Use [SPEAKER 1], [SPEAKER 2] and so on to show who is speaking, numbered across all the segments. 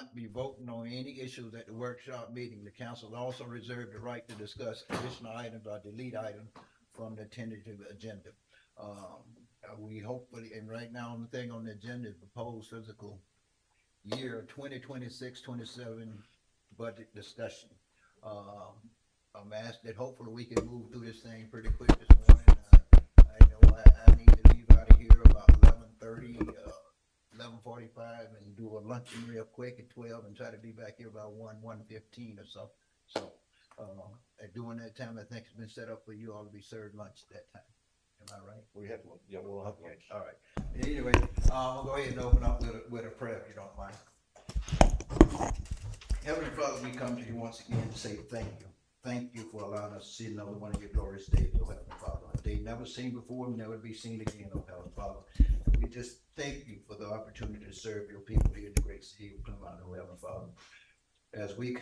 [SPEAKER 1] not be voting on any issues at the workshop meeting. The council also reserved the right to discuss additional items or delete items from the tentative agenda. We hopefully, and right now, the thing on the agenda is proposed fiscal year 2026-27 budget discussion. I'm asked that hopefully we can move through this thing pretty quick this morning. I know I need to leave out of here about 11:30, 11:45 and do a luncheon real quick at 12 and try to be back here about 1:15 or so. So, during that time, I think it's been set up for you all to be served lunch at that time. Am I right?
[SPEAKER 2] We have one. Yeah, we'll have
[SPEAKER 1] Okay,
[SPEAKER 2] lunch.
[SPEAKER 1] all right. Anyway, we'll go ahead and open up with a prayer if you don't mind. Heavenly Father, we come to you once again to say thank you. Thank you for allowing us to see another one of your glorious days, oh Heavenly Father. A day never seen before, never be seen again, oh Heavenly Father. We just thank you for the opportunity to serve your people here in the great city of Clermont, oh Heavenly Father. As we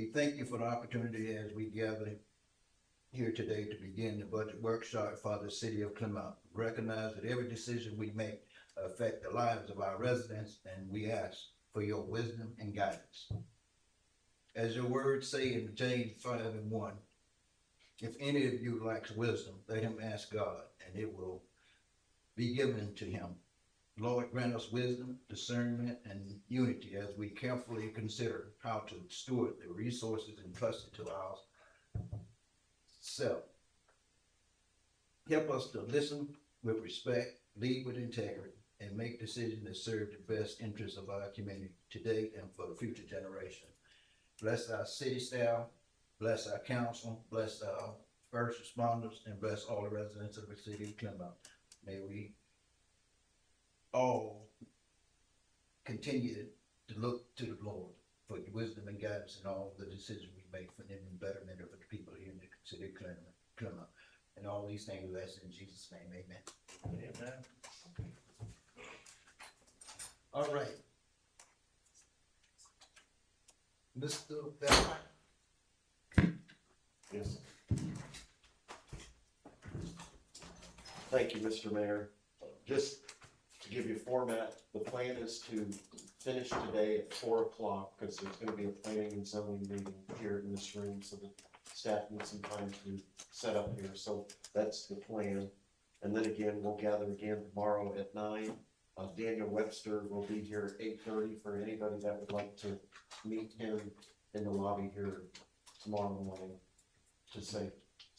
[SPEAKER 1] thank you for the opportunity as we gather here today to begin the budget workshop for the city of Clermont. Recognize that every decision we make affect the lives of our residents, and we ask for your wisdom and guidance. As your words say in James 5:1, if any of you lacks wisdom, let him ask God, and it will be given to him. Lord, grant us wisdom, discernment, and unity as we carefully consider how to steward the resources entrusted to us. Help us to listen with respect, lead with integrity, and make decisions that serve the best interests of our community today and for the future generation. Bless our city staff, bless our council, bless our first responders, and bless all the residents of the city of Clermont. May we all continue to look to the Lord for your wisdom and guidance in all the decisions we make for them and betterment of the people here in the city of Clermont. And all these things we ask in Jesus' name, amen.
[SPEAKER 2] Amen.
[SPEAKER 1] All right. Mr. Bell.
[SPEAKER 2] Yes. Thank you, Mr. Mayor. Just to give you a format, the plan is to finish today at 4 o'clock because there's going to be a planning and zoning meeting here in this room, so the staff needs some time to set up here. So that's the plan. And then again, we'll gather again tomorrow at 9. Daniel Webster will be here at 8:30 for anybody that would like to meet him in the lobby here tomorrow morning to say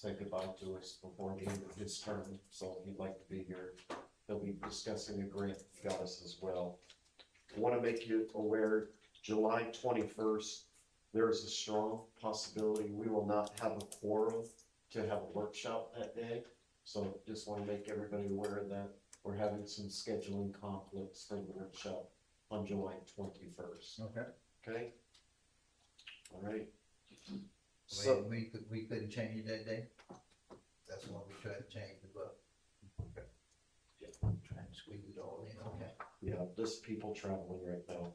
[SPEAKER 2] goodbye to us before the end of his term. So if you'd like to be here, they'll be discussing a grant got us as well. I want to make you aware, July 21st, there is a strong possibility we will not have a quorum to have a workshop that day. So just want to make everybody aware of that. We're having some scheduling conflicts for the workshop on July 21st.
[SPEAKER 1] Okay.
[SPEAKER 2] Okay? All right.
[SPEAKER 1] So we couldn't change it that day? That's what we tried to change the vote. Okay.
[SPEAKER 2] Yeah.
[SPEAKER 1] Trying to squeeze it all in, okay.
[SPEAKER 2] Yeah, just people traveling right now.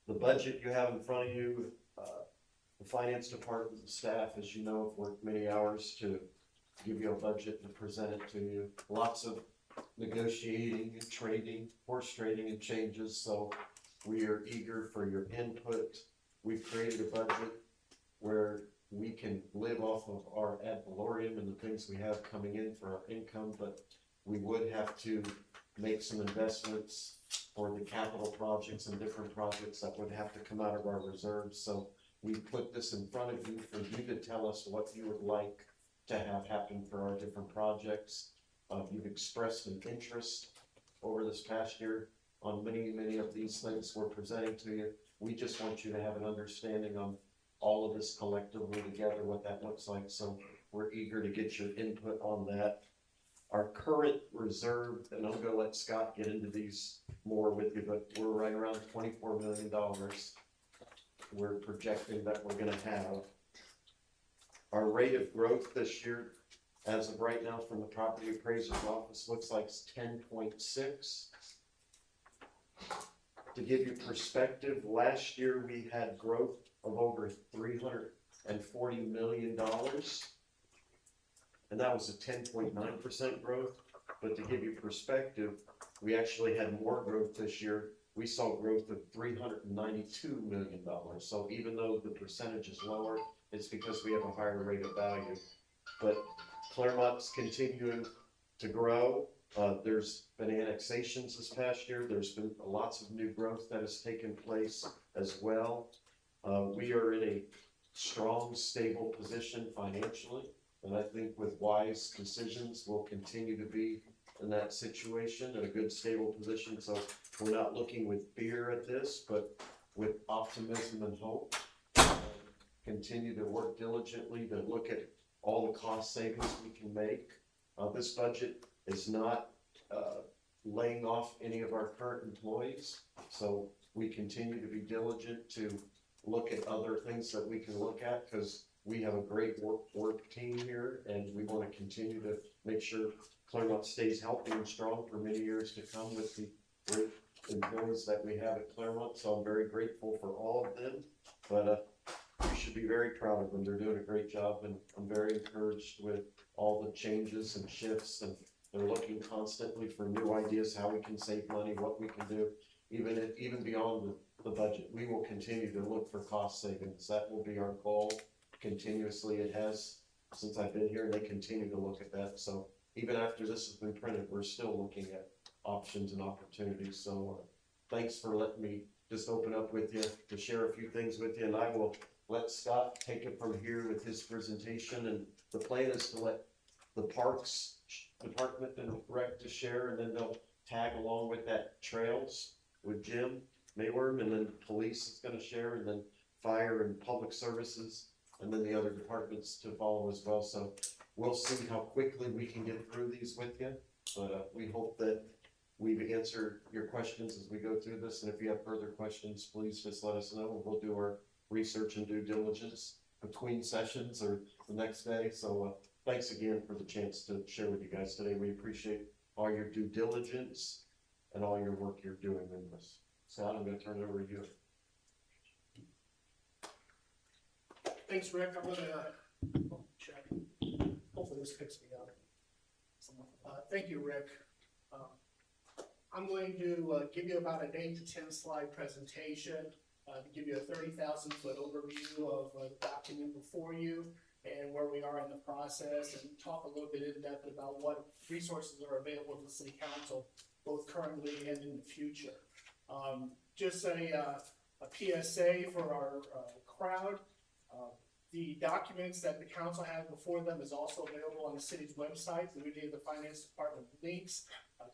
[SPEAKER 2] The budget you have in front of you, the finance department, the staff, as you know, have worked many hours to give you a budget and present it to you. Lots of negotiating and trading, horse trading and changes, so we are eager for your input. We've created a budget where we can live off of our ad valorem and the things we have coming in for our income, but we would have to make some investments for the capital projects and different projects that would have to come out of our reserves. So we put this in front of you for you to tell us what you would like to have happen for our different projects. You've expressed an interest over this past year on many of these things we're presenting to you. We just want you to have an understanding on all of this collectively together, what that looks like. So we're eager to get your input on that. Our current reserve, and I'm gonna let Scott get into these more with you, but we're right around $24 million. We're projecting that we're gonna have. Our rate of growth this year, as of right now from the property appraiser's office, looks like it's 10.6. To give you perspective, last year we had growth of over $340 million. And that was a 10.9% growth. But to give you perspective, We actually had more growth this year. We saw growth of $392 million. So even though the percentage is lower, it's because we have a higher rate of value. But Clermont's continuing to grow. There's been annexations this past year. There's been lots of new growth that has taken place as well. We are in a strong, stable position financially. And I think with wise decisions, we'll continue to be in that situation, in a good, stable position. So we're not looking with fear at this, but with optimism and hope. Continue to work diligently to look at all the cost savings we can make. This budget is not laying off any of our current employees. So we continue to be diligent to look at other things that we can look at, because we have a great work team here, and we want to continue to make sure Clermont stays healthy and strong for many years to come with the great employees that we have at Clermont. So I'm very grateful for all of them, but we should be very proud of them. They're doing a great job, and I'm very encouraged with all the changes and shifts, and they're looking constantly for new ideas, how we can save money, what we can do, even beyond the budget. We will continue to look for cost savings. That will be our goal continuously. It has since I've been here, and they continue to look at that. So even after this has been printed, we're still looking at options and opportunities. So thanks for letting me just open up with you to share a few things with you, and I will let Scott take it from here with his presentation. And the plan is to let the Parks Department and Rec to share, and then they'll tag along with that trails with Jim Mayworm, and then police is gonna share, and then fire and public services, and then the other departments to follow as well. So we'll see how quickly we can get through these with you, but we hope that we've answered your questions as we go through this. And if you have further questions, please just let us know, and we'll do our research and due diligence between sessions or the next day. So thanks again for the chance to share with you guys today. We appreciate all your due diligence and all your work you're doing in this. Scott, I'm going to turn it over to you.
[SPEAKER 3] Thanks, Rick. I'm gonna check. Hopefully this picks me up. Thank you, Rick. I'm going to give you about an 8 to 10 slide presentation to give you a 30,000-foot overview of the document before you and where we are in the process, and talk a little bit in depth about what resources are available to the City Council, both currently and in the future. Just a PSA for our crowd. The documents that the council has before them is also available on the city's website. We gave the finance department links.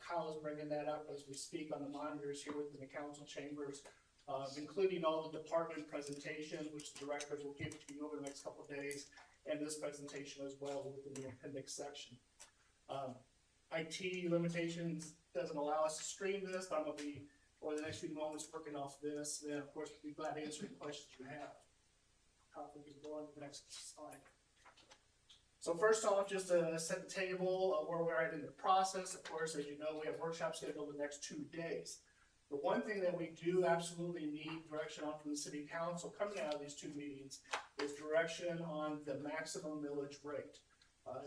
[SPEAKER 3] Kyle is bringing that up as we speak on the monitors here within the council chambers, including all the department presentations, which the directors will give to you over the next couple of days, and this presentation as well within the appendix section. IT limitations doesn't allow us to stream this, but I'm going to be, over the next few moments, working off this. Then, of course, we'll be glad to answer any questions you have. We can go on to the next slide. So first off, just to set the table of where we're at in the process. Of course, as you know, we have workshops scheduled the next 2 days. The one thing that we do absolutely need direction on from the City Council coming out of these 2 meetings is direction on the maximum millage rate.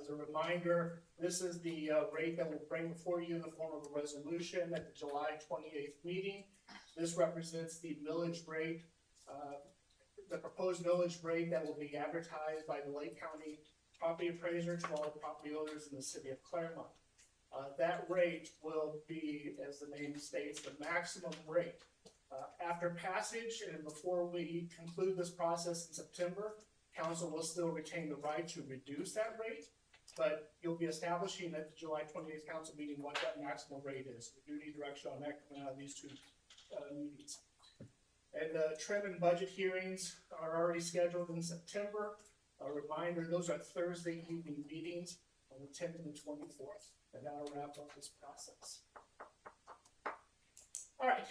[SPEAKER 3] As a reminder, this is the rate that we'll bring before you in the form of a resolution at the July 28th meeting. This represents the millage rate, the proposed millage rate that will be advertised by the Lake County property appraiser to all the property owners in the city of Clermont. That rate will be, as the name states, the maximum rate. After passage and before we conclude this process in September, council will still retain the right to reduce that rate, but you'll be establishing at the July 28th council meeting what that maximum rate is. We do need direction on that coming out of these 2 meetings. And the trim and budget hearings are already scheduled in September. A reminder, those are Thursday evening meetings on the 10th and the 24th, and that'll wrap up this process. All right,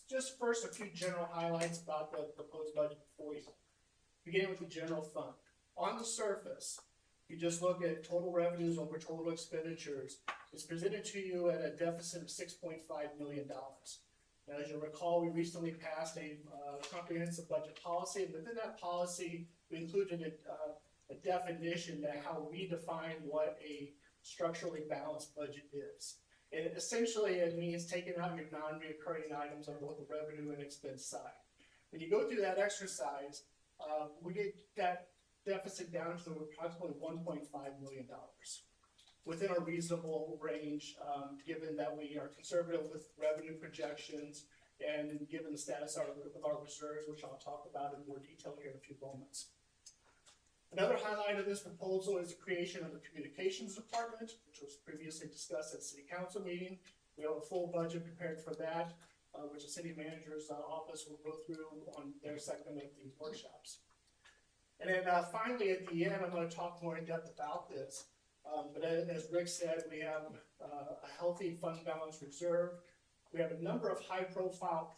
[SPEAKER 3] just first a few general highlights about the proposed budget before you. Beginning with the general fund. On the surface, you just look at total revenues over total expenditures. It's presented to you at a deficit of $6.5 million. Now, as you'll recall, we recently passed a comprehensive budget policy, and within that policy, we included a definition to how we define what a structurally balanced budget is. And essentially, it means taking out your non-reoccurring items on both the revenue and expense side. When you go through that exercise, we get that deficit down to approximately $1.5 million. Within a reasonable range, given that we are conservative with revenue projections and given the status of our reserves, which I'll talk about in more detail here in a few moments. Another highlight of this proposal is the creation of the communications department, which was previously discussed at the city council meeting. We have a full budget prepared for that, which the city manager's office will go through on their segment of these workshops. And then finally, at the end, I'm going to talk more in depth about this. But as Rick said, we have a healthy fund balance reserve. We have a number of high-profile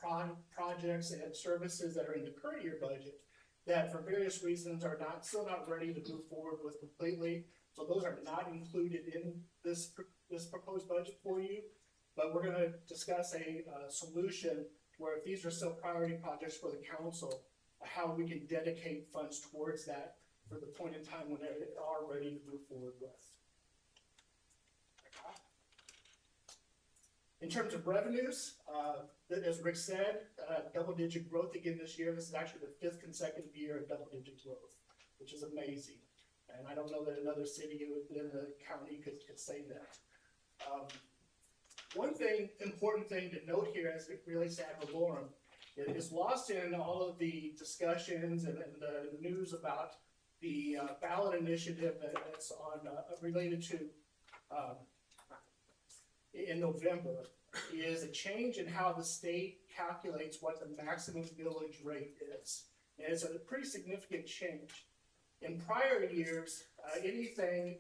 [SPEAKER 3] projects and services that are in the current year budget that, for various reasons, are still not ready to move forward with completely. So those are not included in this proposed budget for you. But we're going to discuss a solution where, if these are still priority projects for the council, how we can dedicate funds towards that for the point in time when they are ready to move forward with. In terms of revenues, as Rick said, double-digit growth again this year. This is actually the 5th consecutive year of double-digit growth, which is amazing. And I don't know that another city in the county could say that. One important thing to note here, as it relates to ad valorem, it is lost in all of the discussions and the news about the ballot initiative that's on related to in November, is a change in how the state calculates what the maximum millage rate is. And it's a pretty significant change. In prior years, anything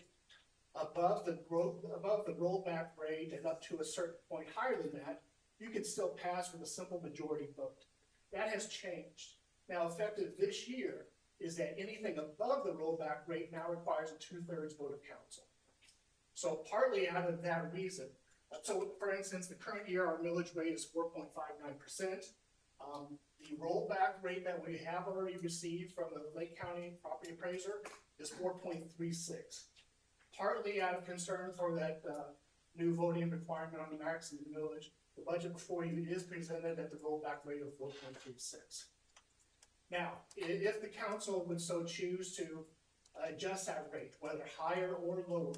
[SPEAKER 3] above the rollback rate and up to a certain point higher than that, you could still pass with a simple majority vote. That has changed. Now, effective this year is that anything above the rollback rate now requires a 2/3 vote of council. So partly out of that reason, so for instance, the current year, our millage rate is 4.59%. The rollback rate that we have already received from the Lake County property appraiser is 4.36. Partly out of concern for that new voting requirement on the maximum millage, the budget before you is presented at the rollback rate of 4.36. Now, if the council would so choose to adjust that rate, whether higher or lower,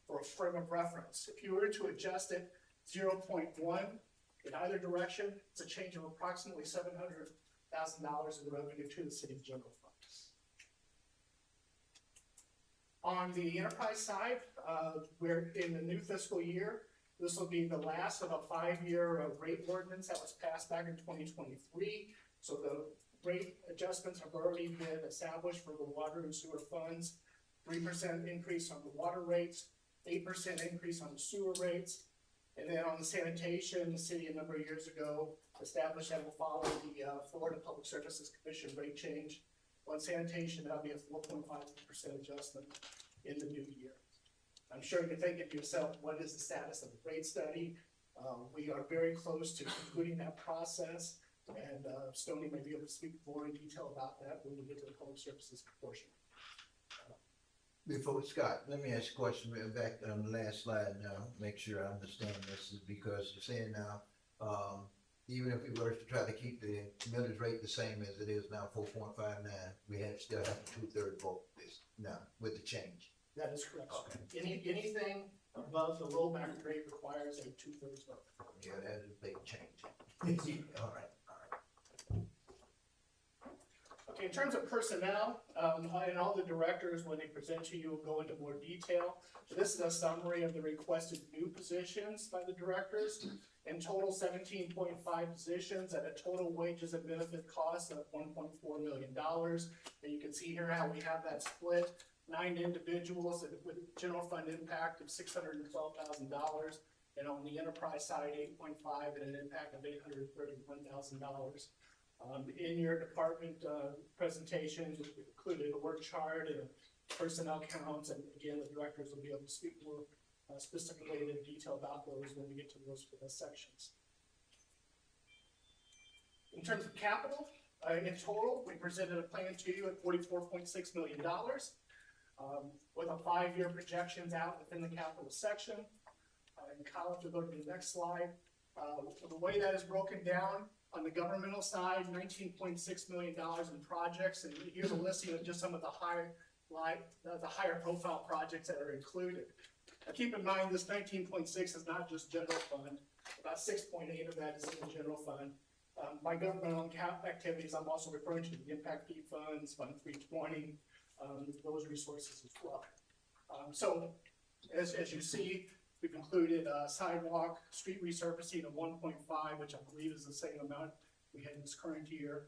[SPEAKER 3] for a frame of reference, if you were to adjust it 0.1 in either direction, it's a change of approximately $700,000 in the revenue to the city's general fund. On the enterprise side, we're in the new fiscal year. This will be the last of a 5-year rate ordinance that was passed back in 2023. So the rate adjustments have already been established for the water and sewer funds. 3% increase on the water rates, 8% increase on the sewer rates. And then on the sanitation, the city a number of years ago established that will follow the Florida Public Services Commission rate change. On sanitation, that'll be a 4.5% adjustment in the new year. I'm sure you're thinking to yourself, what is the status of the rate study? We are very close to concluding that process, and Stoney may be able to speak more in detail about that when we get to the public services portion.
[SPEAKER 1] Before Scott, let me ask you a question back on the last slide now, make sure I understand this, is because you're saying now, even if we were to try to keep the millage rate the same as it is now, 4.59, we still have a 2/3 vote this now with the change.
[SPEAKER 3] That is correct.
[SPEAKER 1] Okay.
[SPEAKER 3] Anything above the rollback rate requires a 2/3 vote.
[SPEAKER 1] Yeah, that is a big change. All right.
[SPEAKER 3] Okay, in terms of personnel, and all the directors, when they present to you, will go into more detail. So this is a summary of the requested new positions by the directors. In total, 17.5 positions at a total wages and benefit cost of $1.4 million. And you can see here how we have that split. 9 individuals with general fund impact of $612,000. And on the enterprise side, 8.5 and an impact of $831,000. In your department presentation, we included a work chart and personnel counts, and again, the directors will be able to speak more specifically in detail about those when we get to those sections. In terms of capital, in total, we presented a plan to you at $44.6 million with a 5-year projections out within the capital section. And Kyle, if you go to the next slide, the way that is broken down, on the governmental side, $19.6 million in projects, and here's a listing of just some of the higher profile projects that are included. Now, keep in mind, this 19.6 is not just general fund. About 6.8 of that is in the general fund. By governmental activities, I'm also referring to the impact fee funds, Fund 320, those resources as well. So, as you see, we've included sidewalk, street resurfacing of 1.5, which I believe is the same amount we had in this current year.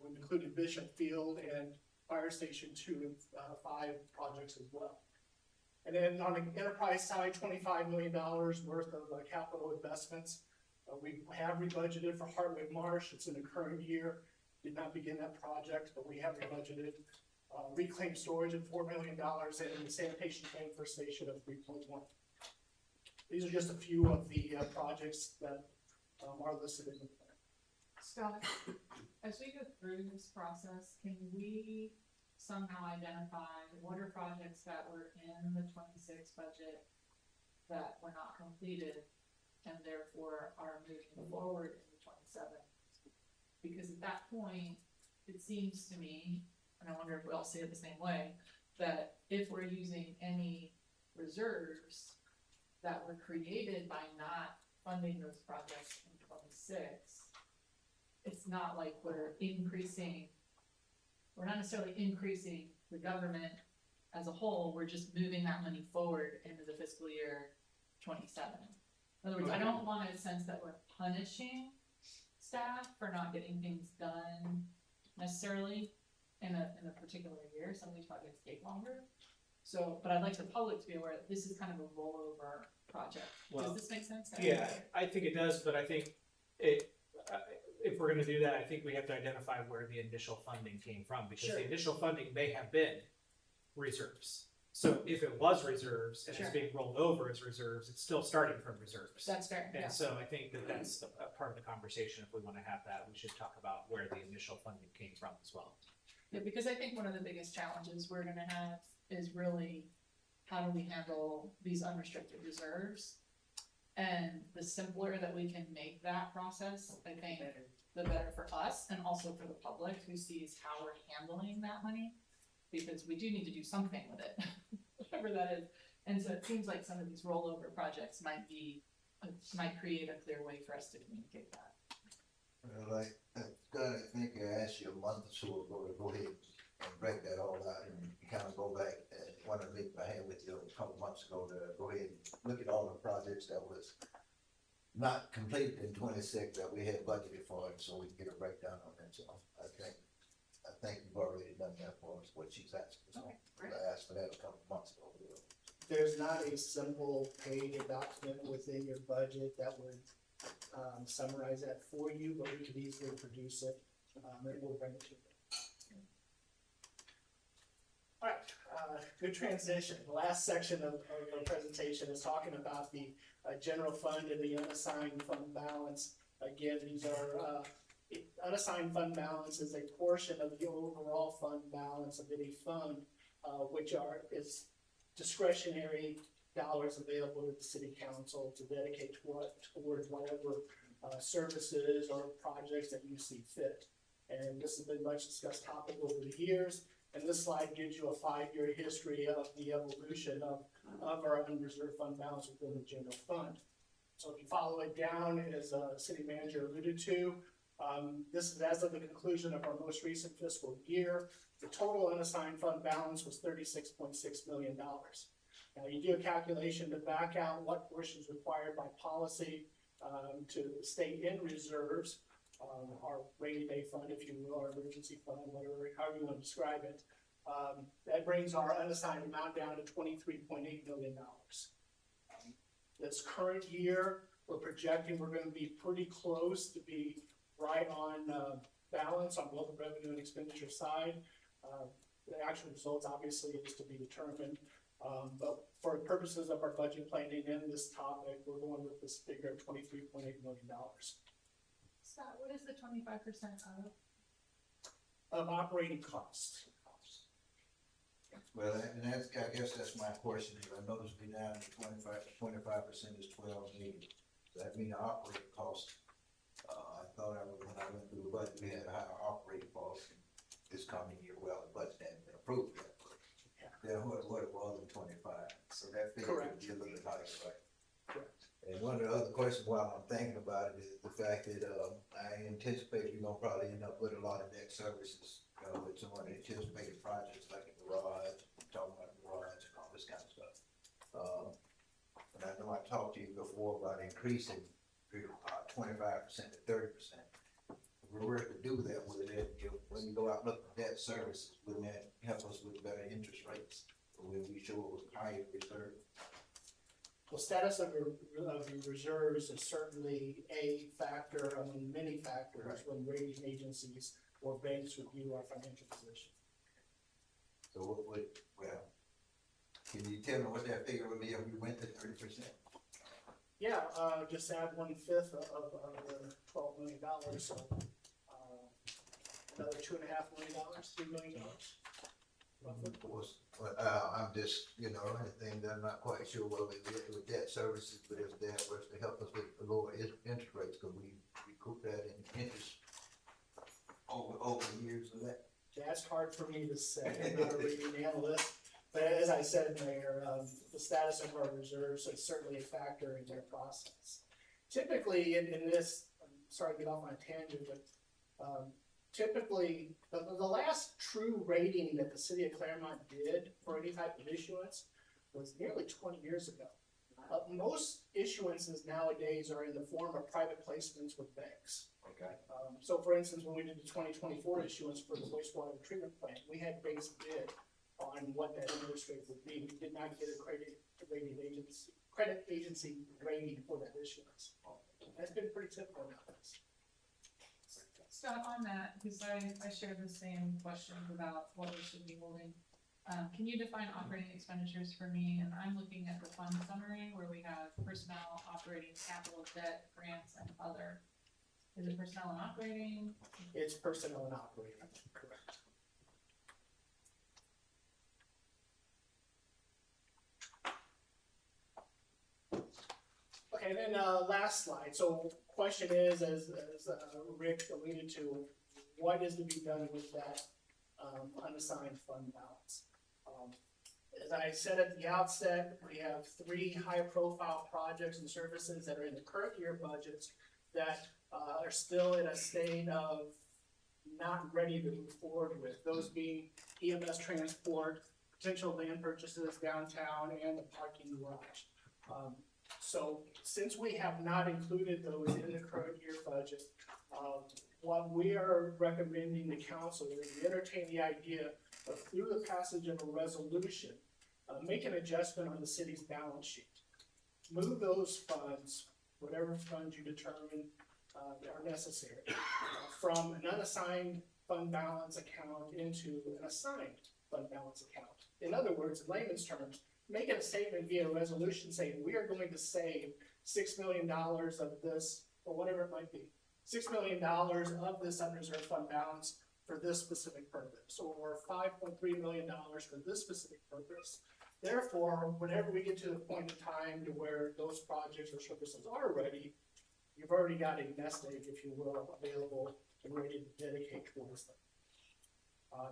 [SPEAKER 3] We've included Bishop Field and Fire Station 2 and 5 projects as well. And then on the enterprise side, $25 million worth of capital investments. We have rebudgeted for Hartwick Marsh. It's in the current year. Did not begin that project, but we have rebudgeted. Reclaimed storage at $4 million and the sanitation transfer station of 3.1. These are just a few of the projects that are listed in the plan.
[SPEAKER 4] Scott, as we go through this process, can we somehow identify what are projects that were in the 26 budget that were not completed and therefore are moving forward in the 27? Because at that point, it seems to me, and I wonder if we all see it the same way, that if we're using any reserves that were created by not funding those projects in 26, it's not like we're not necessarily increasing the government as a whole, we're just moving that money forward into the fiscal year 27. In other words, I don't want a sense that we're punishing staff for not getting things done necessarily in a particular year. Some of these projects take longer. So, but I'd like the public to be aware that this is kind of a rollover project.
[SPEAKER 5] Well,
[SPEAKER 4] does this make sense?
[SPEAKER 5] Yeah, I think it does, but I think if we're gonna do that, I think we have to identify where the initial funding came from, because
[SPEAKER 4] Sure.
[SPEAKER 5] the initial funding may have been reserves. So if it was reserves and
[SPEAKER 4] Sure.
[SPEAKER 5] it's being rolled over as reserves, it's still starting from reserves.
[SPEAKER 4] That's fair. Yeah.
[SPEAKER 5] And so I think that that's a part of the conversation. If we wanna have that, we should talk about where the initial funding came from as well.
[SPEAKER 4] Yeah, because I think one of the biggest challenges we're gonna have is really how do we handle these unrestricted reserves? And the simpler that we can make that process, I think, the better for us and also for the public who sees how we're handling that money. Because we do need to do something with it, whatever that is. And so it seems like some of these rollover projects might create a clear way for us to communicate that.
[SPEAKER 1] Well, Scott, I think I asked you a month or so ago to go ahead and break that all out and kind of go back and one of the meetings I had with you a couple months ago to go ahead and look at all the projects that was not completed in 26 that we had budgeted for, and so we can get a breakdown on that. So I think you've already done that for us, what she's asking. So
[SPEAKER 4] Okay, great.
[SPEAKER 1] I asked for that a couple months ago.
[SPEAKER 3] There's not a simple page or document within your budget that would summarize that for you, but we could easily produce it, and we'll bring it to you. All right, good transition. The last section of the presentation is talking about the general fund and the unassigned fund balance. Again, these are unassigned fund balance is a portion of the overall fund balance of any fund, which is discretionary dollars available to the city council to dedicate towards whatever services or projects that you see fit. And this has been much discussed topic over the years. And this slide gives you a 5-year history of the evolution of our unreserved fund balance within the general fund. So if you follow it down, as city manager alluded to, this is as of the conclusion of our most recent fiscal year. The total unassigned fund balance was $36.6 million. Now you do a calculation to back out what portion is required by policy to stay in reserves, our rainy day fund, if you will, our emergency fund, whatever, however you want to describe it. That brings our unassigned amount down to $23.8 million. This current year, we're projecting we're going to be pretty close to be right on balance on both the revenue and expenditure side. The actual results obviously is to be determined, but for purposes of our budget planning and this topic, we're going with this figure of $23.8 million.
[SPEAKER 4] Scott, what is the 25% of?
[SPEAKER 3] Of operating costs.
[SPEAKER 1] Well, and that's, I guess that's my question, is I noticed we down to 25% is 1280. So that mean the operating cost, I thought when I went through the budget, we had a higher operating cost this coming year, well, the budget hadn't been approved yet. Then what it was in 25, so that figure would be a little bit higher, right?
[SPEAKER 3] Correct.
[SPEAKER 1] And one of the other questions while I'm thinking about it is the fact that, I anticipate we're gonna probably end up with a lot of debt services, with some of the anticipated projects like the garage, talking about the garage and all this kind of stuff. And I know I talked to you before about increasing, 25% to 30%. If we were to do that, would it, when you go out and look for debt services, wouldn't that help us with better interest rates? Or would we show it was higher reserve?
[SPEAKER 3] Well, status of your reserves is certainly a factor among many factors when rating agencies or banks review our financial position.
[SPEAKER 1] So what would, well, can you tell me what that figure would be if we went to 30%?
[SPEAKER 3] Yeah, just add 1/5 of the $12 million, so, another $2.5 million, $3 million.
[SPEAKER 1] Of course, but, I'm just, I think that I'm not quite sure what we get with debt services, but if that was to help us with the lower interest rates, could we recoup that in interest over the years of that?
[SPEAKER 3] That's hard for me to say, I'm not a rating analyst, but as I said, Mayor, the status of our reserves is certainly a factor in their process. Typically, in this, I'm sorry to get off on a tangent, but, typically, the last true rating that the city of Clermont did for any type of issuance was nearly 20 years ago. Most issuances nowadays are in the form of private placements with banks.
[SPEAKER 1] Okay.
[SPEAKER 3] So for instance, when we did the 2024 issuance for the wastewater treatment plant, we had banks bid on what that interest rate would be. We did not get a credit agency rating for that issuance. That's been pretty typical nowadays.
[SPEAKER 4] Scott, on that, because I shared the same questions about what we should be holding. Can you define operating expenditures for me? And I'm looking at the fund summary where we have personnel, operating, capital, debt, grants, and other. Is it personnel and operating?
[SPEAKER 3] It's personnel and operating, correct. Okay, then last slide. So question is, as Rick alluded to, what is to be done with that unassigned fund balance? As I said at the outset, we have 3 high-profile projects and services that are in the current year budgets that are still in a state of not ready to move forward with. Those being EMS transport, potential land purchases downtown, and the parking garage. So since we have not included those in the current year budget, what we are recommending to council is we entertain the idea of, through the passage of a resolution, make an adjustment on the city's balance sheet. Move those funds, whatever funds you determine are necessary, from an unassigned fund balance account into an assigned fund balance account. In other words, in layman's terms, make it a statement via resolution saying we are going to save $6 million of this, or whatever it might be, $6 million of this unreserved fund balance for this specific purpose, or $5.3 million for this specific purpose. Therefore, whenever we get to the point in time to where those projects or services are ready, you've already got a nest egg, if you will, available and ready to dedicate towards them.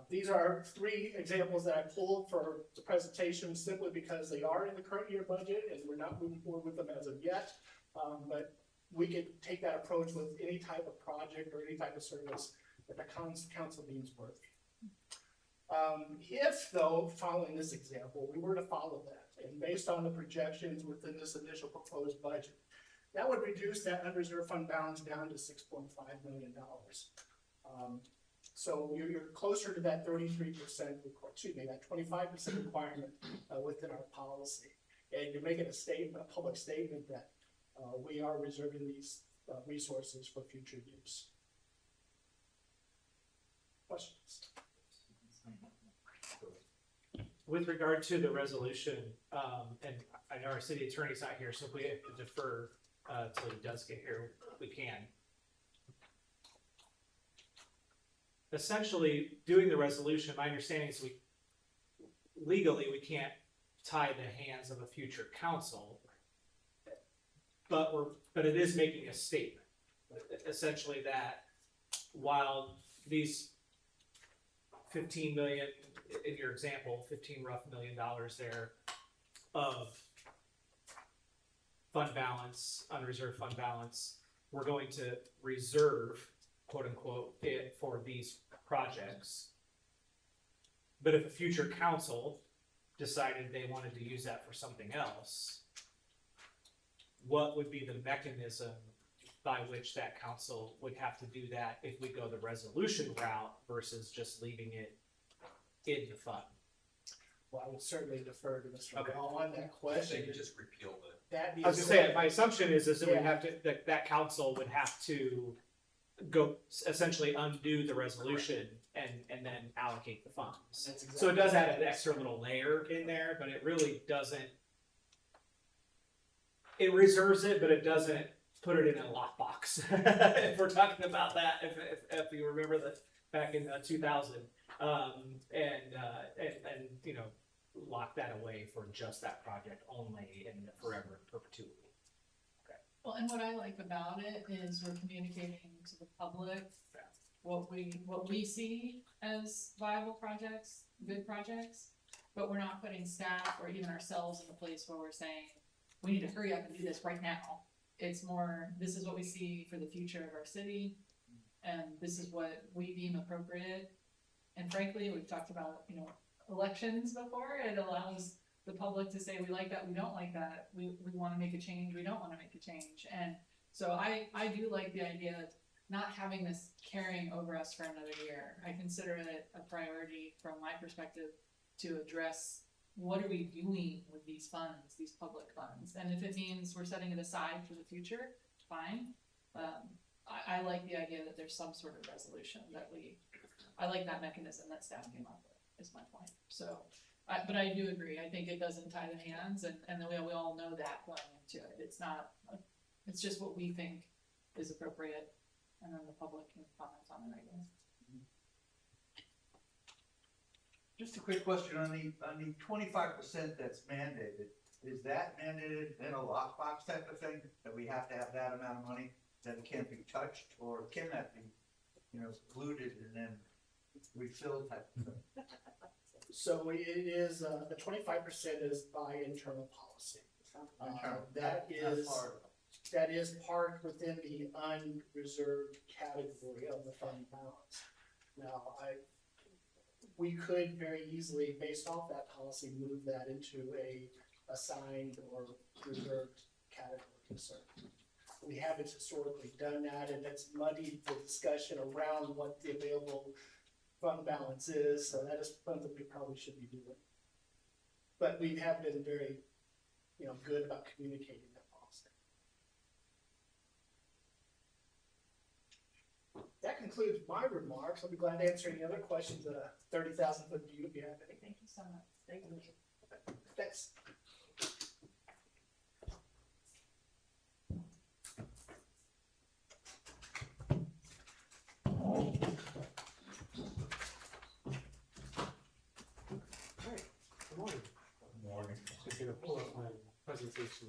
[SPEAKER 3] These are 3 examples that I pulled for the presentation simply because they are in the current year budget and we're not moving forward with them as of yet. But we could take that approach with any type of project or any type of service that the council deems worthy. If though, following this example, we were to follow that, and based on the projections within this initial proposed budget, that would reduce that unreserved fund balance down to $6.5 million. So you're closer to that 33%, that 25% requirement within our policy. And you're making a statement, a public statement that we are reserving these resources for future use. Questions?
[SPEAKER 5] With regard to the resolution, and I know our city attorney's not here, so if we have to defer till he does get here, we can. Essentially, doing the resolution, my understanding is legally, we can't tie the hands of a future council. But it is making a statement, essentially that while these 15 million, in your example, 15 rough $1 million there of fund balance, unreserved fund balance, we're going to reserve, quote unquote, it for these projects. But if a future council decided they wanted to use that for something else, what would be the mechanism by which that council would have to do that if we go the resolution route versus just leaving it in the fund?
[SPEAKER 3] Well, I would certainly defer to Mr.
[SPEAKER 5] Okay.
[SPEAKER 3] Hall on that question.
[SPEAKER 6] They could just repeal it.
[SPEAKER 3] That being
[SPEAKER 5] I was gonna say,
[SPEAKER 3] said,
[SPEAKER 5] my assumption is that we
[SPEAKER 3] Yeah.
[SPEAKER 5] have to, that council would have to go essentially undo the resolution and then allocate the funds.
[SPEAKER 3] that's
[SPEAKER 5] So it
[SPEAKER 3] exactly-
[SPEAKER 5] does add an extra little layer in there, but it really doesn't. It reserves it, but it doesn't put it in a lockbox. If we're talking about that, if you remember that back in 2000, and you know, lock that away for just that project only and forever in perpetuity.
[SPEAKER 4] Well, and what I like about it is we're communicating to the public what we see as viable projects, good projects, but we're not putting staff or even ourselves in a place where we're saying, we need to hurry up and do this right now. It's more, this is what we see for the future of our city, and this is what we deem appropriate. And frankly, we've talked about, you know, elections before. It allows the public to say, we like that, we don't like that, we wanna make a change, we don't wanna make a change. And so I do like the idea of not having this carrying over us for another year. I consider it a priority from my perspective to address what are we doing with these funds, these public funds? And if it means we're setting it aside for the future, fine. I like the idea that there's some sort of resolution I like that mechanism that staff came up with, is my point. So, but I do agree, I think it doesn't tie the hands, and then we all know that going into it. It's not, it's just what we think is appropriate, and then the public can comment on it, I guess.
[SPEAKER 7] Just a quick question on the 25% that's mandated, is that mandated in a lockbox type of thing? That we have to have that amount of money, that it can't be touched, or can that be, you know, polluted and then refilled type of thing?
[SPEAKER 3] So it is, the 25% is by internal policy. That is parked within the unreserved category of the fund balance. Now, we could very easily, based off that policy, move that into a assigned or reserved category. So we haven't historically done that, and it's muddied the discussion around what the available fund balance is, so that is something we probably should be doing. But we have been very, you know, good about communicating that policy. That concludes my remarks. I'll be glad to answer any other questions, 30,000 foot view if you have any.
[SPEAKER 4] Thank you so much. Thank you.
[SPEAKER 3] Thanks.
[SPEAKER 5] Good morning.
[SPEAKER 6] Morning.
[SPEAKER 5] Just gonna pull up my presentation.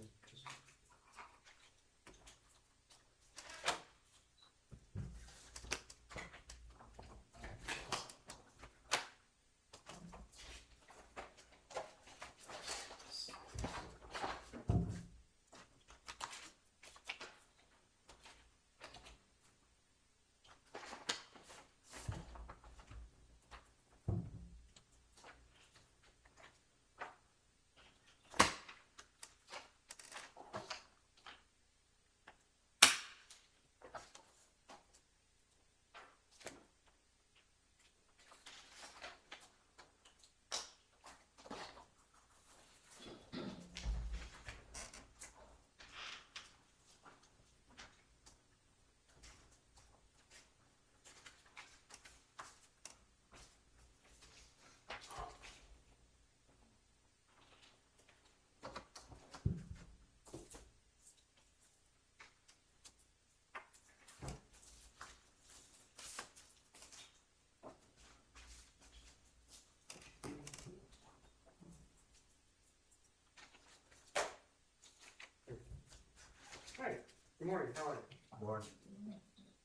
[SPEAKER 8] Good morning, how are you?
[SPEAKER 1] Board,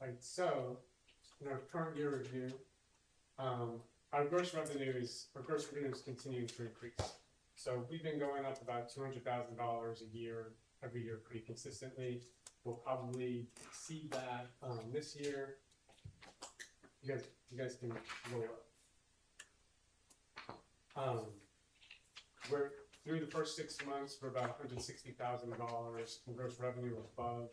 [SPEAKER 8] Right, so, in our current year review, our gross revenues continuing to increase. So we've been going up about $200,000 a year, every year pretty consistently. We'll probably exceed that, this year. You guys can roll up. We're, through the first 6 months, we're about $160,000 in gross revenue above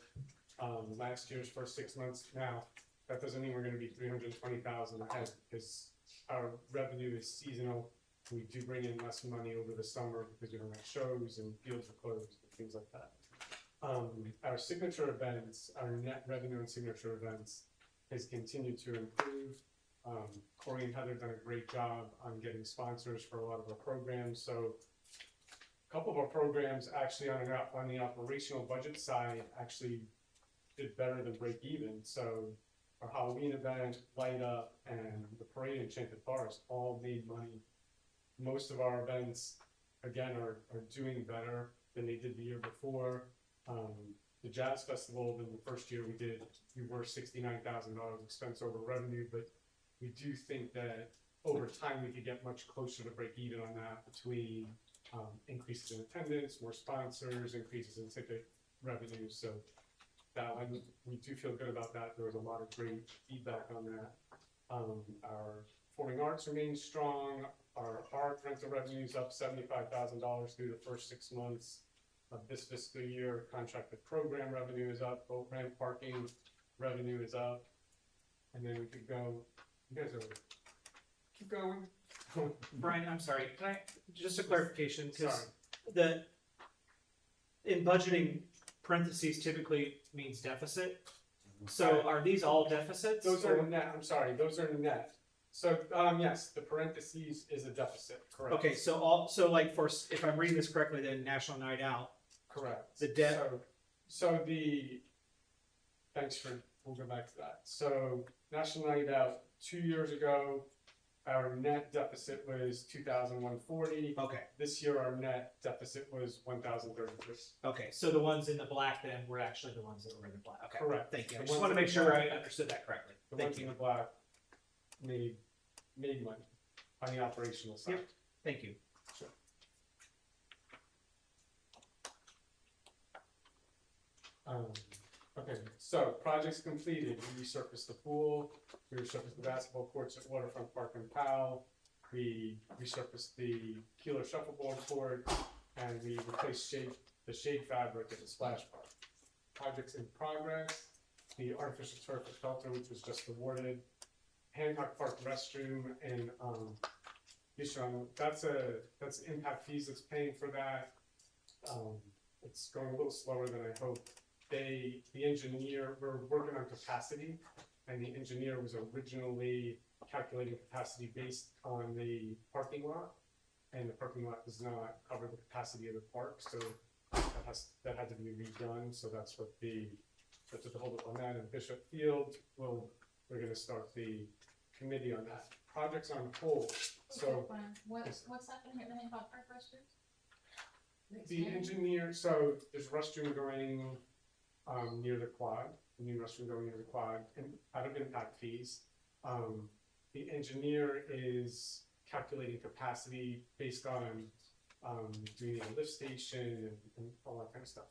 [SPEAKER 8] last year's first 6 months. Now, that doesn't mean we're gonna be 320,000 ahead, because our revenue is seasonal. We do bring in less money over the summer because we don't have shows and fields are closed and things like that. Our signature events, our net revenue and signature events has continued to improve. Corey and Heather done a great job on getting sponsors for a lot of our programs. So a couple of our programs actually on the operational budget side actually did better than break even. So our Halloween event, Light Up, and the Parade Enchanted Forest all made money. Most of our events, again, are doing better than they did the year before. The Jazz Festival, in the first year we were $69,000 expense over revenue, but we do think that over time we could get much closer to break even on that between increases in attendance, more sponsors, increases in ticket revenue. So that one, we do feel good about that. There was a lot of great feedback on that. Our performing arts remains strong. Our art rental revenue is up $75,000 through the first 6 months of this fiscal year. Contracted program revenue is up. Boat ramp parking revenue is up. And then we could go. You guys are keep going.
[SPEAKER 5] Brian, I'm sorry, can I, just a clarification,
[SPEAKER 8] Sorry.
[SPEAKER 5] because in budgeting, parentheses typically means deficit. So are these all deficits?
[SPEAKER 8] Those are net. I'm sorry. Those are net. So yes, the parentheses is a deficit. Correct.
[SPEAKER 5] Okay, so like if I'm reading this correctly, then National Night Out,
[SPEAKER 8] Correct.
[SPEAKER 5] the debt.
[SPEAKER 8] So we'll go back to that. So National Night Out, 2 years ago, our net deficit was 2,140.
[SPEAKER 5] Okay,
[SPEAKER 8] This year, our net deficit was 1,033.
[SPEAKER 5] okay, so the ones in the black then were actually the ones that were in the black. Okay,
[SPEAKER 8] Correct.
[SPEAKER 5] thank you. I
[SPEAKER 8] The
[SPEAKER 5] just
[SPEAKER 8] ones
[SPEAKER 5] want to
[SPEAKER 8] in
[SPEAKER 5] make
[SPEAKER 8] the
[SPEAKER 5] sure I
[SPEAKER 8] black-
[SPEAKER 5] understood that correctly.
[SPEAKER 8] The
[SPEAKER 5] Thank
[SPEAKER 8] ones in
[SPEAKER 5] you.
[SPEAKER 8] the black made money on the operational side.
[SPEAKER 5] Yep. Thank you.
[SPEAKER 8] Okay, so projects completed, we resurfaced the pool, we resurfaced the basketball courts at Waterfront Park and Powell, we resurfaced the Keeler shuffleboard court, and we replaced the shade fabric at the splash park. Projects in progress, the artificial turf at Felton, which was just awarded, Hancock Park restroom and Bishop, that's impact fees that's paying for that. It's going a little slower than I hoped. The engineer, we're working on capacity, and the engineer was originally calculating capacity based on the parking lot, and the parking lot does not cover the capacity of the park, so that had to be redone. So that's what the hold up on that. And Bishop Field, we're gonna start the committee on that. Projects on hold. So
[SPEAKER 4] What's happening at the Hancock Park restrooms?
[SPEAKER 8] the engineer, so there's a restroom going near the quad, a new restroom going near the quad, and out of impact fees. The engineer is calculating capacity based on doing a lift station and all that kind of stuff.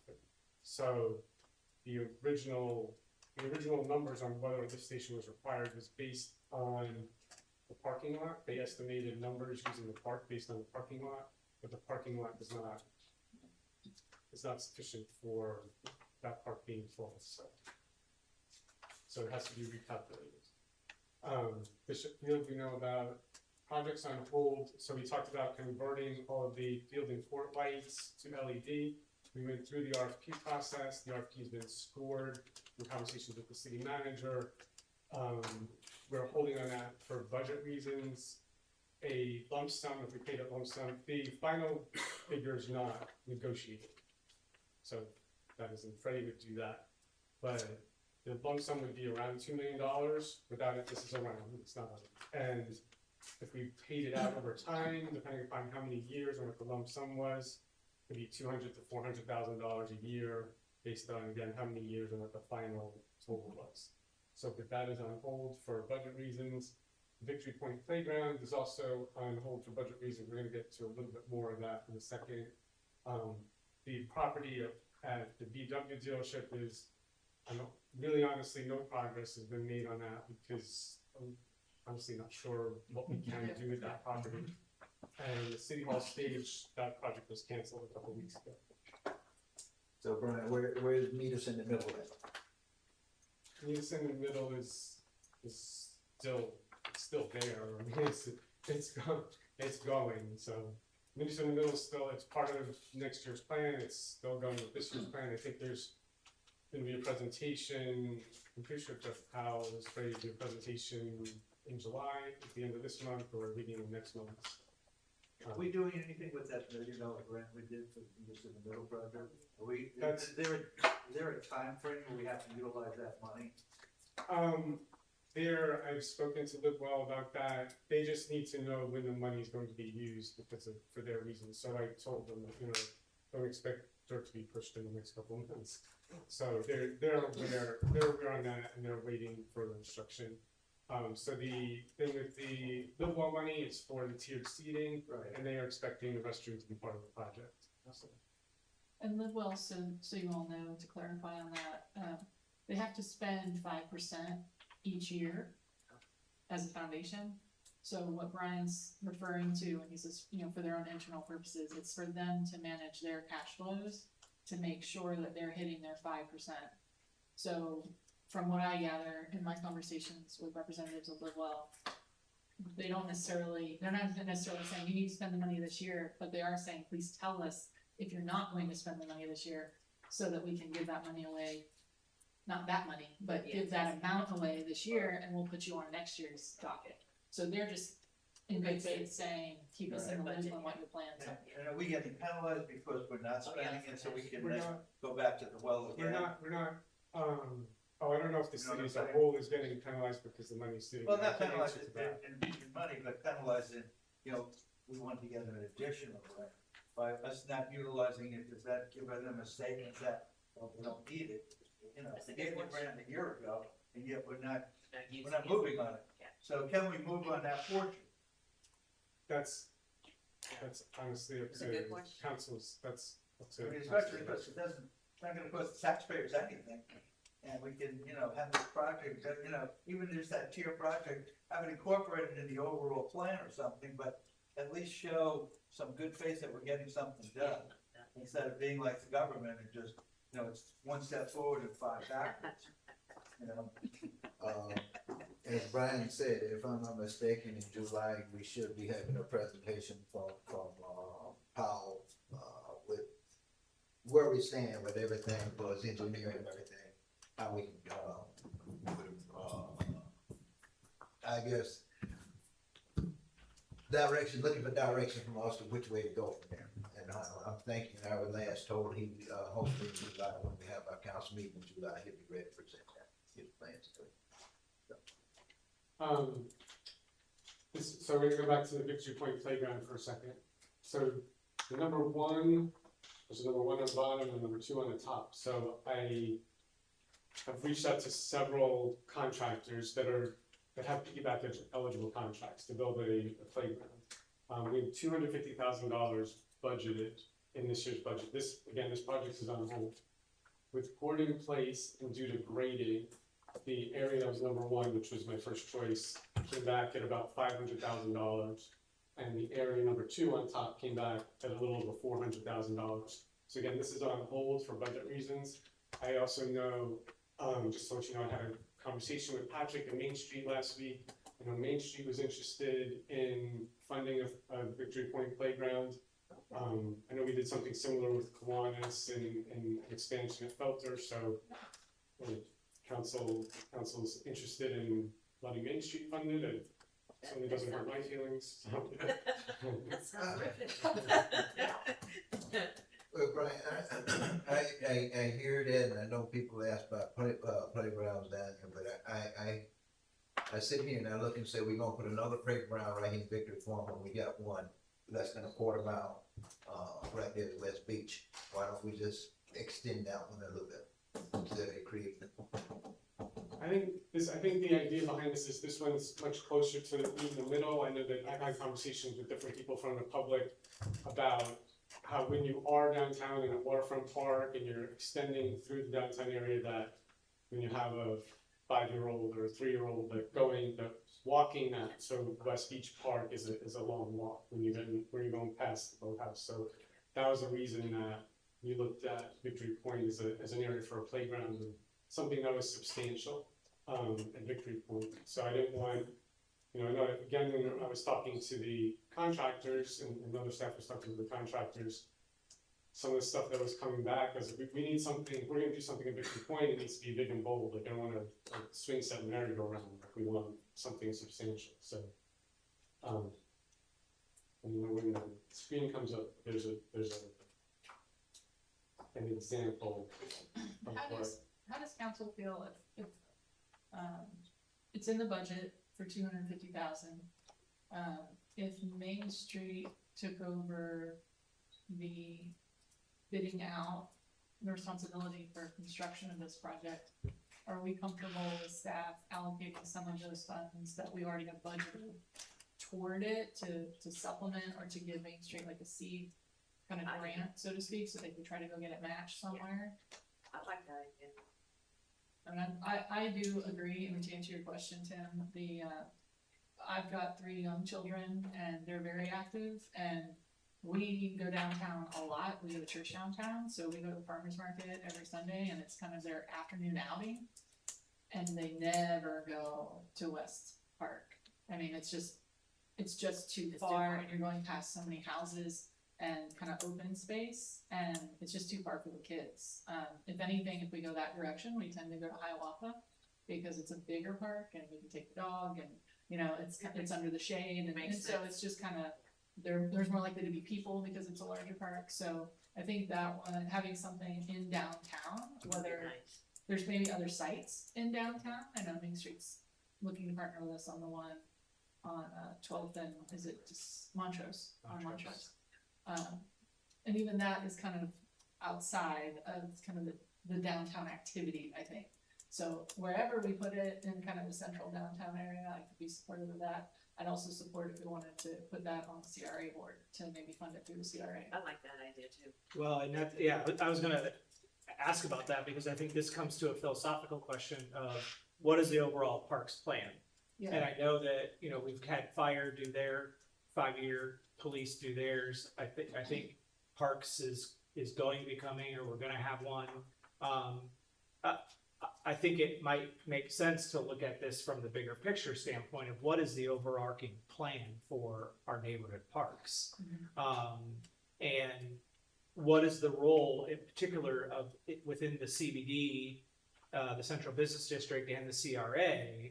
[SPEAKER 8] So the original numbers on whether a lift station was required was based on the parking lot. They estimated numbers using the park based on the parking lot, but the parking lot is not sufficient for that park being full, so it has to be recalculated. Bishop Field, we know about. Projects on hold, so we talked about converting all of the field and court lights to LED. We went through the RFP process. The RFP has been scored in conversations with the city manager. We're holding on that for budget reasons. A lump sum, if we paid a lump sum, the final figure is not negotiated. So that isn't, Freddie would do that. But the lump sum would be around $2 million. Without it, this is around, it's not. And if we paid it out over time, depending upon how many years and what the lump sum was, it'd be $200,000 to $400,000 a year based on, again, how many years and what the final total was. So but that is on hold for budget reasons. Victory Point Playground is also on hold for budget reasons. We're gonna get to a little bit more of that in a second. The property at the VW dealership is, really honestly, no progress has been made on that because I'm honestly not sure what we can do with that property. And the City Hall stage, that project was canceled a couple weeks ago.
[SPEAKER 1] So Brian, where's meet us in the middle of that?
[SPEAKER 8] News in the middle is still there. I mean, it's going. So News in the middle is still, it's part of next year's plan. It's still going with this year's plan. I think there's gonna be a presentation. I'm pretty sure Jeff Powell is ready to do a presentation in July, at the end of this month or beginning of next month.
[SPEAKER 7] Are we doing anything with that $1 million grant we did for just in the middle project? Are we,
[SPEAKER 8] That's-
[SPEAKER 7] is there a time frame where we have to utilize that money?
[SPEAKER 8] I've spoken to Livewell about that. They just need to know when the money is going to be used for their reasons. So I told them that, don't expect dirt to be pushed in the next couple of months. So they're aware on that and they're waiting for the instruction. So the thing with the Livewell money is for the tiered seating,
[SPEAKER 7] Right.
[SPEAKER 8] and they are expecting the restroom to be part of the project. So,
[SPEAKER 4] And live well, so you all know, to clarify on that, they have to spend 5% each year as a foundation. So what Brian's referring to when he says, for their own internal purposes, it's for them to manage their cash flows to make sure that they're hitting their 5%. So from what I gather in my conversations with representatives of Livewell, they're not necessarily saying you need to spend the money this year, but they are saying, please tell us if you're not going to spend the money this year so that we can give that money away. Not that money, but give that amount away this year and we'll put you on next year's docket. So they're just in good faith saying, keep us in the loop on what your plans are.
[SPEAKER 7] And are we getting penalized because we're not spending it so we can
[SPEAKER 8] We're
[SPEAKER 7] then
[SPEAKER 8] not-
[SPEAKER 7] go back to the well
[SPEAKER 8] We're
[SPEAKER 7] again?
[SPEAKER 8] not, I don't know if the
[SPEAKER 7] You know what
[SPEAKER 8] city as
[SPEAKER 7] I'm
[SPEAKER 8] a
[SPEAKER 7] saying?
[SPEAKER 8] whole is getting penalized because the money's sitting.
[SPEAKER 7] Well,
[SPEAKER 8] there. I
[SPEAKER 7] not
[SPEAKER 8] can't
[SPEAKER 7] penalized
[SPEAKER 8] answer to that.
[SPEAKER 7] in money, but penalized in, we want to get an additional grant. By us not utilizing it, does that give them a statement that, well, we don't need it? They gave the grant a year ago, and yet we're not moving on it. So can we move on that portion?
[SPEAKER 8] That's honestly up
[SPEAKER 9] It's a
[SPEAKER 8] to
[SPEAKER 9] good question.
[SPEAKER 8] councils, that's up
[SPEAKER 7] I
[SPEAKER 8] to.
[SPEAKER 7] mean, especially because it's not gonna cost the taxpayers anything. And we can, have this project, even just that tier project, have it incorporated in the overall plan or something, but at least show some good faith that we're getting something done. Instead of being like the government and just, it's one step forward and 5 backwards.
[SPEAKER 1] As Brian said, if I'm not mistaken, in July, we should be having a presentation from Powell, with where we stand with everything for his engineering and everything, how we can, I guess, looking for direction from us to which way to go from there. And I'm thinking, I was last told he, hopefully in July, when we have our council meeting in July, he'll be ready to present that, his plans to it.
[SPEAKER 8] So we're gonna go back to the Victory Point Playground for a second. So the number one, there's a number 1 on the bottom and number 2 on the top. So I have reached out to several contractors that have piggyback eligible contracts to build a playground. We have $250,000 budgeted in this year's budget. This project is on hold. With board in place and due to grading, the area that was number 1, which was my first choice, came back at about $500,000. And the area number 2 on top came back at a little over $400,000. So again, this is on hold for budget reasons. I also know, just to let you know, I had a conversation with Patrick at Main Street last week. I know Main Street was interested in funding a Victory Point Playground. I know we did something similar with Kiwanis and expansion at Felter, so council's interested in letting Main Street fund it, and certainly doesn't hurt my feelings.
[SPEAKER 9] That sounds terrific.
[SPEAKER 1] Well, Brian, I hear that, and I know people ask about playgrounds down here, but I sit here and I look and say, we're gonna put another playground right here in Victory Farm, when we got one less than a quarter mile, right there at West Beach. Why don't we just extend that one a little bit, instead of create.
[SPEAKER 8] I think the idea behind this is this one's much closer to the middle. I know that I've had conversations with different people from the public about how when you are downtown in a waterfront park and you're extending through the downtown area, that when you have a 5-year-old or a 3-year-old walking that, so West Beach Park is a long walk when you're going past the boathouse. So that was the reason that we looked at Victory Point as an area for a playground, and something that was substantial at Victory Point. So I didn't want, I know, again, when I was talking to the contractors and other staff was talking to the contractors, some of the stuff that was coming back was we need something, if we're gonna do something at Victory Point, it needs to be big and bold. Like, I don't want a swing set merry-go-round, like we want something substantial. So, and when the screen comes up, there's an example of
[SPEAKER 4] How does council feel if it's in the budget for $250,000? If Main Street took over the bidding out the responsibility for construction of this project, are we comfortable with staff allocating some of those funds that we already have budgeted toward it to supplement or to give Main Street like a seed kind of grant, so to speak, so they can try to go get it matched somewhere?
[SPEAKER 9] I like that idea.
[SPEAKER 4] I mean, I do agree, and to answer your question, Tim, I've got 3 young children and they're very active, and we go downtown a lot. We go to church downtown, so we go to the farmer's market every Sunday, and it's kind of their afternoon outing, and they never go to West Park. I mean, it's just too far, and you're going past so many houses and kind of open space, and it's just too far for the kids. If anything, if we go that direction, we tend to go to Hiawatha because it's a bigger park and we can take the dog, and it's under the shade, and so it's just kind of there's more likely to be people because it's a larger park. So I think that one, having something in downtown, whether
[SPEAKER 9] Nice.
[SPEAKER 4] there's maybe other sites in downtown. I know Main Street's looking to partner with us on the one on 12th and is it just Montrose on Montrose. And even that is kind of outside of kind of the downtown activity, I think. So wherever we put it in kind of the central downtown area, I could be supportive of that. I'd also support if we wanted to put that on the CRA board to maybe fund it through the CRA.
[SPEAKER 9] I like that idea too.
[SPEAKER 5] Well, and that, yeah, I was gonna ask about that because I think this comes to a philosophical question of what is the overall parks plan?
[SPEAKER 4] Yeah.
[SPEAKER 5] And I know that, we've had fire do their 5-year, police do theirs. I think parks is going to be coming, or we're gonna have one. I think it might make sense to look at this from the bigger picture standpoint of what is the overarching plan for our neighborhood parks. And what is the role in particular of it within the CBD, the Central Business District, and the CRA?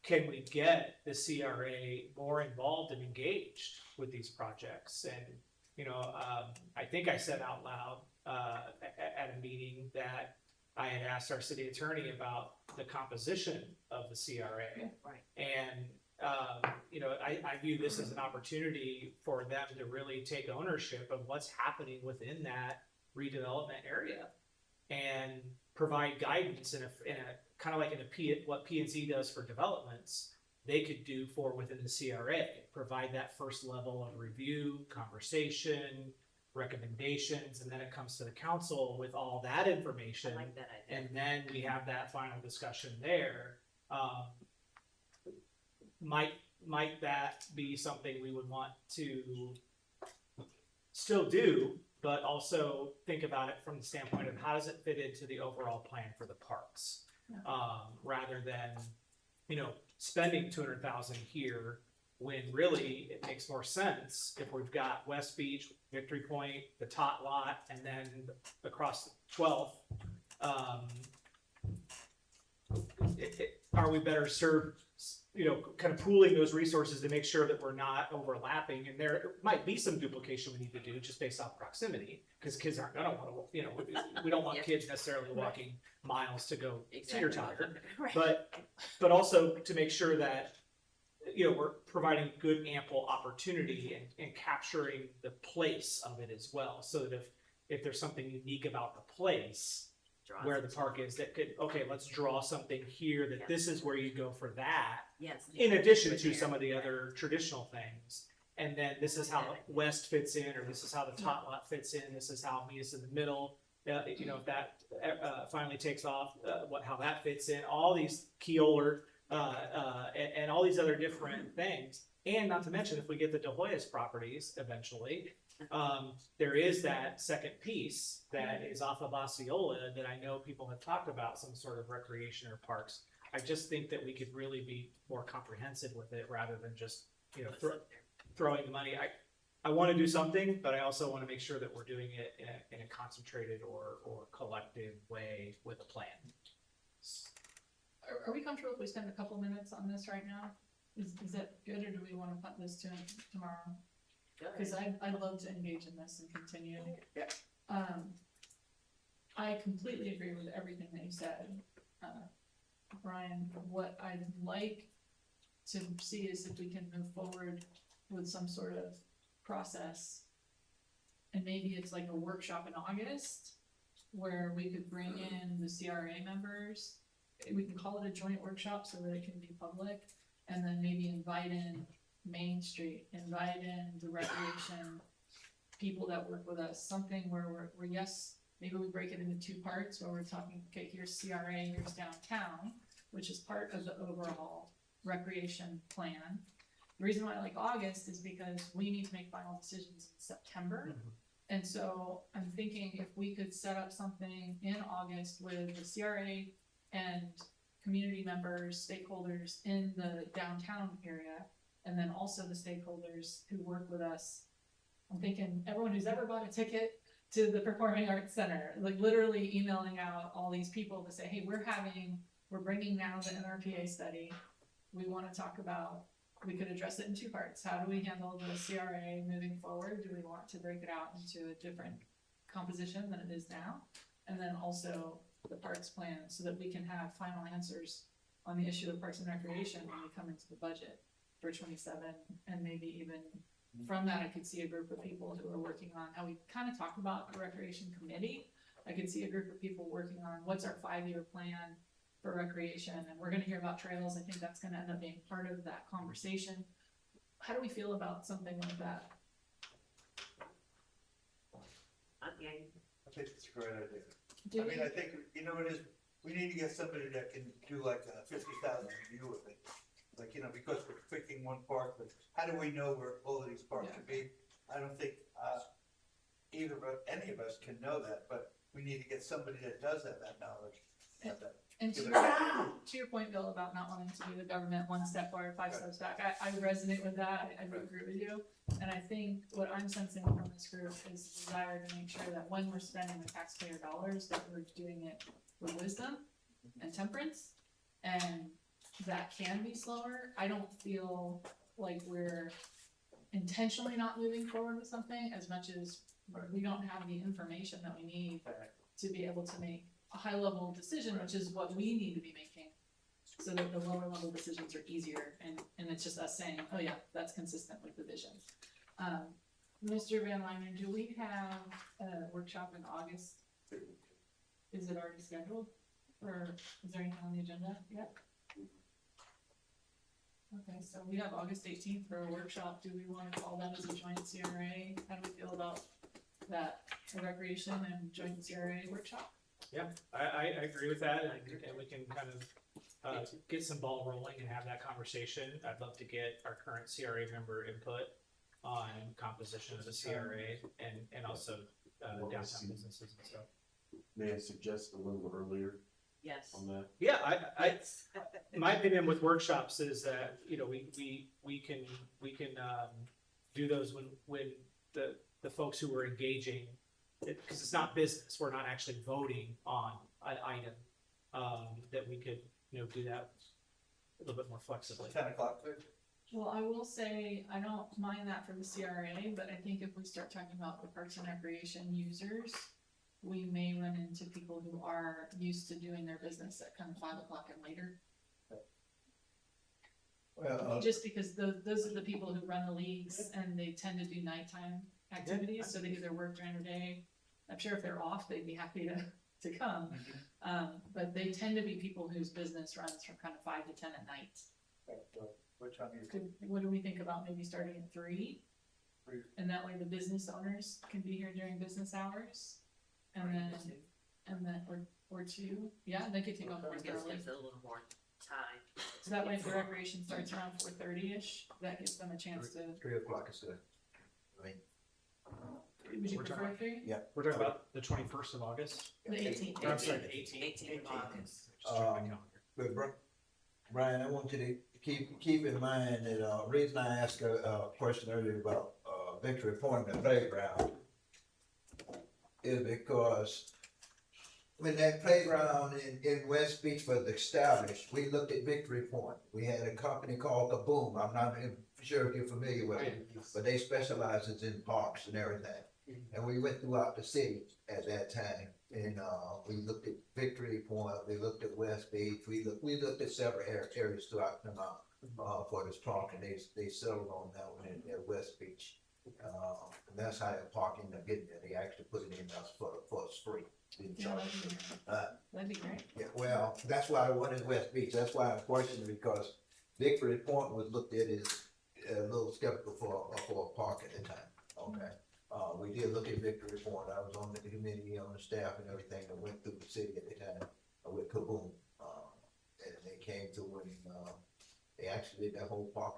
[SPEAKER 5] Can we get the CRA more involved and engaged with these projects? And, I think I said out loud at a meeting that I had asked our city attorney about the composition of the CRA.
[SPEAKER 9] Right.
[SPEAKER 5] And, I view this as an opportunity for them to really take ownership of what's happening within that redevelopment area and provide guidance in a kind of like what P&Z does for developments, they could do for within the CRA, provide that first level of review, conversation, recommendations, and then it comes to the council with all that information.
[SPEAKER 9] I like that idea.
[SPEAKER 5] And then we have that final discussion there. Might that be something we would want to still do, but also think about it from the standpoint of how does it fit into the overall plan for the parks? Rather than, spending $200,000 here, when really it makes more sense if we've got West Beach, Victory Point, the Tot Lot, and then across 12th. Are we better served, kind of pooling those resources to make sure that we're not overlapping? And there might be some duplication we need to do just based off proximity, because kids aren't gonna want to, we don't want
[SPEAKER 9] Yeah.
[SPEAKER 5] kids necessarily walking miles to go teeter totter.
[SPEAKER 9] Right.
[SPEAKER 5] But also to make sure that, we're providing good ample opportunity and capturing the place of it as well. So that if there's something unique about the place
[SPEAKER 9] Draws
[SPEAKER 5] where
[SPEAKER 9] it
[SPEAKER 5] the
[SPEAKER 9] to-
[SPEAKER 5] park is that could, okay, let's draw something here that this is where you go for that.
[SPEAKER 9] Yes.
[SPEAKER 5] In addition
[SPEAKER 9] With
[SPEAKER 5] to
[SPEAKER 9] there,
[SPEAKER 5] some of the
[SPEAKER 9] right.
[SPEAKER 5] other traditional things. And then this is how west fits in, or this is how the tot lot fits in, this is how Mia's in the middle. You know, if that, finally takes off, how that fits in, all these Keoler, and all these other different things. And not to mention, if we get the De Hoyos properties eventually, there is that second piece that is off of Osceola that I know people have talked about, some sort of recreation or parks. I just think that we could really be more comprehensive with it rather than just, you know, throwing the money. I want to do something, but I also want to make sure that we're doing it in a concentrated or collective way with a plan.
[SPEAKER 4] Are we comfortable if we spend a couple minutes on this right now? Is that good, or do we wanna punt this to tomorrow? Cause I'd love to engage in this and continue.
[SPEAKER 3] Yeah.
[SPEAKER 4] I completely agree with everything that you said. Brian, what I'd like to see is if we can move forward with some sort of process. And maybe it's like a workshop in August where we could bring in the CRA members. We can call it a joint workshop so that it can be public, and then maybe invite in Main Street, invite in the recreation people that work with us, something where we're yes, maybe we break it into two parts where we're talking, okay, here's CRA, here's downtown, which is part of the overall recreation plan. The reason why I like August is because we need to make final decisions in September. And so I'm thinking if we could set up something in August with the CRA and community members, stakeholders in the downtown area, and then also the stakeholders who work with us. I'm thinking everyone who's ever bought a ticket to the Performing Arts Center, like literally emailing out all these people to say, hey, we're bringing now the NRPA study. We want to talk about, we could address it in two parts. How do we handle the CRA moving forward? Do we want to break it out into a different composition than it is now? And then also the parks plan so that we can have final answers on the issue of parks and recreation when we come into the budget for 27. And maybe even from that, I could see a group of people who are working on how we kind of talked about the recreation committee. I could see a group of people working on what's our 5-year plan for recreation, and we're gonna hear about trails. I think that's gonna end up being part of that conversation. How do we feel about something like that?
[SPEAKER 9] Okay.
[SPEAKER 7] I think it's a great idea.
[SPEAKER 4] Do
[SPEAKER 7] I mean,
[SPEAKER 4] we-
[SPEAKER 7] I think, you know, it is, we need to get somebody that can do like a 50,000 view of it. Like, you know, because we're picking one park, but how do we know where all of these parks
[SPEAKER 4] Yeah.
[SPEAKER 7] should be? I don't think, any of us can know that, but we need to get somebody that does have that knowledge. Have that.
[SPEAKER 4] And to your point, Bill, about not wanting to be the government 1 step forward, 5 steps back, I resonate with that. I agree with you. And I think what I'm sensing from this group is the desire to make sure that when we're spending the taxpayer dollars, that we're doing it with wisdom and temperance. And that can be slower. I don't feel like we're intentionally not moving forward with something as much as we don't have the information that we need to be able to make a high level decision, which is what we need to be making. So that the lower level decisions are easier, and it's just us saying, oh yeah, that's consistent with the vision. Mr. Van Lynen, do we have a workshop in August? Is it already scheduled, or is there anything on the agenda yet? Okay, so we have August 18th for a workshop. Do we wanna call that as a joint CRA? How do we feel about that, a recreation and joint CRA workshop?
[SPEAKER 5] Yeah, I agree with that, and we can kind of get some ball rolling and have that conversation. I'd love to get our current CRA member input on composition of the CRA and also downtown businesses and stuff.
[SPEAKER 2] May I suggest a little earlier
[SPEAKER 9] Yes.
[SPEAKER 2] on that?
[SPEAKER 5] Yeah, my opinion with workshops is that, you know, we can do those when the folks who are engaging, because it's not business, we're not actually voting on an item, that we could, you know, do that a little bit more flexibly.
[SPEAKER 7] 10 o'clock.
[SPEAKER 4] Well, I will say, I don't mind that for the CRA, but I think if we start talking about the parks and recreation users, we may run into people who are used to doing their business at kind of 5 o'clock and later.
[SPEAKER 1] Well,
[SPEAKER 4] Just because those are the people who run the leagues and they tend to do nighttime activities, so they either work during the day I'm sure if they're off, they'd be happy to come. But they tend to be people whose business runs from kind of 5 to 10 at night.
[SPEAKER 7] Which one is?
[SPEAKER 4] What do we think about maybe starting at 3? And that way the business owners can be here during business hours. And then, or 2, yeah, they could take off
[SPEAKER 9] It
[SPEAKER 4] work
[SPEAKER 9] gives
[SPEAKER 4] early.
[SPEAKER 9] us a little more time.
[SPEAKER 4] So that way if the recreation starts around 4:30-ish, that gives them a chance to,
[SPEAKER 1] 3 o'clock is good. I mean,
[SPEAKER 4] would you
[SPEAKER 5] We're
[SPEAKER 4] prefer 3?
[SPEAKER 5] We're talking about the 21st of August.
[SPEAKER 4] The 18th.
[SPEAKER 5] Or, I'm sorry, the 18th.
[SPEAKER 9] 18th of August.
[SPEAKER 5] Just check my calendar.
[SPEAKER 1] but Brian, I want you to keep in mind that, reason I asked a question earlier about, Victory Point and the playground is because when that playground in West Beach was established, we looked at Victory Point. We had a company called Kaboom. I'm not sure if you're familiar with it, but they specializes in parks and everything. And we went throughout the city at that time, and we looked at Victory Point, we looked at West Beach, we looked at several areas throughout Clermont for this park, and they settled on that one at West Beach. And that's how the parking they're getting there. They actually put it in us for free. Didn't
[SPEAKER 4] Yeah,
[SPEAKER 1] charge.
[SPEAKER 4] that'd be great.
[SPEAKER 1] Yeah, well, that's why I wanted West Beach. That's why I'm questioning, because Victory Point was looked at as a little skeptical for a park at the time. Okay. We did look at Victory Point. I was on the committee, on the staff and everything that went through the city at the time with Kaboom. And they came through and, they actually did that whole park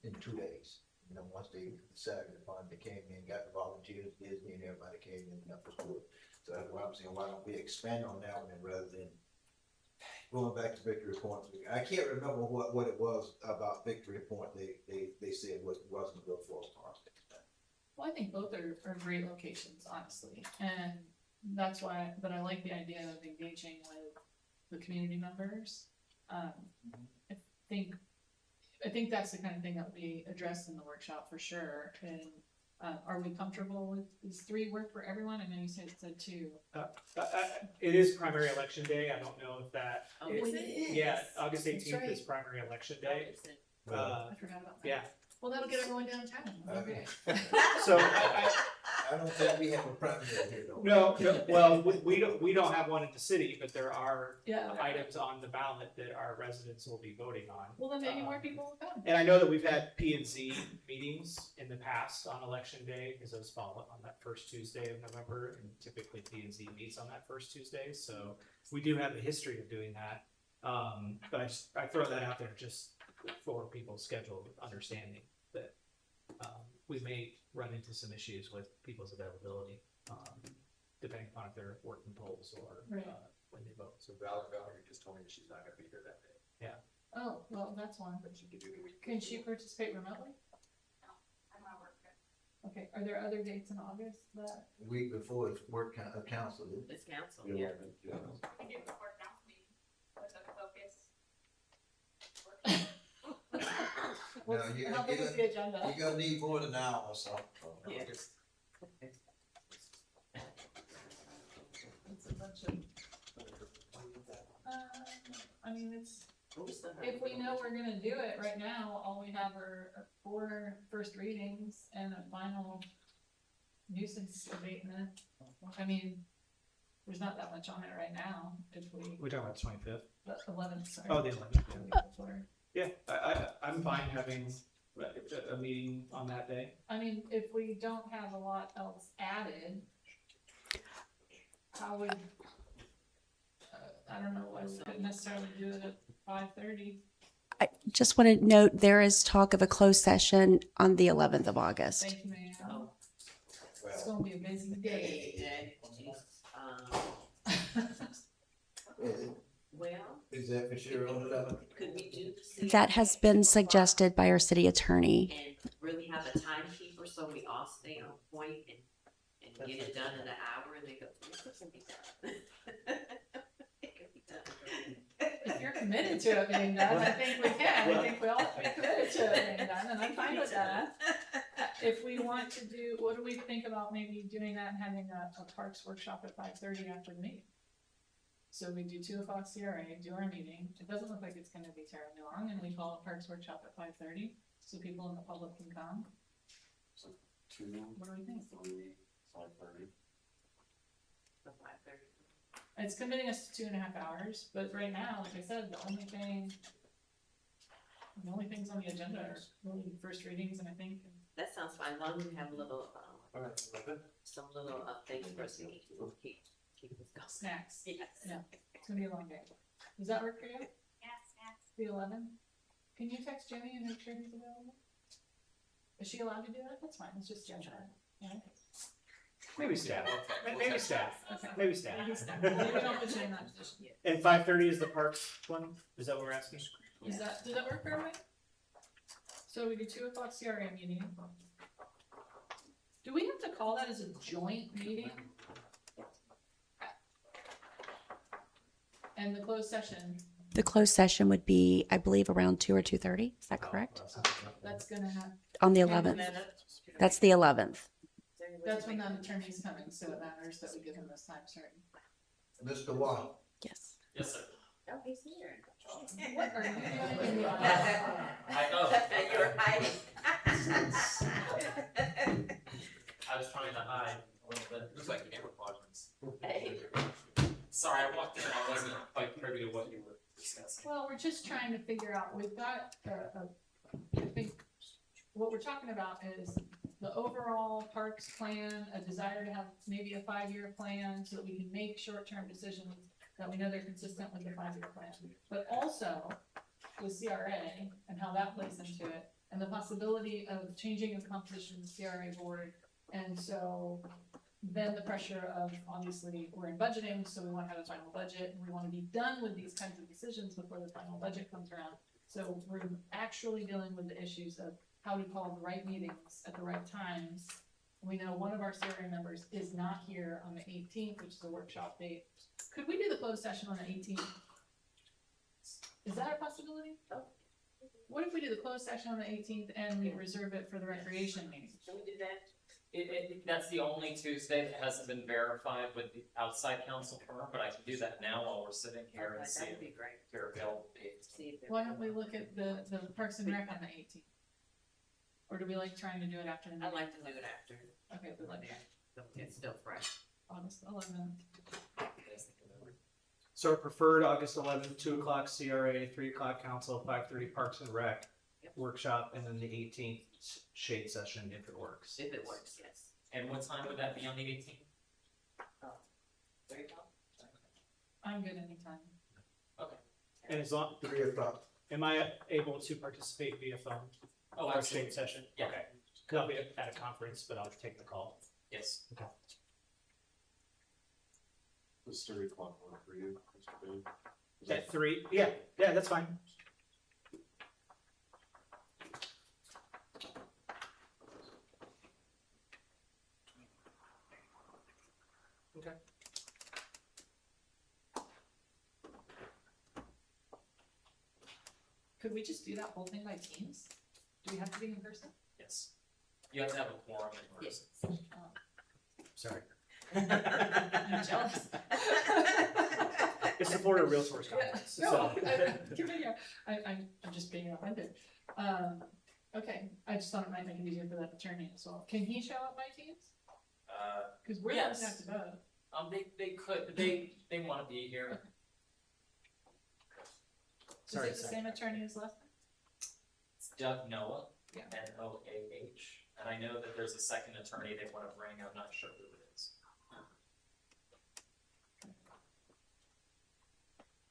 [SPEAKER 1] in 2 days. You know, once they decided upon, they came in, got the volunteers, Disney and everybody came in, and that was good. So that's why I'm saying, why don't we expand on that one rather than going back to Victory Point? I can't remember what it was about Victory Point. They said wasn't good for a park.
[SPEAKER 4] Well, I think both are great locations, honestly, and that's why, but I like the idea of engaging with the community members. I think that's the kind of thing that will be addressed in the workshop for sure, and are we comfortable with, does 3 work for everyone? I know you said 2.
[SPEAKER 5] It is primary election day. I don't know if that.
[SPEAKER 9] Oh,
[SPEAKER 5] it-
[SPEAKER 9] is it?
[SPEAKER 5] Yeah, August
[SPEAKER 4] That's
[SPEAKER 5] 18th is
[SPEAKER 4] right.
[SPEAKER 5] primary election day.
[SPEAKER 4] I forgot about that.
[SPEAKER 5] Yeah,
[SPEAKER 4] Well, that'll get everyone downtown. Okay.
[SPEAKER 5] so
[SPEAKER 1] I don't think we have a primary here though.
[SPEAKER 5] no, well, we don't have one in the city, but there are
[SPEAKER 4] Yeah.
[SPEAKER 5] items on the ballot that our residents will be voting on.
[SPEAKER 4] Well, then maybe more people will come.
[SPEAKER 5] And I know that we've had P and Z meetings in the past on election day, because those fall on that first Tuesday of November, and typically P and Z meets on that first Tuesday, so we do have a history of doing that. But I throw that out there just for people's schedule understanding that, we may run into some issues with people's availability, depending upon if they're working polls or,
[SPEAKER 4] Right.
[SPEAKER 5] when they vote.
[SPEAKER 6] So Valerie just told me that she's not gonna be here that day,
[SPEAKER 4] Oh, well, that's one.
[SPEAKER 6] but she could do the week.
[SPEAKER 4] Can she participate remotely?
[SPEAKER 10] I'm not working.
[SPEAKER 4] Okay, are there other dates in August that?
[SPEAKER 1] Week before it's council.
[SPEAKER 9] It's council,
[SPEAKER 2] Yeah,
[SPEAKER 9] yeah.
[SPEAKER 10] I can do the board council meeting with a focus.
[SPEAKER 1] No, you-
[SPEAKER 4] How big is the agenda?
[SPEAKER 1] You're gonna need more than an hour or so.
[SPEAKER 9] Yes.
[SPEAKER 4] It's a bunch of. I mean, if we know we're gonna do it right now, all we have are 4 first readings and a final nuisance abatement. I mean, there's not that much on it right now, if we,
[SPEAKER 5] We talking about the 25th?
[SPEAKER 4] the 11th, sorry.
[SPEAKER 5] Oh, the 11th.
[SPEAKER 4] Sorry.
[SPEAKER 5] Yeah, I'm fine having a meeting on that day.
[SPEAKER 4] I mean, if we don't have a lot else added, how would, I don't know, I wouldn't necessarily do it at 5:30.
[SPEAKER 11] I just want to note there is talk of a closed session on the 11th of August.
[SPEAKER 4] Thank you, ma'am.
[SPEAKER 9] Oh,
[SPEAKER 4] It's gonna be a busy day.
[SPEAKER 9] well,
[SPEAKER 1] Is that for sure on the 11th?
[SPEAKER 9] could we do the city
[SPEAKER 11] That has been suggested by our city attorney.
[SPEAKER 9] and really have a timekeeper so we all stay on point and get it done in an hour and they go, this can be done. It can be done.
[SPEAKER 4] If you're committed to it being done, I think we can. I think we all be committed to it being done, and I'm fine with that. If we want to do, what do we think about maybe doing that and having a parks workshop at 5:30 after the meeting? So we do 2 o'clock CRA, do our meeting. It doesn't look like it's gonna be terribly long, and we call a parks workshop at 5:30, so people in the public can come.
[SPEAKER 2] 2,
[SPEAKER 4] What do we think?
[SPEAKER 2] 3, 5:30.
[SPEAKER 9] for 5:30.
[SPEAKER 4] It's committing us to 2.5 hours, but right now, like I said, the only things on the agenda are really first readings, and I think
[SPEAKER 9] That sounds fine, as long as we have a little,
[SPEAKER 2] All right,
[SPEAKER 9] some little, things for us to keep this going.
[SPEAKER 4] snacks.
[SPEAKER 9] Yes.
[SPEAKER 4] Yeah. It's gonna be a long day. Does that work for you?
[SPEAKER 10] Yes, yes.
[SPEAKER 4] The 11th? Can you text Jenny and make sure he's available? Is she allowed to do that? That's fine, it's just Jenny. Yeah.
[SPEAKER 5] Maybe staff, maybe staff,
[SPEAKER 4] Okay.
[SPEAKER 5] maybe staff.
[SPEAKER 4] Maybe don't put you in that position.
[SPEAKER 5] And 5:30 is the parks one, is that what we're asking?
[SPEAKER 4] Does that work for everybody? So we do 2:00 CRA meeting. Do we have to call that as a joint meeting? And the closed session,
[SPEAKER 11] The closed session would be, I believe, around 2 or 2:30. Is that correct?
[SPEAKER 4] that's gonna have.
[SPEAKER 11] On the 11th. That's the 11th.
[SPEAKER 4] That's when the attorney's coming, so it matters that we give him this time certain.
[SPEAKER 1] Mr. Watt,
[SPEAKER 11] Yes.
[SPEAKER 6] Yes, sir.
[SPEAKER 9] Oh, he's here.
[SPEAKER 4] What are you doing in the
[SPEAKER 6] I know.
[SPEAKER 9] You were hiding.
[SPEAKER 6] I was trying to hide a little bit. It looks like camera quadrants.
[SPEAKER 9] Hey.
[SPEAKER 6] Sorry, I walked in and I wasn't quite privy to what you were discussing.
[SPEAKER 4] Well, we're just trying to figure out, we've got, I think, what we're talking about is the overall parks plan, a desire to have maybe a 5-year plan so that we can make short-term decisions that we know they're consistent with the 5-year plan. But also with CRA and how that plays into it, and the possibility of changing the composition of the CRA board. And so then the pressure of, obviously, we're in budgeting, so we wanna have a final budget, and we wanna be done with these kinds of decisions before the final budget comes around. So we're actually dealing with the issues of how to call the right meetings at the right times. We know one of our CRA members is not here on the 18th, which is a workshop date. Could we do the closed session on the 18th? Is that a possibility? What if we do the closed session on the 18th and we reserve it for the recreation meeting?
[SPEAKER 9] Can we do that?
[SPEAKER 6] That's the only Tuesday that hasn't been verified with the outside council firm, but I can do that now while we're sitting here
[SPEAKER 9] Okay,
[SPEAKER 6] and see
[SPEAKER 9] that
[SPEAKER 6] if
[SPEAKER 9] would be great.
[SPEAKER 6] they're available dates.
[SPEAKER 9] See if they're.
[SPEAKER 4] Why don't we look at the Parks and Rec on the 18th? Or do we like trying to do it after the meeting?
[SPEAKER 9] I'd like to do it after.
[SPEAKER 4] Okay, we like
[SPEAKER 9] It's still fresh.
[SPEAKER 4] August 11th.
[SPEAKER 5] So our preferred August 11th, 2:00 CRA, 3:00 council, 5:30 Parks and Rec
[SPEAKER 9] Yep.
[SPEAKER 5] workshop, and then the 18th shade session if it works.
[SPEAKER 9] If it works, yes.
[SPEAKER 6] And what time would that be on the 18th?
[SPEAKER 9] There you go.
[SPEAKER 4] I'm good anytime.
[SPEAKER 5] And as long,
[SPEAKER 1] 3:00.
[SPEAKER 5] am I able to participate via phone?
[SPEAKER 6] Oh,
[SPEAKER 5] Our
[SPEAKER 6] absolutely.
[SPEAKER 5] shade session?
[SPEAKER 6] Yeah.
[SPEAKER 5] Okay. Cause I'll be at a conference, but I'll take the call.
[SPEAKER 6] Yes.
[SPEAKER 2] Does 3:00 work for you, Mr. Boone? Is
[SPEAKER 5] At 3, yeah, that's fine. Okay.
[SPEAKER 4] Could we just do that whole thing by teams? Do we have to be in person?
[SPEAKER 6] Yes. You have to have a quorum in person.
[SPEAKER 5] Sorry.
[SPEAKER 4] I'm jealous.
[SPEAKER 5] It's the Florida Realtors Conference.
[SPEAKER 4] No,
[SPEAKER 5] so-
[SPEAKER 4] I'm just being offended. Okay, I just thought it might make it easier for that attorney as well. Can he show up by teams? Cause we're going to have
[SPEAKER 6] Yes.
[SPEAKER 4] to vote.
[SPEAKER 6] They could, they wanna be here.
[SPEAKER 5] Sorry,
[SPEAKER 4] Is it the same attorney as last time?
[SPEAKER 6] It's Doug Noah,
[SPEAKER 4] Yeah.
[SPEAKER 6] Noah, and I know that there's a second attorney they wanna bring, I'm not sure who it is.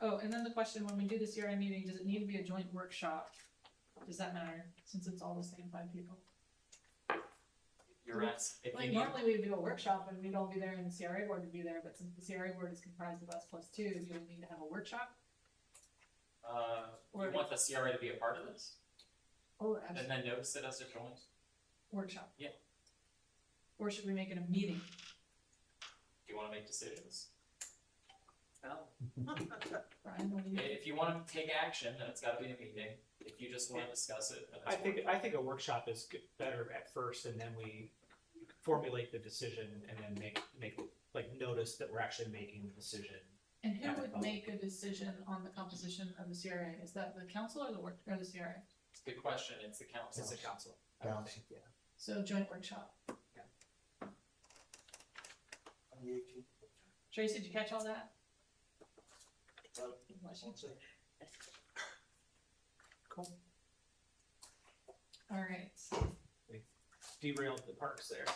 [SPEAKER 4] Oh, and then the question, when we do the CRA meeting, does it need to be a joint workshop? Does that matter, since it's all the same 5 people?
[SPEAKER 6] You're at, if you
[SPEAKER 4] Like,
[SPEAKER 6] need,
[SPEAKER 4] normally we would do a workshop and we'd all be there and the CRA board would be there, but since the CRA board is comprised of us plus 2, do we need to have a workshop?
[SPEAKER 6] you want the CRA to be a part of this,
[SPEAKER 4] Oh,
[SPEAKER 6] and
[SPEAKER 4] absolutely,
[SPEAKER 6] then notice it as a joint?
[SPEAKER 4] workshop.
[SPEAKER 6] Yeah.
[SPEAKER 4] Or should we make it a meeting?
[SPEAKER 6] Do you wanna make decisions?
[SPEAKER 9] Oh.
[SPEAKER 4] Brian, what do you?
[SPEAKER 6] If you wanna take action, then it's gotta be a meeting, if you just wanna discuss it, then it's.
[SPEAKER 5] I think a workshop is better at first, and then we formulate the decision, and then make like notice that we're actually making the decision.
[SPEAKER 4] And who would make a decision on the composition of the CRA? Is that the council or the CRA?
[SPEAKER 6] It's a good question, it's the council.
[SPEAKER 5] It's the council. I would
[SPEAKER 1] Council.
[SPEAKER 5] think, yeah.
[SPEAKER 4] So joint workshop. Tracy, did you catch all that?
[SPEAKER 5] Cool.
[SPEAKER 4] All right.
[SPEAKER 5] Derailed the parks there.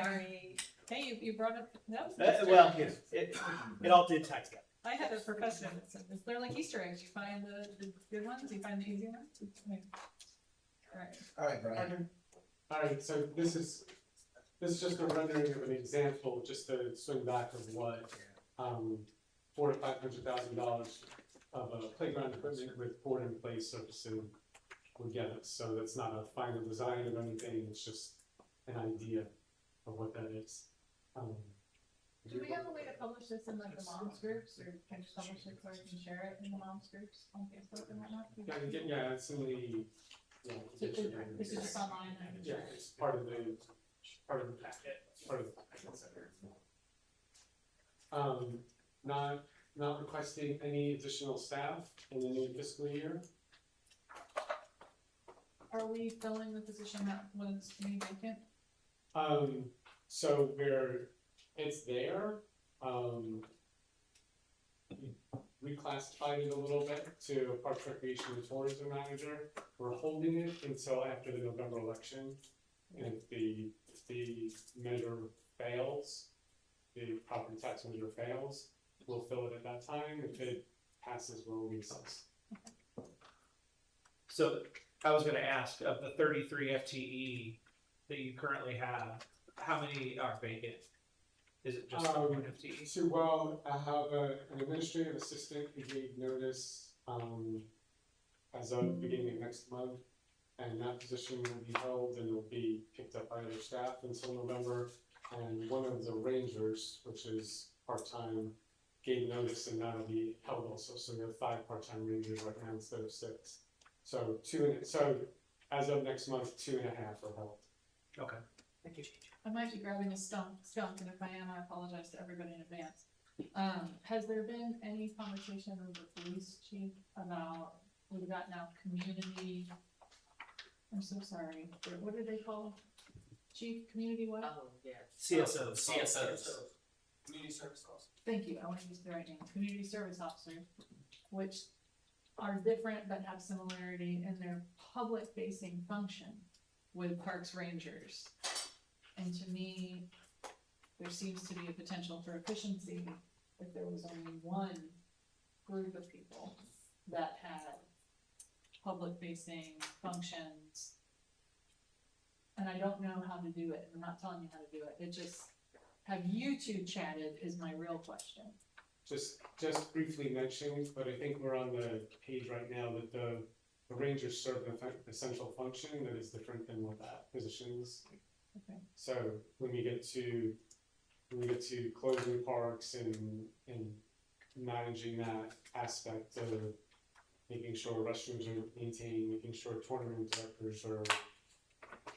[SPEAKER 4] Sorry. Hey, you brought up, that was.
[SPEAKER 5] Well, it all did tie together.
[SPEAKER 4] I had a professor that said, they're like Easter eggs, you find the good ones, you find the easy ones. Alright,
[SPEAKER 1] All right, Brian.
[SPEAKER 8] Alright, so this is just a rendering of an example, just to swing back of what, $400,000 to $500,000 of a playground equipment with board in place surfacing would get us. So that's not a final design of anything, it's just an idea of what that is.
[SPEAKER 4] do we have a way to publish this in like the moms groups, or can you publish it so I can share it in the moms groups on Facebook and whatnot?
[SPEAKER 8] Yeah, it's in the, yeah.
[SPEAKER 4] This is just online, I can
[SPEAKER 8] Yeah,
[SPEAKER 4] share it.
[SPEAKER 8] it's part of the packet, part of the packet center. Not requesting any additional staff in the new fiscal year.
[SPEAKER 4] Are we filling the position that was made vacant?
[SPEAKER 8] So it's there, reclassified it a little bit to Parks Recreation and Tourism Manager. We're holding it until after the November election, and if the measure fails, the property tax measure fails, we'll fill it at that time. If it passes, we'll recess.
[SPEAKER 5] So I was gonna ask, of the 33 FTE that you currently have, how many are vacant? Is it just one FTE?
[SPEAKER 8] So, well, I have an administrative assistant who gave notice, as of the beginning of next month. And that position will be held and will be picked up by other staff until November. And one of the rangers, which is part-time, gave notice and that'll be held also. So we have 5 part-time rangers right now instead of 6. So as of next month, 2.5 are held.
[SPEAKER 5] Okay. Thank you.
[SPEAKER 4] I might be grabbing a skunk, and if I am, I apologize to everybody in advance. Has there been any conversation with the police chief about, we've got now community, I'm so sorry, what do they call? Chief, community what?
[SPEAKER 9] Oh, yeah.
[SPEAKER 5] CSOs.
[SPEAKER 3] Community service officer.
[SPEAKER 4] Thank you, I want to use the right name, community service officer, which are different but have similarity in their public facing function with parks rangers. And to me, there seems to be a potential for efficiency if there was only one group of people that had public facing functions. And I don't know how to do it, I'm not telling you how to do it, it just, have you two chatted is my real question.
[SPEAKER 8] Just briefly mentioned, but I think we're on the page right now that the rangers serve an essential function that is different than what that position is.
[SPEAKER 4] Okay.
[SPEAKER 8] So when we get to closing parks and managing that aspect of making sure restrooms are maintained, making sure tournament directors are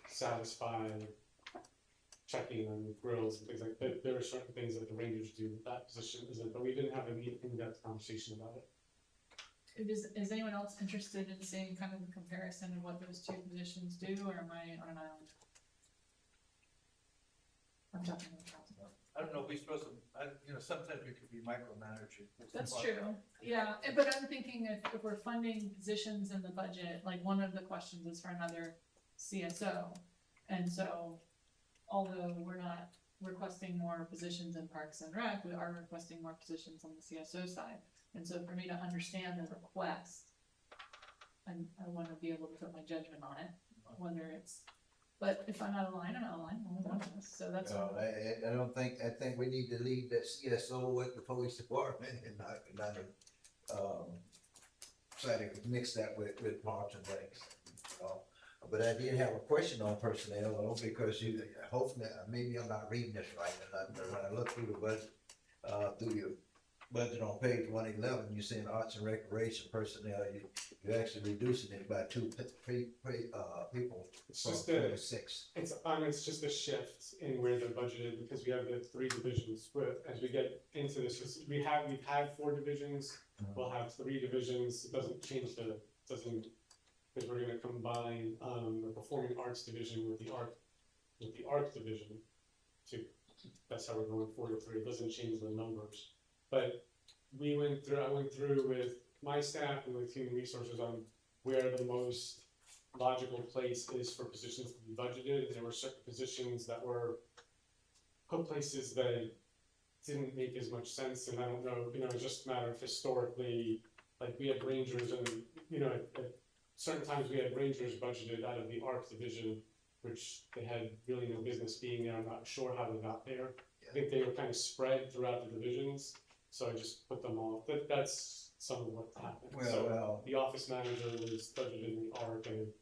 [SPEAKER 8] satisfied, checking on grills and things like that, there are certain things that the rangers do that position isn't, but we didn't have an in-depth conversation about it.
[SPEAKER 4] Is anyone else interested in seeing kind of a comparison of what those two positions do, or am I on an island? I'm talking about council.
[SPEAKER 7] I don't know, we supposed to, sometimes we could be micromanaging.
[SPEAKER 4] That's true, yeah, but I'm thinking if we're funding positions in the budget, like one of the questions is for another CSO. And so, although we're not requesting more positions in Parks and Rec, we are requesting more positions on the CSO side. And so for me to understand the request, I wanna be able to put my judgment on it, whether it's, but if I'm out of line, I'm out of line, I'm not doing this, so that's.
[SPEAKER 1] I think we need to leave that CSO with the police department and not try to mix that with parks and things. But I did have a question on personnel though, because hopefully, maybe I'm not reading this right, but when I look through the budget, through your budget on page 111, you're saying arts and recreation personnel, you're actually reducing it by 2 people.
[SPEAKER 8] It's just
[SPEAKER 1] from 6.
[SPEAKER 8] It's just a shift in where they're budgeted because we have the 3 divisions. But as we get into this, we've had 4 divisions. We'll have 3 divisions. It doesn't change because we're going to combine the performing arts division with the art division to that's how we're going 4 to 3, it doesn't change the numbers. But I went through with my staff and with human resources on where the most logical place is for positions to be budgeted, and there were certain positions that were put places that didn't make as much sense, and I don't know, it's just a matter of historically, like we had rangers and, at certain times we had rangers budgeted out of the arts division, which they had really no business being there. I'm not sure how they got there. I think they were kind of spread throughout the divisions, so I just put them all, that's some of what happened. So
[SPEAKER 1] Well,
[SPEAKER 8] the office manager was budgeted in the ARC and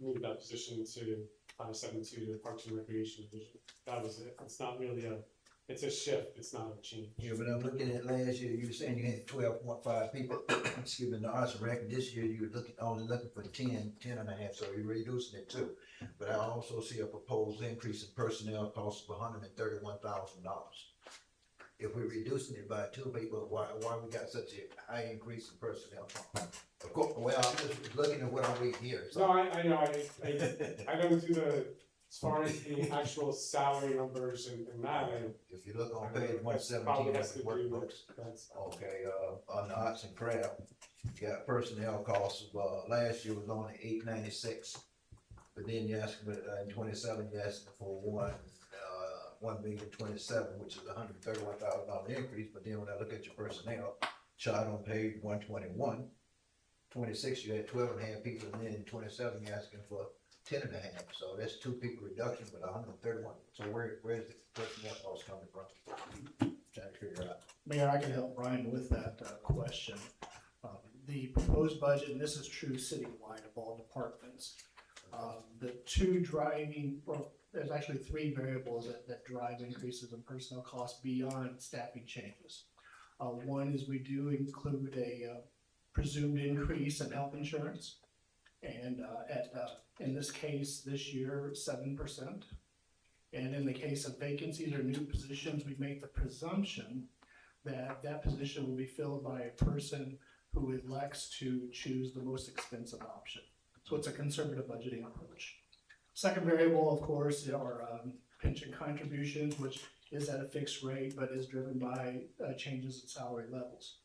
[SPEAKER 8] moved that position to 572 to the Parks and Recreation Division. That was it. It's not really it's a shift, it's not a change.
[SPEAKER 1] yeah, but I'm looking at last year, you were saying you had 12.5 people, excuse me, in the arts and rec, this year you were only looking for 10 and a half, so you're reducing it too. But I also see a proposed increase in personnel costs of $131,000. If we're reducing it by 2 people, why we got such a high increase in personnel? Of course, well, I'm just looking at what I'm reading here.
[SPEAKER 8] No, I know, I don't do as far as the actual salary numbers and that,
[SPEAKER 1] If you look on page
[SPEAKER 8] probably
[SPEAKER 1] 117
[SPEAKER 8] has
[SPEAKER 1] of
[SPEAKER 8] to
[SPEAKER 1] the
[SPEAKER 8] do
[SPEAKER 1] workbooks,
[SPEAKER 8] with, that's,
[SPEAKER 1] okay, on the arts and craft, you got personnel costs of, last year was only $896. But then you're asking, in 27, you're asking for $1,027,000, which is $131,000 increase. But then when I look at your personnel chart on page 121, 26, you had 12 and a half people, and then in 27, you're asking for 10 and a half. So that's 2 people reduction, but 131. So where's the personnel cost coming from? Trying to figure out.
[SPEAKER 3] Mayor, I can help Brian with that question. The proposed budget, and this is true citywide of all departments, the two driving, well, there's actually 3 variables that drive increases in personnel costs beyond staffing changes. One is we do include a presumed increase in health insurance, and in this case, this year, 7%. And in the case of vacancies or new positions, we make the presumption that that position will be filled by a person who elects to choose the most expensive option. So it's a conservative budgeting approach. Second variable, of course, are pension contributions, which is at a fixed rate, but is driven by changes in salary levels.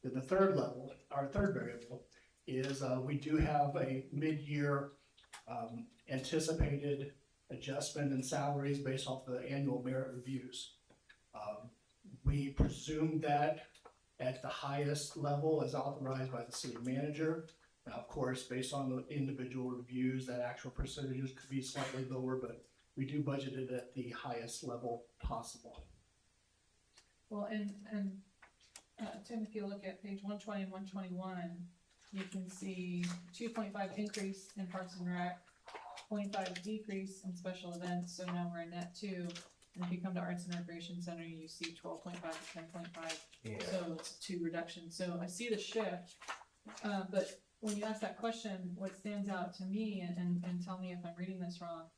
[SPEAKER 3] Then the third level, our third variable, is we do have a mid-year anticipated adjustment in salaries based off the annual merit reviews. We presume that at the highest level as authorized by the city manager. Now, of course, based on the individual reviews, that actual percentages could be slightly lower, but we do budget it at the highest level possible.
[SPEAKER 4] Well, and Tim, if you look at page 120 and 121, you can see 2.5 increase in Parks and Rec, 0.5 decrease in special events, so now we're in net 2. And if you come to Arts and Recreation Center, you see 12.5 to 10.5,
[SPEAKER 1] Yeah.
[SPEAKER 4] so it's 2 reductions. So I see the shift, but when you ask that question, what stands out to me, and tell me if I'm reading this wrong,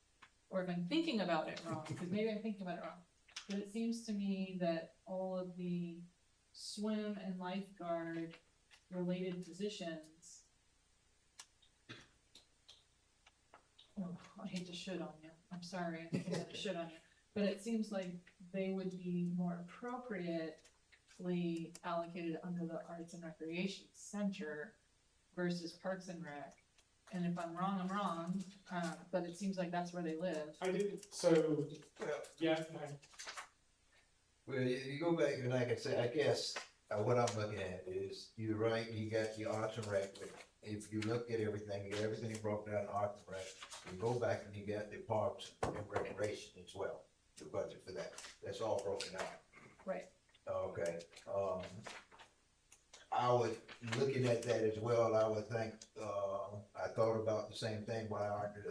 [SPEAKER 4] or if I'm thinking about it wrong, because maybe I'm thinking about it wrong, but it seems to me that all of the swim and lifeguard related positions, oh, I hate to shit on you, I'm sorry, I think I'm gonna shit on you, but it seems like they would be more appropriately allocated under the Arts and Recreation Center versus Parks and Rec. And if I'm wrong, I'm wrong, but it seems like that's where they live.
[SPEAKER 8] I did, so, yeah,
[SPEAKER 1] Well, you go back and like I said, I guess what I'm looking at is, you're right, you got your arts and rec, but if you look at everything, you got everything broken down arts and rec, you go back and you got the parks and recreation as well, the budget for that, that's all broken out.
[SPEAKER 4] Right.
[SPEAKER 1] Okay, I would, looking at that as well, I would think, I thought about the same thing when I argued,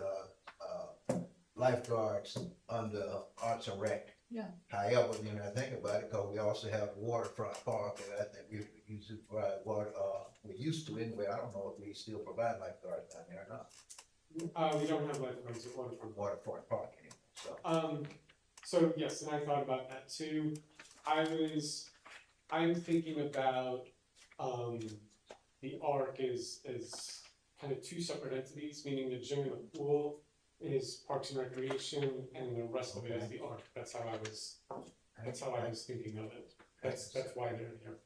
[SPEAKER 1] lifeguards under arts and rec.
[SPEAKER 4] Yeah.
[SPEAKER 1] However, then I think about it, cause we also have waterfront park, and I think we used to provide water, we used to anyway, I don't know if we still provide lifeguards down there or not.
[SPEAKER 8] we don't have lifeguards at Waterfront.
[SPEAKER 1] Waterfront park anymore, so.
[SPEAKER 8] So yes, and I thought about that too. I'm thinking about, the ARC is kind of 2 separate entities, meaning the gym and the pool is Parks and Recreation, and the rest of it is the art. That's how I was thinking of it. That's why they're here.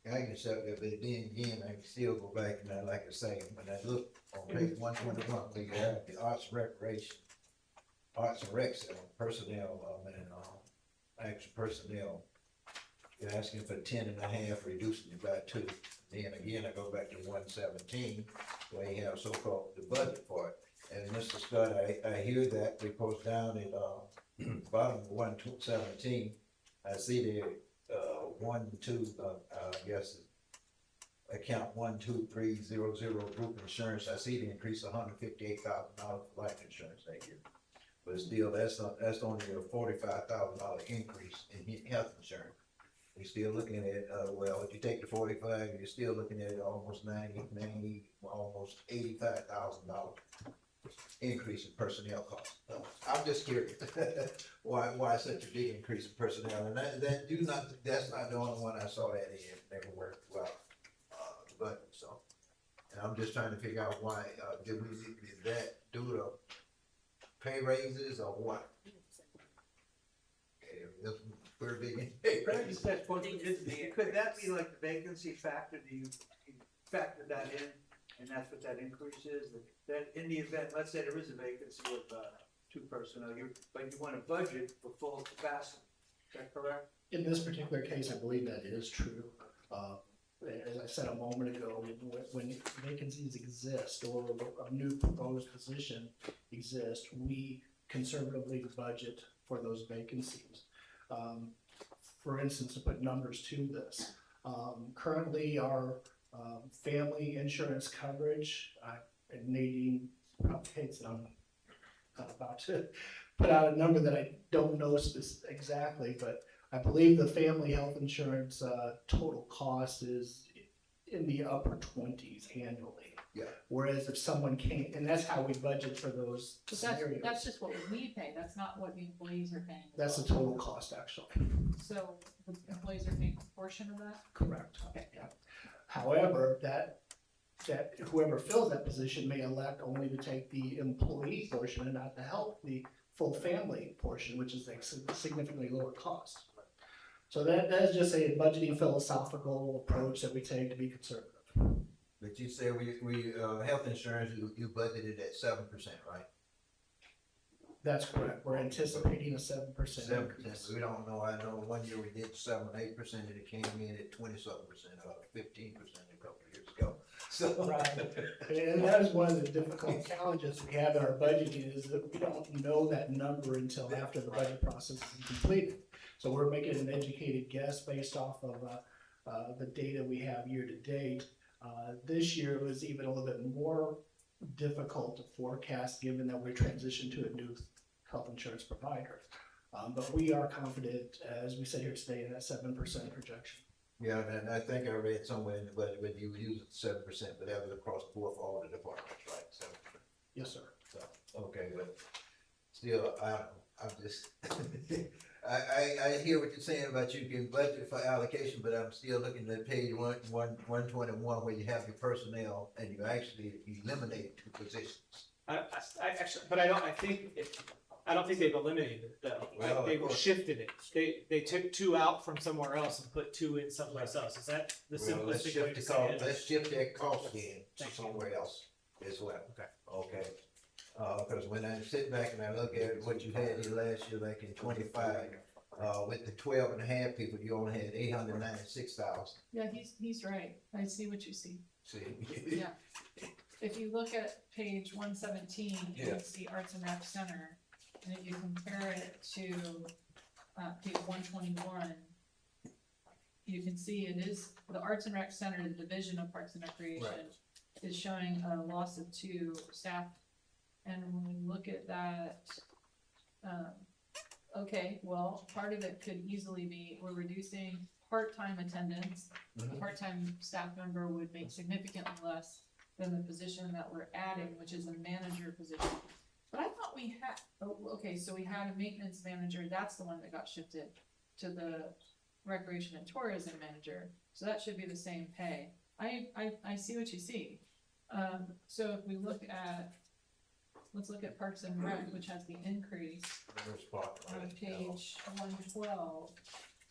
[SPEAKER 1] I can accept that, but then again, I can still go back and I like to say, when I look on page 121, where you have the arts and recreation, arts and rec center, personnel, actual personnel, you're asking for 10.5, reducing it by 2. Then again, I go back to 117, where you have so-called the budget for it. And Mr. Scott, I hear that because down at, bottom of 117, I see the, 12300 group insurance. I see the increase of $158,000 for life insurance that year. But still, that's only a $45,000 increase in health insurance. We're still looking at, well, if you take the 45, you're still looking at almost almost $85,000 increase in personnel costs. I'm just curious, why such a big increase in personnel? And that's not the only one I saw that in everywhere throughout, the budget, so. And I'm just trying to figure out why, did that due to pay raises or what? That's pretty big.
[SPEAKER 7] Could that be like the vacancy factor? Do you factor that in? And that's what that increase is? That in the event, let's say there is a vacancy of 2 personnel, but you want a budget for full capacity. Is that correct?
[SPEAKER 3] In this particular case, I believe that is true. As I said a moment ago, when vacancies exist or a new proposed position exists, we conservatively budget for those vacancies. For instance, to put numbers to this, currently our family insurance coverage, and Nadine probably hates that I'm about to put out a number that I don't know exactly, but I believe the family health insurance total cost is in the upper 20s annually.
[SPEAKER 1] Yeah.
[SPEAKER 3] Whereas if someone came, and that's how we budget for those scenarios.
[SPEAKER 4] That's just what we pay, that's not what the employees are paying.
[SPEAKER 3] That's the total cost, actually.
[SPEAKER 4] So the employees are paying a portion of that?
[SPEAKER 3] Correct. Okay, yeah. However, that whoever fills that position may elect only to take the employee portion and not to help the full family portion, which is like significantly lower cost. So that is just a budgeting philosophical approach that we take to be conservative.
[SPEAKER 1] But you say we health insurance, you budgeted at 7%, right?
[SPEAKER 3] That's correct. We're anticipating a 7%
[SPEAKER 1] 7%.
[SPEAKER 3] increase.
[SPEAKER 1] We don't know. I know one year we did 7 or 8%, and it came in at 20-something percent, or 15% a couple of years ago. So
[SPEAKER 3] Right. And that is one of the difficult challenges we have in our budgeting is that we don't know that number until after the budget process is completed. So we're making an educated guess based off of the data we have year to date. This year was even a little bit more difficult to forecast given that we're transitioned to a new health insurance provider. But we are confident, as we sit here today, in that 7% projection.
[SPEAKER 1] yeah, and I think I read somewhere in the budget when you use 7%, but that was across the board for all the departments, right? So,
[SPEAKER 3] Yes, sir.
[SPEAKER 1] okay, but still, I'm just, I hear what you're saying about you can budget for allocation, but I'm still looking at page 121 where you have your personnel and you actually eliminate 2 positions.
[SPEAKER 5] I actually, but I don't think they've eliminated it though.
[SPEAKER 1] Well,
[SPEAKER 5] They
[SPEAKER 1] of course.
[SPEAKER 5] shifted it. They took 2 out from somewhere else and put 2 in someplace else. Is that the
[SPEAKER 1] Well, let's
[SPEAKER 5] simplistic way
[SPEAKER 1] shift
[SPEAKER 5] to
[SPEAKER 1] the
[SPEAKER 5] say
[SPEAKER 1] cost,
[SPEAKER 5] it?
[SPEAKER 1] let's shift that cost again to
[SPEAKER 5] Thank you.
[SPEAKER 1] somewhere else as well.
[SPEAKER 5] Okay.
[SPEAKER 1] Okay. Cause when I sit back and I look at what you had here last year, like in 25, with the 12.5 people, you only had 896,000.
[SPEAKER 4] Yeah, he's right. I see what you see.
[SPEAKER 1] See?
[SPEAKER 4] Yeah. If you look at page 117, you
[SPEAKER 1] Yeah.
[SPEAKER 4] can see Arts and Rec Center, and if you compare it to page 121, you can see it is, the Arts and Rec Center, the Division of Parks and Recreation,
[SPEAKER 1] Right.
[SPEAKER 4] is showing a loss of 2 staff. And when we look at that, okay, well, part of it could easily be we're reducing part-time attendance. A
[SPEAKER 1] Mhm.
[SPEAKER 4] part-time staff member would make significantly less than the position that we're adding, which is a manager position. But I thought we had, okay, so we had a maintenance manager, that's the one that got shifted to the recreation and tourism manager, so that should be the same pay. I see what you see. So if we look at let's look at Parks and Rec, which has the increase on page 112.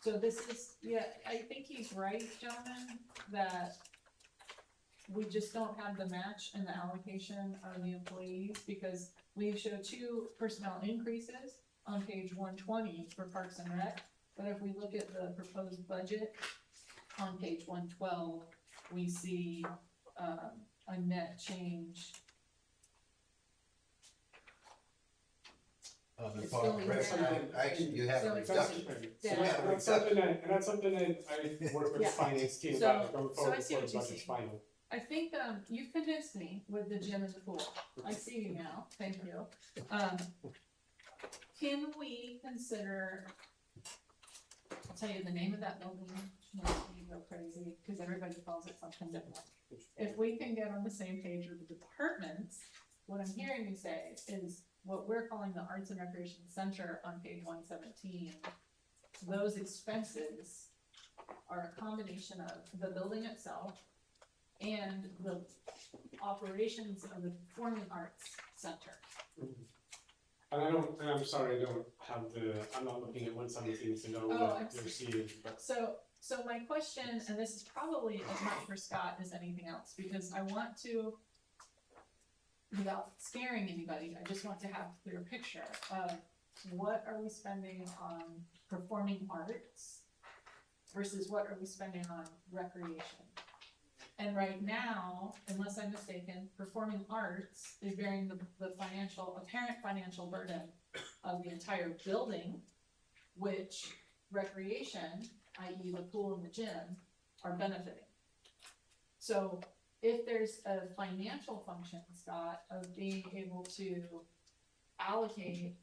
[SPEAKER 4] So this is, yeah, I think he's right, gentlemen, that we just don't have the match in the allocation of the employees, because we show 2 personnel increases on page 120 for Parks and Rec. But if we look at the proposed budget on page 112, we see a net change.
[SPEAKER 1] The
[SPEAKER 4] It's
[SPEAKER 1] part
[SPEAKER 4] going down.
[SPEAKER 1] actually, you have
[SPEAKER 4] So
[SPEAKER 1] a
[SPEAKER 4] it's
[SPEAKER 1] reduction.
[SPEAKER 4] Yeah.
[SPEAKER 8] That's something that I work with
[SPEAKER 4] Yeah.
[SPEAKER 8] the finance team
[SPEAKER 4] So-
[SPEAKER 8] about going
[SPEAKER 4] so I
[SPEAKER 8] forward
[SPEAKER 4] see
[SPEAKER 8] before
[SPEAKER 4] what
[SPEAKER 8] the
[SPEAKER 4] you're
[SPEAKER 8] budget's
[SPEAKER 4] saying.
[SPEAKER 8] final.
[SPEAKER 4] I think you've convinced me with the gym and the pool. I see you now, thank you. Can we consider, I'll tell you the name of that building, makes me go crazy, because everybody calls it something different. If we can get on the same page with the departments, what I'm hearing you say is what we're calling the Arts and Recreation Center on page 117. Those expenses are a combination of the building itself and the operations of the Performing Arts Center.
[SPEAKER 8] And I'm sorry, I don't have I'm not looking at 117 to know
[SPEAKER 4] Oh, I'm
[SPEAKER 8] what you're seeing, but
[SPEAKER 4] So my question, and this is probably as much for Scott as anything else, because I want to, without scaring anybody, I just want to have a clear picture of what are we spending on performing arts versus what are we spending on recreation. And right now, unless I'm mistaken, performing arts is bearing the apparent financial burden of the entire building, which recreation, i.e. the pool and the gym, are benefiting. So if there's a financial function, Scott, of being able to allocate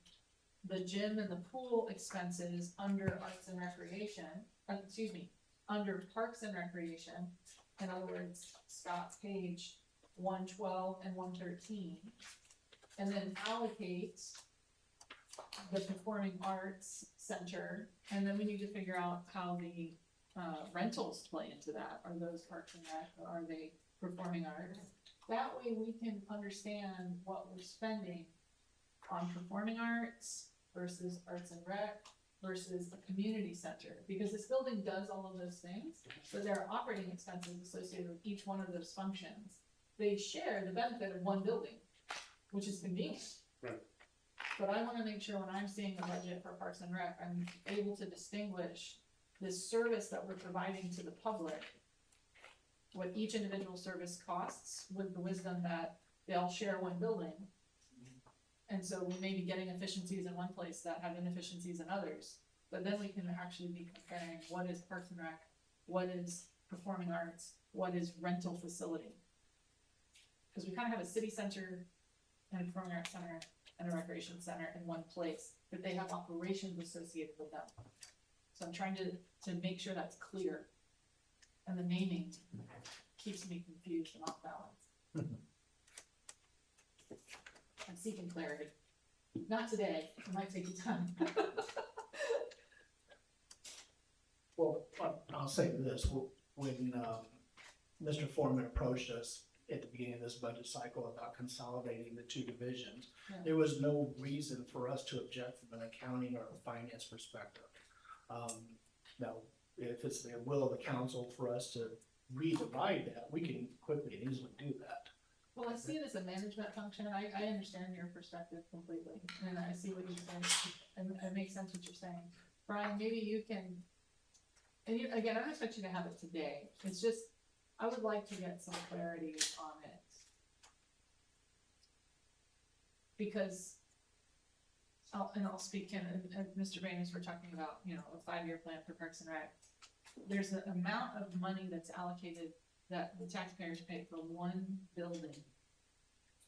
[SPEAKER 4] the gym and the pool expenses under arts and recreation, under parks and recreation, in other words, Scott's page 112 and 113, and then allocate the Performing Arts Center, and then we need to figure out how the rentals play into that. Are those Parks and Rec, or are they performing arts? That way we can understand what we're spending on performing arts versus arts and rec versus a community center, because this building does all of those things, but there are operating expenses associated with each one of those functions. They share the benefit of one building, which is convenient.
[SPEAKER 8] Right.
[SPEAKER 4] But I wanna make sure when I'm seeing the budget for Parks and Rec, I'm able to distinguish this service that we're providing to the public, what each individual service costs, with the wisdom that they all share one building. And so we may be getting efficiencies in one place that have inefficiencies in others, but then we can actually be comparing what is Parks and Rec, what is performing arts, what is rental facility. Because we kind of have a city center and a performing arts center and a recreation center in one place, but they have operations associated with them. So I'm trying to make sure that's clear, and the naming keeps me confused and off balance. I'm seeking clarity. Not today, it might take time.
[SPEAKER 3] Well, I'll say this, when, Mr. Foreman approached us at the beginning of this budget cycle about consolidating the 2 divisions,
[SPEAKER 4] Yeah.
[SPEAKER 3] there was no reason for us to object from an accounting or a finance perspective. Now, if it's the will of the council for us to redivide that, we can quickly and easily do that.
[SPEAKER 4] Well, I see it as a management function. I understand your perspective completely, and I see what you're saying, and it makes sense what you're saying. Brian, maybe you can, and you, again, I don't expect you to have it today. It's just, I would like to get some clarity on it. Because, I'll speak in, and Mr. Bain, as we're talking about, a 5-year plan for Parks and Rec. There's an amount of money that's allocated that the taxpayers pay for one building.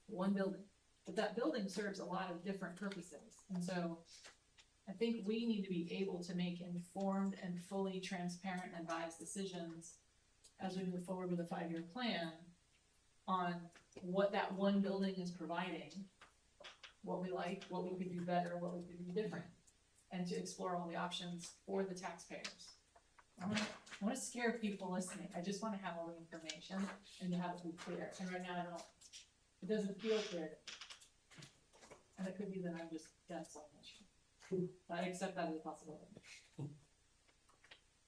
[SPEAKER 4] But that building serves a lot of different purposes. And so I think we need to be able to make informed and fully transparent and advised decisions as we move forward with a 5-year plan on what that one building is providing, what we like, what we could do better, what we could do different, and to explore all the options for the taxpayers. I wanna scare people listening. I just wanna have all the information and to have it be clear. And right now it doesn't feel clear. And it could be that I'm just dense on this. I accept that as a possibility.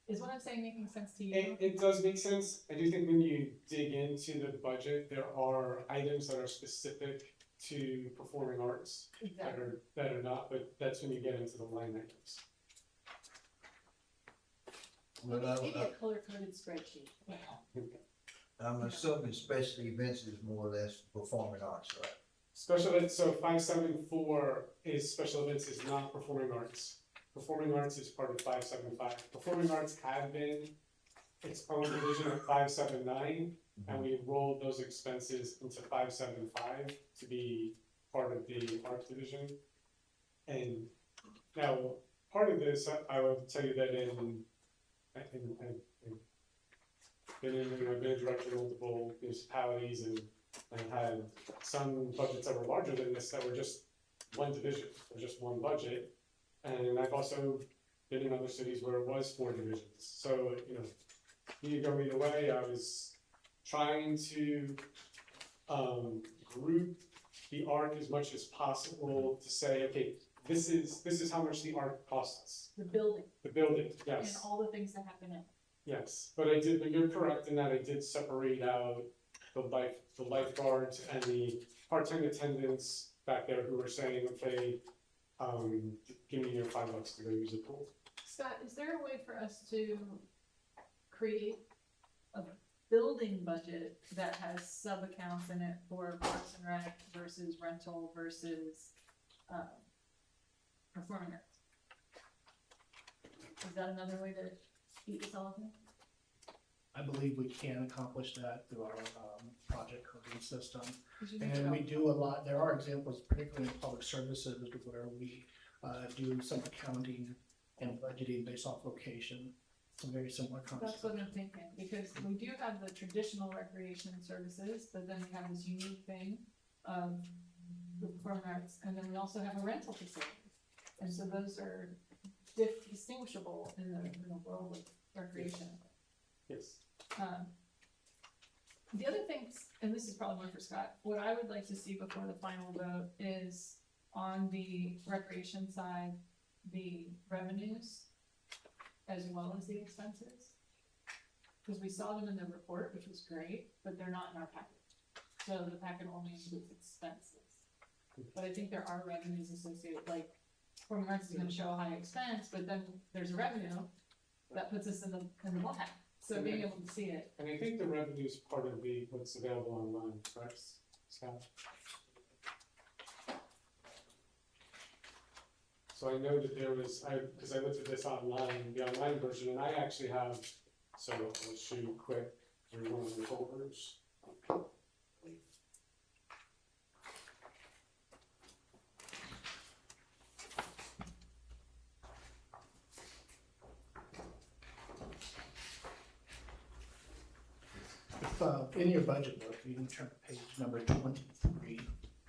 [SPEAKER 4] Is what I'm saying making sense to you?
[SPEAKER 8] It does make sense. I do think when you dig into the budget, there are items that are specific to performing arts
[SPEAKER 4] Exactly.
[SPEAKER 8] that are not, but that's when you get into the line items.
[SPEAKER 1] Well,
[SPEAKER 4] Maybe a color-coded spreadsheet.
[SPEAKER 1] I'm assuming special events is more or less performing arts, right?
[SPEAKER 8] Special events, so 574 is special events is not performing arts. Performing arts is part of 575. Performing arts have been its own division at 579, and we rolled those expenses into 575 to be part of the art division. And now, part of this, I would tell you that I've been a director of multiple municipalities and had some budgets that were larger than this that were just one division, or just one budget. And I've also been in other cities where it was 4 divisions. So, you go either way. I was trying to group the art as much as possible to say, okay, this is how much the art costs us.
[SPEAKER 4] The building.
[SPEAKER 8] The building,
[SPEAKER 4] And
[SPEAKER 8] yes.
[SPEAKER 4] all the things that happen in it.
[SPEAKER 8] Yes, but you're correct in that I did separate out the lifeguards and the part-time attendants back there who were saying, okay, give me your $5 to go use the pool.
[SPEAKER 4] Scott, is there a way for us to create a building budget that has sub-accounts in it for Parks and Rec versus rental versus, performing arts? Is that another way to eat this elephant?
[SPEAKER 3] I believe we can accomplish that through our, project coding system.
[SPEAKER 4] 'Cause you need
[SPEAKER 3] And
[SPEAKER 4] to
[SPEAKER 3] we
[SPEAKER 4] know.
[SPEAKER 3] do a lot, there are examples, particularly in public services, where we, do some accounting and budgeting based off location. It's a very similar
[SPEAKER 4] That's
[SPEAKER 3] concept.
[SPEAKER 4] what I'm thinking, because we do have the traditional recreation services, but then we have this unique thing of the performing arts, and then we also have a rental facility. And so those are distinguishable in the world of recreation.
[SPEAKER 8] Yes.
[SPEAKER 4] The other things, and this is probably more for Scott, what I would like to see before the final vote is on the recreation side, the revenues as well as the expenses. Because we saw them in the report, which was great, but they're not in our packet. So the packet only includes expenses. But I think there are revenues associated, like, performing arts is gonna show a high expense, but then there's a revenue that puts us in the black. So being able to see it.
[SPEAKER 8] And I think the revenue is part of what's available online, correct, Scott? So I know that there was, because I looked at this online, the online version, and I actually have, so I'll show you quick, through one of the folders.
[SPEAKER 3] If, in your budget book, you can turn to page number 23.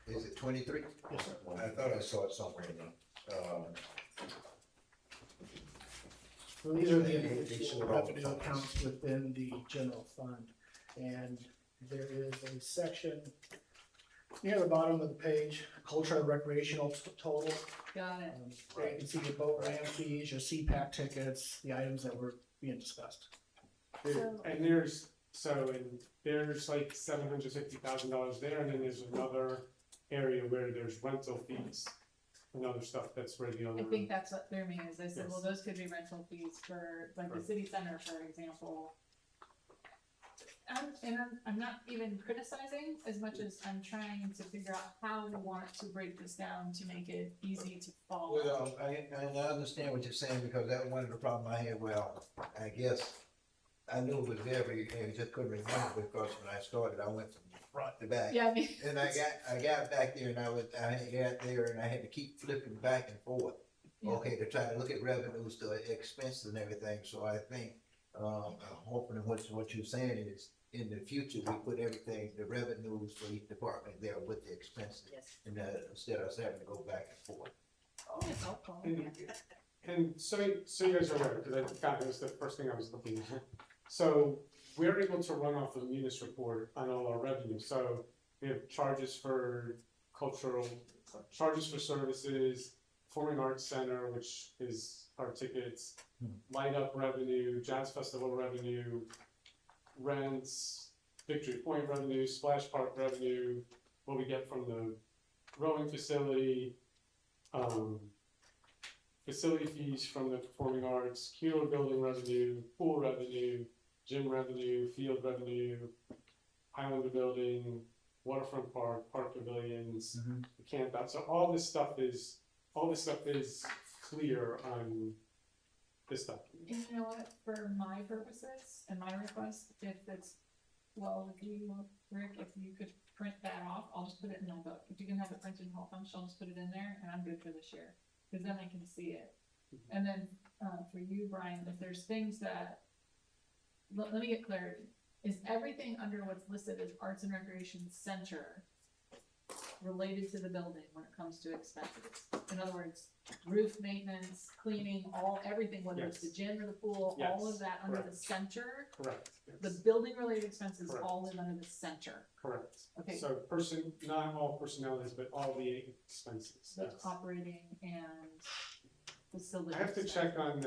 [SPEAKER 1] Is it 23?
[SPEAKER 3] Yes, sir.
[SPEAKER 1] I thought I saw it somewhere in there.
[SPEAKER 3] So these are the individual revenue accounts within the general fund. And there is a section near the bottom of the page, cultural and recreational total.
[SPEAKER 4] Got it.
[SPEAKER 3] There you can see your boat ramp fees, your CPAC tickets, the items that were being discussed.
[SPEAKER 8] And there's like $750,000 there, and then there's another area where there's rental fees and other stuff. That's where the other.
[SPEAKER 4] I think that's what threw me, is I said,
[SPEAKER 8] Yes.
[SPEAKER 4] well, those could be rental fees for, like, the
[SPEAKER 8] Right.
[SPEAKER 4] city center, for example. I'm not even criticizing as much as I'm trying to figure out how we want to break this down to make it easy to follow.
[SPEAKER 1] Well, I understand what you're saying, because that one of the problem I had, well, I guess, I knew it was there, but you just couldn't remember, because when I started, I went from front to back.
[SPEAKER 4] Yeah, I mean.
[SPEAKER 1] And I got back there and I got there and I had to keep flipping back and forth.
[SPEAKER 4] Yeah.
[SPEAKER 1] Okay, to try to look at revenues to expenses and everything, so I think, I'm hoping what you're saying is, in the future, we put everything, the revenues for each department there with the expenses.
[SPEAKER 9] Yes.
[SPEAKER 1] And instead of us having to go back and forth.
[SPEAKER 4] Oh, it's helpful.
[SPEAKER 8] And so you guys are aware, because I found it was the first thing I was looking at. So we're able to run off the munis report on all our revenue. So we have charges for cultural, charges for services, performing arts center, which is our tickets, light up revenue, jazz festival revenue, rents, Victory Point revenue, splash park revenue, what we get from the rowing facility, facility fees from the performing arts, Kilo building revenue, pool revenue, gym revenue, field revenue, Highlander building, waterfront park, park pavilions, the camp out. So all this stuff is clear on this document.
[SPEAKER 4] And you know what, for my purposes and my request, if it's, well, if you, Rick, if you could print that off, I'll just put it in my book. If you can have it printed in whole function, I'll just put it in there and I'm good for this year. Cause then I can see it. And then, for you, Brian, if there's things that, let me get clarity. Is everything under what's listed as Arts and Recreation Center related to the building when it comes to expenses? In other words, roof maintenance, cleaning, everything, whether it's the gym or the pool, all of
[SPEAKER 8] Yes,
[SPEAKER 4] that under the
[SPEAKER 8] correct.
[SPEAKER 4] center?
[SPEAKER 8] Correct.
[SPEAKER 4] The
[SPEAKER 8] Yes.
[SPEAKER 4] building related expenses
[SPEAKER 8] Correct.
[SPEAKER 4] all live under the center.
[SPEAKER 8] Correct.
[SPEAKER 4] Okay.
[SPEAKER 8] So not all personnel is, but all the expenses.
[SPEAKER 4] The
[SPEAKER 8] Yes.
[SPEAKER 4] operating and facility.
[SPEAKER 8] I have to check on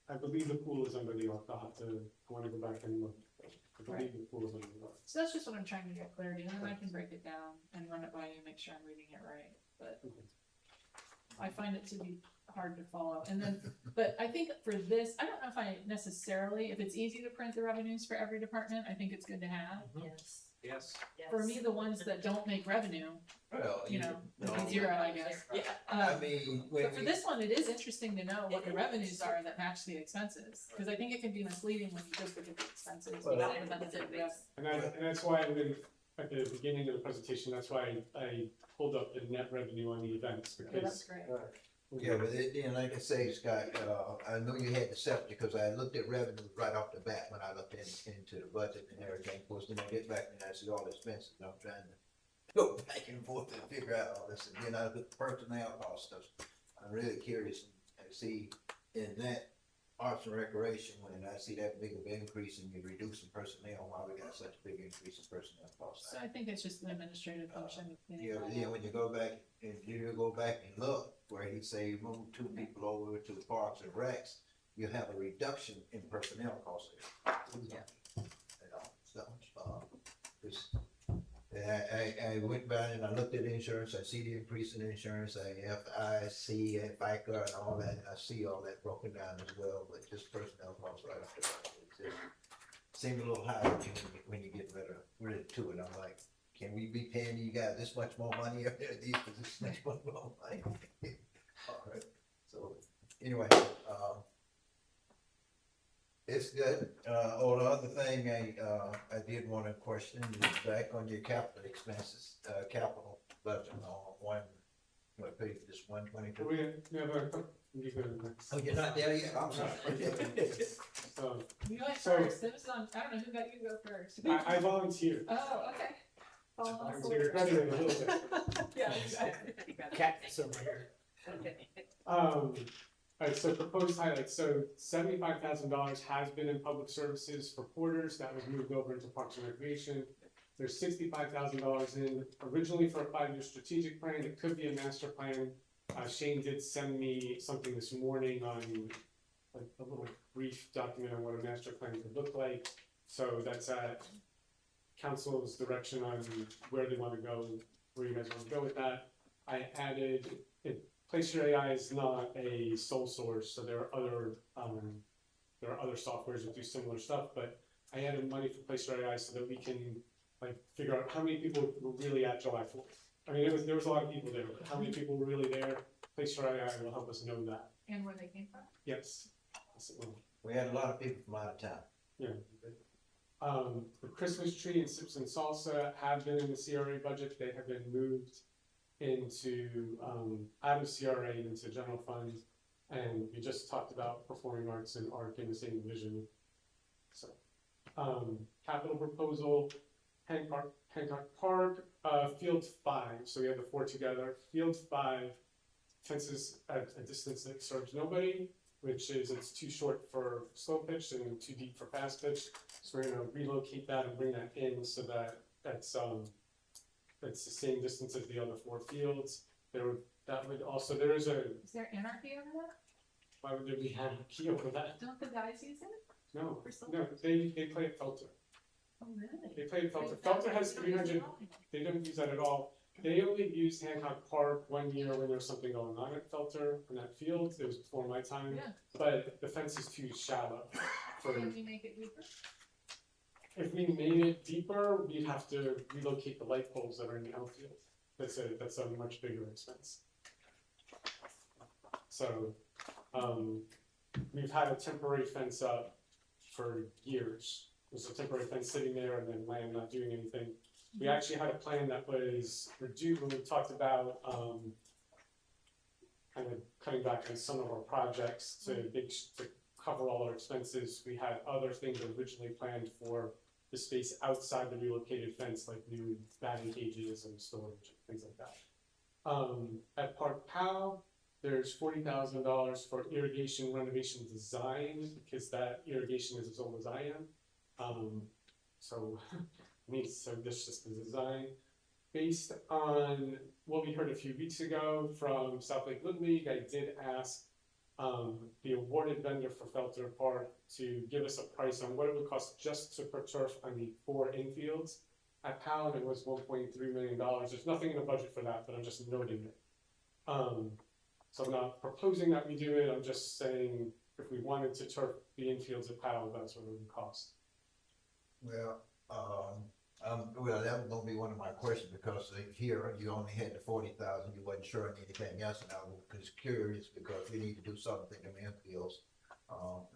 [SPEAKER 8] I believe the pool is under the arc. I wanna go back and look. I believe the pool is under the arc.
[SPEAKER 4] So that's just what I'm trying to get clarity, and then I can break it down and run it by you, make sure I'm reading it right, but I find it to be hard to follow, and then, but I think for this, I don't know if if it's easy to print the revenues for every department, I think it's good to have.
[SPEAKER 9] Yes.
[SPEAKER 5] Yes.
[SPEAKER 4] For me, the ones that don't make revenue,
[SPEAKER 1] Well,
[SPEAKER 4] you know,
[SPEAKER 1] no,
[SPEAKER 4] would be zero, I guess.
[SPEAKER 9] Yeah.
[SPEAKER 1] I mean,
[SPEAKER 4] But for this one, it is interesting to know what the revenues are that match the expenses, because I think it can be misleading when you just look at the expenses
[SPEAKER 1] Well,
[SPEAKER 4] without the benefit of revenue.
[SPEAKER 8] And that's why at the beginning of the presentation, that's why I pulled up the net revenue on the events,
[SPEAKER 4] Okay, that's
[SPEAKER 8] because.
[SPEAKER 4] great.
[SPEAKER 1] yeah, but then, like I say, Scott, I know you had the septic, because I looked at revenue right off the bat when I looked into the budget and everything. Of course, then I get back and I see all the expenses, and I'm trying to go back and forth and figure out all this, and then I look at the personnel cost stuff. I'm really curious and see in that arts and recreation, when I see that big of an increase and you're reducing personnel, why we got such a big increase in personnel costs.
[SPEAKER 4] So I think it's just an administrative function.
[SPEAKER 1] Yeah, but then when you go back and look where he say move 2 people over to Parks and Recs, you have a reduction in personnel costs there.
[SPEAKER 9] Yeah.
[SPEAKER 1] You know, so, I went by and I looked at insurance, I see the increase in insurance, FIC, FICA and all that, and I see all that broken down as well, but just personnel costs right off the bat. It just seemed a little high when you get rid of 2, and I'm like, can we be paying you guys this much more money up there, these positions, much more money? All right, so, anyway, it's good. The other thing I did want to question is back on your capital expenses, capital budget on this 122.
[SPEAKER 8] We have you go next.
[SPEAKER 1] Oh, you're not there yet? I'm sorry.
[SPEAKER 4] You went
[SPEAKER 8] So-
[SPEAKER 4] first, it was on, I don't know who got you to go first.
[SPEAKER 8] I volunteered.
[SPEAKER 4] Oh, okay. Follow us
[SPEAKER 8] Volunteered, graduated a little bit.
[SPEAKER 4] Yeah, exactly.
[SPEAKER 5] Cat's over here.
[SPEAKER 8] Alright, so proposed highlights, so $75,000 has been in public services for porters, that was moved over into Parks and Recreation. There's $65,000 in originally for a 5-year strategic plan, it could be a master plan. Shane did send me something this morning on a little brief document on what a master plan could look like. So that's at council's direction on where they wanna go, where you guys wanna go with that. I added, Placer AI is not a sole source, so there are other softwares that do similar stuff, but I added money for Placer AI so that we can figure out how many people were really at July 4th. I mean, there was a lot of people there, but how many people were really there? Placer AI will help us know that.
[SPEAKER 4] And where they came from?
[SPEAKER 8] Yes. Yes, it will.
[SPEAKER 1] We had a lot of people from out of town.
[SPEAKER 8] Yeah. The Christmas tree and Sips and Salsa have been in the CRA budget. They have been moved into, out of CRA into general fund. And we just talked about performing arts and art in the same division. So, capital proposal, Hancock Park, Field 5. So we have the 4 together. Field 5 fences at a distance that serves nobody, which is it's too short for slow pitch and too deep for fast pitch. So we're gonna relocate that and bring that in so that it's the same distance as the other 4 fields. That would also, there is a,
[SPEAKER 4] Is there anarchy over that?
[SPEAKER 8] why would there be anarchy over that?
[SPEAKER 4] Don't the guys use it?
[SPEAKER 8] No,
[SPEAKER 4] For some-
[SPEAKER 8] no, they play at Felter.
[SPEAKER 4] Oh, really?
[SPEAKER 8] They play at Felter. Felter has 300, they don't use that at all. They only used Hancock Park one year when there was something going on at Felter in that field. It was before my time.
[SPEAKER 4] Yeah.
[SPEAKER 8] But the fence is too shallow for,
[SPEAKER 4] Can we make it deeper?
[SPEAKER 8] if we made it deeper, we'd have to relocate the light poles that are in the outfield. That's a much bigger expense. So, we've had a temporary fence up for years. There's a temporary fence sitting there and then land not doing anything. We actually had a plan that was reduced when we talked about, kind of cutting back on some of our projects to cover all our expenses. We had other things originally planned for the space outside the relocated fence, like new batting cages and storage, things like that. At Park Powell, there's $40,000 for irrigation renovation design, because that irrigation is as old as I am. So this is just the design. Based on what we heard a few weeks ago from South Lake Little League, I did ask the awarded vendor for Felter Park to give us a price on what it would cost just to put turf on the 4 infields. At Powell, it was $1.3 million. There's nothing in the budget for that, but I'm just noting it. So I'm not proposing that we do it, I'm just saying if we wanted to turf the infields at Powell, that's what it would cost.
[SPEAKER 1] Well, well, that was gonna be one of my questions, because here you only had the 40,000, you wasn't sure on anything else, and I was curious because we need to do something in the infields.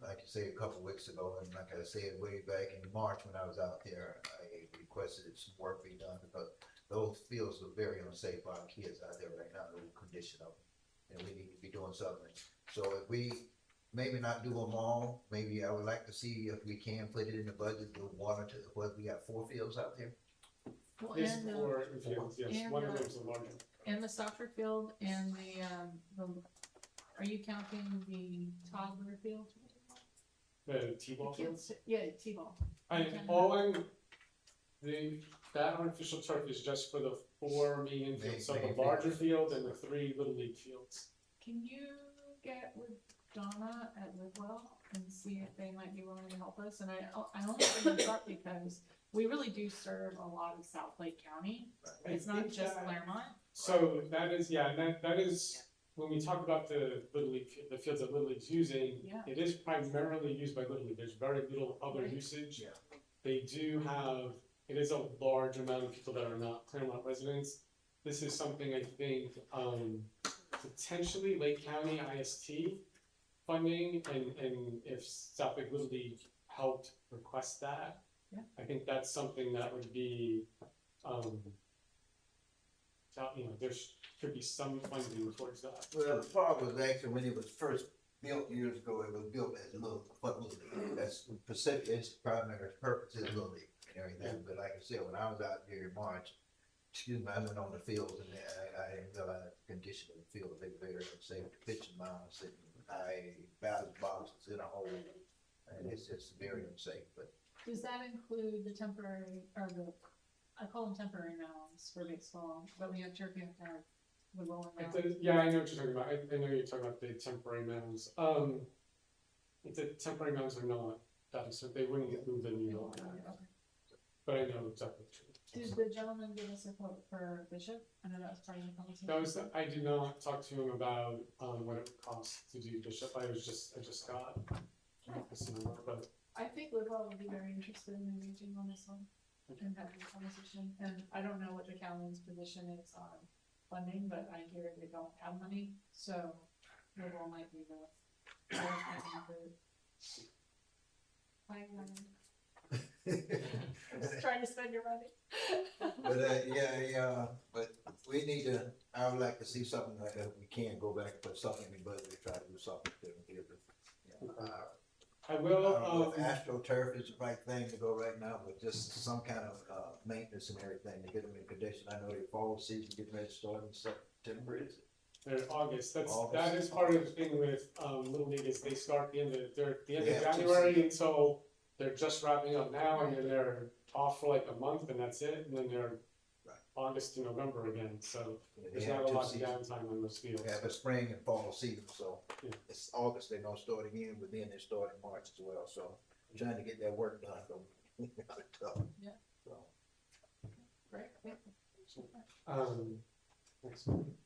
[SPEAKER 1] Like I said a couple weeks ago, and like I said way back in March when I was out there, I requested that some work be done, because those fields are very unsafe for our kids out there right now, the condition of them, and we need to be doing something. So if we maybe not do them all, maybe I would like to see if we can put it in the budget, do 1 or 2, what, we got 4 fields out there?
[SPEAKER 4] Well,
[SPEAKER 8] There's
[SPEAKER 4] and,
[SPEAKER 8] 4 infields, yes,
[SPEAKER 4] and,
[SPEAKER 8] one of them's a larger.
[SPEAKER 4] and the soccer field and the, are you counting the toddler field?
[SPEAKER 8] The T-ball fields?
[SPEAKER 4] Yeah, T-ball.
[SPEAKER 8] That artificial turf is just for the 4 main infields, so the
[SPEAKER 1] Main
[SPEAKER 8] larger field and the 3 little league fields.
[SPEAKER 4] Can you get with Donna at Lidwell and see if they might be willing to help us? And I only bring this up because we really do serve a lot of South Lake County. It's not just Clermont.
[SPEAKER 8] So that is, yeah, and that is, when we talk about the Little League, the fields that Little League's using,
[SPEAKER 4] Yeah.
[SPEAKER 8] it is primarily used by Little League, there's very little other
[SPEAKER 4] Right.
[SPEAKER 8] usage.
[SPEAKER 1] Yeah.
[SPEAKER 8] They do have, it is a large amount of people that are not Clermont residents. This is something I think, potentially Lake County IST funding, and if South Lake Little League helped request that,
[SPEAKER 4] Yeah.
[SPEAKER 8] I think that's something that would be, there could be some funding towards that.
[SPEAKER 1] Well, the park was actually, when it was first built years ago, it was built as Little League. That's Pacific, its primary purpose is Little League and everything, but like I said, when I was out here in March, I went on the fields and I didn't realize the condition of the field, they were very unsafe, the pitching mounds and high balance boxes in a hole, and it's just very unsafe, but.
[SPEAKER 4] Does that include the temporary, or I call them temporary mounds for baseball, but we have turkey and kind of the rolling mound.
[SPEAKER 8] Yeah, I know what you're talking about. I know you're talking about the temporary mounds. The temporary mounds are not that expensive. They wouldn't move the needle on that. But I know exactly what you're
[SPEAKER 4] Did the gentleman give us a quote for Bishop? I know that was part of the conversation.
[SPEAKER 8] That was, I did not talk to him about, what it would cost to do Bishop. I just got this number, but
[SPEAKER 4] I think Lidwell would be very interested in engaging on this one and having a conversation. And I don't know what the county's position is on funding, but I hear they don't have money, so Lidwell might be the. Just trying to spend your money.
[SPEAKER 1] But, yeah, but we need to, I would like to see something like that, we can go back and put something in the budget, try to do something different here, but,
[SPEAKER 8] I will,
[SPEAKER 1] I don't know if AstroTurf is the right thing to go right now, but just some kind of, maintenance and everything to get them in condition. I know the fall season getting ready to start in September, is it?
[SPEAKER 8] they're August. That
[SPEAKER 1] August.
[SPEAKER 8] is part of the thing with, Little League is they start the end of
[SPEAKER 1] Yeah,
[SPEAKER 8] January until they're just wrapping up now, and then they're off for like a month and that's it, and then they're
[SPEAKER 1] Right.
[SPEAKER 8] August to November again, so
[SPEAKER 1] They
[SPEAKER 8] there's
[SPEAKER 1] have
[SPEAKER 8] not a
[SPEAKER 1] two
[SPEAKER 8] lot of
[SPEAKER 1] seasons.
[SPEAKER 8] downtime on those fields.
[SPEAKER 1] They have a spring and fall season, so
[SPEAKER 8] Yeah.
[SPEAKER 1] it's August, they're gonna start again, but then they start in March as well, so I'm trying to get that work done, so.
[SPEAKER 4] Yeah.
[SPEAKER 1] So,
[SPEAKER 4] Great.
[SPEAKER 8] Next one.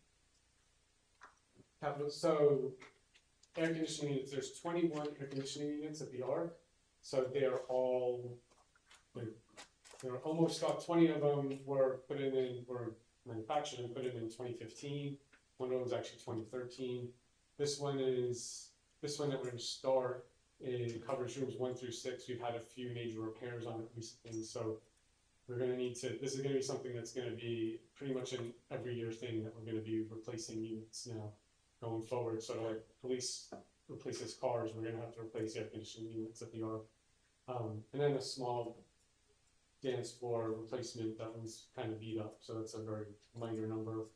[SPEAKER 8] Capital, so air conditioning units, there's 21 air conditioning units at the ARC, so they're all, there are almost about 20 of them were manufactured and put in 2015. One of them was actually 2013. This one that we're gonna start, it covers rooms 1 through 6. We've had a few major repairs on it recently, so we're gonna need to, this is gonna be something that's gonna be pretty much an every year thing that we're gonna be replacing units now going forward. So like police replaces cars, we're gonna have to replace air conditioning units at the ARC. And then a small dance floor replacement that was kind of beat up, so that's a very minor number.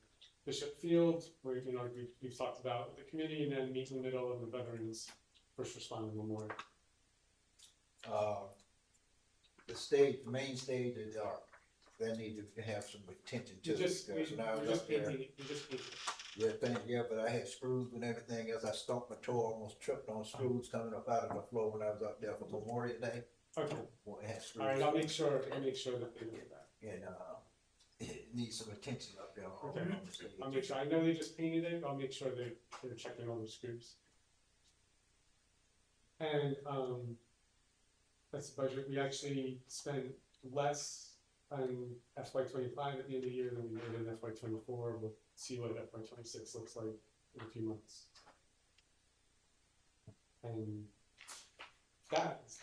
[SPEAKER 8] Bishop Field, where, you know, we've talked about the committee, and then meet in the middle of the Veterans First Responder Memorial.
[SPEAKER 1] the stage, the main stage is dark, they need to have some attention to
[SPEAKER 8] You
[SPEAKER 1] it,
[SPEAKER 8] just,
[SPEAKER 1] because when I
[SPEAKER 8] you
[SPEAKER 1] was
[SPEAKER 8] just
[SPEAKER 1] up there.
[SPEAKER 8] painted it, you just painted it.
[SPEAKER 1] Yeah, but I had screws and everything else, I stopped my toe, almost tripped on screws coming up out of the floor when I was up there for Memorial Day.
[SPEAKER 8] Okay,
[SPEAKER 1] Well, it had screws.
[SPEAKER 8] alright, I'll make sure that they do that.
[SPEAKER 1] And, it needs some attention up there.
[SPEAKER 8] Okay. I'll make sure, I know they just painted it, I'll make sure they're checking all the screws. And, that's the budget, we actually spent less on FY 25 at the end of the year than we did in FY 24. We'll see what FY 26 looks like in a few months. And that is.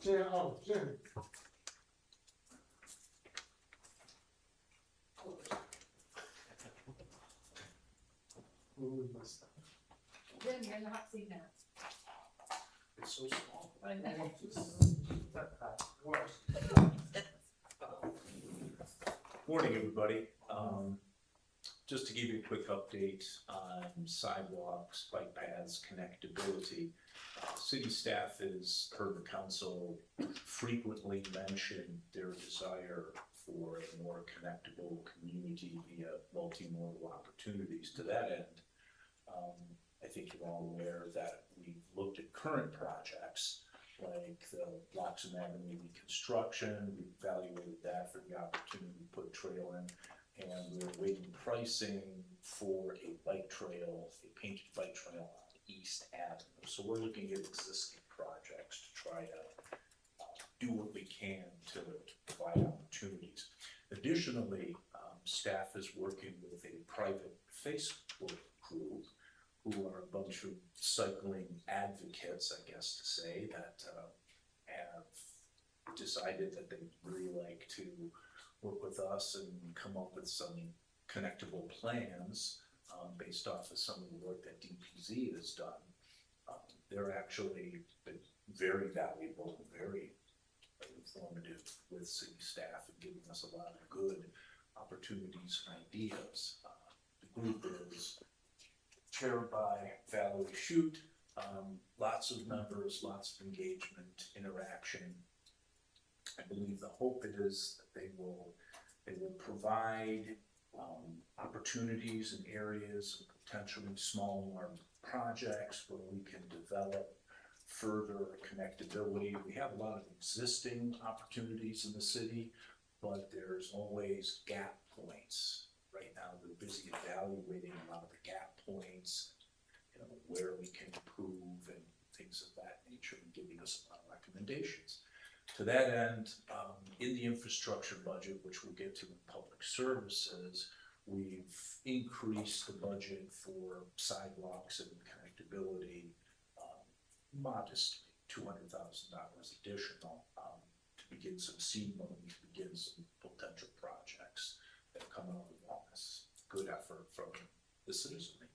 [SPEAKER 8] Jen, Jen. Move my stuff.
[SPEAKER 4] Jim, you're in the hot seat now.
[SPEAKER 1] It's so small.
[SPEAKER 4] I know.
[SPEAKER 12] Morning, everybody. Just to give you a quick update on sidewalks, bike paths, connectability. City staff has heard the council frequently mention their desire for a more connectable community via multimodal opportunities. To that end, I think you're all aware that we've looked at current projects like the Bloxham Avenue reconstruction. We evaluated that for the opportunity to put a trail in, and we're waiting pricing for a bike trail, a painted bike trail on East Avenue. So we're looking at existing projects to try to do what we can to provide opportunities. Additionally, staff is working with a private Facebook group who are a bunch of cycling advocates, I guess to say, that have decided that they'd really like to work with us and come up with some connectable plans based off of some of the work that DPZ has done. They're actually been very valuable, very informative with city staff and giving us a lot of good opportunities and ideas. The group is chaired by Valerie Shute, lots of members, lots of engagement, interaction. I believe the hope is that they will provide opportunities in areas of potentially smaller projects where we can develop further connectability. We have a lot of existing opportunities in the city, but there's always gap points. Right now, we're busy evaluating a lot of the gap points, you know, where we can improve and things of that nature, and giving us a lot of recommendations. To that end, in the infrastructure budget, which we'll get to in public services, we've increased the budget for sidewalks and connectability modestly, $200,000 additional to begin some seed money, to begin some potential projects that come out of this. Good effort from the citizenry.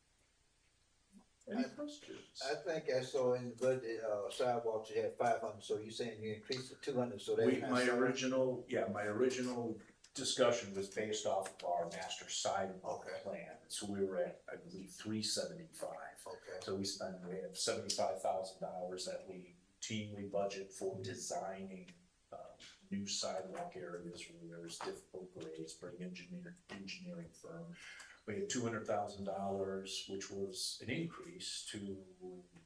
[SPEAKER 12] Any questions?
[SPEAKER 1] I think I saw in the budget, sidewalks, you had 500, so you're saying you increased to 200, so that's.
[SPEAKER 12] My original discussion was based off of our master sidewalk plan. So we were at, I believe, 375.
[SPEAKER 1] Okay.
[SPEAKER 12] So we have $75,000 that we routinely budget for designing new sidewalk areas where there's difficult grades, bring engineering firm. We had $200,000, which was an increase to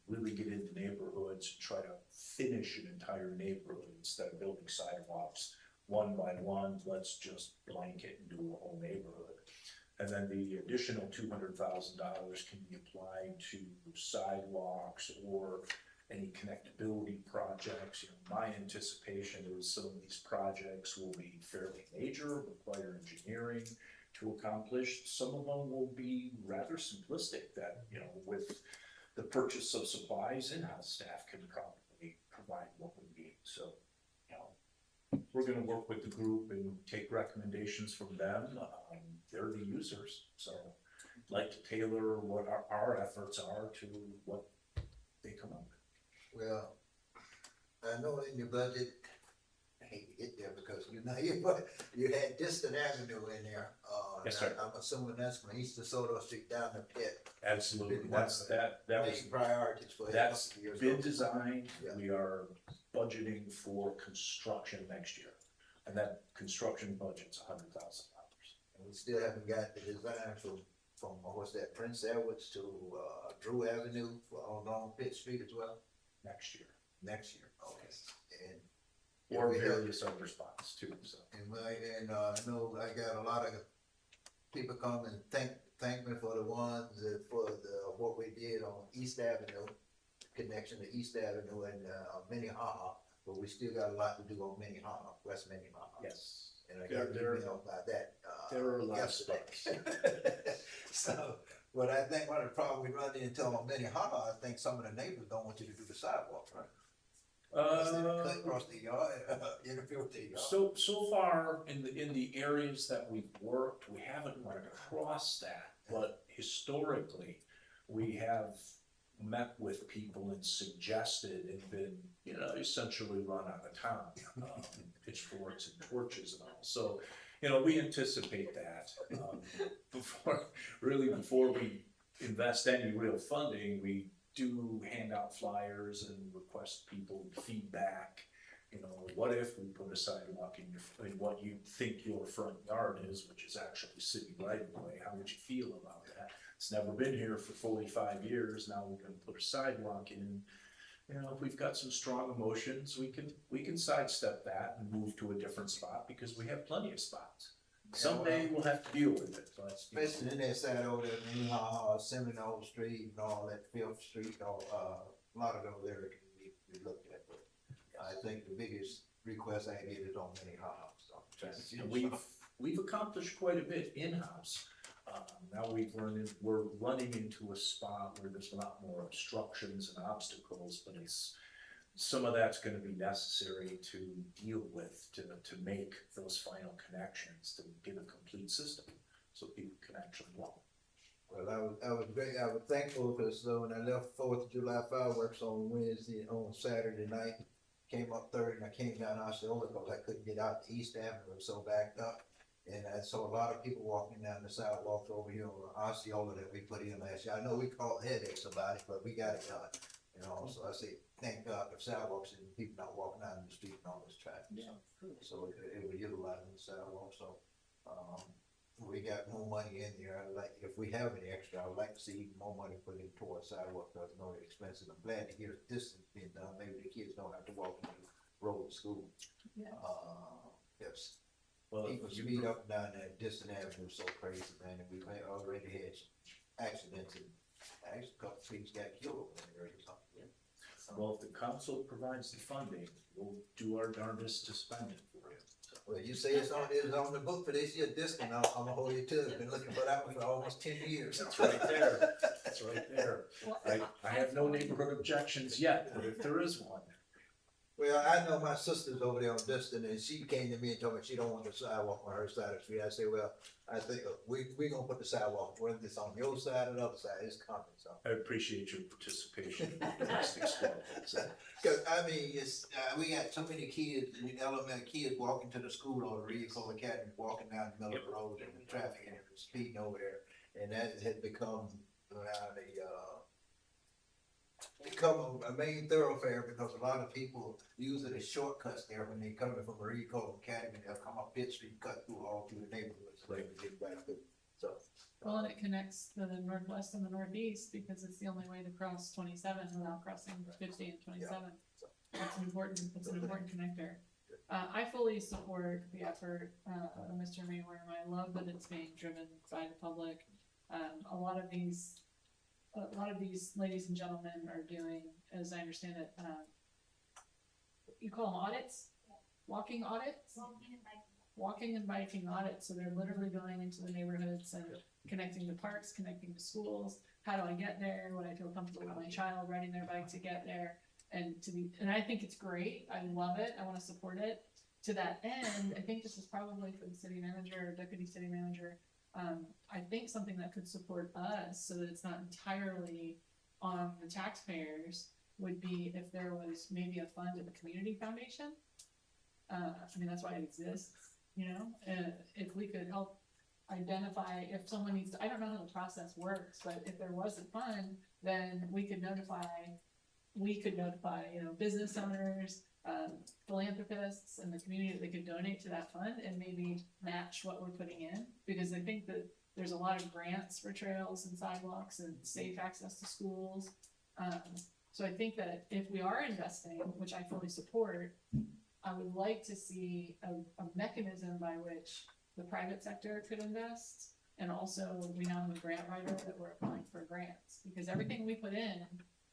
[SPEAKER 12] really get into neighborhoods and try to finish an entire neighborhood instead of building sidewalks one by one. Let's just blanket and do a whole neighborhood. And then the additional $200,000 can be applied to sidewalks or any connectability projects. You know, my anticipation is some of these projects will be fairly major, require engineering to accomplish. Some of them will be rather simplistic that, you know, with the purchase of supplies, in-house staff can probably provide what we need. So, you know, we're gonna work with the group and take recommendations from them. They're the users, so I'd like to tailor what our efforts are to what they come up with.
[SPEAKER 1] Well, I know in your budget, I hate to get there because you had Distant Avenue in there.
[SPEAKER 12] Yes, sir.
[SPEAKER 1] I'm assuming that's from East DeSoto Street down the pit.
[SPEAKER 12] Absolutely, that was,
[SPEAKER 1] Main priorities for
[SPEAKER 12] that's
[SPEAKER 1] the years.
[SPEAKER 12] been designed.
[SPEAKER 1] Yeah.
[SPEAKER 12] We are budgeting for construction next year, and that construction budget's $100,000.
[SPEAKER 1] And we still haven't got the design from what's that, Prince Edwards to, Drew Avenue along Pitt Street as well,
[SPEAKER 12] Next year,
[SPEAKER 1] next year, okay. And
[SPEAKER 12] or
[SPEAKER 1] we have-
[SPEAKER 12] various other spots too, so.
[SPEAKER 1] I know I got a lot of people come and thank me for the ones, what we did on East Avenue, connection to East Avenue and, Minnehaha, but we still got a lot to do on Minnehaha, West Minnehaha.
[SPEAKER 12] Yes.
[SPEAKER 1] And I got an email about that,
[SPEAKER 12] There are a lot of
[SPEAKER 1] yesterday.
[SPEAKER 12] spots.
[SPEAKER 1] So, but I think one of the problems we run into on Minnehaha, I think some of the neighbors don't want you to do the sidewalk, right? Cut across the yard, interfere with the yard.
[SPEAKER 12] So far in the areas that we've worked, we haven't run across that, but historically, we have met with people and suggested and been, you know, essentially run out of town, pitchforks and torches and all. So, you know, we anticipate that, before we invest any real funding, we do hand out flyers and request people feedback. You know, what if we put a sidewalk in what you think your front yard is, which is actually city right of way? How would you feel about that? It's never been here for 45 years. Now we're gonna put a sidewalk in. You know, if we've got some strong emotions, we can sidestep that and move to a different spot because we have plenty of spots. Someday we'll have to deal with it, but.
[SPEAKER 1] Especially in that side over there, Minnehaha, Seminole Street and all that, Fifth Street, a lot of those areas can be looked at. But I think the biggest request I get is on Minnehaha, so. I'm trying to see
[SPEAKER 12] And we've accomplished quite a bit in-house. Now we're running into a spot where there's a lot more obstructions and obstacles, but some of that's gonna be necessary to deal with, to make those final connections, to get a complete system, so people can actually walk.
[SPEAKER 1] Well, I was thankful because when I left 4th of July fireworks on Saturday night, came up third and I came down Osceola because I couldn't get out to East Avenue, it was so backed up. And I saw a lot of people walking down the sidewalks over here on Osceola that we put in last year. I know we caught headaches about it, but we got it done. You know, so I say, thank God for sidewalks and people not walking out in the street and all this traffic. So it was utilizing the sidewalk, so, we got more money in there. If we have any extra, I would like to see more money put in towards sidewalk, because I know it's expensive. I'm glad to hear this is being done. Maybe the kids don't have to walk in the road to school.
[SPEAKER 4] Yes.
[SPEAKER 1] Yes.
[SPEAKER 12] Well,
[SPEAKER 1] People speed up and down that Distant Avenue so crazy, man, and we've already had accidents and actually a couple of people got killed over there or something.
[SPEAKER 12] Well, if the council provides the funding, we'll do our darndest to spend it for you. So.
[SPEAKER 1] Well, you say it's on the book for this year, Distant, I'm gonna hold you to it. Been looking for that one for almost 10 years.
[SPEAKER 12] That's right there. That's right there. I have no neighborhood objections yet, but if there is one.
[SPEAKER 1] Well, I know my sister's over there on Distant, and she came to me and told me she don't want the sidewalk on her side of the street. I said, well, I think we gonna put the sidewalk, whether it's on your side or the other side, it's coming, so.
[SPEAKER 12] I appreciate your participation in the domestic squad.
[SPEAKER 1] Cause I mean, we got so many kids, elementary kids walking to the school on the Reed Cole Academy, walking down the middle of the road and the traffic and speeding over there. And that had become around become a main thoroughfare because a lot of people use it as shortcuts there when they coming from Marine Corps Academy. They'll come up Pitt Street, cut through all through the neighborhoods, so they can get back to, so.
[SPEAKER 4] Well, and it connects the northwest and the northeast because it's the only way to cross 27 without crossing 50 and 27. It's important. It's an important connector. I fully support the effort, Mr. Mayworm. I love that it's being driven by the public. A lot of these ladies and gentlemen are doing, as I understand it, you call them audits, walking audits, walking and biking audits. So they're literally going into the neighborhoods and connecting to parks, connecting to schools. How do I get there? Would I feel comfortable with my child riding their bike to get there? And I think it's great. I love it. I want to support it. To that end, I think this is probably for the city manager or deputy city manager. I think something that could support us so that it's not entirely on the taxpayers would be if there was maybe a fund in the community foundation. I mean, that's why it exists, you know, if we could help identify if someone needs to, I don't know how the process works, but if there was a fund, then we could notify, you know, business owners, philanthropists in the community that they could donate to that fund and maybe match what we're putting in. Because I think that there's a lot of grants for trails and sidewalks and safe access to schools. So I think that if we are investing, which I fully support, I would like to see a mechanism by which the private sector could invest. And also we now have a grant writer that we're applying for grants, because everything we put in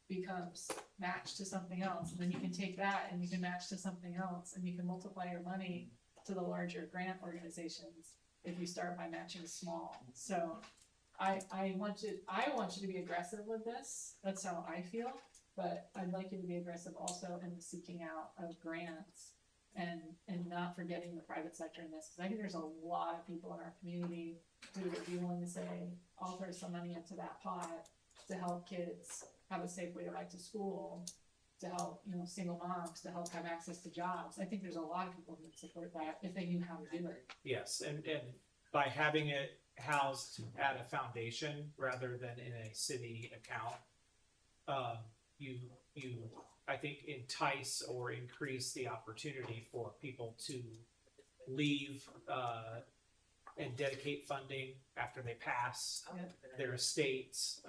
[SPEAKER 4] becomes matched to something else. And then you can take that and you can match to something else and you can multiply your money to the larger grant organizations if you start by matching small. So I want you to be aggressive with this. That's how I feel, but I'd like you to be aggressive also in the seeking out of grants and not forgetting the private sector in this. Cause I think there's a lot of people in our community who would be willing to say, I'll throw some money into that pot to help kids have a safe way to bike to school, to help, you know, single moms, to help have access to jobs. I think there's a lot of people who would support that if they knew how to do it.
[SPEAKER 5] Yes, and by having it housed at a foundation rather than in a city account, you I think entice or increase the opportunity for people to leave and dedicate funding after they pass their estates.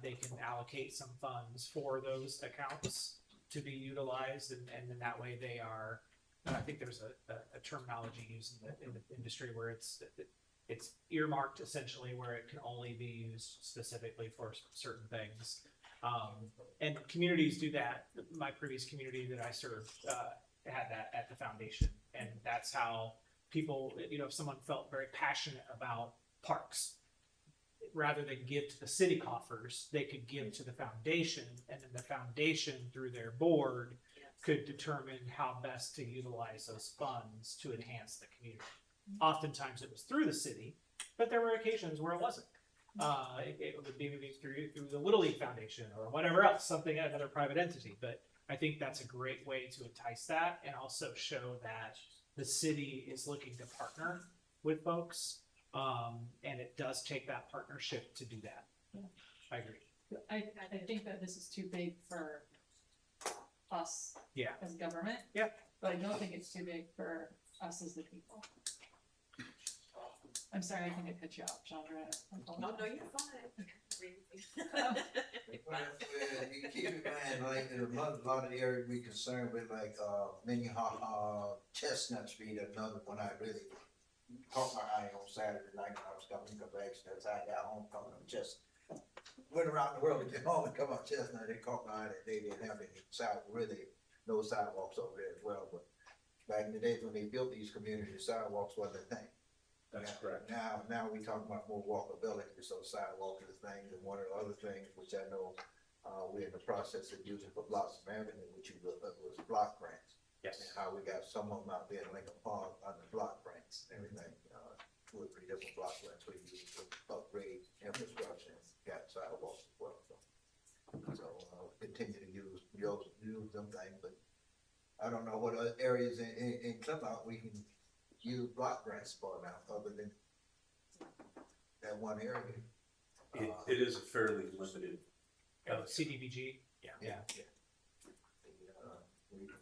[SPEAKER 5] They can allocate some funds for those accounts to be utilized, and then that way they are. I think there's a terminology used in the industry where it's earmarked essentially, where it can only be used specifically for certain things. And communities do that. My previous community that I served had that at the foundation, and that's how people, you know, if someone felt very passionate about parks, rather than give to the city coffers, they could give to the foundation, and then the foundation through their board could determine how best to utilize those funds to enhance the community. Oftentimes it was through the city, but there were occasions where it wasn't. It would be maybe through the Little League Foundation or whatever else, something, another private entity. But I think that's a great way to entice that and also show that the city is looking to partner with folks. And it does take that partnership to do that.
[SPEAKER 4] Yeah.
[SPEAKER 5] I agree.
[SPEAKER 4] I think that this is too big for us as government.
[SPEAKER 5] Yeah.
[SPEAKER 4] But I don't think it's too big for us as the people. I'm sorry, I think I cut you off, Chandra.
[SPEAKER 9] No, you're fine.
[SPEAKER 1] Well, you keep in mind, like, a lot of the areas we concerned with, like, Minnehaha, Chestnut Street, another one I really caught my eye on Saturday night when I was coming to back, that's how I got home coming on Chestnut. Went around the world to get home and come on Chestnut, they caught my eye that they didn't have any no sidewalks over there as well, but back in the days when they built these communities, sidewalks wasn't a thing.
[SPEAKER 12] That's correct.
[SPEAKER 1] Now we talk about more walkability, so sidewalks and things, and one of the other things, which I know, we're in the process of using for Blossom Avenue, which was block grants.
[SPEAKER 12] Yes.
[SPEAKER 1] And how we got some of them out there in Lincoln Park under block grants and everything, 2 or 3 different block grants we use to upgrade infrastructure, and got sidewalks as well, so. Continue to use them things, but I don't know what other areas in Clermont we can use block grants for now, other than that one area.
[SPEAKER 12] It is a fairly limited.
[SPEAKER 5] CDBG. Yeah.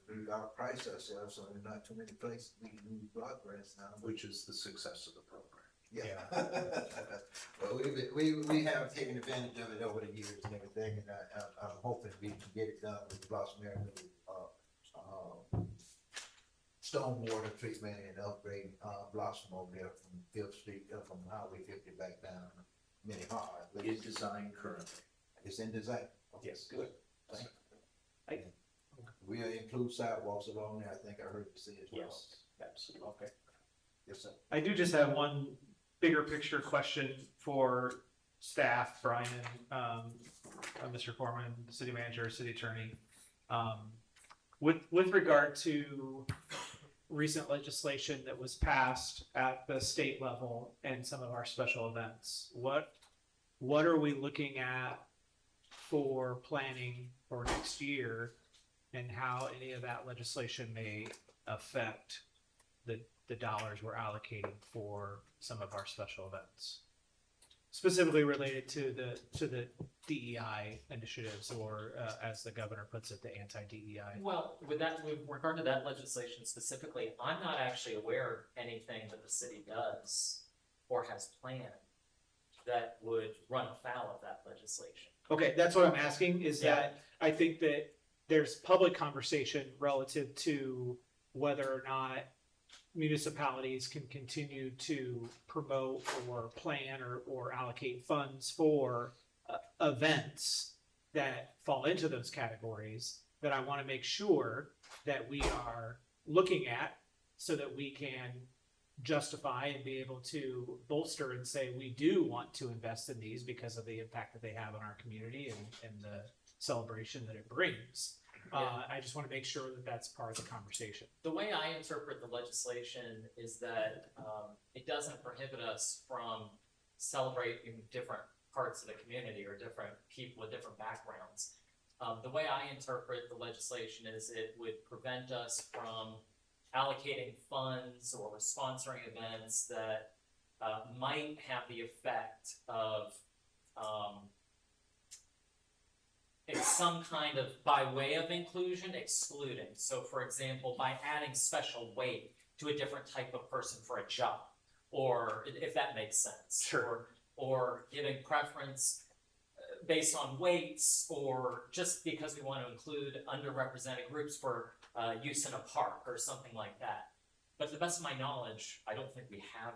[SPEAKER 1] We got to price ourselves, so there's not too many places we can do block grants now.
[SPEAKER 12] Which is the success of the program.
[SPEAKER 1] Yeah. Well, we have taken advantage of it over the years and everything, and I'm hoping we can get it done with Blossom Avenue, stormwater treatment and upgrade, Blossom over there from Fifth Street, from Highway 50 back down Mini Hard.
[SPEAKER 12] It's designed currently.
[SPEAKER 1] It's in design. Okay,
[SPEAKER 12] Yes.
[SPEAKER 1] good. Thank you. We'll include sidewalks along there, I think I heard you say as well.
[SPEAKER 12] Yes, absolutely. Okay.
[SPEAKER 1] Yes, sir.
[SPEAKER 5] I do just have one bigger picture question for staff, Brian, Mr. Foreman, city manager, city attorney. With regard to recent legislation that was passed at the state level and some of our special events, what are we looking at for planning for next year, and how any of that legislation may affect the dollars we're allocating for some of our special events, specifically related to the DEI initiatives, or as the governor puts it, the anti-DEI.
[SPEAKER 6] Well, with regard to that legislation specifically, I'm not actually aware of anything that the city does or has planned that would run afoul of that legislation.
[SPEAKER 5] Okay, that's what I'm asking, is that I think that there's public conversation relative to whether or not municipalities can continue to promote or plan or allocate funds for events that fall into those categories, that I want to make sure that we are looking at, so that we can justify and be able to bolster and say we do want to invest in these because of the impact that they have on our community and the celebration that it brings. I just want to make sure that that's part of the conversation.
[SPEAKER 6] The way I interpret the legislation is that it doesn't prohibit us from celebrating different parts of the community or different people with different backgrounds. The way I interpret the legislation is it would prevent us from allocating funds or sponsoring events that might have the effect of it's some kind of, by way of inclusion, excluding. So for example, by adding special weight to a different type of person for a job, or if that makes sense.
[SPEAKER 5] Sure.
[SPEAKER 6] Or giving preference based on weights, or just because we want to include underrepresented groups for use in a park or something like that. But to the best of my knowledge, I don't think we have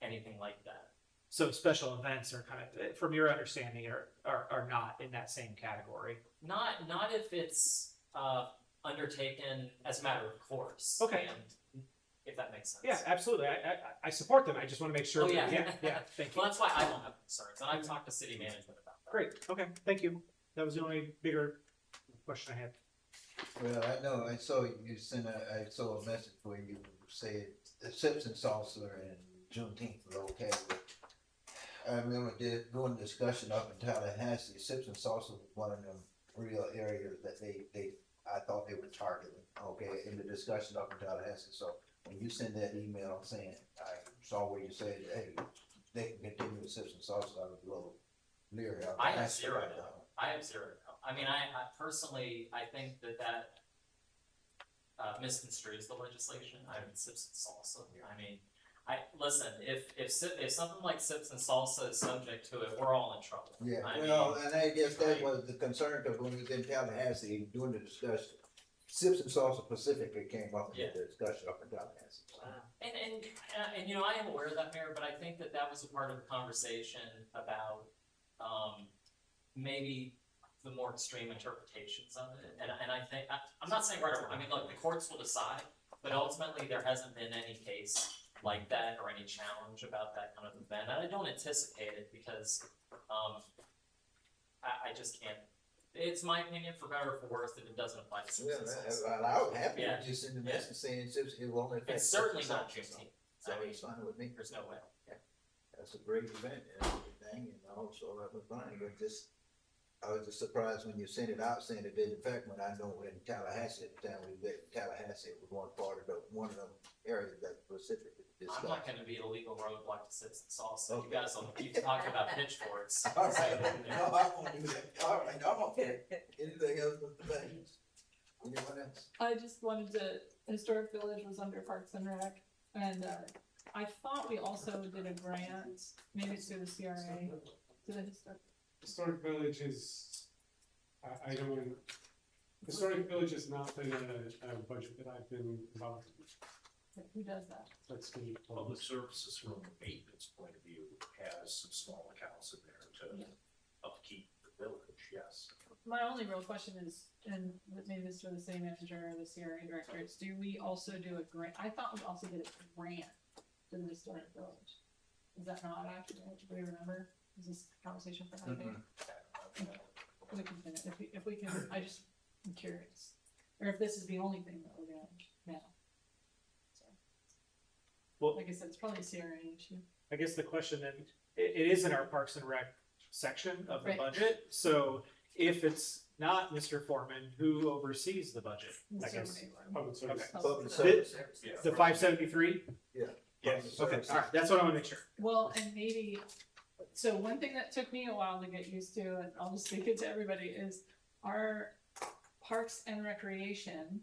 [SPEAKER 6] anything like that.
[SPEAKER 5] So special events are kind of, from your understanding, are not in that same category.
[SPEAKER 6] Not if it's undertaken as a matter of course.
[SPEAKER 5] Okay.
[SPEAKER 6] And if that makes sense.
[SPEAKER 5] Yeah, absolutely. I support them. I just want to make sure.
[SPEAKER 6] Oh, yeah.
[SPEAKER 5] Yeah. Thank you.
[SPEAKER 6] Well, that's why I don't have concerns, and I've talked to city management about that.
[SPEAKER 5] Great. Okay. Thank you. That was the only bigger question I had.
[SPEAKER 1] Well, I know, I saw you sent I saw a message where you said the Sips and Salsa and Juneteenth were okay, but I remember doing a discussion up in Tallahassee. Sips and Salsa was one of them real areas that I thought they were targeting, okay, in the discussion up in Tallahassee. So when you send that email saying, I saw where you said, hey, they can continue with Sips and Salsa, I was a little leery.
[SPEAKER 6] I have zero. I mean, I personally, I think that misconstrues the legislation. I mean, Sips and Salsa. I mean, listen, if something like Sips and Salsa is subject to it, we're all in trouble.
[SPEAKER 1] Yeah,
[SPEAKER 6] I
[SPEAKER 1] well,
[SPEAKER 6] mean,
[SPEAKER 1] and I guess that was the concern, because when we was in Tallahassee doing the discussion, Sips and Salsa specifically came up in the discussion up in Tallahassee.
[SPEAKER 6] and you know, I am aware of that, Mayor, but I think that was a part of the conversation about maybe the more extreme interpretations of it. And I think, I'm not saying right or wrong. I mean, look, the courts will decide, but ultimately there hasn't been any case like that or any challenge about that kind of event. And I don't anticipate it because I just can't. It's my opinion, for better or for worse, that it doesn't apply to
[SPEAKER 1] Yeah,
[SPEAKER 6] citizens.
[SPEAKER 1] I was happy
[SPEAKER 6] Yeah.
[SPEAKER 1] with just in the message saying Sips, it will only affect.
[SPEAKER 6] It's certainly
[SPEAKER 1] Sips and
[SPEAKER 6] not
[SPEAKER 1] Salsa.
[SPEAKER 6] Juneteenth.
[SPEAKER 1] So
[SPEAKER 6] I mean,
[SPEAKER 1] it's fine with me.
[SPEAKER 6] there's no way.
[SPEAKER 1] That's a great event and everything, and also that was fine, but I was just surprised when you sent it out saying it didn't affect, when I know in Tallahassee at the time we lived in Tallahassee, it was one of them areas that specifically discuss.
[SPEAKER 6] I'm not gonna be a legal roadblock to citizens also. You guys will keep talking about pitchforks.
[SPEAKER 1] All right, no, I won't do that. All right, I'm okay. Anything else with the things? Anyone else?
[SPEAKER 4] I just wanted to, Historic Village was under Parks and Rec, and, I thought we also did a grant, maybe it's through the CRA, to the historic.
[SPEAKER 8] Historic Village is, I don't, Historic Village has not been a budget that I've been involved in.
[SPEAKER 4] Who does that?
[SPEAKER 8] That's the.
[SPEAKER 12] Public services from a maintenance point of view has some small accounts in there to upkeep the village, yes.
[SPEAKER 4] My only real question is, and maybe this is for the city manager or the CRA director, is do we also do a grant? I thought we also did a grant to the historic village. Is that not accurate? Do we remember? Is this conversation for another day? We can finish, if we can, I just, I'm curious. Or if this is the only thing that we're doing now. So,
[SPEAKER 5] Well-
[SPEAKER 4] like I said, it's probably a CRA issue.
[SPEAKER 5] I guess the question then, it is in our Parks and Rec section of the
[SPEAKER 4] Right.
[SPEAKER 5] budget, so if it's not Mr. Foreman, who oversees the budget? I guess,
[SPEAKER 8] Public service.
[SPEAKER 1] Public
[SPEAKER 5] service.
[SPEAKER 1] service.
[SPEAKER 5] the 573?
[SPEAKER 1] Yeah.
[SPEAKER 12] Yes.
[SPEAKER 5] Okay, alright, that's what I wanna make sure.
[SPEAKER 4] Well, and maybe, so one thing that took me a while to get used to, and I'll just speak it to everybody, is our Parks and Recreation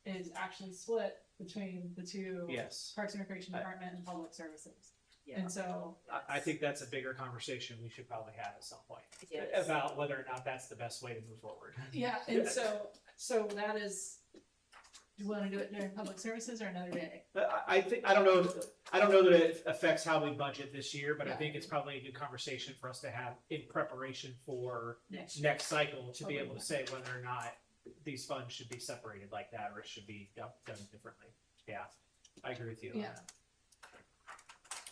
[SPEAKER 4] is actually split between the two.
[SPEAKER 5] Yes.
[SPEAKER 4] Parks and Recreation Department and Public Services.
[SPEAKER 9] Yeah.
[SPEAKER 4] And so,
[SPEAKER 5] I think that's a bigger conversation we should probably have at some point.
[SPEAKER 9] Yes.
[SPEAKER 5] About whether or not that's the best way to move forward.
[SPEAKER 4] yeah, and so that is, do you wanna do it during Public Services or another day?
[SPEAKER 5] I think, I don't know that it affects how we budget this year, but I
[SPEAKER 4] Yeah.
[SPEAKER 5] think it's probably a good conversation for us to have in preparation for
[SPEAKER 4] Next.
[SPEAKER 5] next cycle, to be able to say whether or not these funds should be separated like that, or it should be done differently. Yeah, I agree with you on
[SPEAKER 4] Yeah.
[SPEAKER 5] that.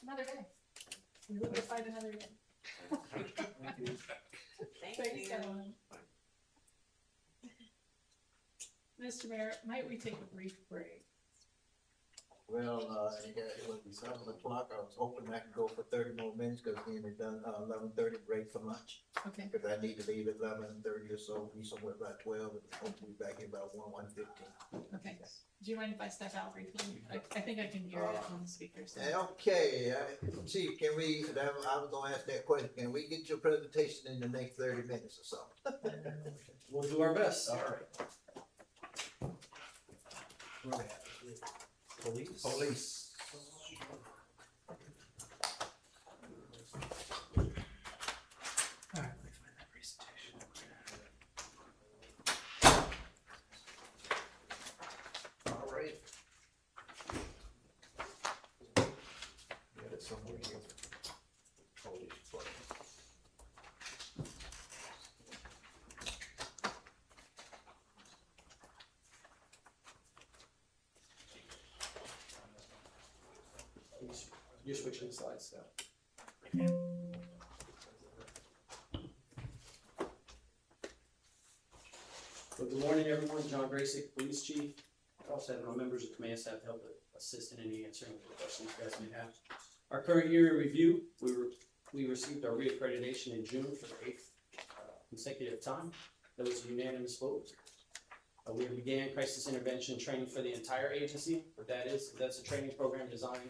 [SPEAKER 4] Another day. We will find another day.
[SPEAKER 9] Thank
[SPEAKER 4] Thanks,
[SPEAKER 9] you.
[SPEAKER 4] everyone. Mr. Mayor, might we take a brief break?
[SPEAKER 1] Well, it will be 7 o'clock. I was hoping I could go for 30 more minutes because we ain't done 11:30 break for lunch.
[SPEAKER 4] Okay,
[SPEAKER 1] Because I need to leave at 11:30 or so, be somewhere about 12, and hopefully be back here about 1:15.
[SPEAKER 4] okay. Do you mind if I step out briefly? I think I can hear it on the speakers.
[SPEAKER 1] Okay, Chief, can we, I was gonna ask that question, can we get your presentation in the next 30 minutes or so?
[SPEAKER 13] We'll do our best.
[SPEAKER 1] All right.
[SPEAKER 13] Police.
[SPEAKER 1] Police.
[SPEAKER 5] Alright, let me find that presentation.
[SPEAKER 1] All right. Got it somewhere here. Police department.
[SPEAKER 13] You're switching slides now. Well, good morning, everyone. John Graysick, Police Chief. I also have my members of command staff to help assist in any answering of the questions you guys may have. Our current year in review, we received our reaccreditation in June for the 8th consecutive time. That was a unanimous vote. We began crisis intervention training for the entire agency. What that is, that's a training program designed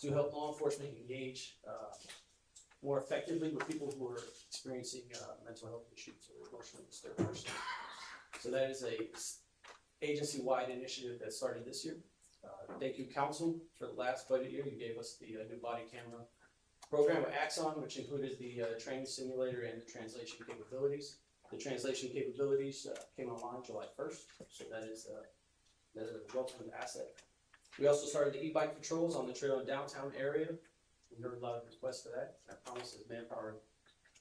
[SPEAKER 13] to help law enforcement engage more effectively with people who are experiencing mental health issues or emotionally disturbed persons. So that is a agency-wide initiative that started this year. Thank you, council, for the last budget year. You gave us the new body camera program with Axon, which included the training simulator and the translation capabilities. The translation capabilities came online July 1st, so that is a welcome asset. We also started the e-bike patrols on the trail in downtown area. We heard a lot of requests for that. I promise as manpower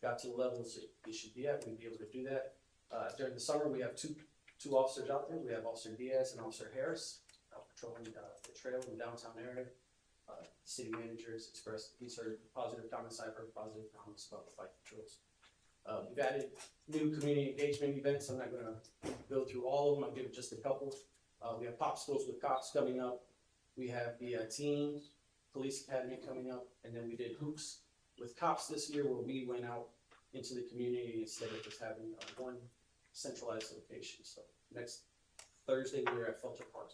[SPEAKER 13] got to the levels it should be at, we'd be able to do that. During the summer, we have two officers out there. We have Officer Diaz and Officer Harris patrolling the trail in the downtown area. City managers expressed these are positive comments. I've heard positive comments about the bike patrols. We've added new community engagement events. I'm not going to go through all of them. I'll give just a couple. We have popsicles with cops coming up. We have the teen police academy coming up, and then we did hoops with cops this year, where we went out into the community instead of just having one centralized location. So next Thursday we were at Felter Park.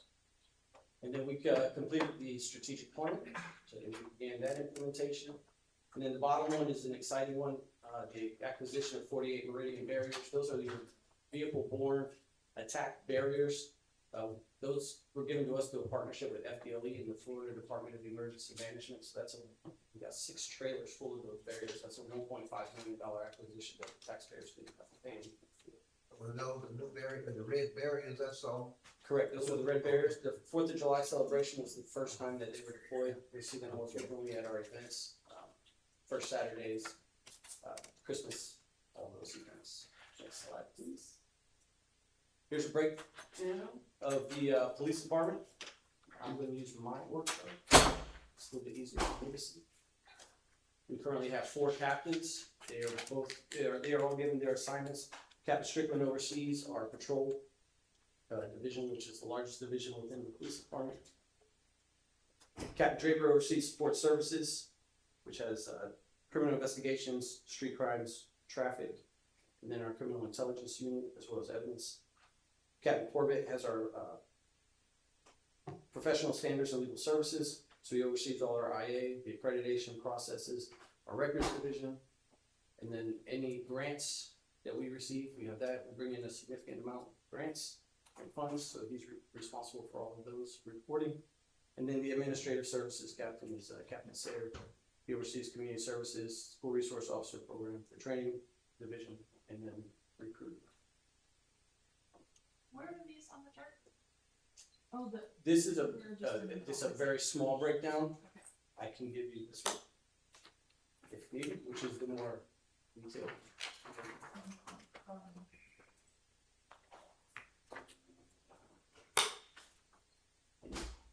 [SPEAKER 13] And then we completed the strategic plan, so we began that implementation. And then the bottom one is an exciting one, the acquisition of 48 Meridian barriers. Those are the vehicle-borne attack barriers. Those were given to us through a partnership with FDLE and the Florida Department of Emergency Management. So we got 6 trailers full of those barriers. That's a $1.5 million acquisition that the taxpayers didn't have to pay.
[SPEAKER 1] Were those the new barrier, the red barriers, that's all?
[SPEAKER 13] Correct, those were the red barriers. The 4th of July celebration was the first time that they were deployed. We see them more frequently at our events, first Saturdays, Christmas, all those events. Next slide, please. Here's a breakdown of the police department. I'm going to use my work phone. It's a little bit easier for me to see. We currently have 4 captains. They are all given their assignments. Captain Strickland oversees our patrol division, which is the largest division within the police department. Captain Draper oversees support services, which has criminal investigations, street crimes, traffic, and then our criminal intelligence unit, as well as evidence. Captain Corbett has our professional standards and legal services, so he oversees all our IA, the accreditation processes, our records division, and then any grants that we receive, we have that. We bring in a significant amount of grants and funds, so he's responsible for all of those reporting. And then the administrative services captain is Captain Sayre. He oversees community services, school resource officer program, the training division, and then recruiting.
[SPEAKER 4] Where are these on the chart? Oh,
[SPEAKER 13] This is a very small breakdown. I can give you this one if needed, which is the more detailed.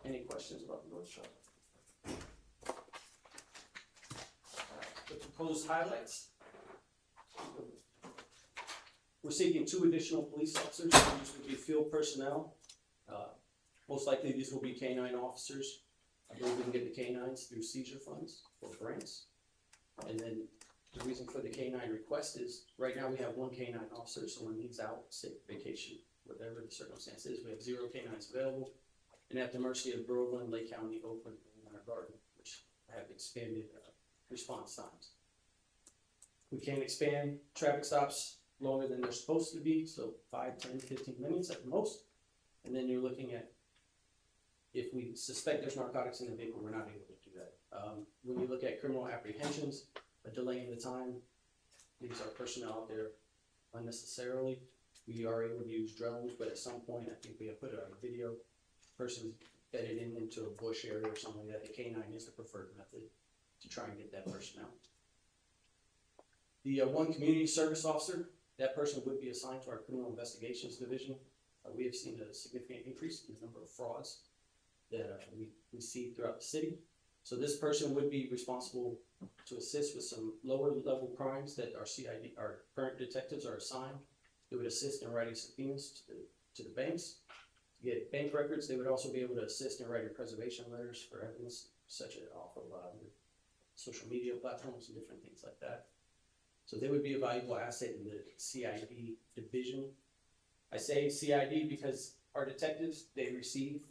[SPEAKER 13] Any questions about the North Shore? The proposed highlights. We're seeking 2 additional police officers. These would be field personnel. Most likely these will be canine officers. I believe we can get the canines through seizure funds or grants. And then the reason for the canine request is right now we have 1 canine officer, so when he's out, sick, vacation, whatever the circumstance is, we have 0 canines available. And at the mercy of Groveland, Lake County, Oakland, and Winter Garden, which have expanded response times. We can't expand traffic stops longer than they're supposed to be, so 5, 10, 15 minutes at the most. And then you're looking at, if we suspect there's narcotics in the vehicle, we're not able to do that. When you look at criminal apprehensions, a delay in the time, leaves our personnel out there unnecessarily. We are able to use drones, but at some point, I think we have put a video, person bedded into a bush area or something like that. The canine is the preferred method to try and get that person out. The 1 community service officer, that person would be assigned to our criminal investigations division. We have seen a significant increase in the number of frauds that we see throughout the city. So this person would be responsible to assist with some lower level crimes that our CID, our current detectives are assigned. They would assist in writing subpoenas to the banks. To get bank records, they would also be able to assist in writing preservation letters for evidence, such as off of social media platforms and different things like that. So they would be a valuable asset in the CID division. I say CID because our detectives, they receive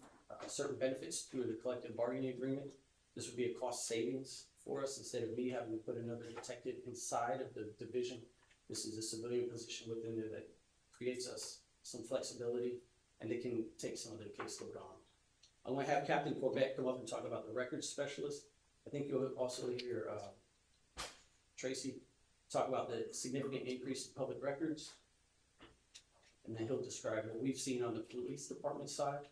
[SPEAKER 13] certain benefits through the collective bargaining agreement. This would be a cost savings for us instead of me having to put another detective inside of the division. This is a civilian position within there that creates us some flexibility, and they can take some of the caseload on. I'm going to have Captain Corbett come up and talk about the records specialist. I think you'll also hear Tracy talk about the significant increase in public records, and then he'll describe what we've seen on the police department side.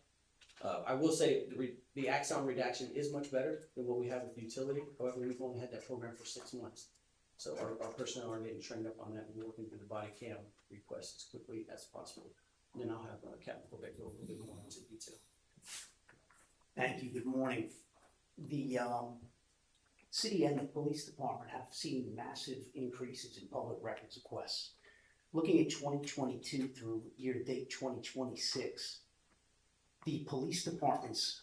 [SPEAKER 13] I will say the Axon redaction is much better than what we have with utility. However, we've only had that program for 6 months. So our personnel are getting trained up on that and working through the body cam requests as quickly as possible. And then I'll have Captain Quebec go a little bit more into detail.
[SPEAKER 14] Thank you. Good morning. The city and the police department have seen massive increases in public records requests. Looking at 2022 through year-to-date 2026, the police department's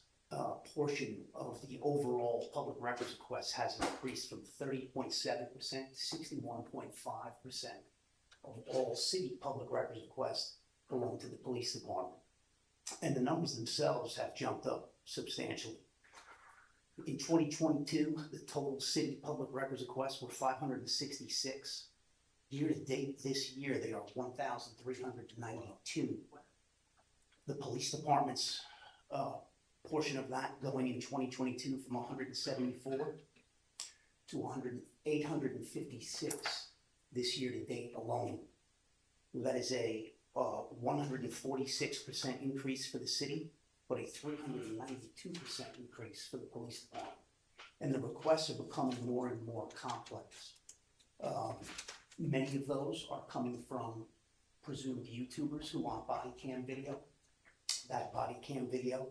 [SPEAKER 14] portion of the overall public records requests has increased from 30.7% to 61.5% of all city public records requests belong to the police department. And the numbers themselves have jumped up substantially. In 2022, the total city public records requests were 566. Year to date this year, they are 1,392. The police department's portion of that going in 2022 from 174 to 856 this year to date alone. That is a 146% increase for the city, but a 392% increase for the police department. And the requests are becoming more and more complex. Many of those are coming from presumed YouTubers who want body cam video. That body cam video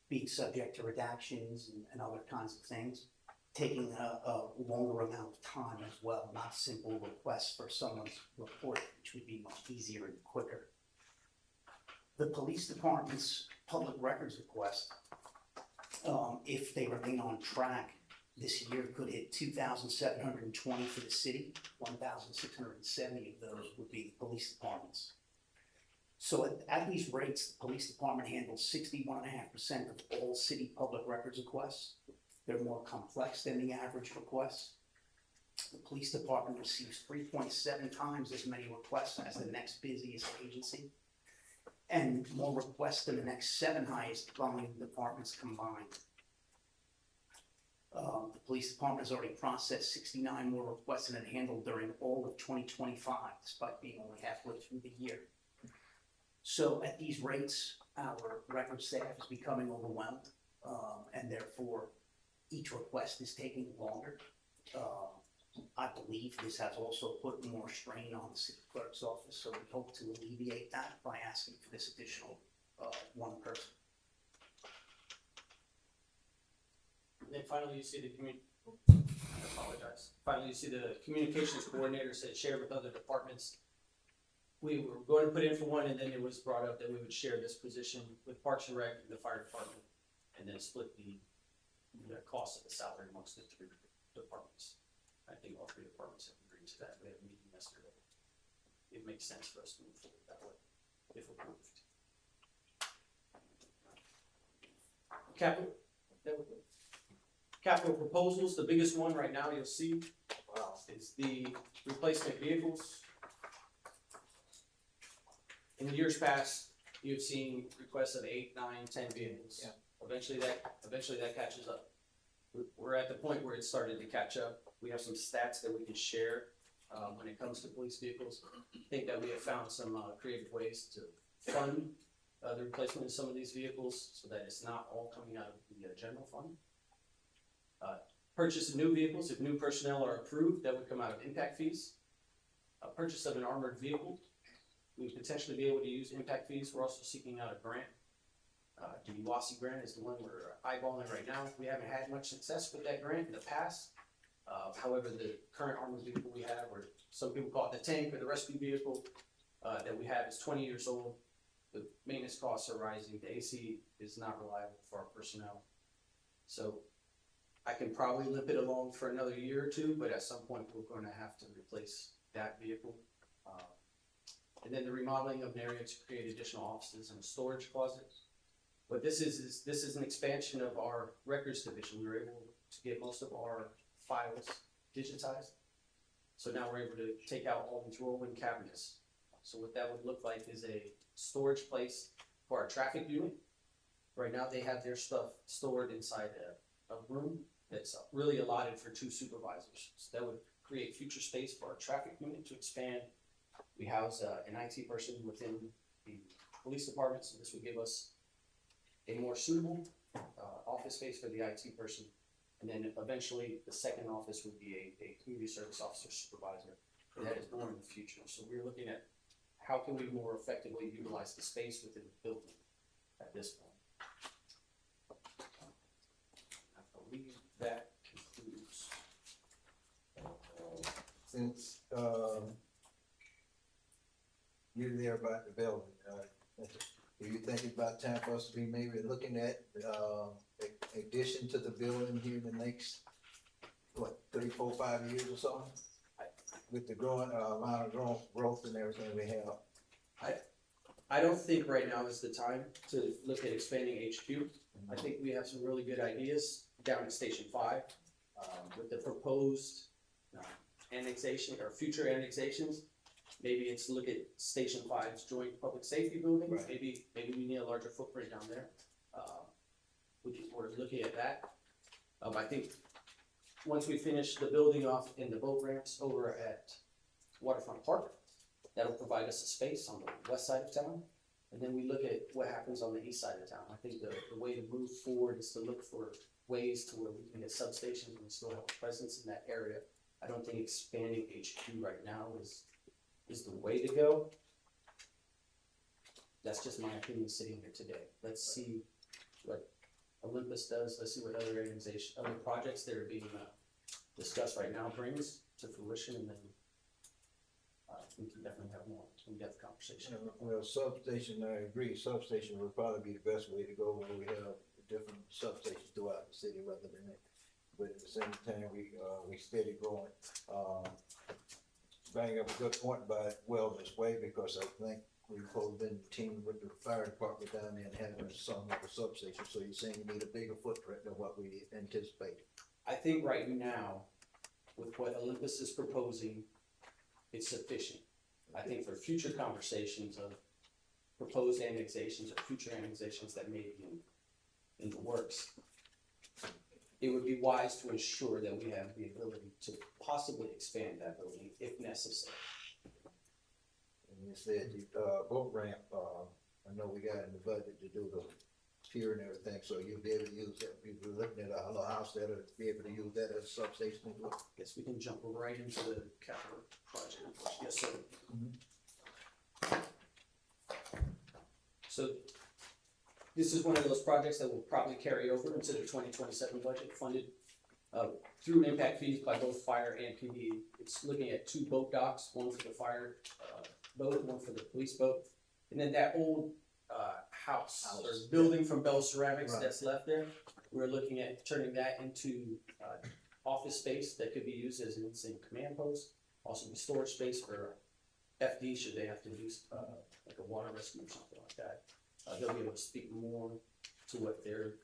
[SPEAKER 14] being subject to redactions and other kinds of things, taking a longer amount of time as well, not simple requests for someone's report, which would be much easier and quicker. The police department's public records request, if they remain on track this year, could hit 2,720 for the city. 1,670 of those would be the police departments. So at these rates, the police department handles 61.5% of all city public records requests. They're more complex than the average request. The police department receives 3.7 times as many requests as the next busiest agency, and more requests than the next 7 highest volume departments combined. The police department has already processed 69 more requests than it handled during all of 2025, despite being only halfway through the year. So at these rates, our record staff is becoming overwhelmed, and therefore each request is taking longer. I believe this has also put more strain on the city clerk's office, so we hope to alleviate that by asking for this additional one person.
[SPEAKER 13] And then finally, you see the Finally, you see the communications coordinator said share with other departments. We were going to put in for one, and then it was brought up that we would share this position with Parks and Rec and the fire department, and then split the cost of the salary amongst the 3 departments. I think all 3 departments have agreed to that. We had a meeting yesterday. It makes sense for us to move forward that way, if approved. Capital proposals, the biggest one right now you'll see is the replacement vehicles. In the years past, you've seen requests of 8, 9, 10 vehicles.
[SPEAKER 1] Yeah.
[SPEAKER 13] Eventually that catches up. We're at the point where it's started to catch up. We have some stats that we can share when it comes to police vehicles. I think that we have found some creative ways to fund the replacement of some of these vehicles so that it's not all coming out of the general fund. Purchase of new vehicles, if new personnel are approved, that would come out of impact fees. Purchase of an armored vehicle, we would potentially be able to use impact fees. We're also seeking out a grant. The WASI grant is the one we're eyeballing right now. We haven't had much success with that grant in the past. However, the current armored vehicle we have, or some people call it the tank or the rescue vehicle that we have, is 20 years old. The maintenance costs are rising. The AC is not reliable for our personnel. So I can probably limp it along for another year or 2, but at some point we're going to have to replace that vehicle. And then the remodeling of an area to create additional offices and a storage closet. What this is an expansion of our records division. We were able to get most of our files digitized. So now we're able to take out all these roll-in cabinets. So what that would look like is a storage place for our traffic unit. Right now they have their stuff stored inside a room that's really allotted for 2 supervisors. So that would create future space for our traffic unit to expand. We house an IT person within the police department, so this would give us a more suitable office space for the IT person. And then eventually the second office would be a community service officer supervisor. And that is more in the future. So we're looking at how can we more effectively utilize the space within the building at this point. I believe that concludes.
[SPEAKER 1] Since you're there about the building, do you think it's about time for us to be maybe looking at addition to the building here in the next, 3, 4, 5 years or so? With the growing amount of growth and everything we have.
[SPEAKER 13] I don't think right now is the time to look at expanding HQ. I think we have some really good ideas down at Station 5, with the proposed annexation or future annexations. Maybe it's look at Station 5's joint public safety building,
[SPEAKER 1] Right.
[SPEAKER 13] maybe we need a larger footprint down there. We're looking at that. I think once we finish the building off in the boat ramps over at Waterfront Park, that'll provide us a space on the west side of town. And then we look at what happens on the east side of town. I think the way to move forward is to look for ways to where we can get substations and still have a presence in that area. I don't think expanding HQ right now is the way to go. That's just my opinion sitting here today. Let's see what Olympus does. Let's see what other projects that are being discussed right now brings to fruition, and then we can definitely have more in-depth conversation.
[SPEAKER 1] Well, substation, I agree, substation would probably be the best way to go, where we have different substations throughout the city rather than it. But at the same time, we steady growing. Bring up a good point by Wellness Way, because I think we've both been teaming with the fire department down there and having some of the substation, so you're saying you need a bigger footprint than what we anticipated.
[SPEAKER 13] I think right now, with what Olympus is proposing, it's sufficient. I think for future conversations of proposed annexations or future annexations that may be in the works, it would be wise to ensure that we have the ability to possibly expand that building if necessary.
[SPEAKER 1] And you said the boat ramp, I know we got in the budget to do the pier and everything, so you'll be able to use that. We were looking at a hollow house that'll be able to use that as a substation as well.
[SPEAKER 13] Guess we can jump right into the capital project. Yes, sir. So this is one of those projects that will probably carry over into the 2027 budget, funded through impact fees by both fire and PD. It's looking at 2 boat docks, one for the fire boat, one for the police boat. And then that old house or building from Bell Ceramics that's left there, we're looking at turning that into office space that could be used as an instant command post. Also be storage space for FD should they have to use like a water rescue or something like that. They'll be able to speak more to what their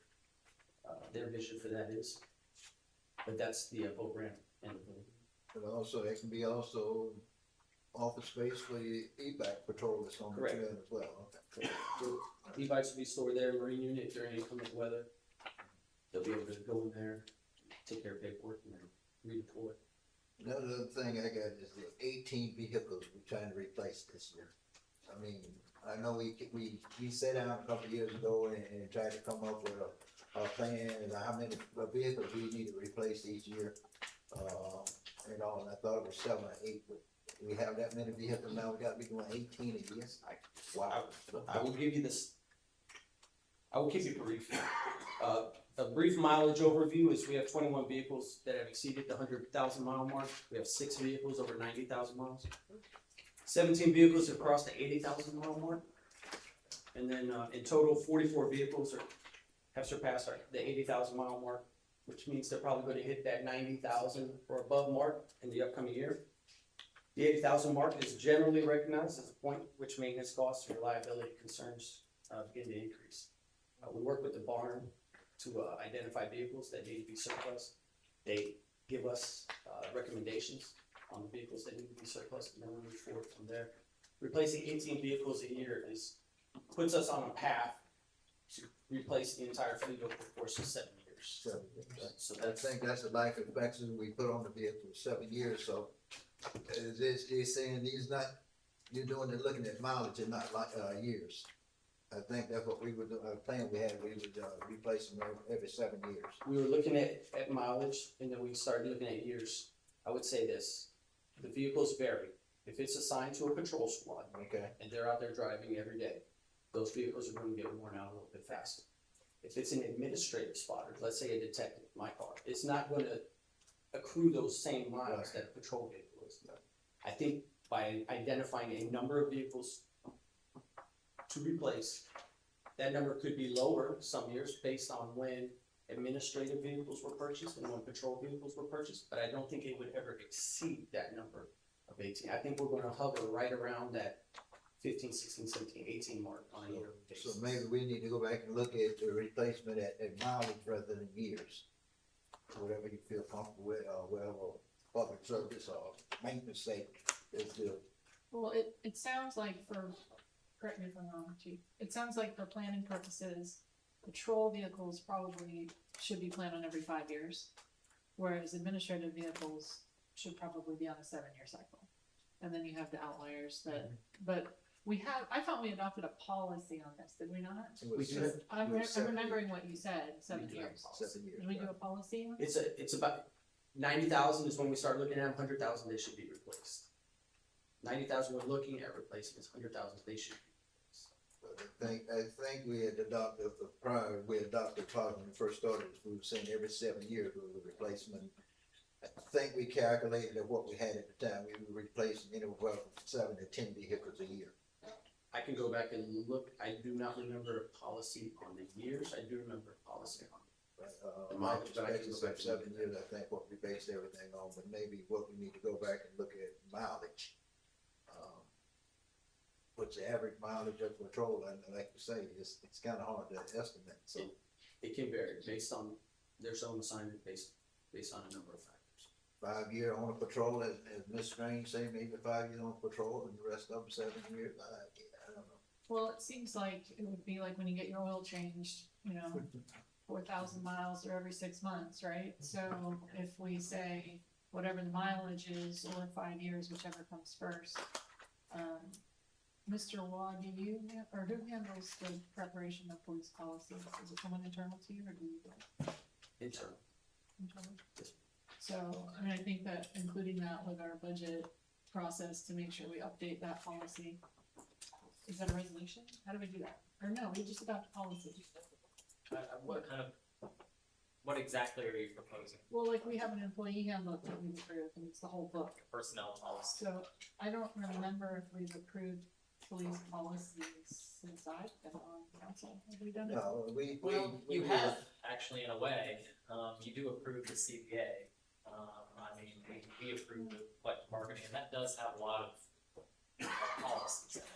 [SPEAKER 13] vision for that is. But that's the boat ramp and the building.
[SPEAKER 1] But also, it can be also office space for the evac patrol that's on the
[SPEAKER 13] Correct.
[SPEAKER 1] trail as well. Okay.
[SPEAKER 13] E-bikes will be stored there, marine unit during inclement weather. They'll be able to go in there, take care of paperwork, and then redeploy.
[SPEAKER 1] Another thing I got is the 18 vehicles we're trying to replace this year. I mean, I know we sat down a couple of years ago and tried to come up with a plan and how many vehicles we need to replace each year. And all, and I thought it was 7 or 8, but we have that many vehicles now, we gotta be doing 18 a year. Wow.
[SPEAKER 13] I will give you this, I will keep you brief. A brief mileage overview is we have 21 vehicles that have exceeded the 100,000 mile mark. We have 6 vehicles over 90,000 miles. 17 vehicles have crossed the 80,000 mile mark. And then in total, 44 vehicles have surpassed the 80,000 mile mark, which means they're probably going to hit that 90,000 or above mark in the upcoming year. The 80,000 mark is generally recognized as a point which maintenance costs and reliability concerns begin to increase. We work with the barn to identify vehicles that need to be surplus. They give us recommendations on the vehicles that need to be surplus, and then we move forward from there. Replacing 18 vehicles a year puts us on a path to replace the entire fleet over the course of 7 years.
[SPEAKER 1] 7 years.
[SPEAKER 13] So
[SPEAKER 1] I
[SPEAKER 13] that's,
[SPEAKER 1] think that's the life expectancy we put on the vehicle, 7 years, so they're saying these not, you're doing it looking at mileage and not like, years. I think that's what we would, plan we had, we would, replace them every 7 years.
[SPEAKER 13] we were looking at mileage, and then we started looking at years. I would say this, the vehicles vary. If it's assigned to a patrol squad,
[SPEAKER 1] Okay.
[SPEAKER 13] and they're out there driving every day, those vehicles are going to get worn out a little bit faster. If it's an administrative spotter, let's say a detective, my car, it's not going to accrue those same miles that a patrol vehicle is. I think by identifying a number of vehicles to replace, that number could be lower some years based on when administrative vehicles were purchased and when patrol vehicles were purchased, but I don't think it would ever exceed that number of 18. I think we're going to hover right around that 15, 16, 17, 18 mark on a yearly
[SPEAKER 1] So
[SPEAKER 13] basis.
[SPEAKER 1] maybe we need to go back and look at the replacement at mileage rather than years. Whatever you feel comfortable with, or whatever public service or maintenance sake is good.
[SPEAKER 4] Well, it sounds like for, correct me if I'm wrong, Chief, it sounds like for planning purposes, patrol vehicles probably should be planned on every 5 years, whereas administrative vehicles should probably be on a 7-year cycle. And then you have the outliers that, but I thought we adopted a policy on this, did we not?
[SPEAKER 1] It was
[SPEAKER 13] We do
[SPEAKER 1] seven-
[SPEAKER 13] have-
[SPEAKER 4] I'm
[SPEAKER 1] it was 7
[SPEAKER 4] remembering what you said,
[SPEAKER 13] We
[SPEAKER 4] 7
[SPEAKER 13] do have a
[SPEAKER 4] years.
[SPEAKER 13] policy.
[SPEAKER 1] 7 years.
[SPEAKER 4] Did we do
[SPEAKER 1] right.
[SPEAKER 4] a policy on it?
[SPEAKER 13] It's about 90,000 is when we start looking at them, 100,000 they should be replaced. 90,000 we're looking at replacing, is 100,000 they should be replaced.
[SPEAKER 1] But I think we had adopted, we adopted policy when we first started, we were saying every 7 years we were replacement. I think we calculated at what we had at the time, we were replacing anywhere from 7 to 10 vehicles a year.
[SPEAKER 13] I can go back and look, I do not remember a policy on the years, I do remember a policy on.
[SPEAKER 1] But,
[SPEAKER 13] My
[SPEAKER 1] mileage
[SPEAKER 13] perspective is
[SPEAKER 1] basis of
[SPEAKER 13] like-
[SPEAKER 1] 7 years, I think what we based everything on, but maybe what we need to go back and look at mileage. What's the average mileage of patrol, and like you say, it's kinda hard to estimate, so.
[SPEAKER 13] It can vary based on their own assignment, based on a number of factors.
[SPEAKER 1] 5 year on a patrol, as Ms. Strange say, maybe 5 years on patrol, and the rest of them 7 years, I don't know.
[SPEAKER 4] Well, it seems like it would be like when you get your oil changed, 4,000 miles or every 6 months, right? So if we say whatever the mileage is, or 5 years, whichever comes first. Mr. Waugh, do you, or who handles the preparation of police policies? Is it someone internal to you, or do you do it
[SPEAKER 13] Internal.
[SPEAKER 4] internally?
[SPEAKER 13] Yes.
[SPEAKER 4] So, I mean, I think that including that with our budget process to make sure we update that policy. Is that a resolution? How do we do that? Or no, we just adopt a policy.
[SPEAKER 6] What exactly are you proposing?
[SPEAKER 4] Well, like we have an employee handbook that we've approved, and it's the whole book.
[SPEAKER 6] Personnel policy?
[SPEAKER 4] So I don't remember if we've approved police policies since I've been on council. Have we done it?
[SPEAKER 1] No,
[SPEAKER 6] Well, you have, actually, in a way, you do approve the CBA. I mean, we approve the collective bargaining, and that does have a lot of policies in it.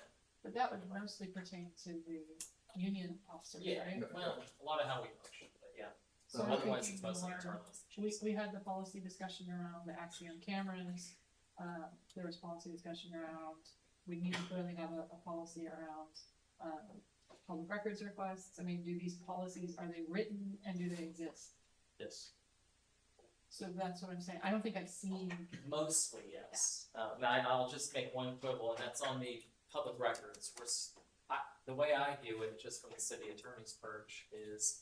[SPEAKER 4] But that would mostly pertain to the union officers, right?
[SPEAKER 6] Well, a lot of how we function, but yeah.
[SPEAKER 4] So I'm
[SPEAKER 6] Otherwise,
[SPEAKER 4] thinking
[SPEAKER 6] it's mostly
[SPEAKER 4] more-
[SPEAKER 6] internal.
[SPEAKER 4] We had the policy discussion around the Axiom cameras, there was policy discussion around, we need to clearly have a policy around, public records requests. I mean, do these policies, are they written and do they exist?
[SPEAKER 6] Yes.
[SPEAKER 4] So that's what I'm saying, I don't think I've seen,
[SPEAKER 6] Mostly, yes. I'll just make one quibble, and that's on the public records. The way I view it, just from the city attorney's perch, is,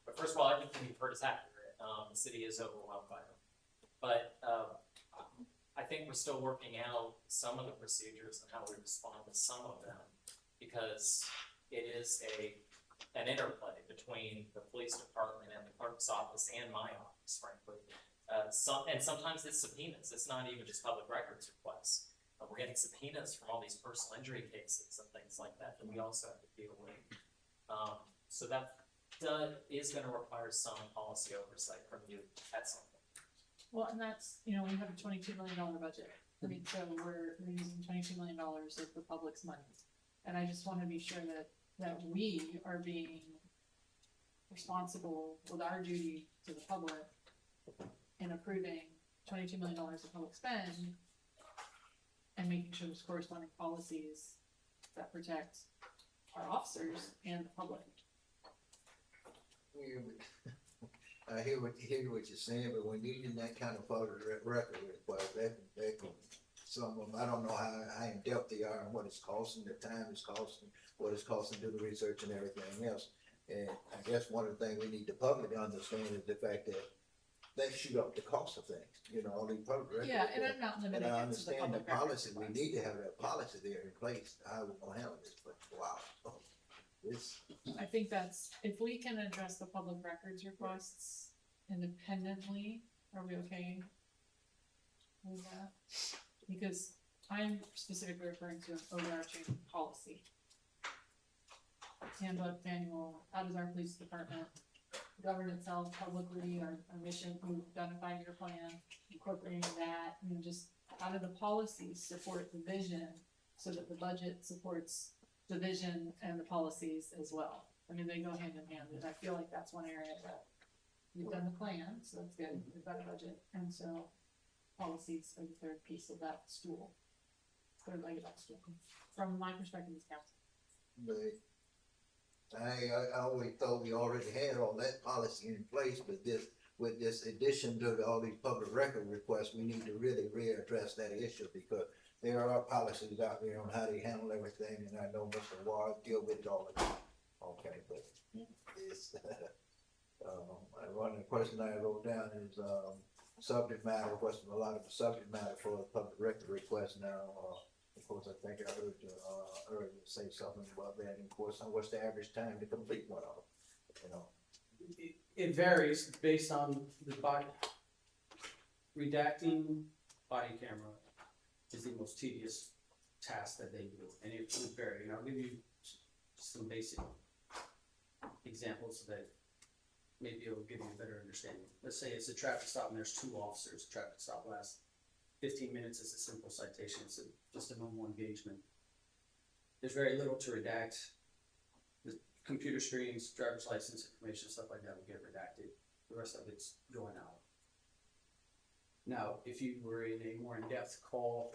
[SPEAKER 6] but first of all, everything you've heard is accurate. The city is overwhelmed by them. But, I think we're still working out some of the procedures and how we respond to some of them, because it is an interplay between the police department and the clerk's office and my office, frankly. And sometimes it's subpoenas, it's not even just public records requests. We're getting subpoenas from all these personal injury cases and things like that we also have to deal with. So that is gonna require some policy oversight from you at some point.
[SPEAKER 4] well, and that's, we have a $22 million budget. I mean, so we're using $22 million of the public's money. And I just wanna be sure that we are being responsible with our duty to the public in approving $22 million of public spend and making sure there's corresponding policies that protect our officers and the public.
[SPEAKER 1] I hear what you're saying, but when you're in that kind of public record request, that some of them, I don't know how in depth they are and what it's costing, the time it's costing, what it's costing to do the research and everything else. And I guess one of the things we need the public to understand is the fact that they shoot up the cost of things, all these public records.
[SPEAKER 4] Yeah, and I'm not
[SPEAKER 1] And
[SPEAKER 4] limiting
[SPEAKER 1] I
[SPEAKER 4] it to the
[SPEAKER 1] understand the
[SPEAKER 4] public records
[SPEAKER 1] policy, we
[SPEAKER 4] request.
[SPEAKER 1] need to have that policy there in place, how we're gonna handle this, but wow. This,
[SPEAKER 4] I think that's, if we can address the public records requests independently, are we okay with that? Because I'm specifically referring to an overarching policy. Handbook, manual, how does our police department govern itself publicly, our mission, we've done a 5-year plan, incorporating that, just how do the policies support the vision so that the budget supports the vision and the policies as well. I mean, they go hand in hand, and I feel like that's one area that you've done the plan, so that's good, we've got a budget, and so policies are the third piece of that stool. Third leg of that stool, from my perspective as council.
[SPEAKER 1] But I always thought we already had all that policy in place, but with this addition to all these public record requests, we need to really readdress that issue, because there are policies out there on how they handle everything, and I know Mr. Ward deal with it all the time. Okay, but it's, one of the questions I wrote down is, subject matter, what's a lot of the subject matter for the public record request now, of course, I think I heard you, earlier say something about that, and of course, what's the average time to complete one of them, you know?
[SPEAKER 13] It varies based on the body. Redacting body camera is the most tedious task that they do, and it would vary. And I'll give you some basic examples that maybe it'll give you a better understanding. Let's say it's a traffic stop and there's 2 officers. Traffic stop lasts 15 minutes. It's a simple citation. It's just a normal engagement. There's very little to redact. The computer screens, driver's license information, stuff like that will get redacted. The rest of it's going out. Now, if you were in a more in-depth call,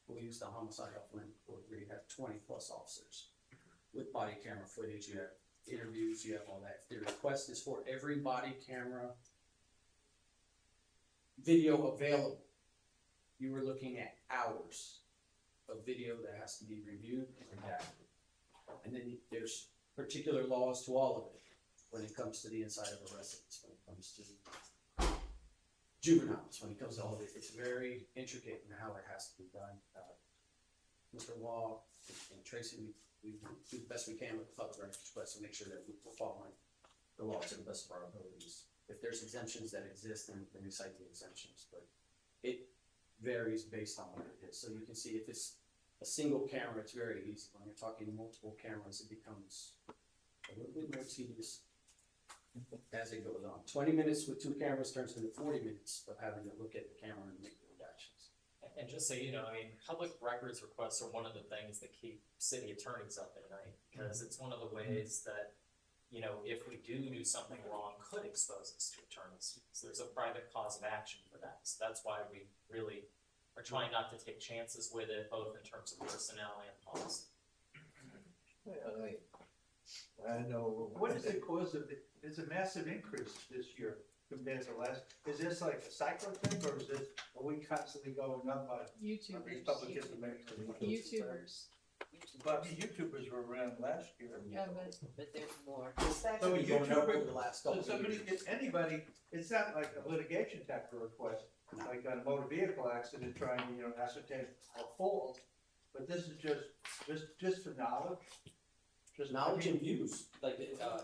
[SPEAKER 13] we'll use the homicide helpline where you have 20 plus officers with body camera footage, you have interviews, you have all that. If the request is for every body camera video available, you were looking at hours of video that has to be reviewed and redacted. And then there's particular laws to all of it when it comes to the inside of a residence, when it comes to juveniles, when it comes to all of it. It's very intricate in how it has to be done. Mr. Law and Tracy, we do the best we can with the public records request to make sure that we're following the law to the best of our abilities. If there's exemptions that exist, then we cite the exemptions, but it varies based on what it is. So you can see if it's a single camera, it's very easy. When you're talking multiple cameras, it becomes a little bit more tedious as it goes on. 20 minutes with 2 cameras turns into 40 minutes of having to look at the camera and make the redactions.
[SPEAKER 6] And just so you know, I mean, public records requests are one of the things that keep city attorneys up at night, because it's one of the ways that, you know, if we do something wrong, could expose us to attorneys. So there's a private cause of action for that. So that's why we really are trying not to take chances with it, both in terms of personnel and policy.
[SPEAKER 1] I know.
[SPEAKER 7] What is the cause of it? It's a massive increase this year compared to last. Is this like a cycle thing, or is this, are we constantly going up by these
[SPEAKER 4] YouTubers,
[SPEAKER 7] public information?
[SPEAKER 4] YouTubers,
[SPEAKER 7] But the YouTubers were around last year.
[SPEAKER 4] yeah, but
[SPEAKER 9] But there's more.
[SPEAKER 13] It's
[SPEAKER 7] So
[SPEAKER 13] actually
[SPEAKER 7] a
[SPEAKER 13] going up
[SPEAKER 7] YouTuber-
[SPEAKER 13] over the last
[SPEAKER 7] So
[SPEAKER 13] couple of
[SPEAKER 7] somebody,
[SPEAKER 13] years.
[SPEAKER 7] if anybody, it's not like a litigation type of request, like on a motor vehicle accident, trying to, you know, ascertain a fault. But this is just for knowledge. Just
[SPEAKER 13] Knowledge and views, like,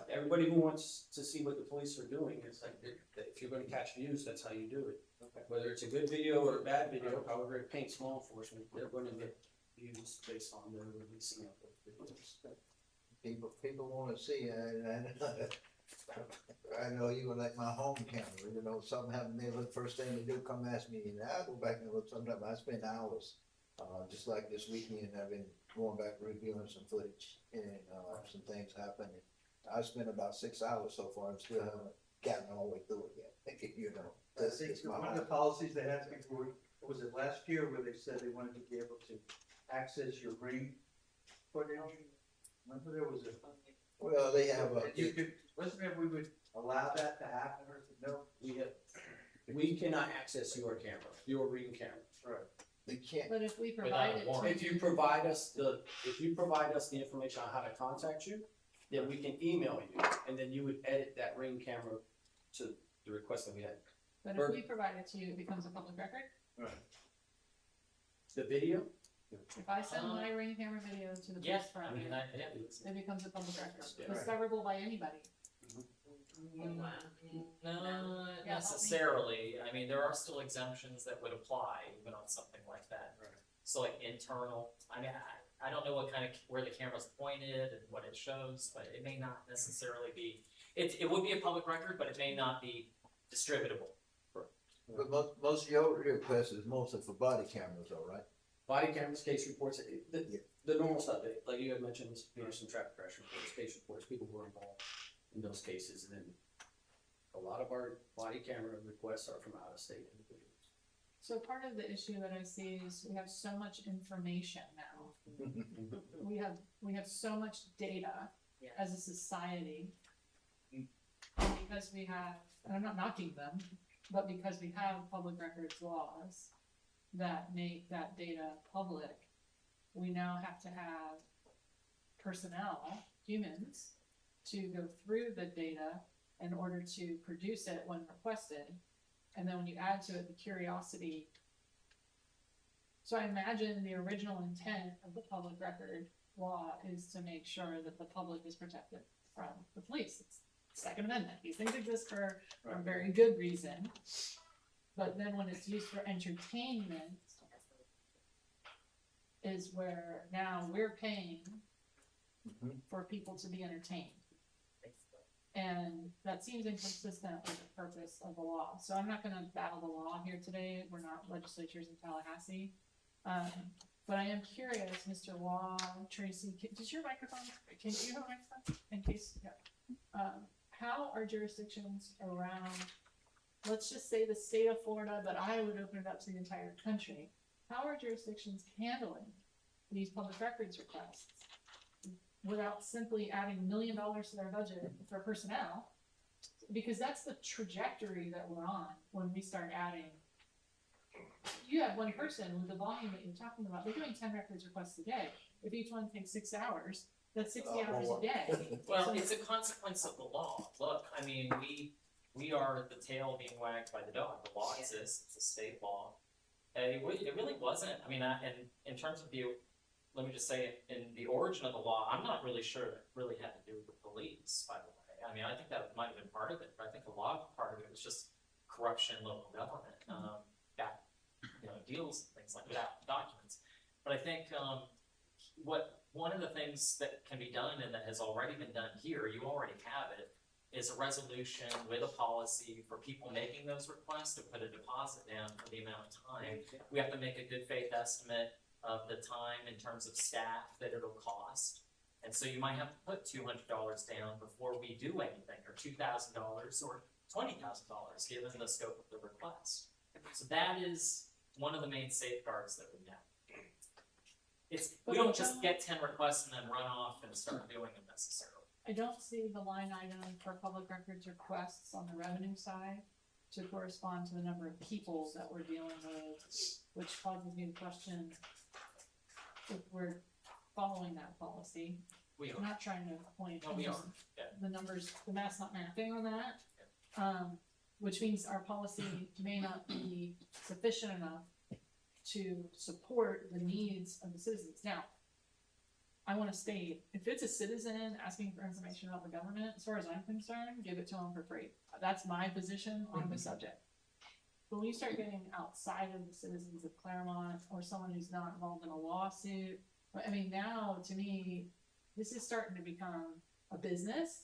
[SPEAKER 13] everybody who wants to see what the police are doing, it's like, if you're gonna catch views, that's how you do it.
[SPEAKER 7] Okay.
[SPEAKER 13] Whether it's a good video or a bad video, however it paints law enforcement, they're gonna get views based on their releasing of the videos.
[SPEAKER 1] People wanna see, I know you were like my home camera, you know, something happened there, the first thing they do, come ask me, and I go back and look, sometimes I spend hours. Just like this weekend, I've been going back reviewing some footage, and, some things happened. I spent about 6 hours so far, and still haven't gotten all the way through it yet, you know.
[SPEAKER 7] I
[SPEAKER 1] That's
[SPEAKER 7] think
[SPEAKER 1] just my
[SPEAKER 7] one of the
[SPEAKER 1] home.
[SPEAKER 7] policies they had before, was it last year, where they said they wanted to be able to access your ring footage? Remember there was a.
[SPEAKER 1] Well, they have
[SPEAKER 7] You could, wasn't it, we would allow that to happen, or, no?
[SPEAKER 13] We cannot access your camera, your ring camera.
[SPEAKER 7] Right.
[SPEAKER 1] they can't,
[SPEAKER 4] but if we
[SPEAKER 6] Without
[SPEAKER 4] provide
[SPEAKER 6] a
[SPEAKER 4] it
[SPEAKER 6] warrant.
[SPEAKER 4] to
[SPEAKER 13] If you provide us the information on how to contact you, then we can email you, and then you would edit that ring camera to the request that we had.
[SPEAKER 4] but if we provide it to you, it becomes a public record.
[SPEAKER 13] The video,
[SPEAKER 4] If I send my ring camera video to the
[SPEAKER 6] Yeah,
[SPEAKER 4] police
[SPEAKER 6] I mean,
[SPEAKER 4] department, it becomes a public record,
[SPEAKER 13] Yeah.
[SPEAKER 4] discoverable by anybody.
[SPEAKER 6] No,
[SPEAKER 4] Yeah,
[SPEAKER 6] not necessarily. I mean, there are still exemptions that would apply even on something like that. So like internal, I mean, I don't know what kind of, where the camera's pointed and what it shows, but it may not necessarily be, it would be a public record, but it may not be distributable.
[SPEAKER 1] but most of your requests is mostly for body cameras, all right?
[SPEAKER 13] Body cameras, case reports, the normal stuff, like you had mentioned, some traffic crash reports, case reports, people who are involved in those cases, and then a lot of our body camera requests are from out of state individuals.
[SPEAKER 4] So part of the issue that I see is we have so much information now. We have so much data as a society. And because we have, and I'm not knocking them, but because we have public records laws that make that data public, we now have to have personnel, humans, to go through the data in order to produce it when requested. And then when you add to it the curiosity. So I imagine the original intent of the public record law is to make sure that the public is protected from the police. It's Second Amendment. These things exist for a very good reason. But then when it's used for entertainment is where now we're paying for people to be entertained. And that seems inconsistent with the purpose of the law. So I'm not gonna battle the law here today. We're not legislatures in Tallahassee. But I am curious, Mr. Law, Tracy, does your microphone, can you have a microphone in case? Yeah. How are jurisdictions around, let's just say the state of Florida, but I would open it up to the entire country. How are jurisdictions handling these public records requests without simply adding $1 million to their budget for personnel? Because that's the trajectory that we're on when we start adding. You have one person with the volume that you're talking about, they're doing 10 records requests a day. If each one takes 6 hours, that's 60 hours a day.
[SPEAKER 6] Well, it's a consequence of the law. Look, I mean, we are the tail being wagged by the dog. The law exists, it's a state law. It really wasn't, I mean, in terms of let me just say, in the origin of the law, I'm not really sure it really had to do with the police, by the way. I mean, I think that might have been part of it, but I think a lot of part of it was just corruption in local government, deals and things like that, documents. But I think one of the things that can be done and that has already been done here, you already have it, is a resolution with a policy for people making those requests to put a deposit down for the amount of time. We have to make a good faith estimate of the time in terms of staff that it'll cost. And so you might have to put $200 down before we do anything, or $2,000 or $20,000, given the scope of the request. So that is one of the main safeguards that we have. We don't just get 10 requests and then run off and start doing them necessarily.
[SPEAKER 4] I don't see the line item for public records requests on the revenue side to correspond to the number of people that we're dealing with, which causes me to question if we're following that policy.
[SPEAKER 6] We are.
[SPEAKER 4] I'm not trying to point
[SPEAKER 6] No, we are. Yeah.
[SPEAKER 4] the numbers, the math's not mapping on that. Which means our policy may not be sufficient enough to support the needs of the citizens. Now, I want to state, if it's a citizen asking for information about the government, as far as I'm concerned, give it to them for free. That's my position on the subject. But when you start getting outside of the citizens of Clermont or someone who's not involved in a lawsuit, I mean, now to me, this is starting to become a business.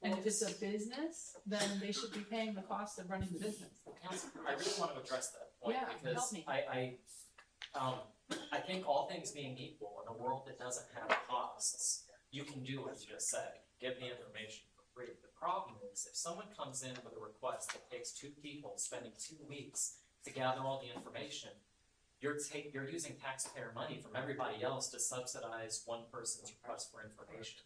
[SPEAKER 4] And if it's a business, then they should be paying the cost of running the business.
[SPEAKER 6] I really want to address that point,
[SPEAKER 4] Yeah,
[SPEAKER 6] because
[SPEAKER 4] help me.
[SPEAKER 6] I think all things being equal, in a world that doesn't have costs, you can do what you just said, give the information for free. The problem is, if someone comes in with a request that takes 2 people spending 2 weeks to gather all the information, you're using taxpayer money from everybody else to subsidize one person's request for information.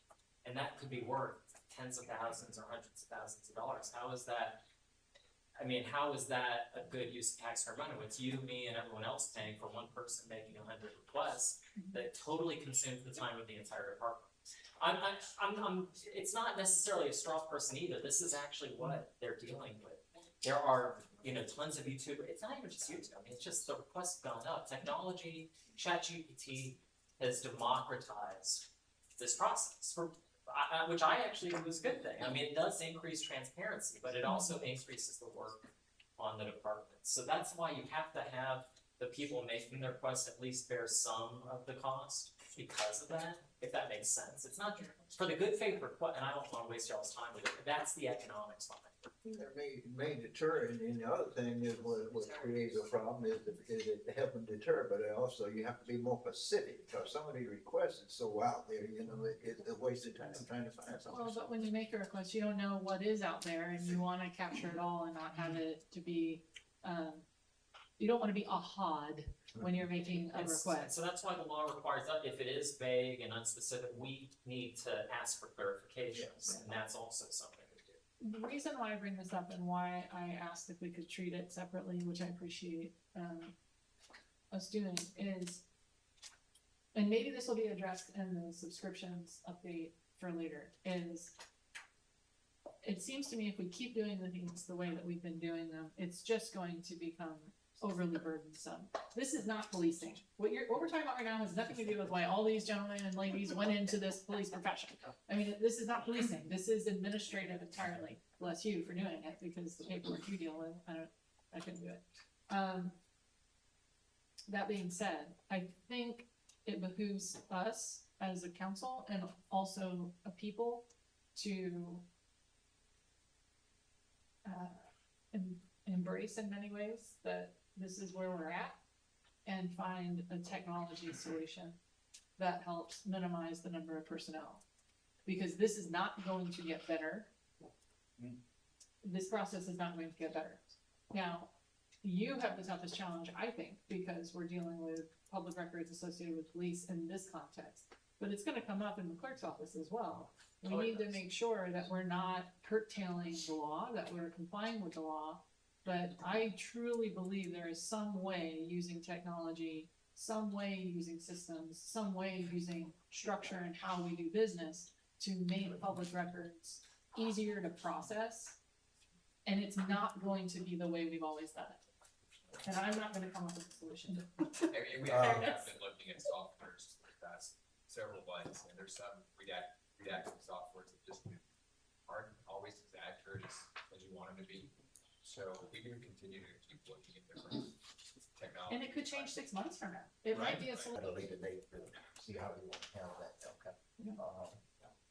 [SPEAKER 6] And that could be worth tens of thousands or hundreds of thousands of dollars. How is that a good use of taxpayer money? It's you, me, and everyone else paying for one person making 100 requests that totally consumes the time of the entire department. It's not necessarily a straw person either. This is actually what they're dealing with. There are, tons of YouTube. It's not even just YouTube. I mean, it's just the requests have gone up. Technology, ChatGPT has democratized this process, which I actually think was a good thing. I mean, it does increase transparency, but it also increases the work on the department. So that's why you have to have the people making the requests at least bear some of the cost because of that, if that makes sense. It's not for the good faith request, and I don't want to waste y'all's time with it, but that's the economics behind it.
[SPEAKER 1] That may deter, and the other thing is what creates a problem is it helping deter, but also you have to be more specific, because some of these requests is so out there, you know, it's a waste of time trying to find something.
[SPEAKER 4] Well, but when you make a request, you don't know what is out there, and you wanna capture it all and not have it to be, you don't wanna be a HOD when you're making a request.
[SPEAKER 6] So that's why the law requires that if it is vague and unspecific, we need to ask for clarifications, and that's also something we do.
[SPEAKER 4] The reason why I bring this up and why I asked if we could treat it separately, which I appreciate, us doing, is, and maybe this will be addressed in the subscriptions update for later, is it seems to me if we keep doing the things the way that we've been doing them, it's just going to become overly burdensome. This is not policing. What we're talking about right now has nothing to do with why all these gentlemen and ladies went into this police profession. I mean, this is not policing. This is administrative entirely. Bless you for doing it, because the paperwork you deal with, I couldn't do it. That being said, I think it behooves us as a council and also a people to embrace in many ways that this is where we're at, and find a technology solution that helps minimize the number of personnel. Because this is not going to get better. This process is not going to get better. Now, you have the toughest challenge, I think, because we're dealing with public records associated with police in this context. But it's gonna come up in the clerk's office as well. We need to make sure that we're not curtailing the law, that we're complying with the law. But I truly believe there is some way using technology, some way using systems, some way using structure and how we do business to make public records easier to process. And it's not going to be the way we've always done it. And I'm not gonna come up with a solution.
[SPEAKER 15] We have been looking at softwares for the past several months, and there's some redacting softwares that just aren't always as accurate as you want them to be. So we do continue to keep looking at different technology.
[SPEAKER 4] And it could change 6 months from now. It might be a
[SPEAKER 1] At a
[SPEAKER 4] solution.
[SPEAKER 1] later date to see how we want to handle that, okay?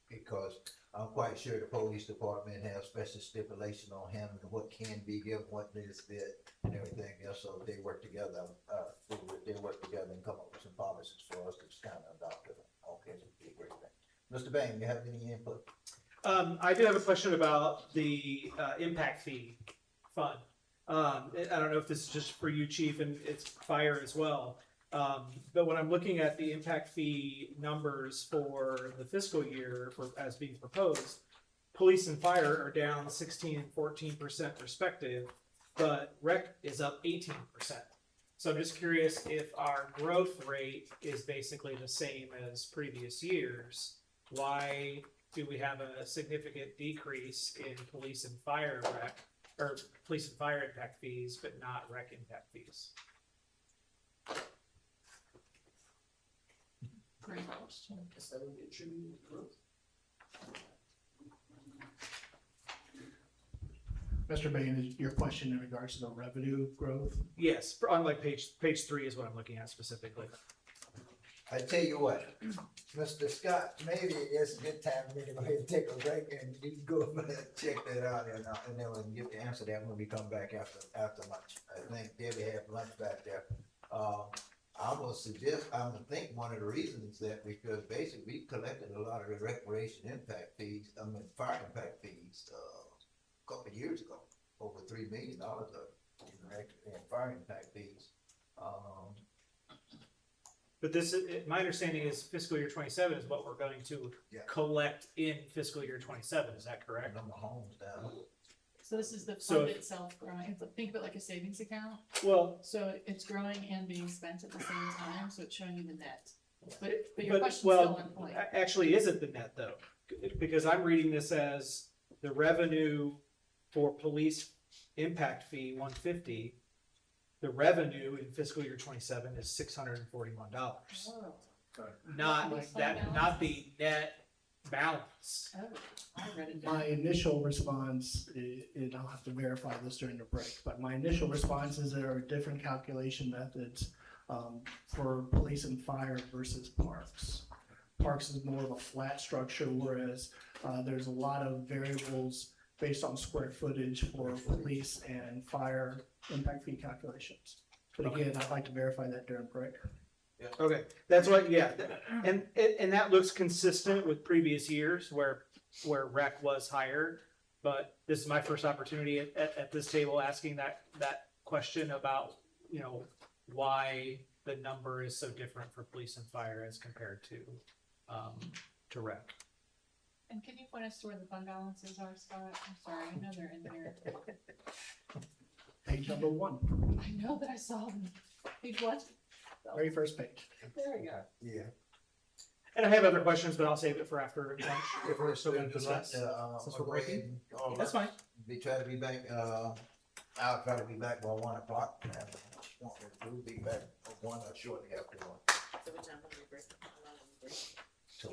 [SPEAKER 1] Because I'm quite sure the police department has special stipulation on handling what can be given, what is bid, and everything else, so they work together, they work together and come up with some policies for us to kind of adopt it. Okay, it'd be a great thing. Mr. Bain, you have any input?
[SPEAKER 5] I do have a question about the impact fee fund. I don't know if this is just for you, Chief, and it's fire as well. But when I'm looking at the impact fee numbers for the fiscal year as being proposed, police and fire are down 16 and 14% respective, but rec is up 18%. So I'm just curious if our growth rate is basically the same as previous years, why do we have a significant decrease in police and fire rec, or police and fire impact fees, but not rec impact fees?
[SPEAKER 4] Great question.
[SPEAKER 13] Guess that would be attributed to growth.
[SPEAKER 3] Mr. Bain, is your question in regards to the revenue growth?
[SPEAKER 5] Yes, on like page 3 is what I'm looking at specifically.
[SPEAKER 1] I tell you what, Mr. Scott, maybe it's a good time for me to go ahead and take a break, and you can go over and check that out, and then we'll get the answer to that when we come back after lunch. I think Debbie had lunch back there. I will suggest, I would think one of the reasons that because basically we collected a lot of the recreation impact fees, fire impact fees, a couple of years ago, over $3 million in fire impact fees.
[SPEAKER 5] But this, my understanding is fiscal year 27 is what we're going to collect in fiscal year 27. Is that correct?
[SPEAKER 1] Number of homes down.
[SPEAKER 4] So this is the
[SPEAKER 5] So
[SPEAKER 4] fund
[SPEAKER 5] if-
[SPEAKER 4] itself growing. Think of it like a savings account.
[SPEAKER 5] Well,
[SPEAKER 4] So it's growing and being spent at the same time, so it's showing you the net. But your question's still
[SPEAKER 5] well,
[SPEAKER 4] on point.
[SPEAKER 5] actually, isn't the net though? Because I'm reading this as the revenue for police impact fee 150. The revenue in fiscal year 27 is $641.
[SPEAKER 4] Oh,
[SPEAKER 5] Not
[SPEAKER 4] Police fund
[SPEAKER 5] that,
[SPEAKER 4] balance?
[SPEAKER 5] not the net balance.
[SPEAKER 4] oh, I read it down.
[SPEAKER 3] My initial response, and I'll have to verify this during the break, but my initial response is there are different calculation methods for police and fire versus parks. Parks is more of a flat structure, whereas there's a lot of variables based on square footage for police and fire impact fee calculations. But again, I'd like to verify that during break.
[SPEAKER 5] Okay, that's what, yeah, and that looks consistent with previous years where rec was higher. But this is my first opportunity at this table asking that question about, you know, why the number is so different for police and fire as compared to rec.
[SPEAKER 4] And can you point us to where the fund balances are, Scott? I'm sorry, I know they're in there.
[SPEAKER 3] Page number 1,
[SPEAKER 4] I know that I saw them. Page what?
[SPEAKER 3] very first page.
[SPEAKER 4] There we go.
[SPEAKER 1] Yeah.
[SPEAKER 5] And I have other questions, but I'll save it for after lunch if we're still gonna discuss. Since we're
[SPEAKER 1] Go
[SPEAKER 5] breaking.
[SPEAKER 1] ahead and all
[SPEAKER 5] That's
[SPEAKER 1] that.
[SPEAKER 5] fine.
[SPEAKER 1] Try to be back, I'll try to be back by 1 o'clock. We'll be back at 1 or shortly after 1.
[SPEAKER 9] So what time will we break? How long will we break?
[SPEAKER 1] So,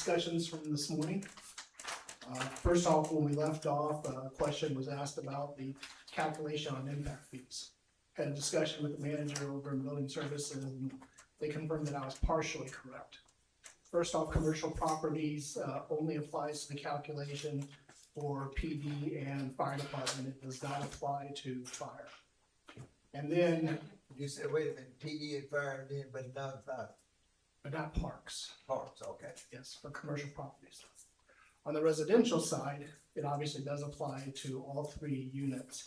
[SPEAKER 3] discussions from this morning. First off, when we left off, a question was asked about the calculation on impact fees. Had a discussion with the manager over in building services, and they confirmed that I was partially correct. First off, commercial properties only applies to the calculation for PD and fire department. It does not apply to fire. And then,
[SPEAKER 1] You said, wait a minute, PD and fire, then, but not
[SPEAKER 3] but not parks.
[SPEAKER 1] parks, okay.
[SPEAKER 3] Yes, for commercial properties. On the residential side, it obviously does apply to all three units.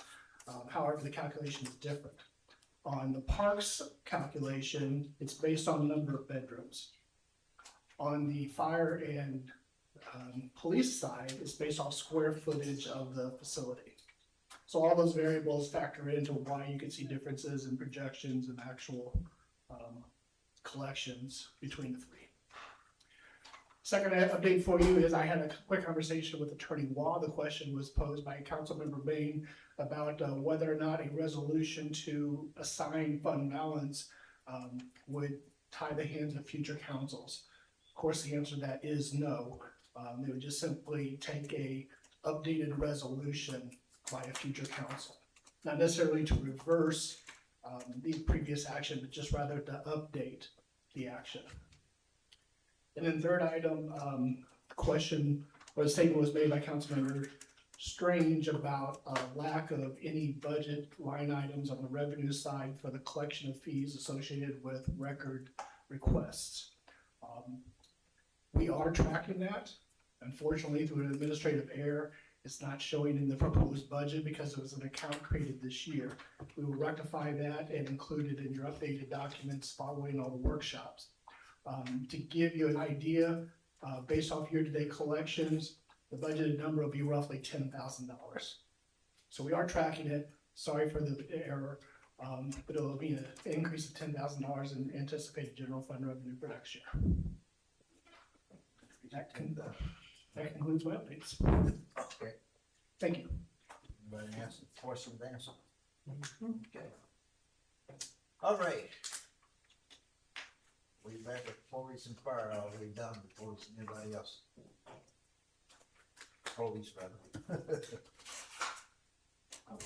[SPEAKER 3] However, the calculation is different. On the parks calculation, it's based on the number of bedrooms. On the fire and police side, it's based off square footage of the facility. So all those variables factor into why you can see differences in projections and actual collections between the three. Second update for you is I had a quick conversation with Attorney Waugh. The question was posed by Councilmember Bain about whether or not a resolution to assign fund balance would tie the hands of future councils. Of course, the answer to that is no. They would just simply take a updated resolution by a future council. Not necessarily to reverse the previous action, but just rather to update the action. And then third item, the question or the statement was made by Councilmember Strange about lack of any budget line items on the revenue side for the collection of fees associated with record requests. We are tracking that. Unfortunately, through an administrative error, it's not showing in the proposed budget because it was an account created this year. We will rectify that and include it in your updated documents following all the workshops. To give you an idea, based off year-to-date collections, the budgeted number will be roughly $10,000. So we are tracking it. Sorry for the error, but it'll be an increase of $10,000 in anticipated general fund revenue for next year. That concludes my updates.
[SPEAKER 1] Okay.
[SPEAKER 3] Thank you.
[SPEAKER 1] Anybody answer, questions answered? Okay. All right. We back at police and fire, all the way down to police and anybody else. Police, rather.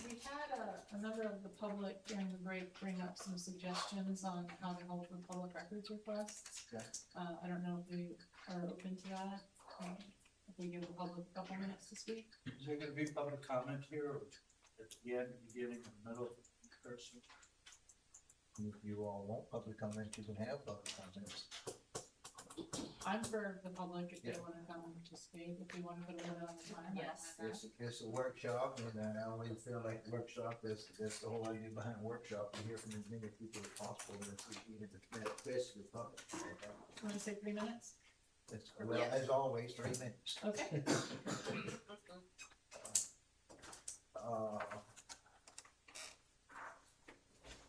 [SPEAKER 4] We had a number of the public during the break bring up some suggestions on how to help with public records requests.
[SPEAKER 1] Okay.
[SPEAKER 4] I don't know if we are open to that. If we give the public a couple minutes to speak.
[SPEAKER 7] Is there gonna be public comment here, or at the end, beginning, in the middle, person?
[SPEAKER 1] If you all want public comment, you can have public comments.
[SPEAKER 4] I'm for the public if
[SPEAKER 1] Yeah.
[SPEAKER 4] they wanna come and participate, if we wanna put a limit on the time.
[SPEAKER 9] Yes.
[SPEAKER 1] It's a workshop, and I always feel like the workshop, that's the whole idea behind workshop, to hear from as many people as possible, and see even especially the public.
[SPEAKER 4] Wanna say 3 minutes?
[SPEAKER 1] Well, as always, 3 minutes.
[SPEAKER 4] Okay.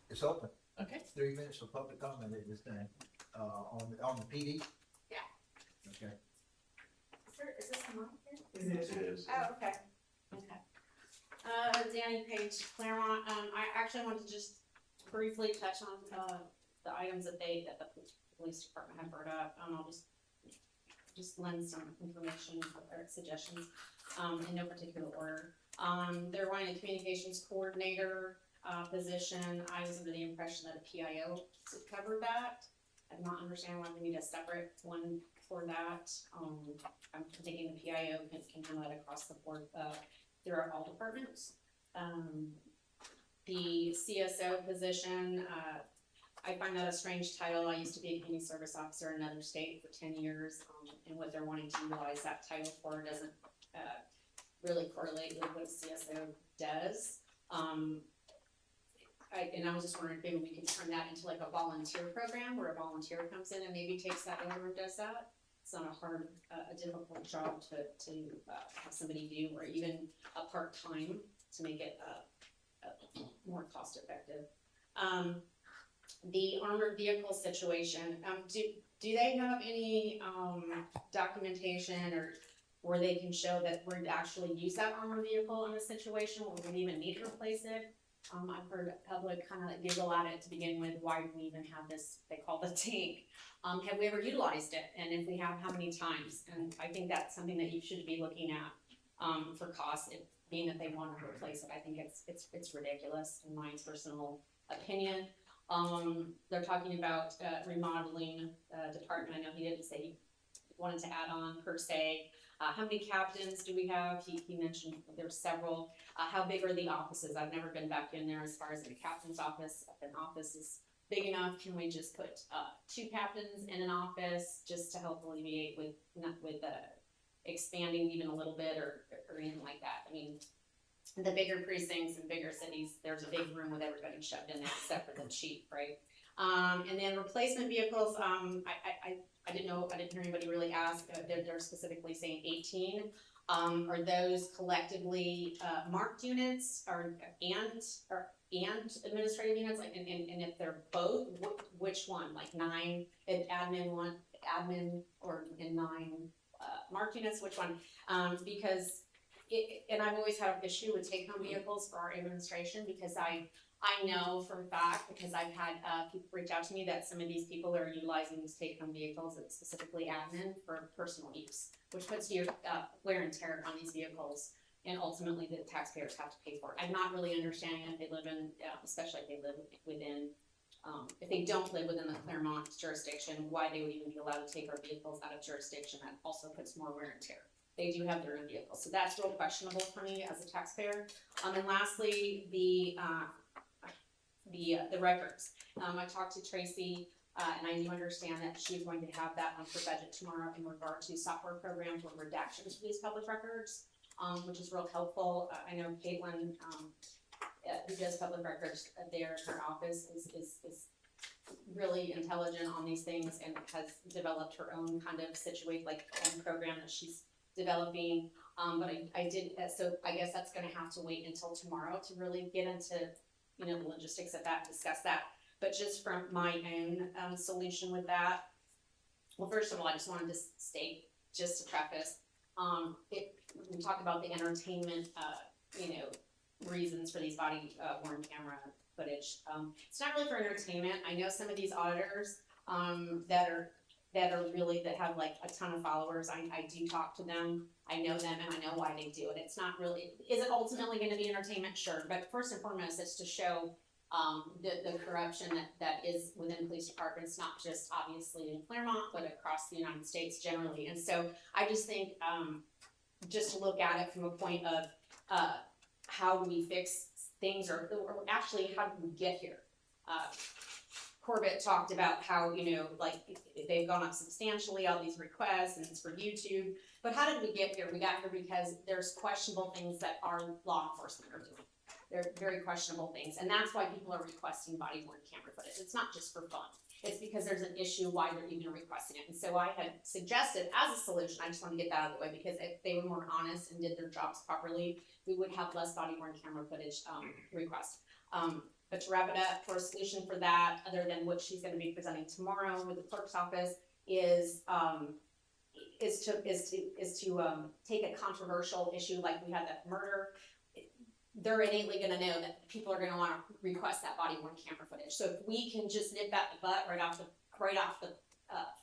[SPEAKER 1] It's open.
[SPEAKER 4] Okay.
[SPEAKER 1] 3 minutes for public comment at this time, on the PD?
[SPEAKER 10] Yeah.
[SPEAKER 1] Okay.
[SPEAKER 10] Is this the mic here?
[SPEAKER 2] It is.
[SPEAKER 10] Oh, okay, okay. Danny Page, Clermont, I actually want to just briefly touch on, the items that the police department had brought up. I'll just lend some information or suggestions, in no particular order. They're wanting a communications coordinator, position. I was under the impression that a PIO covered that. I do not understand why we need a separate one for that. I'm thinking the PIO can handle that across the board, throughout all departments. The CSO position, I find that a strange title. I used to be a community service officer in another state for 10 years, and what they're wanting to utilize that title for doesn't really correlate with what CSO does. I was just wondering if maybe we can turn that into like a volunteer program where a volunteer comes in and maybe takes that over and does that. It's not a difficult job to have somebody do, or even a part-time to make it more cost effective. The armored vehicle situation, do they have any documentation or where they can show that we're actually use that armored vehicle in a situation where we even need to replace it? I've heard public kind of giggle at it to begin with, why do we even have this, they call the tank? Have we ever utilized it? And if we have, how many times? And I think that's something that you should be looking at, for costs, being that they want to replace it. I think it's ridiculous in my personal opinion. They're talking about, remodeling, department. I know he didn't say he wanted to add on per se. How many captains do we have? He mentioned there's several. How big are the offices? I've never been back in there as far as the captain's office. If an office is big enough, can we just put 2 captains in an office just to help alleviate with expanding even a little bit or anything like that? I mean, the bigger precincts and bigger cities, there's a big room with everybody shoved in there except for the chief, right? And then replacement vehicles, I didn't hear anybody really ask, they're specifically saying 18. Are those collectively, marked units and administrative units, like, and if they're both, which one, like 9, admin or in 9, marked units, which one? Because and I've always had an issue with take-home vehicles for our administration, because I know for a fact, because I've had people reach out to me that some of these people are utilizing these take-home vehicles, and specifically admin, for personal use, which puts your wear and tear on these vehicles, and ultimately the taxpayers have to pay for it. I'm not really understanding if they live in, especially if they live within, if they don't live within the Clermont jurisdiction, why they would even be allowed to take our vehicles out of jurisdiction. That also puts more wear and tear. They do have their own vehicles, so that's real questionable for me as a taxpayer. And lastly, the records. I talked to Tracy, and I do understand that she's going to have that on her budget tomorrow in regard to software programs with redactions for these public records, which is real helpful. I know Caitlin, who does public records there in her office, is really intelligent on these things and has developed her own kind of own program that she's developing. But I did, so I guess that's gonna have to wait until tomorrow to really get into, the logistics of that, discuss that. But just from my own solution with that, well, first of all, I just wanted to state, just to preface, we talk about the entertainment, reasons for these body worn camera footage. It's not really for entertainment. I know some of these auditors that have like a ton of followers. I do talk to them. I know them and I know why they do it. It's not really, is it ultimately going to be entertainment? Sure. But first and foremost, it's to show the corruption that is within police departments, not just obviously in Clermont, but across the United States generally. And so I just think just to look at it from a point of how do we fix things, or actually how did we get here? Corbett talked about how, they've gone up substantially, all these requests, and it's for YouTube. But how did we get here? We got here because there's questionable things that our law enforcement are doing. They're very questionable things. And that's why people are requesting body-worn camera footage. It's not just for fun. It's because there's an issue why they're even requesting it. And so I had suggested as a solution, I just want to get that out of the way, because if they were more honest and did their jobs properly, we would have less body-worn camera footage requests. But to wrap it up, for a solution for that, other than what she's going to be presenting tomorrow with the clerk's office, is to take a controversial issue like we had that murder. They're innately going to know that people are going to want to request that body-worn camera footage. So if we can just nip that in the butt right off the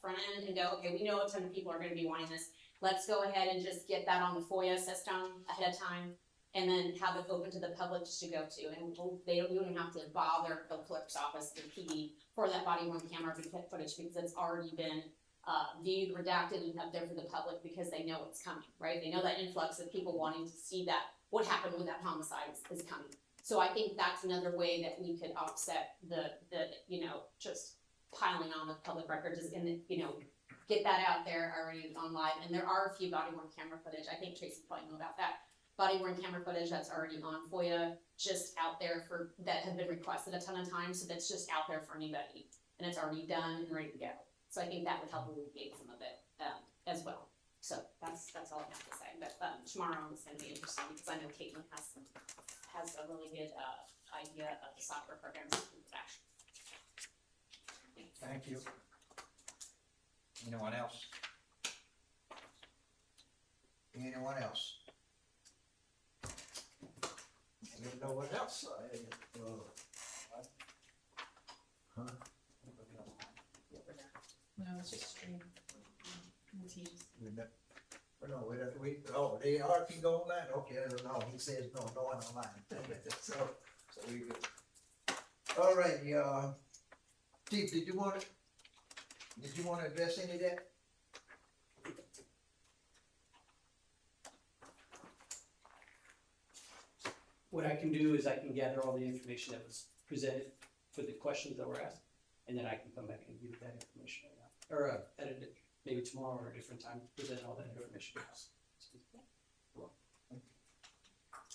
[SPEAKER 10] front end and go, okay, we know a ton of people are going to be wanting this. Let's go ahead and just get that on the FOIA system ahead of time, and then have it open to the public just to go to. And we don't even have to bother the clerk's office, the PD, for that body-worn camera footage, because it's already been viewed, redacted, and up there for the public, because they know it's coming, right? They know that influx of people wanting to see that, what happened with that homicide is coming. So I think that's another way that we could offset the just piling on with public records, is in the, get that out there already on live. And there are a few body-worn camera footage. I think Tracy probably know about that. Body-worn camera footage that's already on FOIA, just out there that have been requested a ton of times, so that's just out there for anybody, and it's already done and ready to go. So I think that would help alleviate some of it as well. So that's all I have to say. But tomorrow is going to be interesting, because I know Caitlin has a really good idea of the software programs that we would actually.
[SPEAKER 1] Thank you. Anyone else? Anyone else? know what else? Huh?
[SPEAKER 4] No, it's just stream. And Teams.
[SPEAKER 1] Oh, they are, can go online, okay, no, he says no one online, so we good. All right, Chief, did you wanna address any of that?
[SPEAKER 13] What I can do is I can gather all the information that was presented for the questions that were asked, and then I can come back and give that information right now, or edit it maybe tomorrow or a different time, present all that information.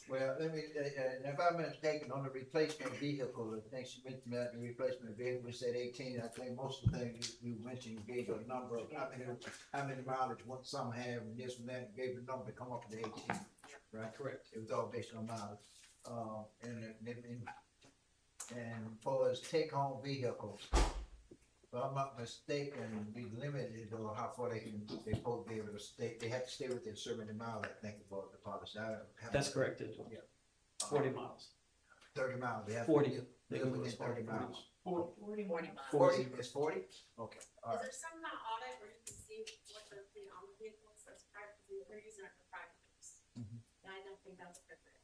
[SPEAKER 1] Well, let me, if I'm mistaken, on the replacement vehicle, I think she mentioned that the replacement vehicle, we said 18, I think most of the things you mentioned, you gave a number of how many mileage, what some have, and this and that, gave a number to come up to 18, right?
[SPEAKER 13] Correct.
[SPEAKER 1] It was all based on mileage. And for as take-home vehicles, if I'm not mistaken, be limited or how far they supposed to be able to stay, they have to stay within a certain amount, I think, about the policy.
[SPEAKER 13] That's correct.
[SPEAKER 1] Yeah.
[SPEAKER 13] 40 miles.
[SPEAKER 1] 30 miles, they have.
[SPEAKER 13] 40.
[SPEAKER 1] They live within 30 miles.
[SPEAKER 10] 40 miles.
[SPEAKER 1] 40, it's 40? Okay, all
[SPEAKER 10] Is
[SPEAKER 1] right.
[SPEAKER 10] there some kind of audit where you can see what they're putting on the vehicles that's private, they're using it for private use? And I don't think that's appropriate.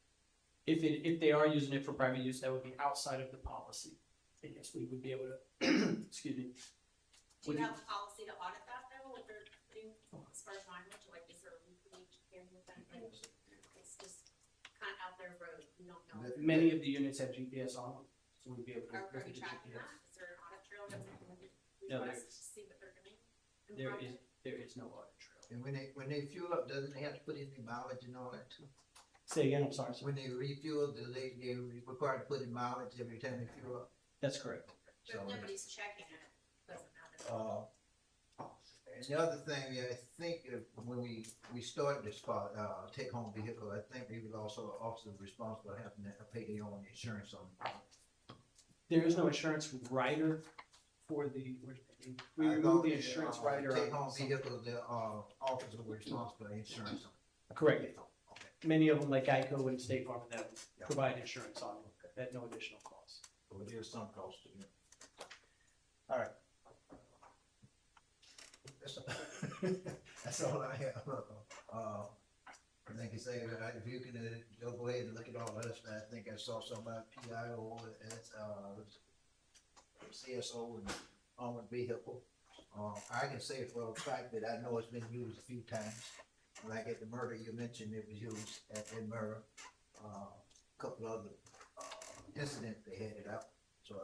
[SPEAKER 13] If they are using it for private use, that would be outside of the policy. I guess we would be able to, excuse me.
[SPEAKER 10] Do you have a policy to audit that though, what they're putting as far as mileage, like is there a weekly annual kind of thing? It's just kind of out there road, you don't know.
[SPEAKER 13] Many of the units have GPS on them, so we'd be able to
[SPEAKER 10] Are
[SPEAKER 13] look at
[SPEAKER 10] we
[SPEAKER 13] the
[SPEAKER 10] tracking
[SPEAKER 13] GPS.
[SPEAKER 10] that? Is there an audit trail that we can
[SPEAKER 13] No,
[SPEAKER 10] request to see what they're doing?
[SPEAKER 13] There is no audit trail.
[SPEAKER 1] And when they fuel up, doesn't they have to put in the mileage and all that too?
[SPEAKER 13] Say again, I'm sorry, sir.
[SPEAKER 1] When they refuel, do they required to put in mileage every time they fuel up?
[SPEAKER 13] That's correct.
[SPEAKER 1] So,
[SPEAKER 10] But nobody's checking it, doesn't matter.
[SPEAKER 1] And the other thing, I think when we started this take-home vehicle, I think we would also responsible for having to pay their own insurance on it.
[SPEAKER 13] There is no insurance rider for the, we
[SPEAKER 1] I
[SPEAKER 13] removed
[SPEAKER 1] thought
[SPEAKER 13] the insurance rider. on
[SPEAKER 1] Take-home
[SPEAKER 13] some-
[SPEAKER 1] vehicle, the officer was responsible for insurance on it.
[SPEAKER 13] Correct.
[SPEAKER 1] Okay.
[SPEAKER 13] Many of them, like Geico and State Farm, that
[SPEAKER 1] Yeah.
[SPEAKER 13] provide insurance on it at no additional cost.
[SPEAKER 1] So it is some cost to it. All right. That's all I have. Like I say, if you can go ahead and look at all this, I think I saw some about PIO, CSO and armored vehicle. I can say for a fact that I know it's been used a few times. Like at the murder, you mentioned it was used at murder. A couple other incidents they had it out. So,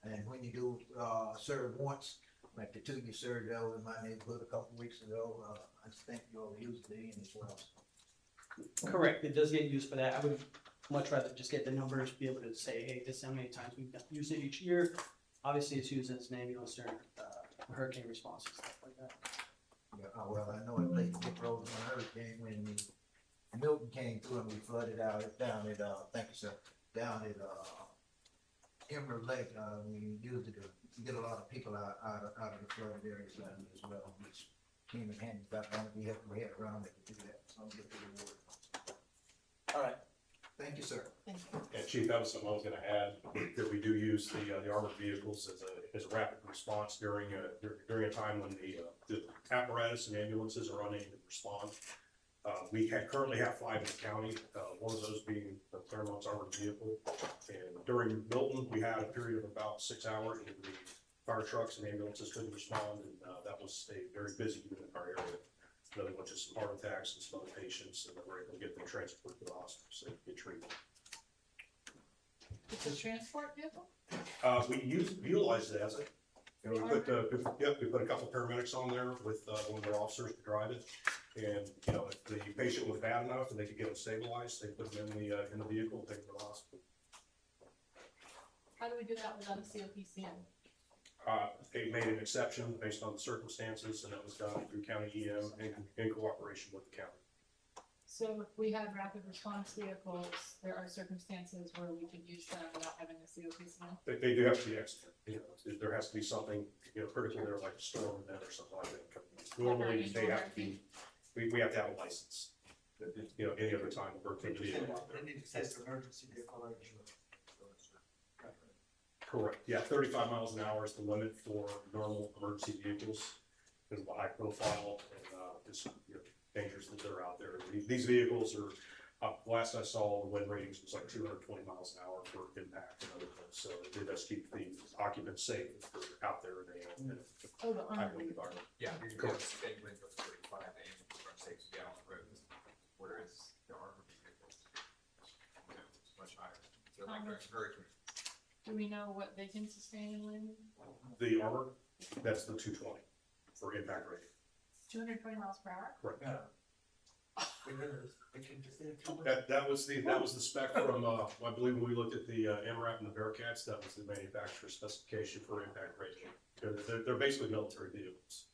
[SPEAKER 1] and when you do serve once, like the two you served out in my neighborhood a couple weeks ago, I think you'll use it again as well.
[SPEAKER 13] Correct, it does get used for that. I would much rather just get the numbers, be able to say, hey, this is how many times we've used it each year. Obviously, it's used as an ambulance during hurricane response and stuff like that.
[SPEAKER 1] Yeah, well, I know it played big roles on hurricane when the Milton came through and we flooded out down at thank you, sir, down at Emerald Lake. We used it to get a lot of people out of the flooded areas down there as well, which came in handy. About one we had around it to do that. So I'm good for the word. All right, thank you, sir.
[SPEAKER 16] Yeah, Chief, that was something I was gonna add, that we do use the armored vehicles as a rapid response during a time when the apparatus and ambulances are unable to respond. We currently have 5 in the county, one of those being the Clermont's armored vehicle. And during Milton, we had a period of about 6 hours where the fire trucks and ambulances couldn't respond, and that was a very busy unit in our area. Another one, just some heart attacks and some other patients, and we're able to get them transported to the hospital so they can get treated.
[SPEAKER 4] It's a transport vehicle?
[SPEAKER 16] We utilized it as it. And we put a couple of paramedics on there with one of their officers to drive it. And, you know, if the patient was bad enough and they could get them stabilized, they put them in the vehicle, take them to the hospital.
[SPEAKER 4] How do we do that without a COPCN?
[SPEAKER 16] They made an exception based on the circumstances, and that was done through county EM in cooperation with the county.
[SPEAKER 4] So if we had rapid response vehicles, there are circumstances where we could use them without having a COPCN?
[SPEAKER 16] They do have to be extra, you know, there has to be something, you know, critical there, like a storm event or something like that. Normally, they have to be, we have to have a license. you know, any other time or
[SPEAKER 7] They
[SPEAKER 16] activity.
[SPEAKER 7] just says emergency declaration.
[SPEAKER 16] Correct, yeah, 35 miles an hour is the limit for normal emergency vehicles, because of the high profile and, just, you know, dangers that are out there. These vehicles are, last I saw, the wind ratings was like 220 miles an hour for impact and other things, so it does keep the occupants safe if they're out there in a
[SPEAKER 4] Oh, the
[SPEAKER 16] high
[SPEAKER 4] armored
[SPEAKER 16] wind
[SPEAKER 4] vehicle.
[SPEAKER 16] environment.
[SPEAKER 15] Yeah, you can go state wind goes 35, they aim for safety down the road, whereas the armor vehicles, you know, it's much higher. So like during hurricane.
[SPEAKER 4] Do we know what they can sustain in wind?
[SPEAKER 16] The armor, that's the 220 for impact rating.
[SPEAKER 4] 220 miles per hour?
[SPEAKER 16] Correct.
[SPEAKER 7] That,
[SPEAKER 16] That was the spec from, I believe when we looked at the MRAP and the Bearcats, that was the manufacturer specification for impact rating. They're basically military vehicles.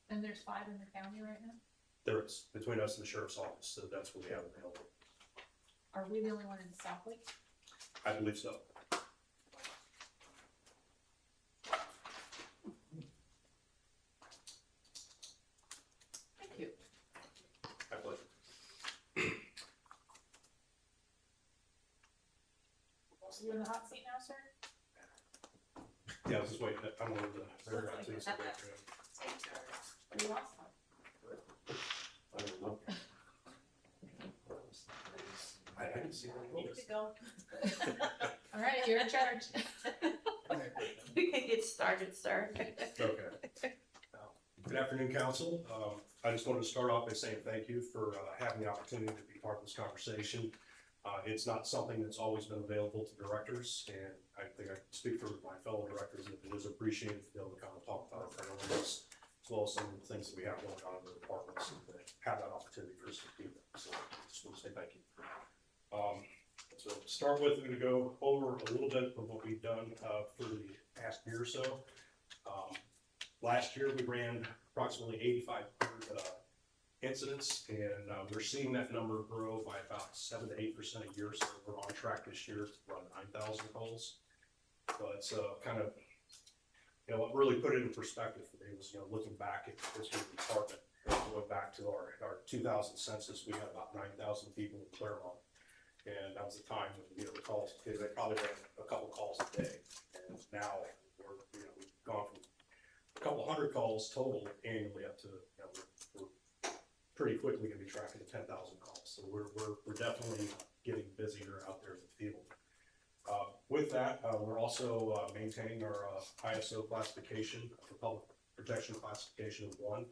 [SPEAKER 4] And there's 5 in the county right now?
[SPEAKER 16] There is, between us and the sheriff's office, so that's what we have available.
[SPEAKER 4] Are we the only one in South Lake?
[SPEAKER 16] I believe so.
[SPEAKER 4] Thank you.
[SPEAKER 16] My pleasure.
[SPEAKER 4] You in the hot seat now, sir?
[SPEAKER 16] Yeah, I was just waiting, I don't know the,
[SPEAKER 4] Are you lost?
[SPEAKER 16] I didn't see
[SPEAKER 9] Here we go.
[SPEAKER 4] All right, you're in charge.
[SPEAKER 9] We can get started, sir.
[SPEAKER 16] Okay. Good afternoon, council. I just wanted to start off by saying thank you for having the opportunity to be part of this conversation. It's not something that's always been available to directors, and I think I can speak for my fellow directors that it is appreciated to be able to come and talk about our priorities, as well as some of the things that we have going on in the departments, and to have that opportunity for us to do that. So I just want to say thank you. So to start with, I'm going to go over a little bit of what we've done for the past year or so. Last year, we ran approximately 8,500 incidents, and we're seeing that number grow by about 7 to 8% a year. So we're on track this year to run 9,000 calls. So it's kind of, you know, what really put it in perspective for me was, you know, looking back at this department, going back to our 2000 census, we had about 9,000 people in Clermont. And that was the time when, you know, the calls, they probably ran a couple calls a day. And now we're, you know, we've gone from a couple hundred calls total annually up to, you know, we're pretty quickly gonna be tracking 10,000 calls. So we're definitely getting busier out there in the field. With that, we're also maintaining our ISO classification for public protection classification of 1,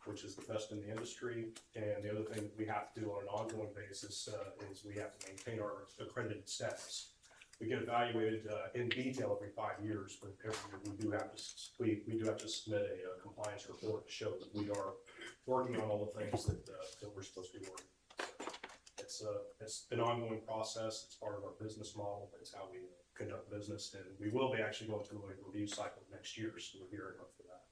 [SPEAKER 16] which is the best in the industry. And the other thing that we have to do on an ongoing basis is we have to maintain our accredited status. We get evaluated in detail every 5 years, but every year we do have to submit a compliance report to show that we are working on all the things that we're supposed to be working on. It's an ongoing process. It's part of our business model. It's how we conduct business, and we will be actually going through a review cycle next year, so we're gearing up for that.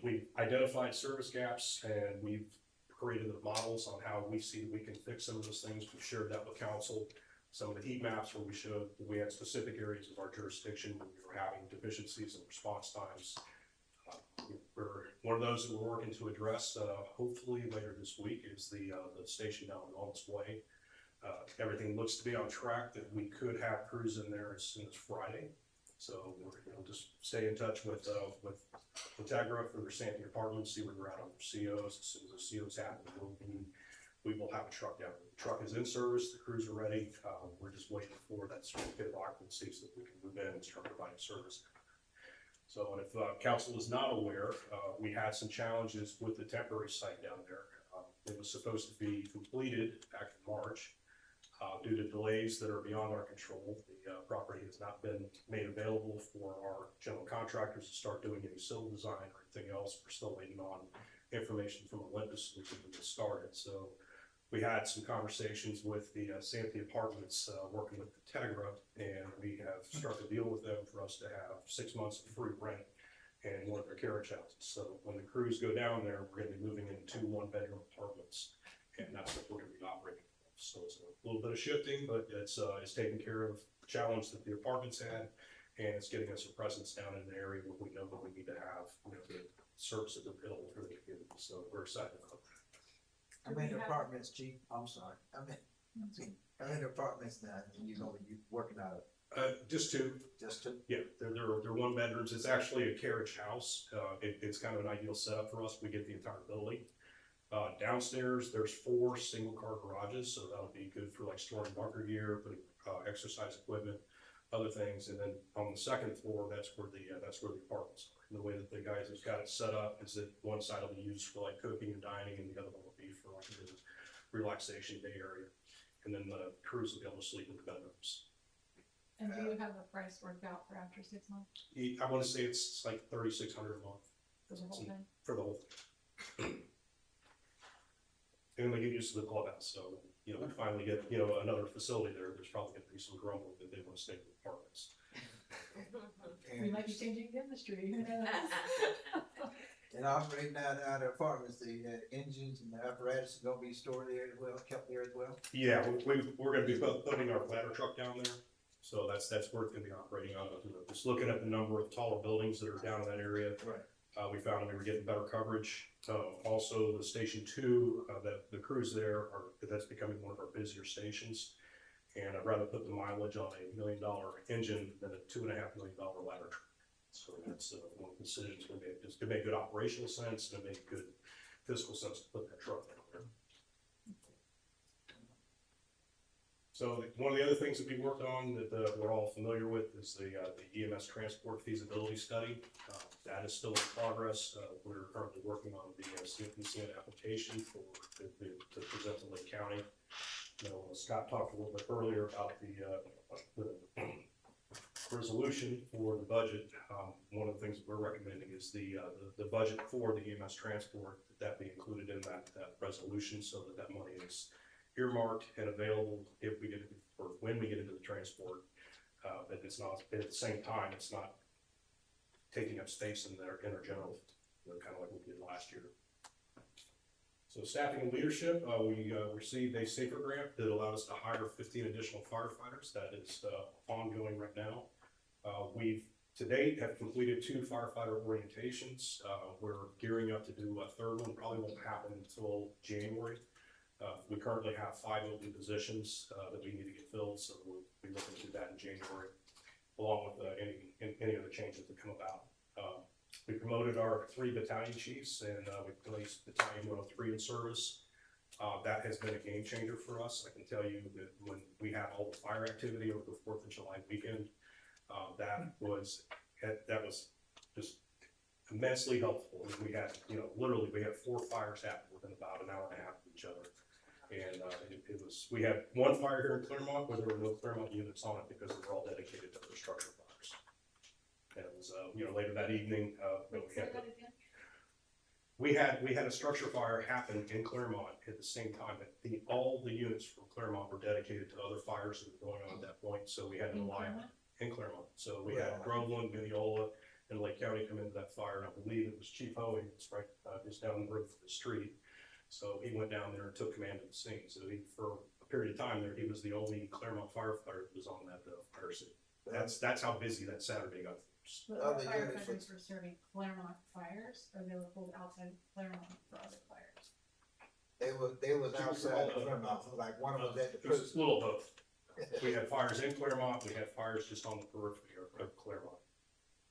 [SPEAKER 16] We've identified service gaps, and we've created the models on how we see we can fix some of those things. We've shared that with council. Some of the heat maps where we showed that we had specific areas of our jurisdiction where we were having deficiencies in response times. One of those that we're working to address, hopefully later this week, is the station down in Wellness Way. Everything looks to be on track that we could have crews in there as soon as Friday. So we're, you know, just stay in touch with Integra for their Sandy apartments, see where they're at on their COs. As soon as the COs happen, we will have a truck down there. The truck is in service, the crews are ready. We're just waiting for that certificate of occupancy so that we can move in and start providing service. So, and if council is not aware, we had some challenges with the temporary site down there. It was supposed to be completed back in March. Due to delays that are beyond our control, the property has not been made available for our general contractors to start doing any civil design or anything else. We're still waiting on information from Olympus so we can get started. So we had some conversations with the Sandy Apartments working with Integra, and we have started to deal with them for us to have 6 months of free rent in one of their carriage houses. So when the crews go down there, we're going to be moving into 1-bedroom apartments, and that's what we're going to be operating. So it's a little bit of shifting, but it's taking care of the challenge that the apartments had, and it's getting us a presence down in the area where we know that we need to have, you know, service that they're building for the community, so we're excited about that.
[SPEAKER 17] I'm in the apartments, chief, I'm sorry, I'm in the apartments now, and you working out of,
[SPEAKER 16] Just two.
[SPEAKER 17] just two?
[SPEAKER 16] Yeah, they're one bedrooms. It's actually a carriage house. It's kind of an ideal setup for us. We get the entire building. Downstairs, there's 4 single car garages, so that'll be good for like storing bunker gear, putting exercise equipment, other things. And then on the second floor, that's where the apartments are. And the way that the guys have got it set up is that one side will be used for like cooking and dining, and the other one will be for like a relaxation day area. And then the crews will be able to sleep in the bedrooms.
[SPEAKER 4] And do you have a price worked out for after 6 months
[SPEAKER 16] I want to say it's like $3,600 a month
[SPEAKER 4] for the whole thing?
[SPEAKER 16] for the whole thing. And they get used to the clubhouse, so, we finally get, another facility there, there's probably gonna be some grumble that they wanna stay in the apartments.
[SPEAKER 4] We might be changing the industry, who knows?
[SPEAKER 17] And operating out of the apartments, the engines and the apparatus are gonna be stored there as well, kept there as well?
[SPEAKER 16] Yeah, we're gonna be putting our ladder truck down there, so that's where it's gonna be operating on. Just looking at the number of taller buildings that are down in that area.
[SPEAKER 17] Right.
[SPEAKER 16] We found we were getting better coverage. Also, the Station 2, that the crews there that's becoming one of our busier stations. And I'd rather put the mileage on a $1 million engine than a $2.5 million ladder truck. So that's one of the decisions we made. Just to make good operational sense and make good fiscal sense to put that truck down there. So one of the other things that we worked on that we're all familiar with is the EMS transport feasibility study. That is still in progress. We're currently working on the CFPCN application to present to Lake County. Scott talked a little bit earlier about the resolution for the budget. One of the things that we're recommending is the budget for the EMS transport, that be included in that resolution so that money is earmarked and available if we get or when we get into the transport. But it's not, at the same time, it's not taking up space in our general, kind of like we did last year. So staffing and leadership, we received a SAFER grant that allowed us to hire 15 additional firefighters. That is ongoing right now. We've to date have completed 2 firefighter orientations. We're gearing up to do a third one. Probably won't happen until January. We currently have 5 open positions that we need to get filled, so we'll be looking to do that in January, along with any other changes that come about. We promoted our 3 battalion chiefs, and we placed Battalion 103 in service. That has been a game changer for us. I can tell you that when we had all the fire activity over the 4th of July weekend, that was just immensely helpful. We had, literally we had 4 fires happen within about an hour and a half of each other. And we had 1 fire here in Clermont where there were no Clermont units on it because they were all dedicated to other structure fires. And it was, later that evening, we had a structure fire happen in Clermont at the same time. All the units from Clermont were dedicated to other fires that were going on at that point, so we had to rely on in Clermont. So we had Groveland, Mineola, and Lake County come into that fire, and I believe it was Chief Hoey, it's right just down the road from the street. So he went down there and took command of the scene. So for a period of time there, he was the only Clermont firefighter that was on that fire scene. That's how busy that Saturday got.
[SPEAKER 4] But our firefighters were serving Clermont fires, or they were pulled outside Clermont for other fires?
[SPEAKER 17] They was outside of Clermont, like one of them at the
[SPEAKER 16] It was
[SPEAKER 17] prison.
[SPEAKER 16] a little both. We had fires in Clermont, we had fires just on the periphery of Clermont.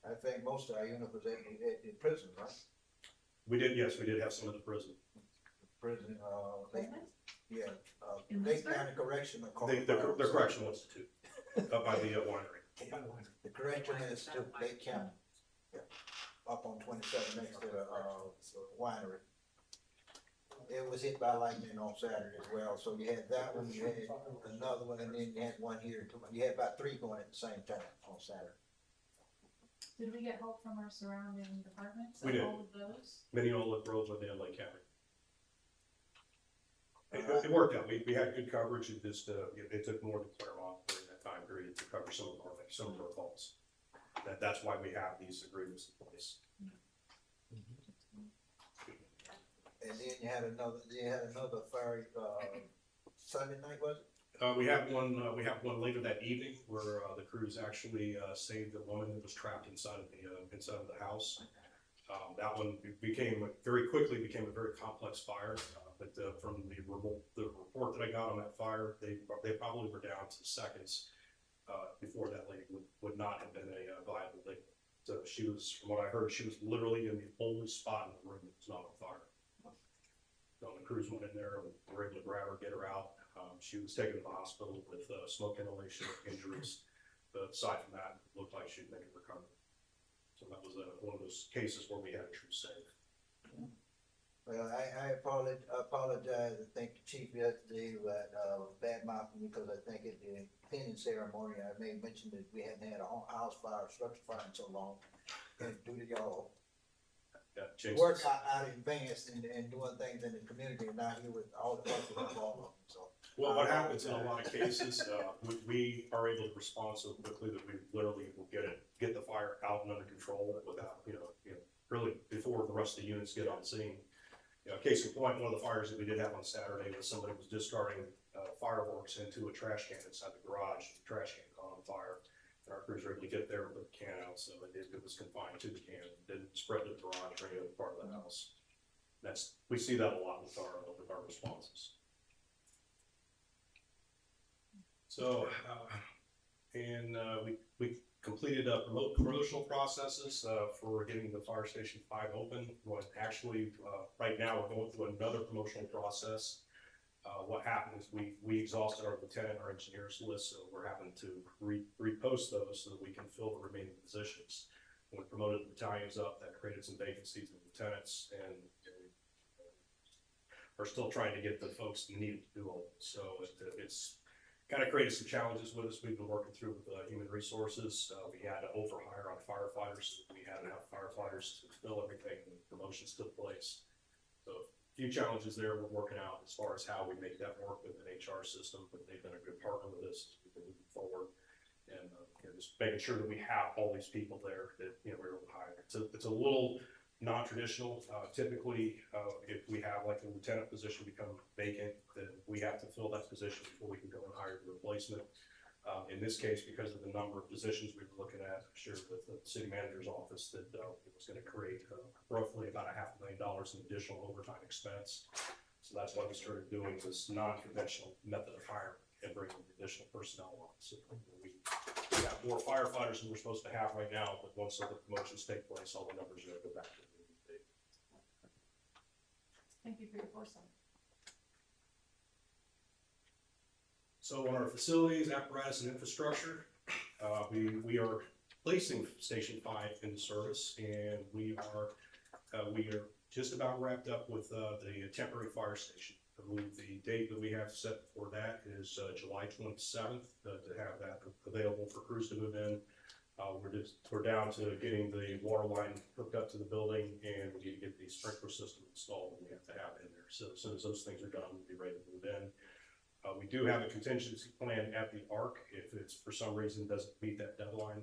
[SPEAKER 17] I think most of our unit was at the prison, right?
[SPEAKER 16] We did have some of the prison.
[SPEAKER 17] Prison, yeah,
[SPEAKER 4] In
[SPEAKER 17] Lake
[SPEAKER 4] Leesburg?
[SPEAKER 17] County Correctional.
[SPEAKER 16] The correctional institute up by the winery.
[SPEAKER 17] The correction is to Lake County, yeah, up on 27 next to the winery. It was hit by lightning on Saturday as well, so you had that one, you had another one, and then you had one here. You had about 3 going at the same time on Saturday.
[SPEAKER 4] Did we get help from our surrounding departments?
[SPEAKER 16] We did.
[SPEAKER 4] All of those?
[SPEAKER 16] Mineola, Groveland, and Lake County. It worked out. We had good coverage. It just it took more than Clermont during that time period to cover some of our calls. That's why we have these agreements in place.
[SPEAKER 17] And then you had another fire Sunday night, was it?
[SPEAKER 16] We have one later that evening where the crews actually saved a woman that was trapped inside of the house. That one very quickly became a very complex fire, but from the report that I got on that fire, they probably were down to seconds before that lady would not have been a viable lady. So she was, from what I heard, she was literally in the only spot in the room that was not on fire. So the crews went in there and were able to grab her, get her out. She was taken to the hospital with smoke inhalation injuries, but aside from that, it looked like she'd make a recovery. So that was one of those cases where we had a true save.
[SPEAKER 17] Well, I apologize, I think the chief yesterday, but, bad mouthing me because I think at the cleaning ceremony, I may mention that we hadn't had a house fire, structure fire in so long. And due to y'all work out in advance and doing things in the community, and now here with all the folks involved, so.
[SPEAKER 16] Well, what happens in a lot of cases, we are able to respond so quickly that we literally will get the fire out and under control without, really before the rest of the units get on scene. Case in point, one of the fires that we did have on Saturday was somebody was discarding fireworks into a trash can inside the garage. The trash can caught on fire. And our crews were able to get there and put the can out, so it was confined to the can. It didn't spread to the garage or any other part of the house. We see that a lot with our responses. So, we completed promotional processes for getting the fire station 5 open. Right now we're going through another promotional process. What happened is we exhausted our lieutenant, our engineers list, so we're having to repost those so that we can fill the remaining positions. When we promoted the battalions up, that created some vacancies in lieutenants, and we're still trying to get the folks needed to do all this. So it's kind of created some challenges with us. We've been working through with human resources. We had to overhire on firefighters. We had enough firefighters to fill everything, and promotions took place. So a few challenges there we're working out as far as how we make that work with an HR system, but they've been a good partner with us as we've been moving forward. And just making sure that we have all these people there that we're able to hire. It's a little non-traditional. Typically, if we have like a lieutenant position become vacant, then we have to fill that position before we can go and hire the replacement. In this case, because of the number of positions we were looking at, I'm sure with the city manager's office that it was going to create roughly about $500,000 in additional overtime expense. So that's why we started doing this non-conventional method of hiring and bringing additional personnel on. So we have more firefighters than we're supposed to have right now, but once the promotions take place, all the numbers are going to go back to the be.
[SPEAKER 4] Thank you for your foresight.
[SPEAKER 16] So on our facilities, apparatus, and infrastructure, we are placing Station 5 into service, and we are just about wrapped up with the temporary fire station. I believe the date that we have set for that is July 27th to have that available for crews to move in. We're down to getting the water line hooked up to the building, and we need to get the sprinkler system installed that we have to have in there. So as soon as those things are done, we'll be ready to move in. We do have a contingency plan at the ARC if it's for some reason doesn't meet that deadline,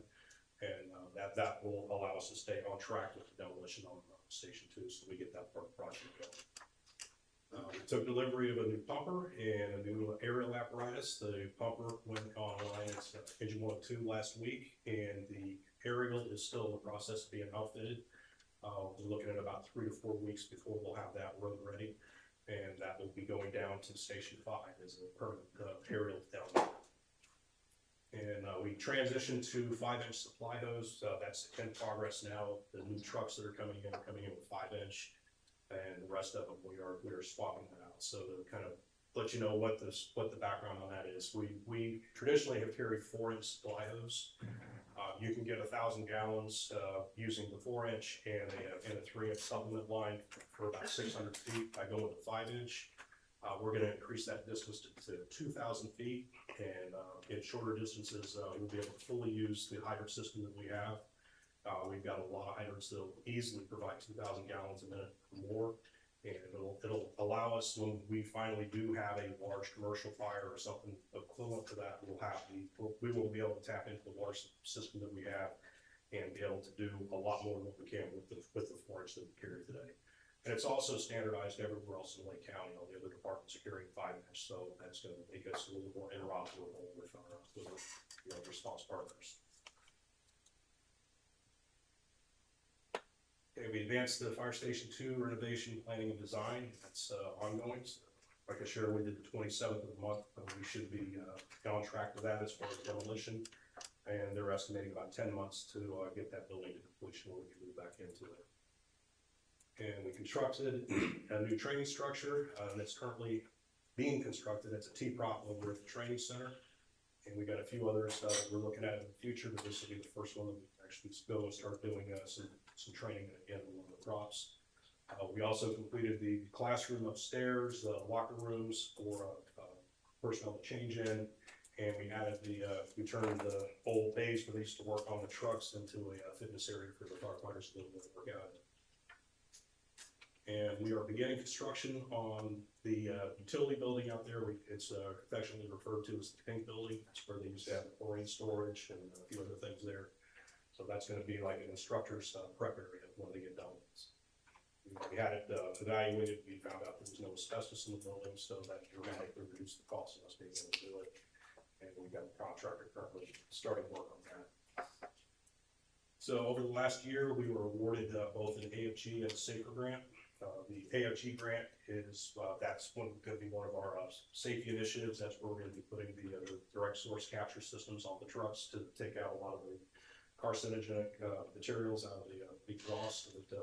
[SPEAKER 16] and that will allow us to stay on track with the demolition on Station 2, so we get that part of the project going. We took delivery of a new pumper and a new aerial apparatus. The pumper went online as engine 1 and 2 last week, and the aerial is still in the process of being outfitted. We're looking at about 3 to 4 weeks before we'll have that road ready, and that will be going down to Station 5 as a permanent aerial down there. And we transitioned to 5-inch supply hose. That's in progress now. The new trucks that are coming in with 5-inch. And the rest of them, we are swapping that out. So to kind of let you know what the background on that is, we traditionally have carried 4-inch supply hose. You can get 1,000 gallons using the 4-inch and a 3-inch supplement line for about 600 feet. I go with the 5-inch. We're going to increase that distance to 2,000 feet, and in shorter distances, we'll be able to fully use the hydrant system that we have. We've got a lot of hydrants that will easily provide 2,000 gallons a minute or more, and it'll allow us, when we finally do have a large commercial fire or something equivalent to that, we will be able to tap into the water system that we have and be able to do a lot more than what we can with the 4-inch that we carry today. And it's also standardized everywhere else in Lake County. All the other departments are carrying 5-inch, so that's going to make us a little more interoperable with our response partners. Okay, we advanced the Fire Station 2 renovation planning and design. That's ongoing. So, like I shared, we did the 27th of the month. We should be on track with that as far as demolition. And they're estimating about 10 months to get that building to completion when we can move back into it. And we constructed a new training structure that's currently being constructed. It's a T-prop over at the training center. And we got a few others that we're looking at in the future, but this will be the first one that we actually go and start doing some training again with one of the props. We also completed the classroom upstairs, locker rooms for personnel to change in, and we added we turned the old bays where they used to work on the trucks into a fitness area for the firefighters to work out in. And we are beginning construction on the utility building out there. It's affectionately referred to as the pink building. It's where they used to have chlorine storage and a few other things there. So that's going to be like an instructor's prep area when they get done. We had it evaluated. We found out there was no asbestos in the building, so that dramatically reduced the cost of us being able to do it. And we got the contractor currently starting work on that. So over the last year, we were awarded both an AFG and a SAFER grant. The AFG grant is, that's going to be one of our safety initiatives. That's where we're going to be putting the direct source capture systems on the trucks to take out a lot of the carcinogenic materials out of the exhaust, so that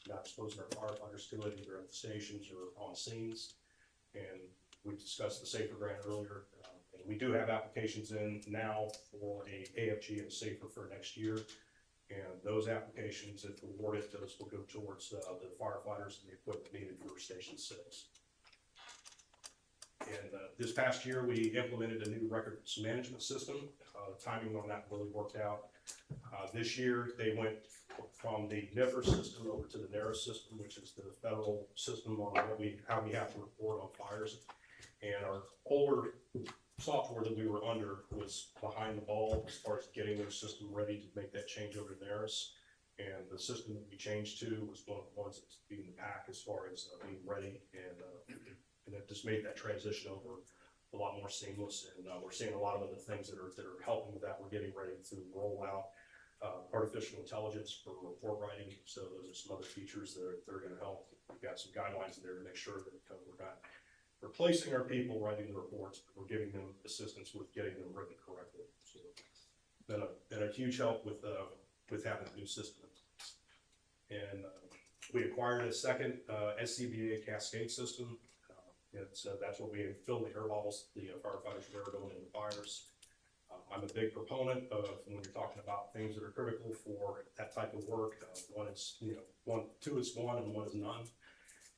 [SPEAKER 16] not exposing our firefighters to it either at the stations or on scenes. And we discussed the SAFER grant earlier. And we do have applications in now for a AFG and SAFER for next year. And those applications, if awarded, those will go towards the firefighters and the equipment needed for Station 6. And this past year, we implemented a new records management system. Timing on that really worked out. This year, they went from the NIFR system over to the NARA system, which is the federal system on how we have to report on fires. And our older software that we were under was behind the ball as far as getting their system ready to make that change over to NARAS. And the system that we changed to was one of the ones that's being the pack as far as being ready, and it just made that transition over a lot more seamless. And we're seeing a lot of other things that are helping with that. We're getting ready to roll out artificial intelligence for report writing. So those are some other features that are going to help. We've got some guidelines in there to make sure that we're not replacing our people writing the reports, but we're giving them assistance with getting them written correctly. So been a huge help with having a new system. And we acquired a second SCBA cascade system. That's what we fill the air bubbles, the firefighters are going into fires. I'm a big proponent of when you're talking about things that are critical for that type of work. Two is one and one is none.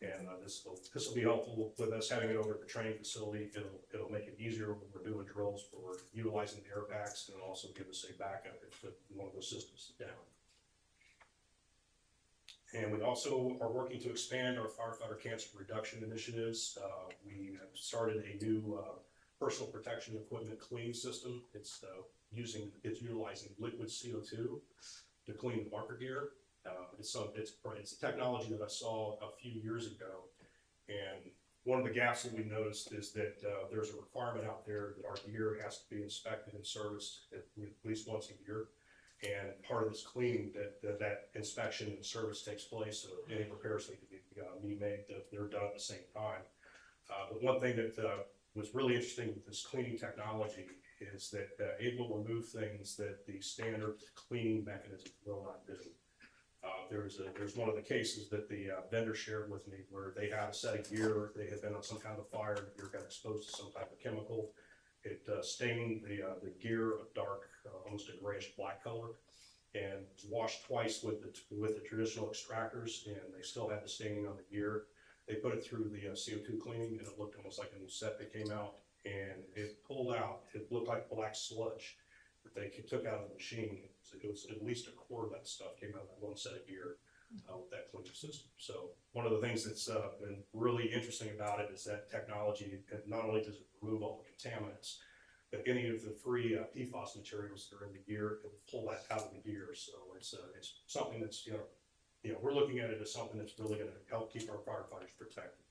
[SPEAKER 16] And this will be helpful with us having it over at the training facility. It'll make it easier when we're doing drills for utilizing the air packs, and it'll also give us a backup if one of those systems is down. And we also are working to expand our firefighter cancer reduction initiatives. We have started a new personal protection equipment cleaning system. It's utilizing liquid CO2 to clean the marker gear. It's a technology that I saw a few years ago, and one of the gaps that we noticed is that there's a requirement out there that our gear has to be inspected and serviced at least once a year. And part of this cleaning, that inspection and service takes place, so any repairs need to be made, that they're done at the same time. But one thing that was really interesting with this cleaning technology is that it will remove things that the standard cleaning mechanism will not do. There's one of the cases that the vendor shared with me where they had a set of gear, they had been on some kind of fire, the gear got exposed to some type of chemical. It stained the gear a dark, almost a grayish black color, and washed twice with the traditional extractors, and they still had the staining on the gear. They put it through the CO2 cleaning, and it looked almost like a new set that came out, and it pulled out. It looked like black sludge that they took out of the machine. It was at least a quarter of that stuff came out of that one set of gear with that cleaning system. So one of the things that's been really interesting about it is that technology, not only does it remove all the contaminants, but any of the free PFAS materials that are in the gear, it will pull that out of the gear. So it's something that's, we're looking at it as something that's really going to help keep our firefighters protected.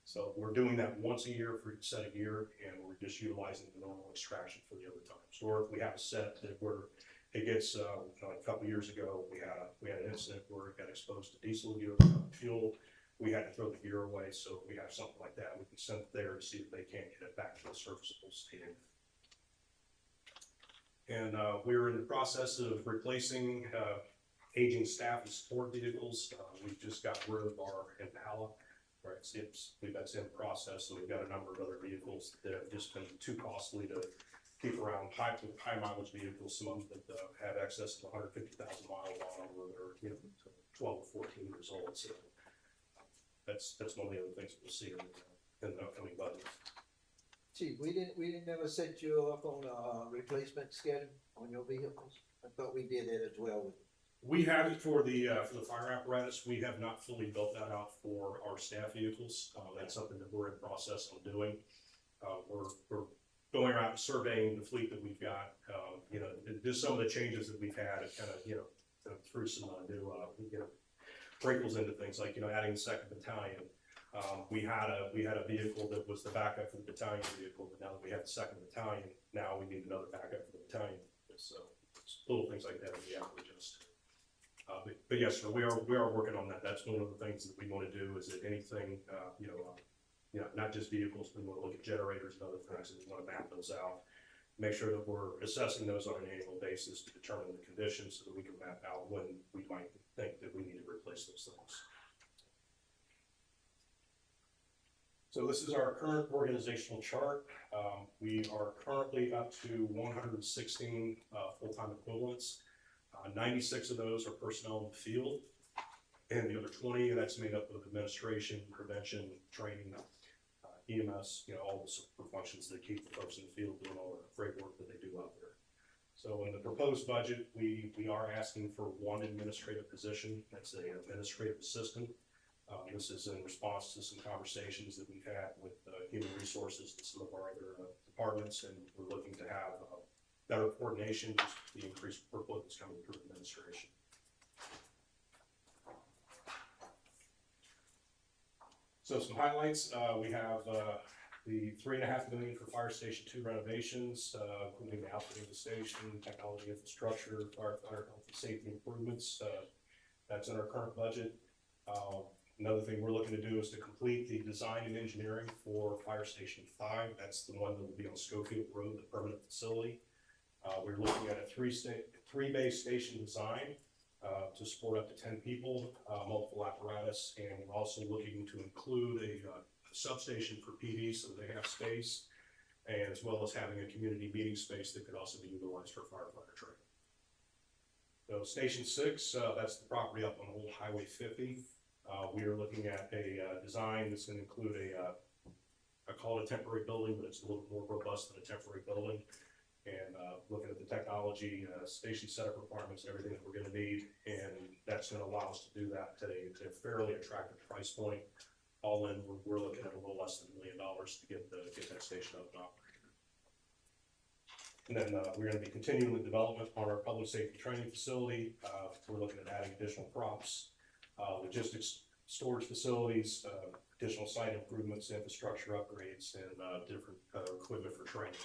[SPEAKER 16] So we're doing that once a year for each set of gear, and we're just utilizing the normal extraction for the other times. Or if we have a set that we're it gets, a couple years ago, we had an incident where it got exposed to diesel fuel. We had to throw the gear away, so if we have something like that, we can send it there to see if they can't get it back to a serviceable state. And we're in the process of replacing aging staff and support vehicles. We just got rid of our Impala. Right, that's in process, so we've got a number of other vehicles that have just been too costly to keep around. High mileage vehicles, some of them that have excess of 150,000 miles on them, or they're 12 or 14 years old. So that's one of the other things we'll see in the upcoming budget.
[SPEAKER 17] Chief, we didn't ever set you up on a replacement schedule on your vehicles? I thought we did that as well.
[SPEAKER 16] We have it for the fire apparatus. We have not fully built that out for our staff vehicles. That's something that we're in process on doing. We're going around and surveying the fleet that we've got. Just some of the changes that we've had, it kind of threw some new wrinkles into things, like adding the second battalion. We had a vehicle that was the backup for the battalion vehicle, but now that we have the second battalion, now we need another backup for the battalion. So it's little things like that we have to adjust. But yes, sir, we are working on that. That's one of the things that we want to do, is that anything, not just vehicles, we want to look at generators and other things, and we want to map those out. Make sure that we're assessing those on an annual basis to determine the conditions, so that we can map out when we might think that we need to replace those things. So this is our current organizational chart. We are currently up to 116 full-time equivalents. 96 of those are personnel in the field, and the other 20, that's made up of administration, prevention, training, EMS, all the support functions that keep the folks in the field doing all the great work that they do out there. So in the proposed budget, we are asking for one administrative position. That's an administrative assistant. This is in response to some conversations that we've had with human resources and some of our other departments, and we're looking to have better coordination, the increased workload that's coming through administration. So some highlights, we have the $3.5 million for Fire Station 2 renovations, including the outfitting of the station, technology infrastructure, firefighter health and safety improvements. That's in our current budget. Another thing we're looking to do is to complete the design and engineering for Fire Station 5. That's the one that will be on Schofield Road, the permanent facility. We're looking at a three-bay station design to support up to 10 people, multiple apparatus, and we're also looking to include a substation for PD so they have space, and as well as having a community meeting space that could also be utilized for firefighter training. So Station 6, that's the property up on Old Highway 50. We are looking at a design that's going to include I call it a temporary building, but it's a little more robust than a temporary building. And looking at the technology, station setup requirements, and everything that we're going to need, and that's going to allow us to do that at a fairly attractive price point. All in, we're looking at a little less than $1 million to get that station up and operating. And then we're going to be continuing the development on our public safety training facility. We're looking at adding additional props, logistics storage facilities, additional site improvements, infrastructure upgrades, and different equipment for training.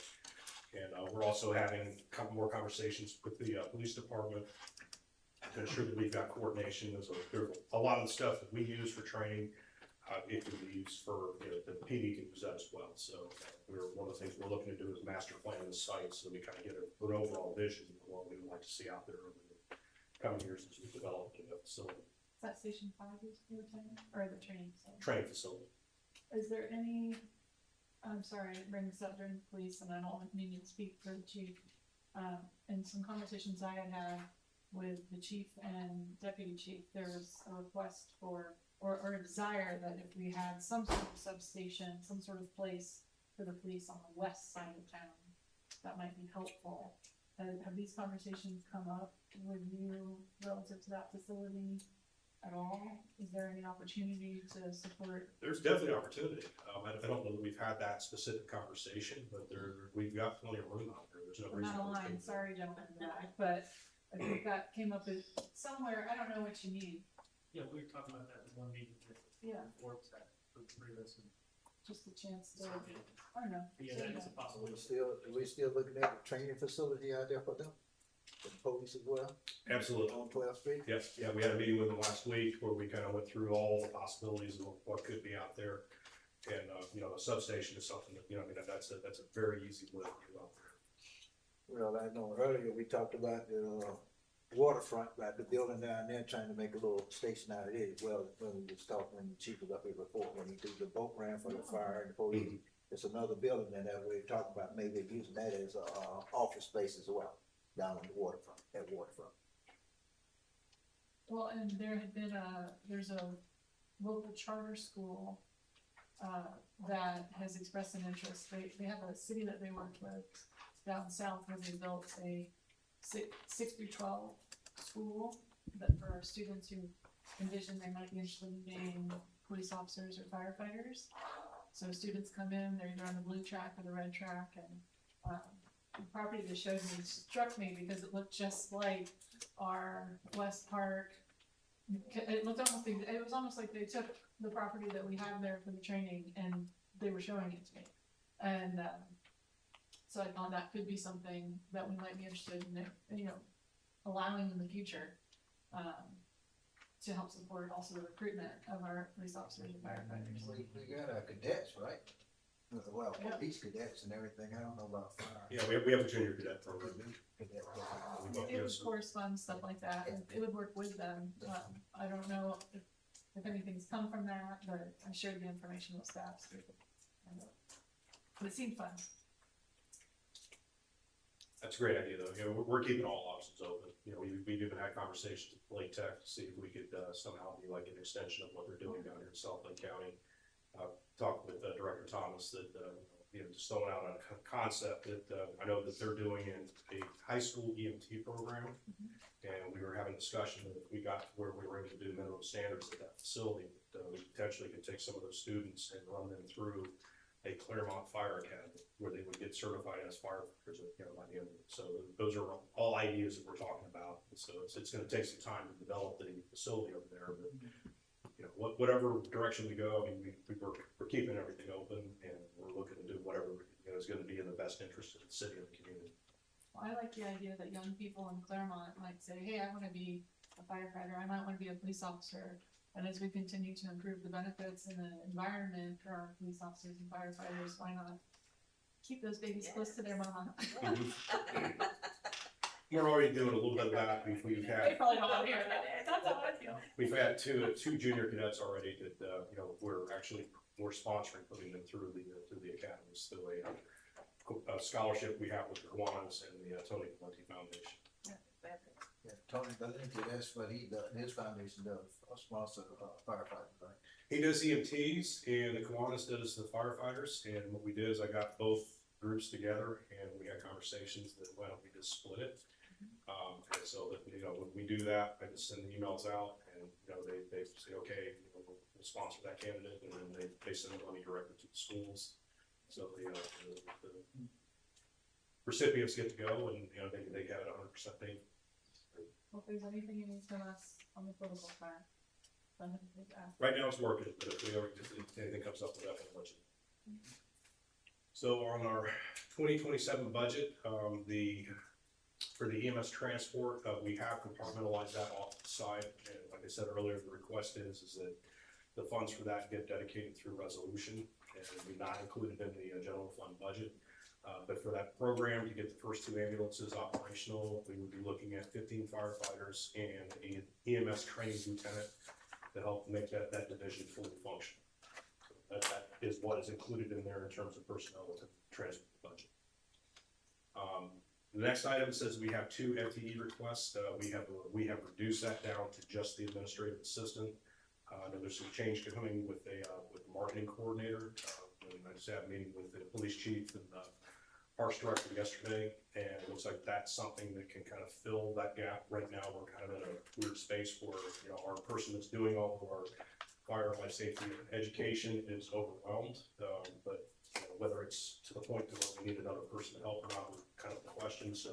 [SPEAKER 16] And we're also having more conversations with the police department to ensure that we've got coordination. There's a lot of the stuff that we use for training, it can be used for, the PD can use that as well. So one of the things we're looking to do is master plan the site so we kind of get an overall vision of what we would like to see out there over the coming years as we develop the facility.
[SPEAKER 4] Is that Station 5 is the training, or the training facility?
[SPEAKER 16] Training facility.
[SPEAKER 4] Is there any, I'm sorry, I didn't bring this up during the police, and I don't need to speak for the chief. In some conversations I had with the chief and deputy chief, there was a request for, or a desire that if we had some sort of substation, some sort of place for the police on the west side of town, that might be helpful. Have these conversations come up with you relative to that facility at all? Is there any opportunity to support?
[SPEAKER 16] There's definitely opportunity. I don't know that we've had that specific conversation, but we've got plenty of room out there. There's no
[SPEAKER 4] I'm
[SPEAKER 16] reason.
[SPEAKER 4] not aligned, sorry, gentlemen, but I think that came up as somewhere, I don't know what you need.
[SPEAKER 5] Yeah, we were talking about that in one meeting.
[SPEAKER 4] Yeah.
[SPEAKER 5] Forbes that for three of us.
[SPEAKER 4] Just a chance to, I don't know.
[SPEAKER 5] Yeah, that is a possibility.
[SPEAKER 17] We still looking at a training facility out there for them? the police as well,
[SPEAKER 16] Absolutely.
[SPEAKER 17] on 12th Street?
[SPEAKER 16] Yes, yeah, we had a meeting with them last week where we kind of went through all the possibilities of what could be out there. And, you know, a substation is something that, you know, I mean, that's a very easy lift to do out there.
[SPEAKER 17] Well, I know earlier we talked about the waterfront, about the building down there, trying to make a little station out of it as well. When we was talking, when the chief was up here before, when he did the boat ramp for the fire and the police. There's another building there that we're talking about, maybe using that as a, office space as well, down on the waterfront, that waterfront.
[SPEAKER 4] Well, and there had been there's a local charter school, that has expressed an interest. They have a city that they work with down south where they built a 6 through 12 school that for students who envision they might be interested in being police officers or firefighters. So students come in, they're either on the blue track or the red track, and the property they showed me struck me because it looked just like our West Park. It was almost like they took the property that we have there for the training and they were showing it to me. And so I thought that could be something that we might be interested in, you know, allowing in the future, to help support also the recruitment of our police officers and firefighters.
[SPEAKER 17] We got our cadets, right? Well,
[SPEAKER 4] Yeah.
[SPEAKER 17] police cadets and everything, I don't know about fire.
[SPEAKER 16] Yeah, we have a junior cadet program.
[SPEAKER 17] Cadet program.
[SPEAKER 4] It would correspond, stuff like that, and it would work with them. I don't know if anything's come from that, but I shared the information with staff. But it seemed fun.
[SPEAKER 16] That's a great idea, though. You know, we're keeping all options open. You know, we've even had conversations with Lake Tech to see if we could somehow be like an extension of what they're doing down here in South Lake County. Talked with Director Thomas that, you know, just throwing out a concept that I know that they're doing in a high school EMT program. And we were having a discussion that if we got to where we were able to do minimum standards at that facility, that we potentially could take some of those students and run them through a Clermont Fire Academy where they would get certified as firefighters, you know, by the end of it. So those are all ideas that we're talking about. And so it's going to take some time to develop the facility over there, but you know, whatever direction we go, I mean, we're keeping everything open and we're looking to do whatever, you know, is going to be in the best interest of the city and the community.
[SPEAKER 4] Well, I like the idea that young people in Clermont might say, hey, I wanna be a firefighter, I might wanna be a police officer. And as we continue to improve the benefits and the environment for our police officers and firefighters, why not keep those babies close to their mama?
[SPEAKER 16] We're already doing a little bit of that. We've
[SPEAKER 4] They
[SPEAKER 16] had,
[SPEAKER 4] probably don't wanna hear that, that's how I feel.
[SPEAKER 16] we've had two junior cadets already that, you know, we're sponsoring putting them through the academies, through a scholarship we have with the Kiwanis and the Tony Valenti Foundation.
[SPEAKER 17] Yeah, Tony Valenti, that's what he does, his foundation does, sponsor firefighters, right?
[SPEAKER 16] He does EMTs and the Kiwanis does the firefighters. And what we did is I got both groups together and we had conversations that, well, we just split it. And so that, you know, when we do that, I just send the emails out and, you know, they say, okay, you know, we'll sponsor that candidate, and then they send the money directly to the schools. So the recipients get to go and, you know, they have it 100% paid.
[SPEAKER 4] Well, if there's anything you need from us on the political front, then ask.
[SPEAKER 16] Right now it's working, but if anything comes up, we'll definitely let you know. So on our 2027 budget, for the EMS transport, we have compartmentalized that off to the side. And like I said earlier, the request is that the funds for that get dedicated through resolution and be not included in the general fund budget. But for that program, to get the first 2 ambulances operational, we would be looking at 15 firefighters and an EMS training lieutenant to help make that division fully functional. So that is what is included in there in terms of personnel with the transport budget. The next item says we have 2 FTE requests. We have reduced that down to just the administrative assistant. There's some change coming with the marketing coordinator. I just had a meeting with the police chief and the parks director yesterday, and it looks like that's something that can kind of fill that gap. Right now, we're kind of in a weird space where, you know, our person that's doing all of our fire, life safety, and education is overwhelmed. But you know, whether it's to the point to where we need another person to help or not, we're kind of the question. So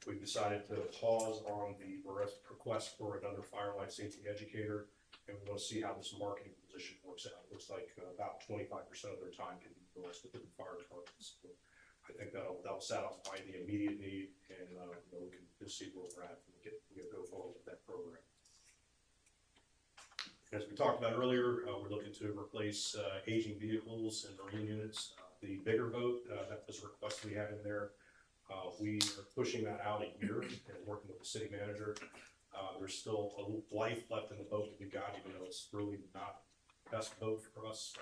[SPEAKER 16] we've decided to pause on the request for another fire, life safety educator, and we want to see how this marketing position works out. It looks like about 25% of their time can be utilized within the fire departments. So I think that'll satisfy the immediate need, and and, you know, we can just see where we're at, and we can go forward with that program. As we talked about earlier, we're looking to replace aging vehicles and marine units. The bigger boat, that was a request we had in there. We are pushing that out a year and working with the city manager. There's still a life left in the boat that we got, even though it's really not the best boat for us.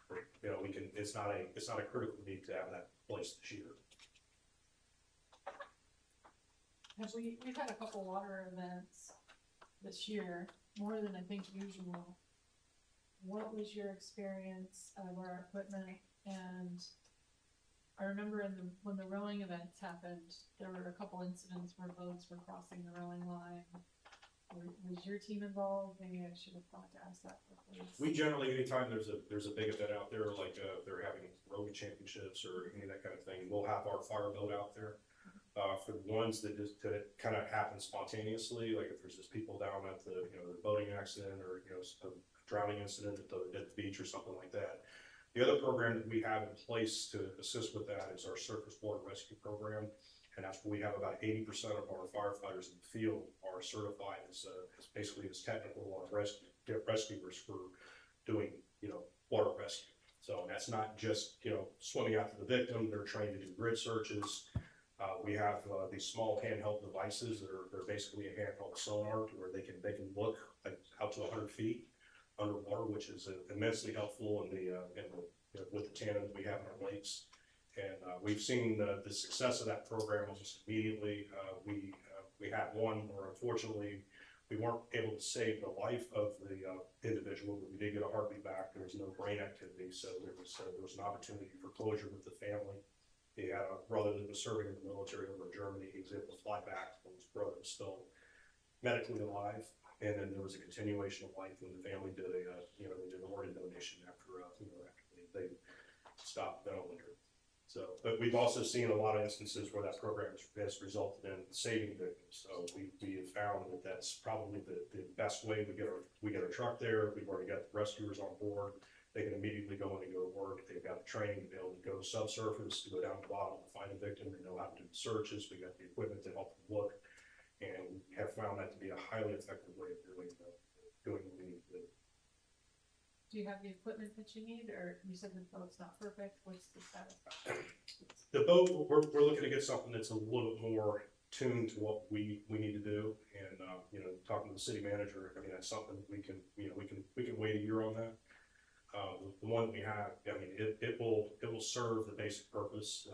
[SPEAKER 16] But, you know, it's not a critical need to have that placed this year.
[SPEAKER 4] We've had a couple water events this year, more than I think usual. What was your experience of our equipment? And I remember when the rowing events happened, there were a couple incidents where boats were crossing the rowing line. Was your team involved? Maybe I should have thought to ask that before.
[SPEAKER 16] We generally, anytime there's a big event out there, like they're having rowing championships or any of that kind of thing, we'll have our fire boat out there. For the ones that kind of happen spontaneously, like if there's just people down at the boating accident or a drowning incident at the beach or something like that. The other program that we have in place to assist with that is our surface water rescue program, and that's where we have about 80% of our firefighters in the field are certified as basically as technical water rescuers for doing water rescue. So that's not just swimming out to the victim. They're trained to do grid searches. We have these small handheld devices that are basically a handheld sonar where they can look like out to 100 feet underwater, which is immensely helpful with the tandem that we have in our lakes. And we've seen the success of that program almost immediately. We had one where unfortunately we weren't able to save the life of the individual, but we did get a heartbeat back. There was no brain activity, so there was an opportunity for closure with the family. He had a brother that was serving in the military over in Germany. He was able to fly back when his brother was still medically alive. And then there was a continuation of life when the family did they did an organ donation after they stopped ventilator. So, but we've also seen a lot of instances where that program has resulted in saving victims. So we have found that that's probably the best way. We get our truck there. We've already got the rescuers on board. They can immediately go in and go to work. They've got the training to be able to go subsurface, to go down to the bottom and find a victim. They know how to do the searches. We got the equipment to help them look, and have found that to be a highly effective way of doing what we need to do.
[SPEAKER 4] Do you have the equipment that you need, or you said the boat's not perfect? What's the status?
[SPEAKER 16] The boat, we're looking to get something that's a little bit more tuned to what we need to do, and talking to the city manager, I mean that's something we can wait a year on that. The one we have, I mean, it will serve the basic purpose.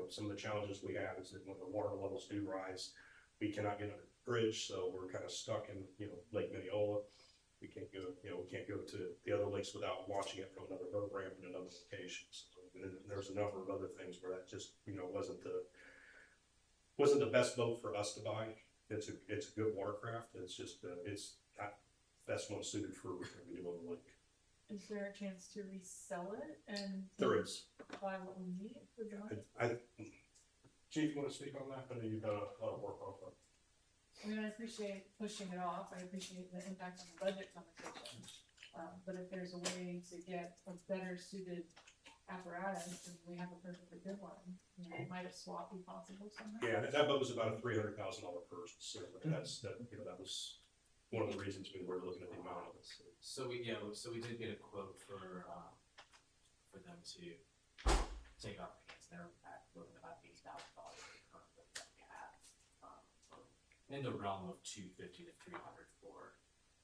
[SPEAKER 16] Some of the challenges we have is that when the water levels do rise, we cannot get under the bridge, so we're kind of stuck in Lake Minneola. We can't go to the other lakes without launching it from another boat ramp in another location. So, and there's a number of other things where that just wasn't the best boat for us to buy. It's a good watercraft. It's just it's not the best one suited for what we do on the lake.
[SPEAKER 4] Is there a chance to resell it and
[SPEAKER 16] There is.
[SPEAKER 4] buy what we need for the money?
[SPEAKER 16] Chief, you want to speak on that? I know you've done a lot of work on it.
[SPEAKER 4] I mean, I appreciate pushing it off. I appreciate the impact on the budget conversation. But if there's a way to get a better suited apparatus, and we have a perfectly good one, might a swap be possible somehow?
[SPEAKER 16] Yeah, that boat was about a $300,000 purchase. So that was one of the reasons we were looking at the amount of it.
[SPEAKER 15] So we did get a quote for them to take off against their impact, looking at about $80,000 for the current boat that we have. In the realm of $250 to $300 for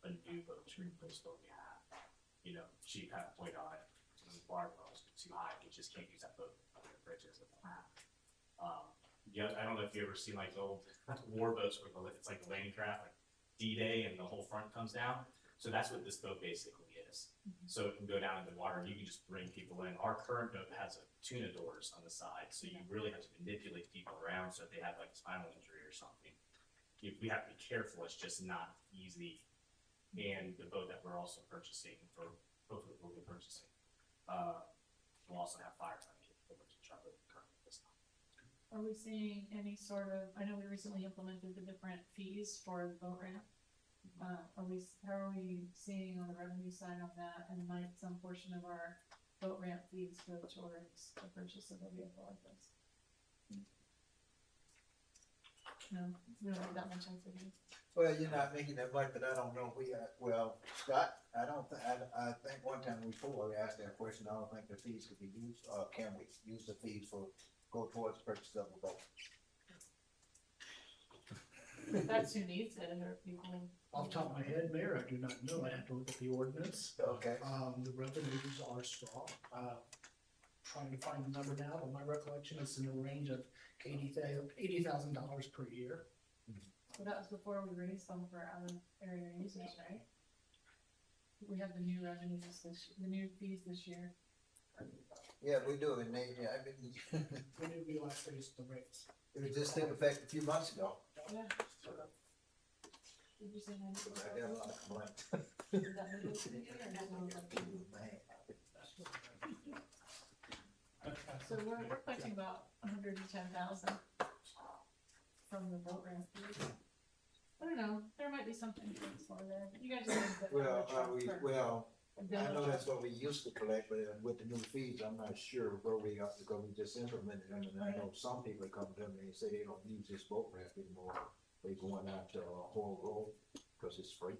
[SPEAKER 15] a new boat to replace what we have. Chief had a point on it. The water levels get too high, you just can't use that boat under the bridges that they have. I don't know if you ever seen like the old war boats where it's like the landing craft, like D-Day, and the whole front comes down. So that's what this boat basically is. So it can go down in the water and you can just bring people in. Our current boat has a tuna doors on the side, so you really have to manipulate people around. So if they have like a spinal injury or something, we have to be careful. It's just not easy. And the boat that we're also purchasing, or both of them we'll be purchasing, we'll also have firefighting capability, which our boat currently does not.
[SPEAKER 4] Are we seeing any sort of, I know we recently implemented the different fees for the boat ramp. How are we seeing on the revenue side on that, and might some portion of our boat ramp fees go towards the purchase of a vehicle like this? No, we don't have that much activity.
[SPEAKER 17] Well, you're not making that much, but I don't know, well, Scott, I think one time before we asked that question, I don't think the fees could be used, can we use the fees go towards purchase of a boat?
[SPEAKER 4] If that's who needs it, or people.
[SPEAKER 3] Off the top of my head, Mayor, I do not know, I have to look at the ordinance.
[SPEAKER 17] Okay.
[SPEAKER 3] The revenues are strong, trying to find the number now, but my recollection is in the range of $80,000 per year.
[SPEAKER 4] But that was before we raised them for other area users, right? We have the new revenues the new fees this year.
[SPEAKER 17] Yeah, we do, and they, yeah, I mean,
[SPEAKER 3] When did we last raise the rates?
[SPEAKER 17] it was just in effect a few months ago.
[SPEAKER 4] Yeah. Did you say
[SPEAKER 17] I got a lot of complaints.
[SPEAKER 4] Is that what it is today, or is it So we're collecting about 110,000 from the boat ramp fees. I don't know, there might be something to explore there. You guys are.
[SPEAKER 17] Well, I know that's what we used to collect, but with the new fees, I'm not sure where we are, because we just implemented them, and I know some people come to me and say they don't use this boat ramp anymore. They going out to Whole Road, because it's free.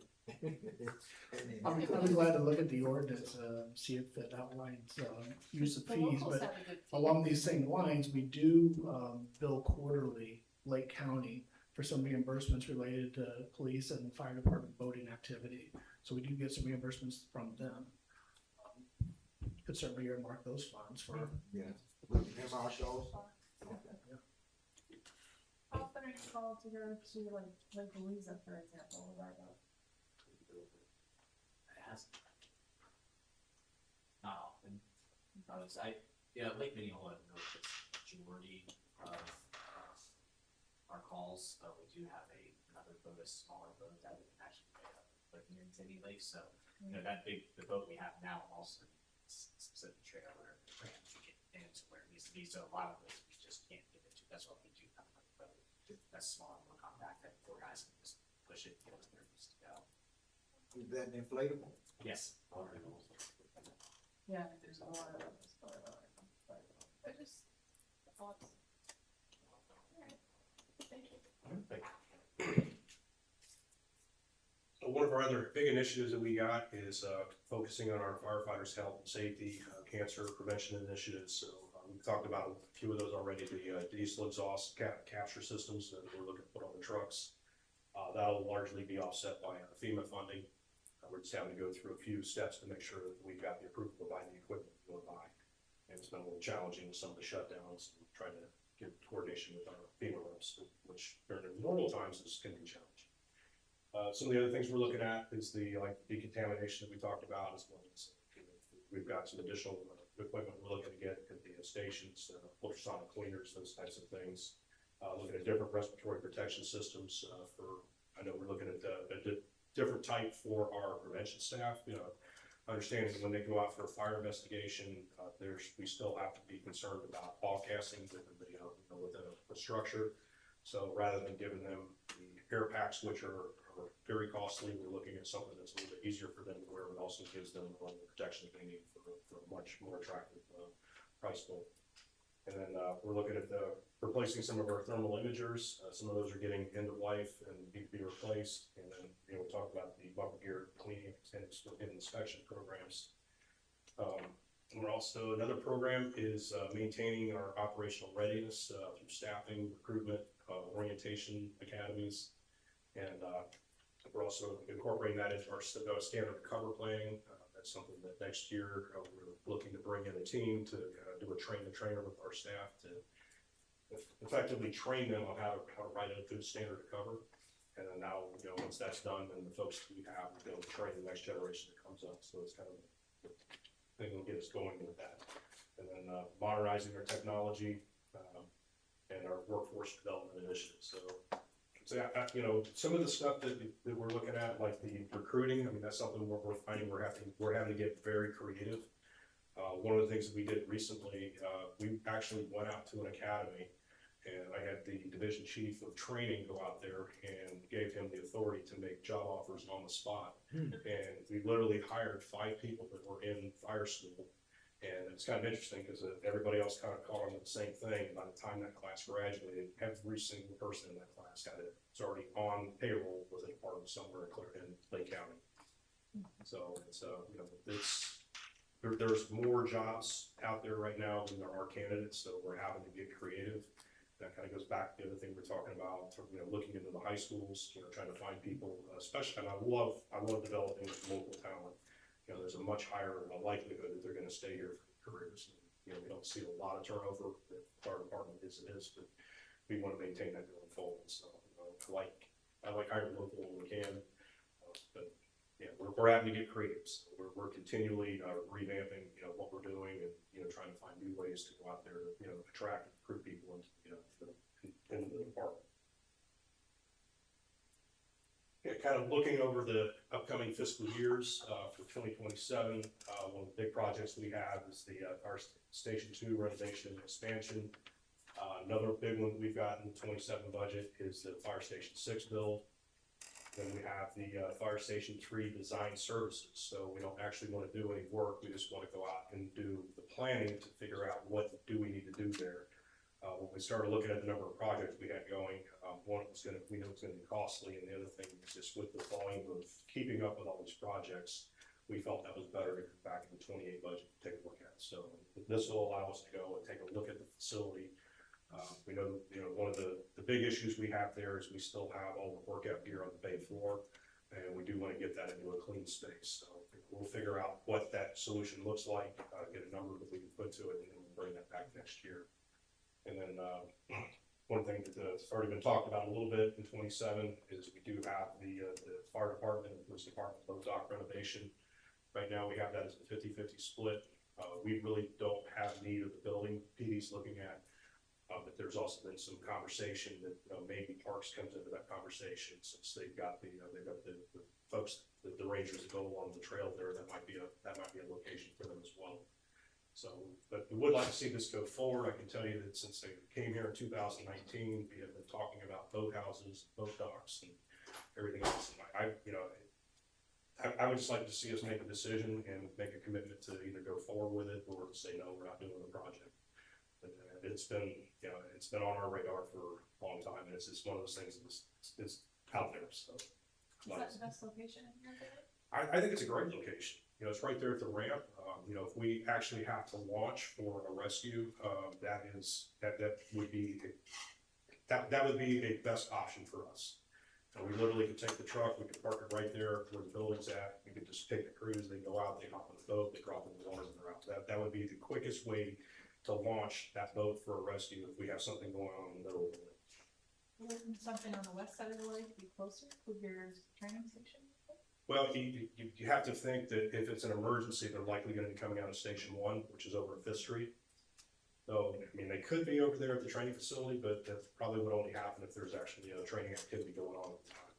[SPEAKER 3] I'm glad to look at the ordinance, see if it outlines, use of fees, but along these same lines, we do, bill quarterly Lake County for some reimbursements related to police and fire department boating activity. So we do get some reimbursements from them. Could certainly earmark those funds for.
[SPEAKER 17] Yeah. MR shows.
[SPEAKER 4] How often are you called to go to like Louisa, for example, with our boat?
[SPEAKER 13] Not often. Lake Minnehaha, I know it's the majority of our calls, but we do have another boat, a smaller boat that we can actually pick up, looking into any lake, so, the boat we have now also needs specific trailer, trams to get into where it needs to be, so a lot of this we just can't get into, that's what we do have a boat that's small, more compact, that four guys can just push it, get it where it needs to go.
[SPEAKER 17] Is that an inflatable?
[SPEAKER 13] Yes.
[SPEAKER 4] Yeah, there's a lot of those, but just thoughts. Alright, thank you.
[SPEAKER 16] So one of our other big initiatives that we got is focusing on our firefighters' health and safety, cancer prevention initiatives. So we've talked about a few of those already, the diesel exhaust capture systems that we're looking to put on the trucks. That'll largely be offset by FEMA funding. We're just having to go through a few steps to make sure that we've got the approval to buy the equipment we're going to buy. And it's been a little challenging with some of the shutdowns and trying to get coordination with our FEMA reps, which during the normal times is going to be challenging. Some of the other things we're looking at is the decontamination that we talked about, as well as we've got some additional equipment we're looking to get at the stations, ultrasonic cleaners, those types of things. Looking at different respiratory protection systems I know we're looking at a different type for our prevention staff, understanding when they go out for a fire investigation, we still have to be concerned about ball casting within a structure. So rather than giving them the air packs, which are very costly, we're looking at something that's a little bit easier for them to wear, but also gives them the protection they need for a much more attractive price point. And then we're looking at replacing some of our thermal imagers. Some of those are getting end of life and need to be replaced. And then we'll talk about the bumper gear cleaning and inspection programs. We're also, another program is maintaining our operational readiness through staffing, recruitment, orientation academies. And we're also incorporating that into our standard cover planning. That's something that next year we're looking to bring in a team to do a trainer with our staff to effectively train them on how to write a good standard cover. And then now, once that's done, then the folks we have will be able to train the next generation that comes up. So it's kind of the thing will get us going with that. And then modernizing our technology and our workforce development initiatives. So some of the stuff that we're looking at, like the recruiting, that's something we're finding we're having to get very creative. One of the things that we did recently, we actually went out to an academy, and I had the division chief of training go out there and gave him the authority to make job offers on the spot. And we literally hired 5 people that were in fire school And it's kind of interesting because everybody else kind of caught on to the same thing. By the time that class graduated, every single person in that class was already on payroll with a department somewhere in Lake County. So it's, you know, there's more jobs out there right now than there are candidates, so we're having to get creative. That kind of goes back to the other thing we're talking about, you know, looking into the high schools, you know, trying to find people, especially, and I love developing local talent. You know, there's a much higher likelihood that they're gonna stay here for careers. You know, we don't see a lot of turnover, the fire department is, but we wanna maintain that going forward, so, you know, I like hiring local when we can, but, yeah, we're having to get creative, so we're continually revamping, you know, what we're doing and, you know, trying to find new ways to go out there, you know, attract and recruit people into, you know, into the department. Yeah, kind of looking over the upcoming fiscal years for 2027, one of the big projects we have is the Fire Station 2 renovation and expansion. Another big one we've got in the 27 budget is the Fire Station 6 build. Then we have the Fire Station 3 design services. So we don't actually want to do any work. We just want to go out and do the planning to figure out what do we need to do there. When we started looking at the number of projects we had going, one was we know it's going to be costly, and the other thing was just with the volume of keeping up with all these projects, we felt that was better to come back in the 28 budget to take a look at. So this will allow us to go and take a look at the facility. We know, you know, one of the big issues we have there is we still have all the workout gear on the bay floor, and we do want to get that into a clean space. So we'll figure out what that solution looks like, get a number that we can put to it, and then we'll bring that back next year. And then one thing that's already been talked about a little bit in 27 is we do have the fire department and the police department boat dock renovation. Right now we have that as a 50-50 split. We really don't have need of the building PD's looking at, but there's also been some conversation that maybe Parks comes into that conversation since they've got the folks, the rangers that go along the trail there. That might be a location for them as well. So, but we would like to see this go forward. I can tell you that since they came here in 2019, we have been talking about boat houses, boat docks, and everything else. And I would just like to see us make a decision and make a commitment to either go forward with it or to say, no, we're not doing the project. But it's been, you know, it's been on our radar for a long time, and it's just one of those things that's out there, so.
[SPEAKER 4] Is that the best location in here?
[SPEAKER 16] I think it's a great location. You know, it's right there at the ramp. You know, if we actually have to launch for a rescue, that would be a best option for us. And we literally could take the truck, we could park it right there where the building's at. We could just take the crews, they go out, they hop on the boat, they drop in the water, and they're out. That would be the quickest way to launch that boat for a rescue if we have something going on in the middle of the lake.
[SPEAKER 4] Wouldn't something on the west side of the lake be closer with your training station?
[SPEAKER 16] Well, you have to think that if it's an emergency, they're likely going to be coming out of Station 1, which is over at 5th Street. So, I mean, they could be over there at the training facility, but that probably would only happen if there's actually a training activity going on at the time.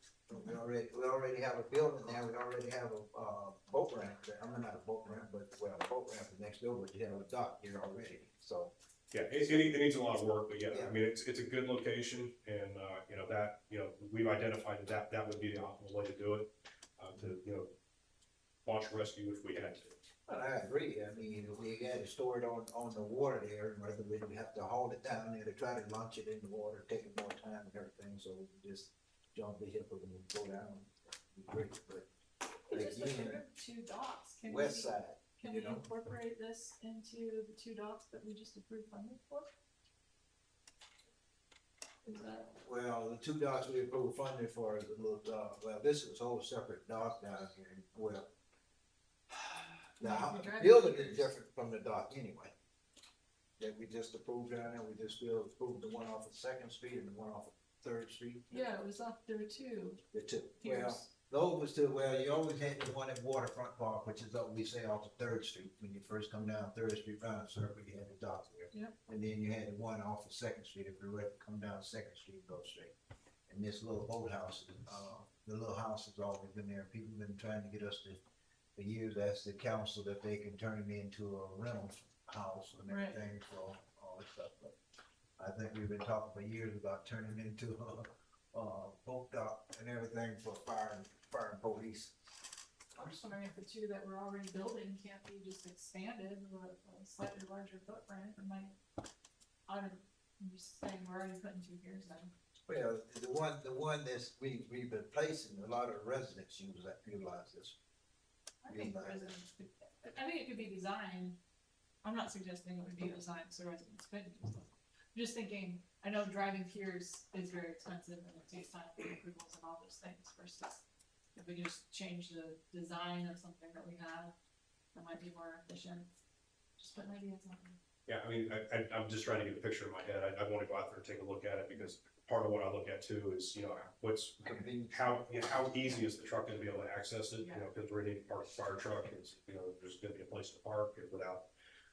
[SPEAKER 17] We already have a building there, we already have a boat ramp there. I mean, not a boat ramp, but, well, a boat ramp is next door, but you have a dock here already, so.
[SPEAKER 16] Yeah, it needs a lot of work, but yeah, I mean, it's a good location, and, you know, we've identified that would be the optimal way to do it. To, you know, launch rescue if we had to.
[SPEAKER 17] Well, I agree. I mean, if we had to store it on the water there, rather than we have to haul it down there to try to launch it in the water, taking more time and everything, so we just jump the hip and go down. Great, but
[SPEAKER 4] Just
[SPEAKER 17] again,
[SPEAKER 4] approved 2 docks. Can
[SPEAKER 17] west
[SPEAKER 4] we,
[SPEAKER 17] side,
[SPEAKER 4] can
[SPEAKER 17] you
[SPEAKER 4] we
[SPEAKER 17] know.
[SPEAKER 4] incorporate this into the 2 docks that we just approved funding for? Is that?
[SPEAKER 17] Well, the 2 docks we approved funding for is a little dock. Well, this is a whole separate dock down here. Well, the building is different from the dock anyway. That we just approved down there. We just approved the one off of 2nd Street and the one off of 3rd Street.
[SPEAKER 4] Yeah, it was up there too.
[SPEAKER 17] The 2.
[SPEAKER 4] Here's-
[SPEAKER 17] Well, those was still, well, you always had the one at Waterfront Park, which is what we say off of 3rd Street. When you first come down 3rd Street round the circle, you had the dock there.
[SPEAKER 4] Yep.
[SPEAKER 17] And then you had the one off of 2nd Street, if you were to come down 2nd Street and go straight. And this little boathouse, the little house has always been there. People have been trying to get us to, for years, ask the council that they can turn it into a rental house and
[SPEAKER 4] Right.
[SPEAKER 17] everything for all this stuff. But I think we've been talking for years about turning it into a boat dock and everything for fire and police.
[SPEAKER 4] I'm just wondering if the two that we're already building can't be just expanded with a slightly larger footprint, and like, I'm just saying, we're already putting 2 piers in.
[SPEAKER 17] Well, the one that's, we've been placing, a lot of residents utilize this.
[SPEAKER 4] I think residents could, I think it could be designed, I'm not suggesting it would be designed so residents couldn't use it. I'm just thinking, I know driving piers is very expensive and it takes time for approvals and all those things versus if we just change the design of something that we have, that might be more efficient. Just putting ideas on there.
[SPEAKER 16] Yeah, I mean, I'm just trying to get a picture in my head. I want to go out there and take a look at it because part of what I look at too is, you know, how easy is the truck gonna be able to access it? You know, because we're gonna need to park the fire truck, and, you know, there's gonna be a place to park without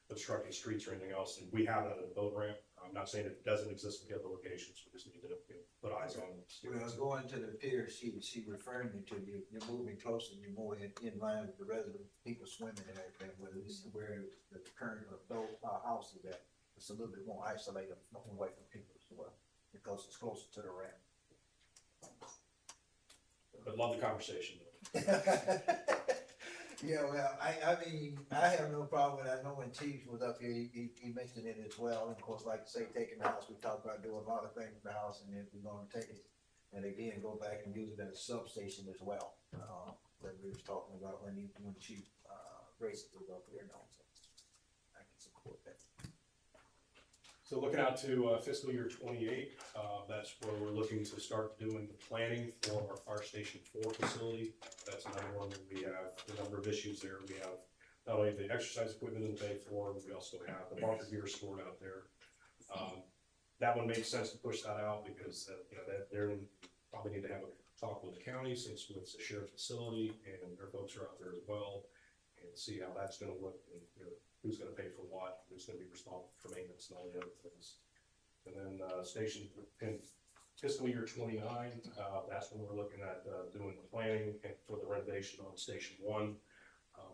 [SPEAKER 16] obstructing streets or anything else. And we have that at the boat ramp. I'm not saying it doesn't exist in the other locations. We just need to, you know, put eyes on it.
[SPEAKER 17] Well, going to the pier, she referring me to you, you're moving closer, you're more in line with the resident people swimming and everything, where this is where the current adult house is at. It's a little bit more isolated, away from people as well, because it's closer to the ramp.
[SPEAKER 16] But love the conversation.
[SPEAKER 17] Yeah, well, I mean, I have no problem with it. I know when Chief was up here, he mentioned it as well. And of course, like I say, taking the house, we talked about doing a lot of things in the house, and then we're gonna take it and again, go back and use it as a substation as well. That we was talking about when Chief, Grayson was up here and all, so I can support that.
[SPEAKER 16] So looking out to fiscal year 28, that's where we're looking to start doing the planning for our Fire Station 4 facility. That's another one that we have a number of issues there. We have not only the exercise equipment in the bay floor, but we also have the bunker gear stored out there. That one makes sense to push that out because you know, that they're probably need to have a talk with the county since it's a shared facility and their folks are out there as well, and see how that's going to look and, you know, who's gonna pay for what, who's gonna be responsible for maintenance and all the other things. And then, station in fiscal year 29, that's when we're looking at, doing the planning and for the renovation on Station 1.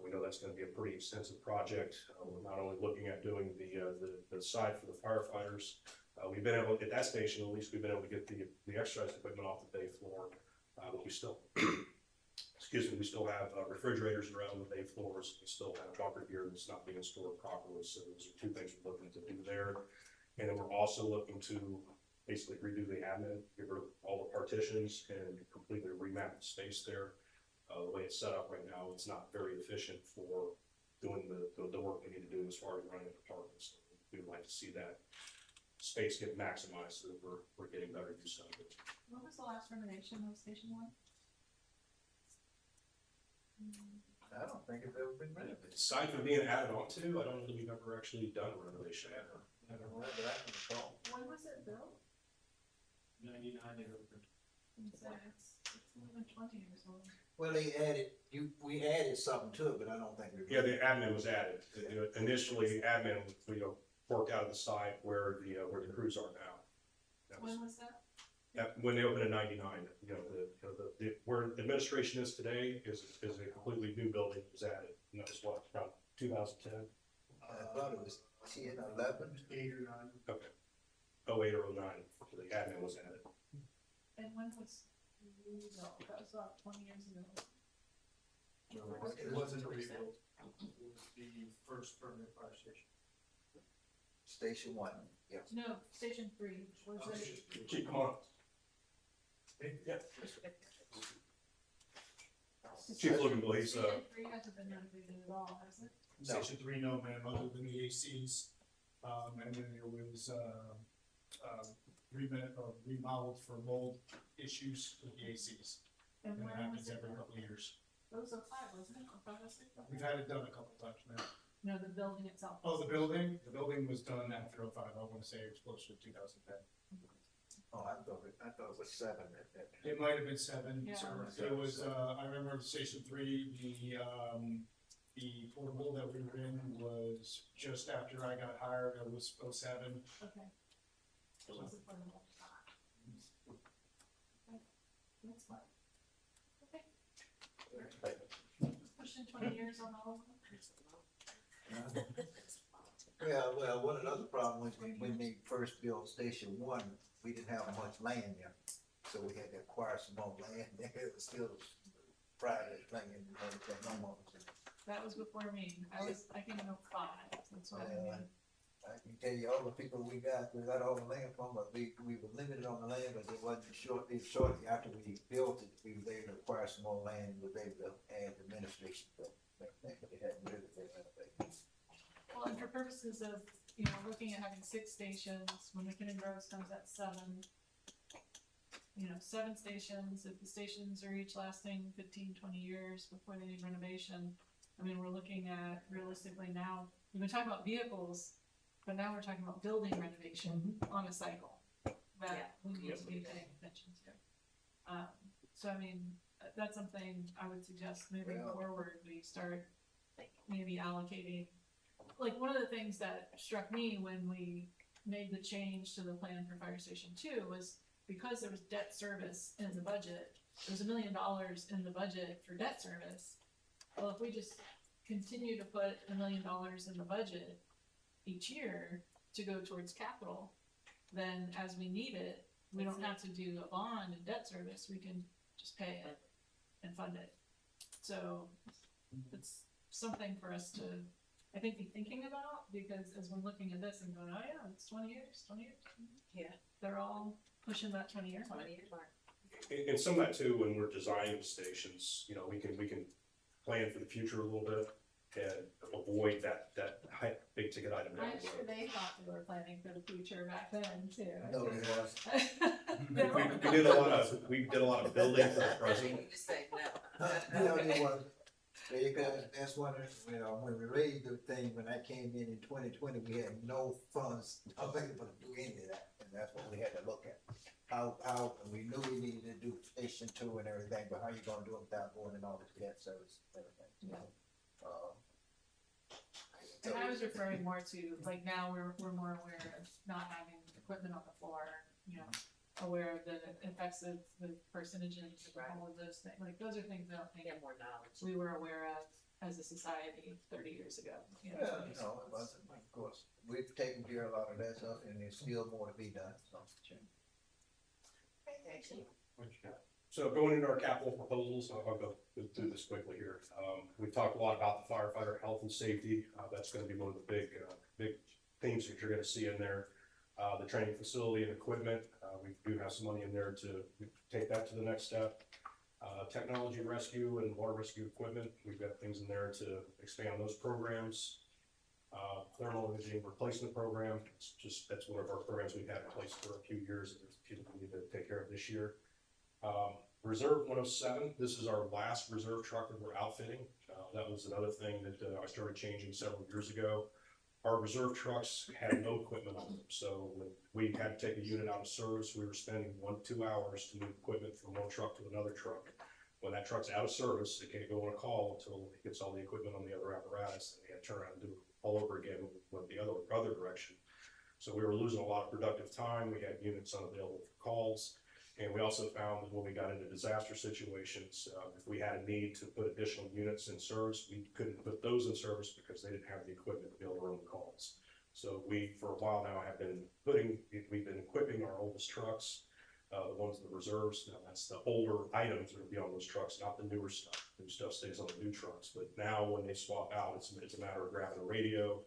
[SPEAKER 16] We know that's gonna be a pretty extensive project. We're not only looking at doing the side for the firefighters, we've been able, at that station, at least we've been able to get the exercise equipment off the bay floor, but we still, excuse me, we still have refrigerators around the bay floors. We still have bunker gear that's not being stored properly. So those are 2 things we're looking to do there. And then we're also looking to basically redo the admin, get rid of all the partitions and completely remap the space there. The way it's set up right now, it's not very efficient for doing the work we need to do as far as running the departments. So we would like to see that space get maximized so that we're getting better use of it.
[SPEAKER 4] When was the last renovation of Station 1?
[SPEAKER 17] I don't think it's ever been renovated.
[SPEAKER 16] Aside from being added on to, I don't know that we've ever actually done a renovation ever.
[SPEAKER 17] I don't know that I can recall.
[SPEAKER 4] When was it built?
[SPEAKER 13] 99, they opened.
[SPEAKER 4] It's even 20 years old.
[SPEAKER 17] Well, we added something to it, but I don't think we.
[SPEAKER 16] Yeah, the admin was added. Initially, the admin, you know, worked out of the side where the crews are now.
[SPEAKER 4] When was that?
[SPEAKER 16] When they opened in 99, you know, where administration is today is a completely new building that was added. And that was what, around 2010?
[SPEAKER 17] I thought it was 10, 11.
[SPEAKER 3] 8 or 9.
[SPEAKER 16] Okay. 08 or 09, the admin was added.
[SPEAKER 4] And when was rebuilt? That was about 20 years ago.
[SPEAKER 3] It wasn't a rebuild. It was the first permanent fire station.
[SPEAKER 17] Station 1, yeah.
[SPEAKER 4] No, Station 3. Was it?
[SPEAKER 16] Chief, come on. Yeah. Chief Luganville, he's,
[SPEAKER 4] Station 3 hasn't been renovated at all, has it?
[SPEAKER 3] Station 3, no, ma'am, other than the ACs. And then there was, remodeled for mold issues with the ACs.
[SPEAKER 4] And
[SPEAKER 3] And it
[SPEAKER 4] when
[SPEAKER 3] happens
[SPEAKER 4] was it
[SPEAKER 3] every
[SPEAKER 4] built?
[SPEAKER 3] couple of years.
[SPEAKER 4] It was 05, wasn't it? 05, 06?
[SPEAKER 3] We've had it done a couple times now.
[SPEAKER 4] No, the building itself.
[SPEAKER 3] Oh, the building was done after 05. I wanna say it was closer to 2010.
[SPEAKER 17] Oh, I thought it was 7 at that.
[SPEAKER 3] It might have been 7.
[SPEAKER 4] Yeah.
[SPEAKER 3] It was, I remember Station 3, the portable that we were in was just after I got hired. It was 07.
[SPEAKER 4] Okay. It wasn't for the whole time. Okay. That's fine. Okay. Pushing 20 years on all of them.
[SPEAKER 17] Well, one another problem was when we first built Station 1, we didn't have much land there. So we had to acquire some more land there. It was still Friday playing and everything, no more.
[SPEAKER 4] That was before me. I came in 05, that's what I mean.
[SPEAKER 17] I can tell you all the people we got all the land from, but we were limited on the land, but it wasn't shortly after we built it, we was able to acquire some more land, we was able to add administration, but they hadn't really been renovated.
[SPEAKER 4] Well, and for purposes of, looking at having 6 stations, when McKinnon Groves comes at 7, 7 stations, if the stations are each lasting 15, 20 years before they need renovation, I mean, we're looking at realistically now, we've been talking about vehicles, but now we're talking about building renovation on a cycle that we need to be paying attention to. So I mean, that's something I would suggest moving forward, we start maybe allocating. Like, one of the things that struck me when we made the change to the plan for Fire Station 2 was because there was debt service in the budget, there was $1 million in the budget for debt service. Well, if we just continue to put $1 million in the budget each year to go towards capital, then as we need it, we don't have to do a bond and debt service, we can just pay it and fund it. So it's something for us to, I think, be thinking about, because as we're looking at this and going, oh yeah, it's 20 years.
[SPEAKER 9] Yeah.
[SPEAKER 4] They're all pushing that 20-year mark.
[SPEAKER 9] 20 years mark.
[SPEAKER 16] And some of that too, when we're designing the stations, we can plan for the future a little bit and avoid that high, big ticket item.
[SPEAKER 4] I'm sure they thought they were planning for the future back then too.
[SPEAKER 17] No, it was.
[SPEAKER 16] we did a lot of building for the present.
[SPEAKER 9] You just say no.
[SPEAKER 17] No, it wasn't. Because that's one of, when we raised the thing, when I came in 2020, we had no funds available to do any of that, and that's what we had to look at. How, and we knew we needed to do station 2 and everything, but how you gonna do it without going in all this debt service, and everything,
[SPEAKER 4] And I was referring more to, like, now we're more aware of not having equipment on the floor, aware of the effects of the percentages, all of those things. Like, those are things I don't think
[SPEAKER 9] Get more knowledge.
[SPEAKER 4] we were aware of as a society 30 years ago.
[SPEAKER 17] Yeah, it wasn't, of course, we've taken care of a lot of that stuff, and there's still more to be done, so.
[SPEAKER 16] So going into our capital proposals, I'll go through this quickly here. We've talked a lot about the firefighter health and safety. That's going to be one of the big themes that you're going to see in there. The training facility and equipment, we do have some money in there to take that to the next step. Technology rescue and water rescue equipment, we've got things in there to expand those programs. Thermal imaging replacement program, that's one of our programs we've had in place for a few years, and there's a few that we need to take care of this year. Reserve 107, this is our last reserve truck that we're outfitting. That was another thing that I started changing several years ago. Our reserve trucks had no equipment on them, so when we had to take a unit out of service, we were spending 1-2 hours to move equipment from one truck to another truck. When that truck's out of service, it can't go on a call until it gets all the equipment on the other apparatus, and they had to turn around and do it all over again with the other direction. So we were losing a lot of productive time. We had units unavailable for calls. And we also found that when we got into disaster situations, if we had a need to put additional units in service, we couldn't put those in service because they didn't have the equipment to be able to run the calls. So we, for a while now, we've been equipping our oldest trucks, the ones in the reserves. Now that's the older items that will be on those trucks, not the newer stuff. New stuff stays on the new trucks. But now when they swap out, it's a matter of grabbing a radio,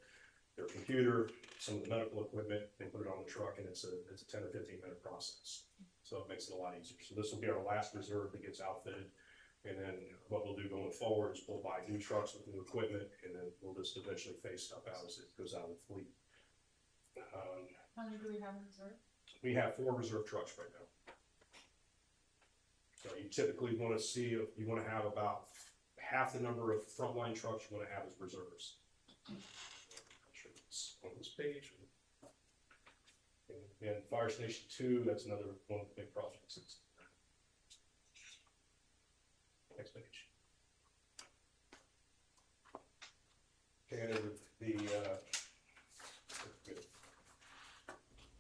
[SPEAKER 16] their computer, some of the medical equipment, and put it on the truck, and it's a 10 or 15 minute process. So it makes it a lot easier. So this will be our last reserve that gets outfitted. And then what we'll do going forward is we'll buy new trucks with new equipment, and then we'll just eventually phase stuff out as it goes out of the fleet.
[SPEAKER 4] How many do we have in reserve?
[SPEAKER 16] We have 4 reserve trucks right now. So you typically want to have about half the number of frontline trucks you want to have as reserves. I'm sure it's on this page. And Fire Station 2, that's another one of the big projects. Next page. Okay, the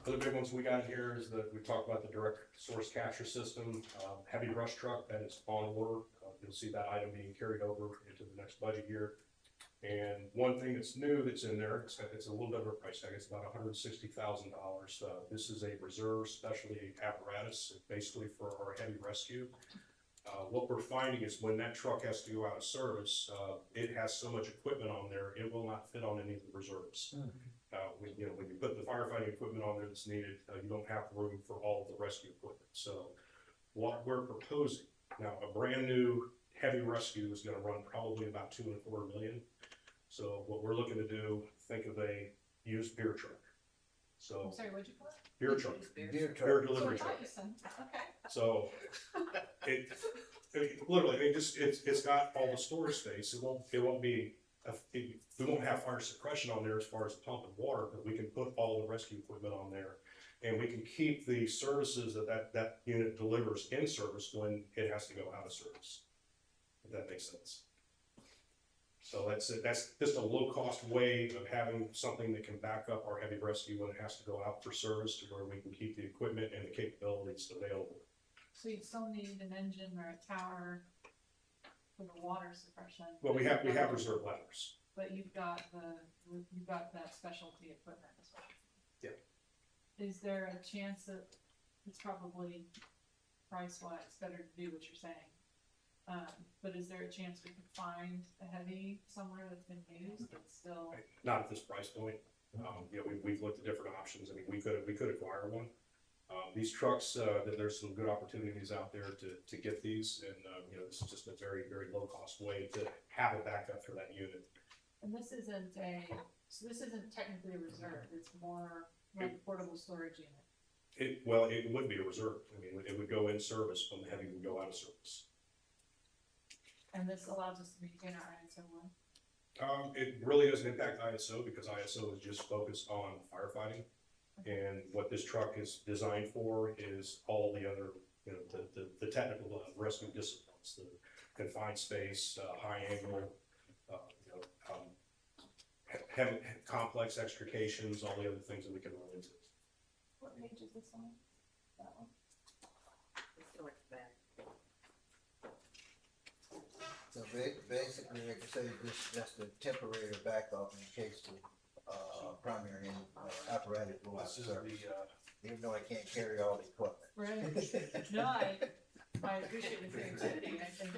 [SPEAKER 16] other big ones we got here is that we talked about the direct source capture system, heavy brush truck that is on order. You'll see that item being carried over into the next budget year. And one thing that's new that's in there, it's a little bit of a price tag, it's about $160,000. This is a reserve specialty apparatus, basically for our heavy rescue. What we're finding is when that truck has to go out of service, it has so much equipment on there, it will not fit on any of the reserves. When you put the firefighting equipment on there that's needed, you don't have room for all of the rescue equipment. So what we're proposing, now a brand new heavy rescue is gonna run probably about 2.25 million. So what we're looking to do, think of a used beer truck. So.
[SPEAKER 4] I'm sorry, what'd you call it?
[SPEAKER 16] Beer truck.
[SPEAKER 17] Beer truck.
[SPEAKER 16] Beer
[SPEAKER 4] So I
[SPEAKER 16] delivery
[SPEAKER 4] thought
[SPEAKER 16] truck.
[SPEAKER 4] you said, okay.
[SPEAKER 16] So literally, it's got all the storage space. We won't have fire suppression on there as far as pumping water, but we can put all the rescue equipment on there. And we can keep the services that unit delivers in service when it has to go out of service. If that makes sense. So that's just a low-cost way of having something that can back up our heavy rescue when it has to go out for service, to where we can keep the equipment and the capabilities available.
[SPEAKER 4] So you still need an engine or a tower for the water suppression.
[SPEAKER 16] Well, we have reserve ladders.
[SPEAKER 4] But you've got that specialty equipment as well.
[SPEAKER 16] Yeah.
[SPEAKER 4] Is there a chance that it's probably price-wise better to do what you're saying? But is there a chance we can find a heavy somewhere that's been used that's still?
[SPEAKER 16] Not at this price point. We've looked at different options. I mean, we could acquire one. These trucks, there's some good opportunities out there to get these, and this is just a very, very low cost way to have a backup for that unit.
[SPEAKER 4] And this isn't technically a reserve, it's more like a portable storage unit.
[SPEAKER 16] It would be a reserve. I mean, it would go in service when the heavy would go out of service.
[SPEAKER 4] And this allows us to maintain our ISO one?
[SPEAKER 16] It really doesn't impact ISO, because ISO is just focused on firefighting. And what this truck is designed for is all the other, the technical rescue disciplines, the confined space, high angle, heavy, complex extrications, all the other things that we can run into.
[SPEAKER 4] What page is this on? That one?
[SPEAKER 17] So basically, like I say, that's the temporary backup in case the, primary apparatus goes out of service. Even though I can't carry all the equipment.
[SPEAKER 4] Right, no, I appreciate the creativity, I think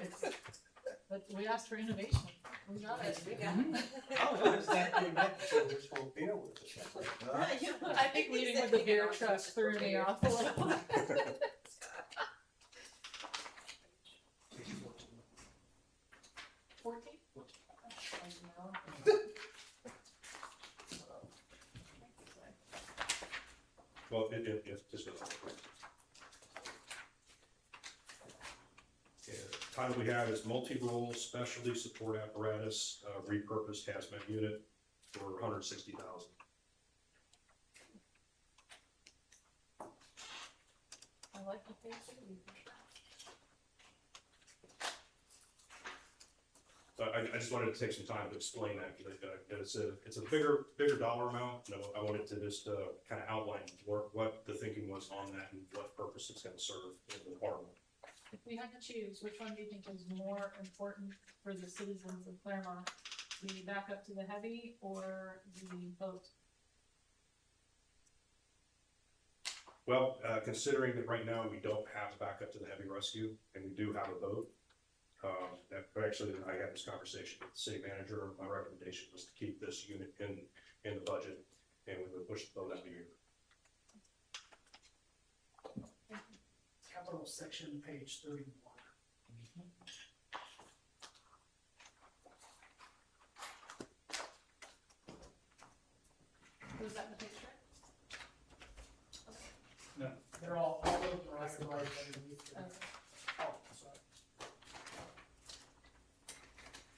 [SPEAKER 4] but we asked for innovation, we got it, we got it.
[SPEAKER 7] Oh, is that the next full beer with us?
[SPEAKER 4] I think leading with the beer truck threw me off a little. 14?
[SPEAKER 16] Well, it just goes. Title we have is multi-role specialty support apparatus, repurposed hazmat unit for $160,000.
[SPEAKER 4] I like the page.
[SPEAKER 16] So I just wanted to take some time to explain that, because it's a bigger dollar amount. I wanted to just kind of outline what the thinking was on that and what purpose it's going to serve in the department.
[SPEAKER 4] If we had to choose, which one do you think is more important for the citizens of Clermont? The backup to the heavy or the boat?
[SPEAKER 16] Well, considering that right now we don't have a backup to the heavy rescue, and we do have a boat, I had this conversation with the city manager. My recommendation was to keep this unit in the budget, and we would push the boat out of here.
[SPEAKER 3] Capital section, page 31.
[SPEAKER 4] Was that the picture?
[SPEAKER 3] No. They're all of them are right underneath.
[SPEAKER 4] Okay.
[SPEAKER 3] Oh, sorry.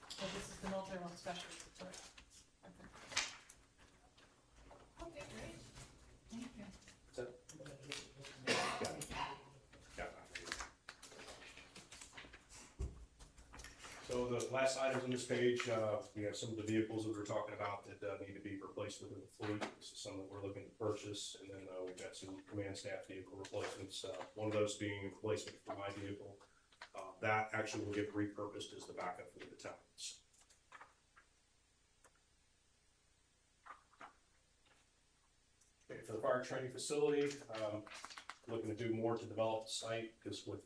[SPEAKER 4] So this is the multi-role specialty support. Okay, great. Thank you.
[SPEAKER 16] So the last items on this page, we have some of the vehicles that we're talking about that need to be replaced within the fleet. This is some that we're looking to purchase, and then we've got some command staff vehicle replacements. One of those being a replacement for my vehicle. That actually will get repurposed as the backup for the battalions. Okay, for the fire training facility, looking to do more to develop the site, just with,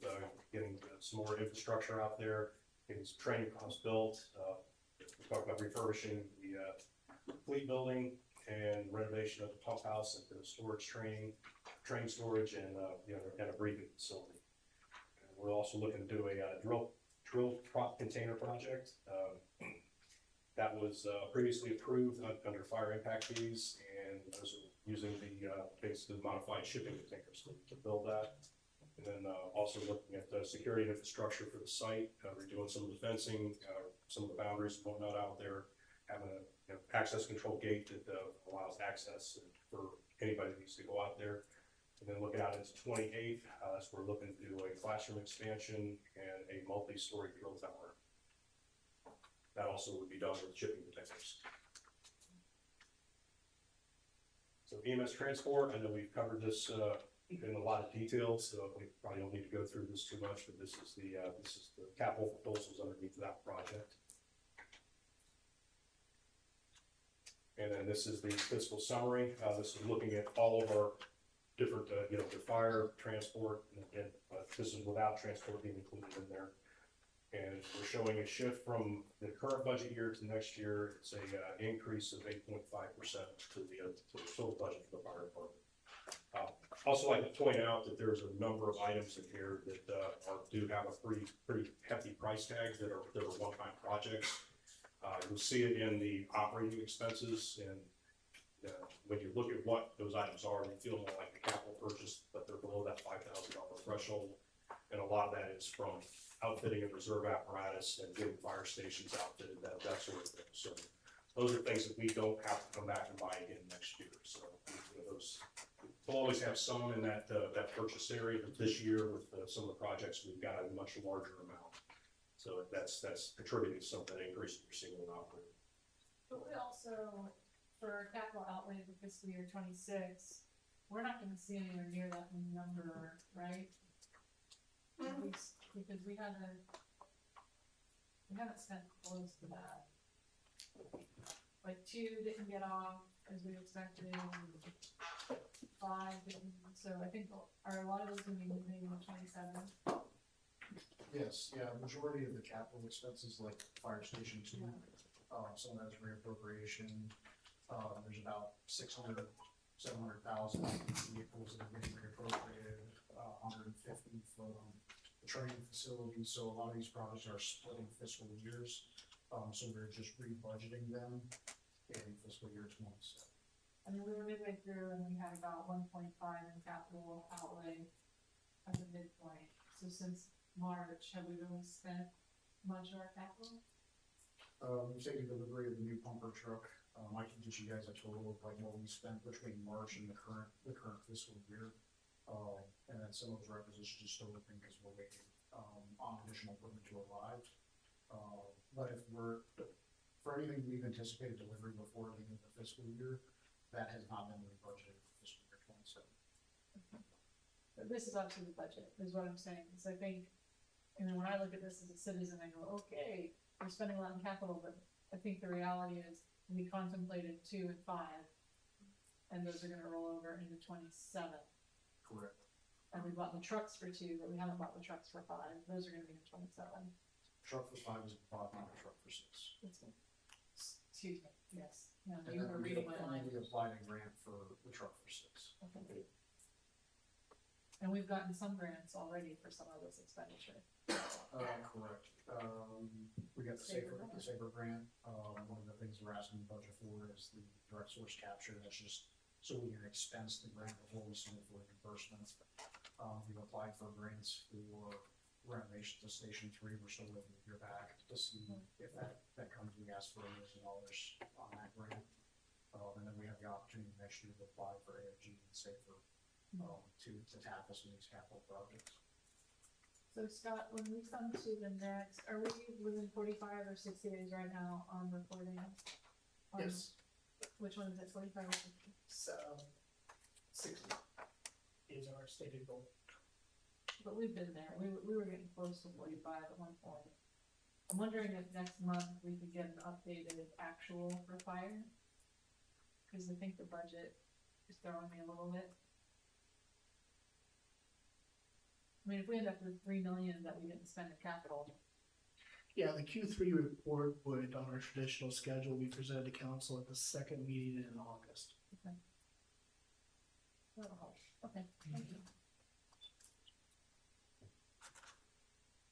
[SPEAKER 16] getting some more infrastructure out there, getting some training costs built. We talked about refurbishing the fleet building and renovation of the pump house and the storage train storage and, and a briefing facility. And we're also looking to do a drill prop container project. That was previously approved under fire impact fees, and those are using the basically modified shipping containers to build that. And then also looking at the security infrastructure for the site, redoing some of the fencing, some of the boundaries and whatnot out there, having a access control gate that allows access for anybody that needs to go out there. And then looking out into 28th, so we're looking to do a classroom expansion and a multi-story drill tower. That also would be done with shipping containers. So EMS transport, I know we've covered this in a lot of detail, so we probably don't need to go through this too much, but this is the capital proposals underneath that project. And then this is the fiscal summary. This is looking at all of our different, the fire, transport, and this is without transport being included in there. And we're showing a shift from the current budget year to next year. It's a increase of 8.5% to the total budget for the fire department. Also like to point out that there's a number of items in here that do have a pretty hefty price tags that are one-time projects. You'll see it in the operating expenses, and when you look at what those items are, they feel more like a capital purchase, but they're below that $5,000 threshold. And a lot of that is from outfitting and reserve apparatus and getting fire stations outfitted, that sort of thing. So those are things that we don't have to come back and buy again next year. So those, we'll always have some in that purchase area, but this year with some of the projects, we've got a much larger amount. So that's contributing to some of that increase that you're seeing in operating.
[SPEAKER 4] But we also, for capital outlay for fiscal year 26, we're not gonna see anywhere near that number, right? Because we haven't spent close to that. Like 2 didn't get off as we expected, 5 didn't, so I think, are a lot of those gonna be moving in 27?
[SPEAKER 3] Yes, yeah, majority of the capital expenses like fire station 2, some of that is reappropriation. There's about 700,000 vehicles that are getting reappropriated, 150 from the training facility. So a lot of these projects are splitting fiscal years. So we're just rebudgeting them in fiscal year 27.
[SPEAKER 4] I mean, we were midway through and we had about 1.5 in capital outlay as a midpoint. So since March, have we really spent much of our capital?
[SPEAKER 3] We've taken delivery of the new pumper truck. I can get you guys a total of like what we spent between March and the current fiscal year. And then some of those requisitions are still open because we're waiting on additional equipment to arrive. But if for anything we've anticipated delivery before the end of the fiscal year, that has not been budgeted for fiscal year 27.
[SPEAKER 4] But this is obviously the budget, is what I'm saying. Because I think, when I look at this as a citizen, I go, okay, we're spending a lot on capital, but I think the reality is we contemplated 2 and 5, and those are gonna roll over into 27.
[SPEAKER 3] Correct.
[SPEAKER 4] And we bought the trucks for 2, but we haven't bought the trucks for 5. Those are gonna be in 27.
[SPEAKER 3] Truck for 5 is bought, not a truck for 6.
[SPEAKER 4] Excuse me, yes. No,
[SPEAKER 3] And
[SPEAKER 4] you
[SPEAKER 3] then
[SPEAKER 4] were reading my mind.
[SPEAKER 3] we applied a grant for the truck for 6.
[SPEAKER 4] Okay. And we've gotten some grants already for some of this expenditure.
[SPEAKER 3] Correct. We got the safer grant. One of the things we're asking the budget for is the direct source capture. That's just so we can expense the grant before we submit for reimbursement. We've applied for grants for renovation to Station 3. We're still waiting to hear back to see if that comes. We asked for $1 million on that grant. And then we have the opportunity next year to apply for AFG and safer to tackle some of these capital projects.
[SPEAKER 4] So Scott, when we come to the next, are we within 45 or 60 days right now on reporting?
[SPEAKER 3] Yes.
[SPEAKER 4] Which one is it, 45 or 60?
[SPEAKER 3] So, 60 is our stated goal.
[SPEAKER 4] But we've been there, we were getting close to 45 at one point. I'm wondering if next month we could get an updated actual for fire? Cause I think the budget is throwing me a little bit. mean, if we end up with 3 million that we didn't spend in capital,
[SPEAKER 3] Yeah, the Q3 report would, on our traditional schedule, be presented to council at the second meeting in August.
[SPEAKER 4] that'll help. Okay, thank you.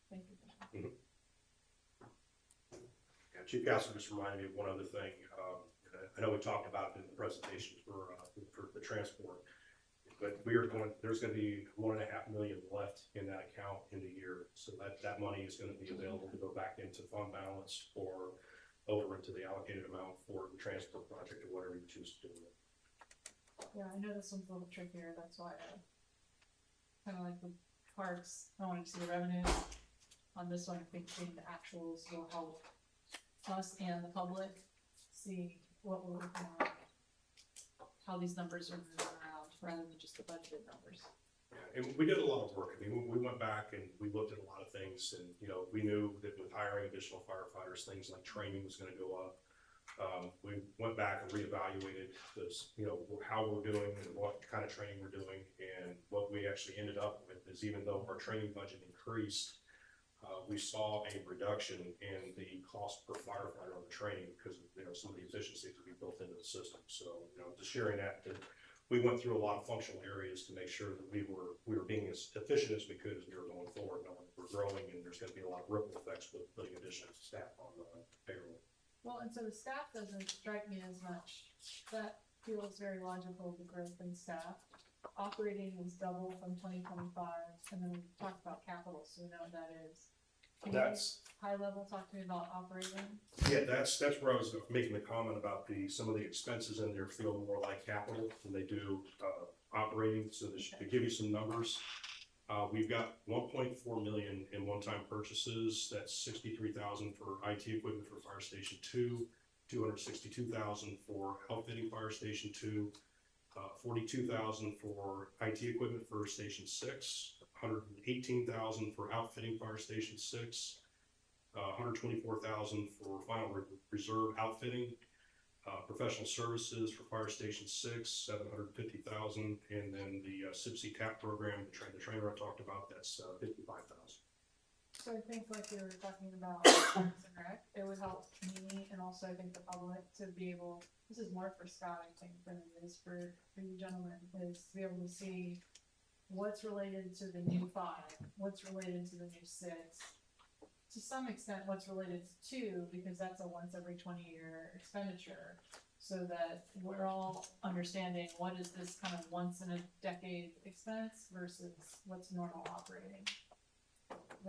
[SPEAKER 4] Thank you.
[SPEAKER 16] Yeah, Chief Council just reminded me of one other thing. I know we talked about it in the presentation for the transport, but there's gonna be 1.5 million left in that account in the year. So that money is gonna be available to go back into fund balance or over into the allocated amount for the transport project or whatever you choose to do with it.
[SPEAKER 4] Yeah, I know this one's a little trickier, that's why I kinda like the parks, I wanted to see the revenues. On this one, I think seeing the actuals will help us and the public see what we're working on, how these numbers are moving around, rather than just the budgeted numbers.
[SPEAKER 16] Yeah, and we did a lot of work. I mean, we went back and we looked at a lot of things, and, you know, we knew that with hiring additional firefighters, things like training was gonna go up. We went back and reevaluated this, you know, how we're doing and what kind of training we're doing, and what we actually ended up with is, even though our training budget increased, we saw a reduction in the cost per firefighter on the training because of, you know, some of the efficiencies that we built into the system. So, you know, just sharing that we went through a lot of functional areas to make sure that we were being as efficient as we could as we were going forward, knowing we're growing and there's gonna be a lot of ripple effects with putting additional staff on the payroll.
[SPEAKER 4] Well, and so the staff doesn't strike me as much, that feels very logical, the growth in staff. Operating is double from 2025, and then we talked about capital, so we know what that is. Can you high level talk to me about operating?
[SPEAKER 16] Yeah, that's where I was making the comment about some of the expenses in there feel more like capital than they do operating. So to give you some numbers, we've got 1.4 million in one-time purchases. That's 63,000 for IT equipment for Fire Station 2, 262,000 for outfitting Fire Station 2, 42,000 for IT equipment for Station 6, 118,000 for outfitting Fire Station 6, 124,000 for final reserve outfitting, professional services for Fire Station 6, 750,000, and then the SIPC TAP program, the trainer I talked about, that's 55,000.
[SPEAKER 4] So I think like you were talking about Parks and Rec, it would help me and also I think the public to be able, this is more for Scott, I think, than it is for you gentlemen, is to be able to see what's related to the new 5, what's related to the new 6, to some extent what's related to 2, because that's a once every 20-year expenditure, so that we're all understanding what is this kind of once in a decade expense versus what's normal operating.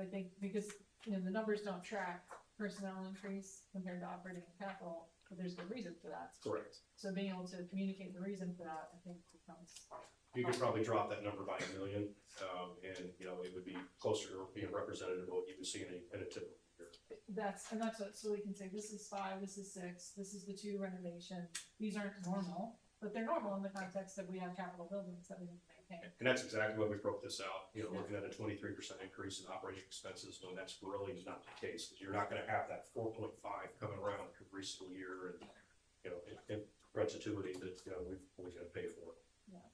[SPEAKER 4] I think because, you know, the numbers don't track personnel increase compared to operating and capital, but there's a reason for that.
[SPEAKER 16] Correct.
[SPEAKER 4] So being able to communicate the reason for that, I think becomes.
[SPEAKER 16] You could probably drop that number by 1 million, and, you know, it would be closer to being representative of what you would see in a typical year.
[SPEAKER 4] That's what, so we can say, this is 5, this is 6, this is the 2 renovation, these aren't normal, but they're normal in the context that we have capital buildings that we need to maintain.
[SPEAKER 16] And that's exactly why we broke this out, you know, looking at a 23% increase in operating expenses, when that's really not the case, because you're not gonna have that 4.5 coming around every single year, and, you know, in perpetuity that, you know, we've always gotta pay for it.
[SPEAKER 4] Yeah.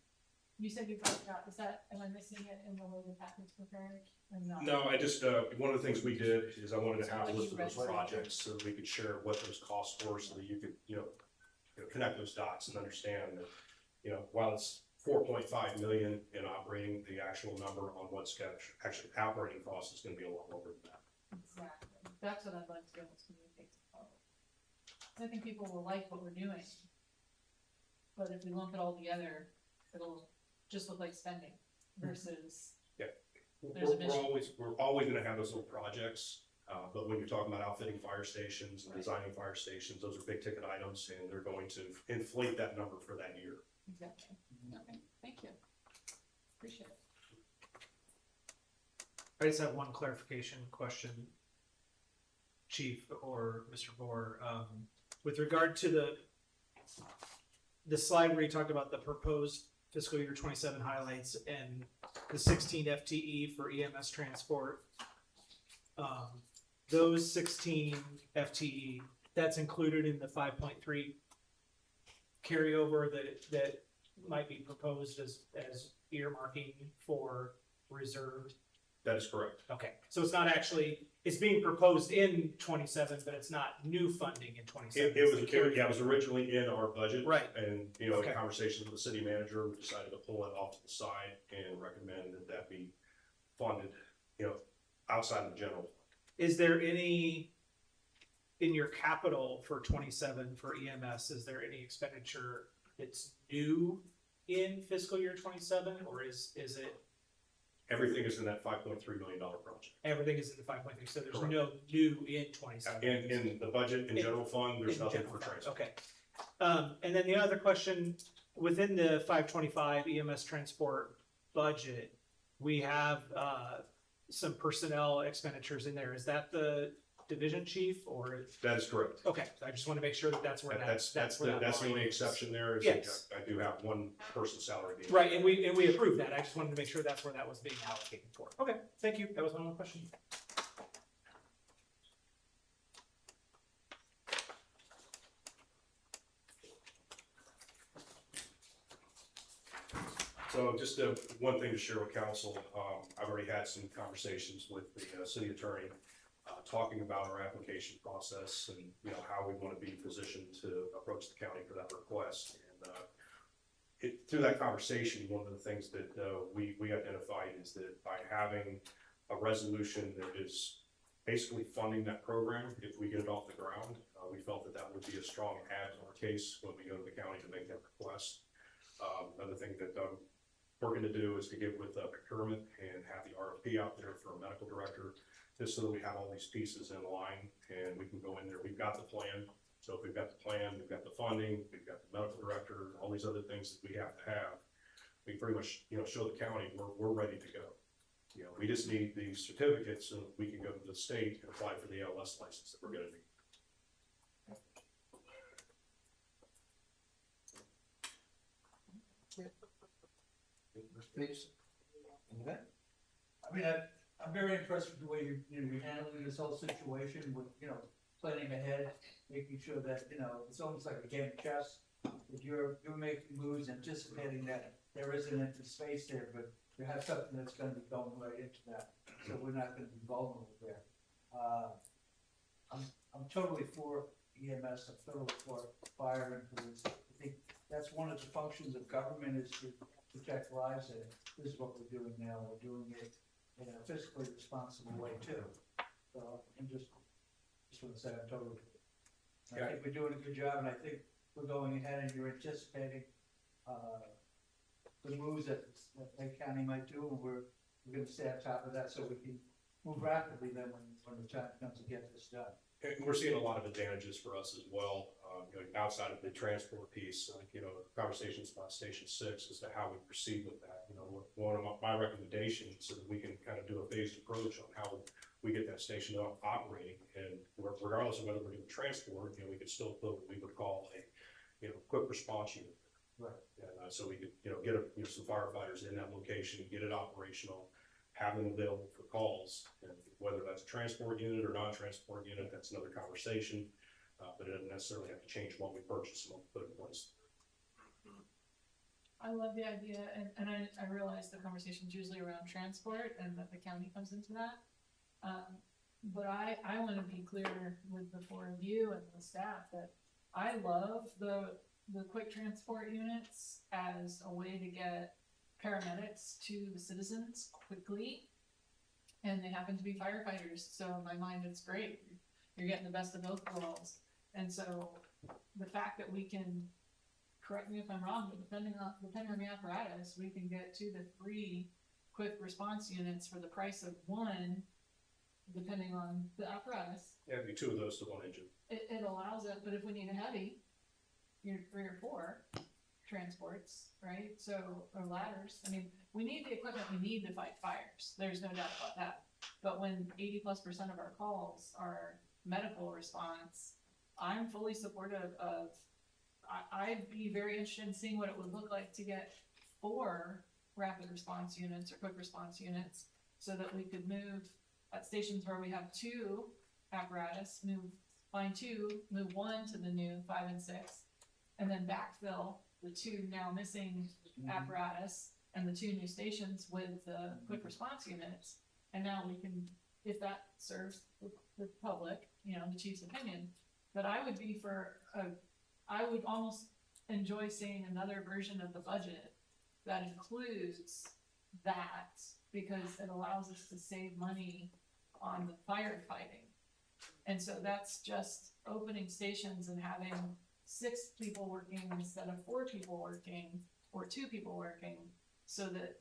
[SPEAKER 4] You said you broke out, is that, am I missing it in the way the package prepared, or not?
[SPEAKER 16] No, I just, one of the things we did is I wanted to have a list of those projects so that we could share what those costs were, so that you could, you know, connect those dots and understand that, you know, while it's 4.5 million in operating, the actual number on what's actually operating cost is gonna be a lot lower than that.
[SPEAKER 4] Exactly, that's what I'd like to be able to communicate to the public. I think people will like what we're doing, but if we lump it all together, it'll just look like spending versus.
[SPEAKER 16] Yeah,
[SPEAKER 4] There's a mission.
[SPEAKER 16] we're always gonna have those little projects, but when you're talking about outfitting fire stations and designing fire stations, those are big ticket items, and they're going to inflate that number for that year.
[SPEAKER 4] Exactly, okay, thank you, appreciate it.
[SPEAKER 5] I just have one clarification question, Chief or Mr. Bohr, with regard to the slide where you talked about the proposed fiscal year 27 highlights and the 16 FTE for EMS transport. Those 16 FTE, that's included in the 5.3 carryover that might be proposed as earmarking for reserved
[SPEAKER 16] That is correct.
[SPEAKER 5] Okay, so it's not actually, it's being proposed in 27, but it's not new funding in 27.
[SPEAKER 16] It was originally in our budget.
[SPEAKER 5] Right.
[SPEAKER 16] And, in
[SPEAKER 5] Okay.
[SPEAKER 16] conversations with the city manager, we decided to pull it off to the side and recommend that that be funded, outside of the general.
[SPEAKER 5] Is there any, in your capital for 27 for EMS, is there any expenditure that's new in fiscal year 27, or is it?
[SPEAKER 16] Everything is in that $5.3 million project.
[SPEAKER 5] Everything is in the 5.3, so there's
[SPEAKER 16] Correct.
[SPEAKER 5] no new in 27.
[SPEAKER 16] In the budget, in general fund, there's
[SPEAKER 5] In
[SPEAKER 16] nothing
[SPEAKER 5] general
[SPEAKER 16] for
[SPEAKER 5] fund,
[SPEAKER 16] transfer.
[SPEAKER 5] Okay. And then the other question, within the 525 EMS transport budget, we have some personnel expenditures in there. Is that the division chief or?
[SPEAKER 16] That is correct.
[SPEAKER 5] Okay, I just want to make sure that that's where
[SPEAKER 16] That's
[SPEAKER 5] where
[SPEAKER 16] the
[SPEAKER 5] line
[SPEAKER 16] only
[SPEAKER 5] is.
[SPEAKER 16] exception there is
[SPEAKER 5] Yes.
[SPEAKER 16] that I do have one person's salary being.
[SPEAKER 5] Right, and we approved that. I just wanted to make sure that's where that was being allocated for. Okay, thank you. That was my only question.
[SPEAKER 16] So just one thing to share with council, I've already had some conversations with the city attorney, talking about our application process and, how we want to be positioned to approach the county for that request. And through that conversation, one of the things that we identified is that by having a resolution that is basically funding that program, if we get it off the ground, we felt that that would be a strong add to our case when we go to the county to make that request. Another thing that we're going to do is to get with procurement and have the RFP out there for a medical director, just so that we have all these pieces in line and we can go in there. We've got the plan. So if we've got the plan, we've got the funding, we've got the medical director, all these other things that we have to have, we pretty much, show the county we're ready to go. We just need these certificates so we can go to the state and apply for the LS license that we're going to need.
[SPEAKER 1] Please. Okay.
[SPEAKER 7] I mean, I'm very impressed with the way you're handling this whole situation with, planning ahead, making sure that, it's almost like a game of chess. That you're making moves, anticipating that there is an empty space there, but you have something that's gonna be going right into that, so we're not gonna be vulnerable there. I'm totally for EMS, I'm totally for fire and police. I think that's one of the functions of government is to protect lives, and this is what we're doing now, we're doing it in a fiscally responsible way too. So I'm just want to say I'm totally. I think we're doing a good job, and I think we're going ahead, and you're anticipating the moves that Lake County might do, and we're going to stay on top of that so we can move rapidly then when the time comes to get this done.
[SPEAKER 16] And we're seeing a lot of advantages for us as well, outside of the transport piece, conversations about Station 6 as to how we proceed with that. One of my recommendations so that we can kind of do a phased approach on how we get that station up operating, and regardless of whether we're doing transport, we could still put what we would call a, quick response unit.
[SPEAKER 7] Right.
[SPEAKER 16] And, so we could, get some firefighters in that location, get it operational, have them available for calls, and whether that's a transport unit or non-transport unit, that's another conversation. But it doesn't necessarily have to change what we purchase and what we put in place.
[SPEAKER 4] I love the idea, and I realize the conversation's usually around transport and that the county comes into that. But I want to be clear with the four of you and the staff that I love the quick transport units as a way to get paramedics to the citizens quickly. And they happen to be firefighters, so in my mind, it's great. You're getting the best of both worlds. And so the fact that we can, correct me if I'm wrong, but depending on the apparatus, we can get 2 to 3 quick response units for the price of 1, depending on the apparatus.
[SPEAKER 16] Yeah, it'd be 2 of those to 1 engine.
[SPEAKER 4] It allows it, but if we need a heavy, you're 3 or 4 transports, right? So, or ladders. I mean, we need the equipment we need to fight fires. There's no doubt about that. But when 80+% of our calls are medical response, I'm fully supportive of, I'd be very interested in seeing what it would look like to get 4 rapid response units or quick response units so that we could move at stations where we have 2 apparatus, find 2, move 1 to the new 5 and 6, and then backfill the 2 now missing apparatus and the 2 new stations with the quick response units, And now we can, if that serves the public, you know, the chief's opinion, but I would be I would almost enjoy seeing another version of the budget that includes that, because it allows us to save money on the firefighting. And so that's just opening stations and having 6 people working instead of 4 people working, or 2 people working, so that,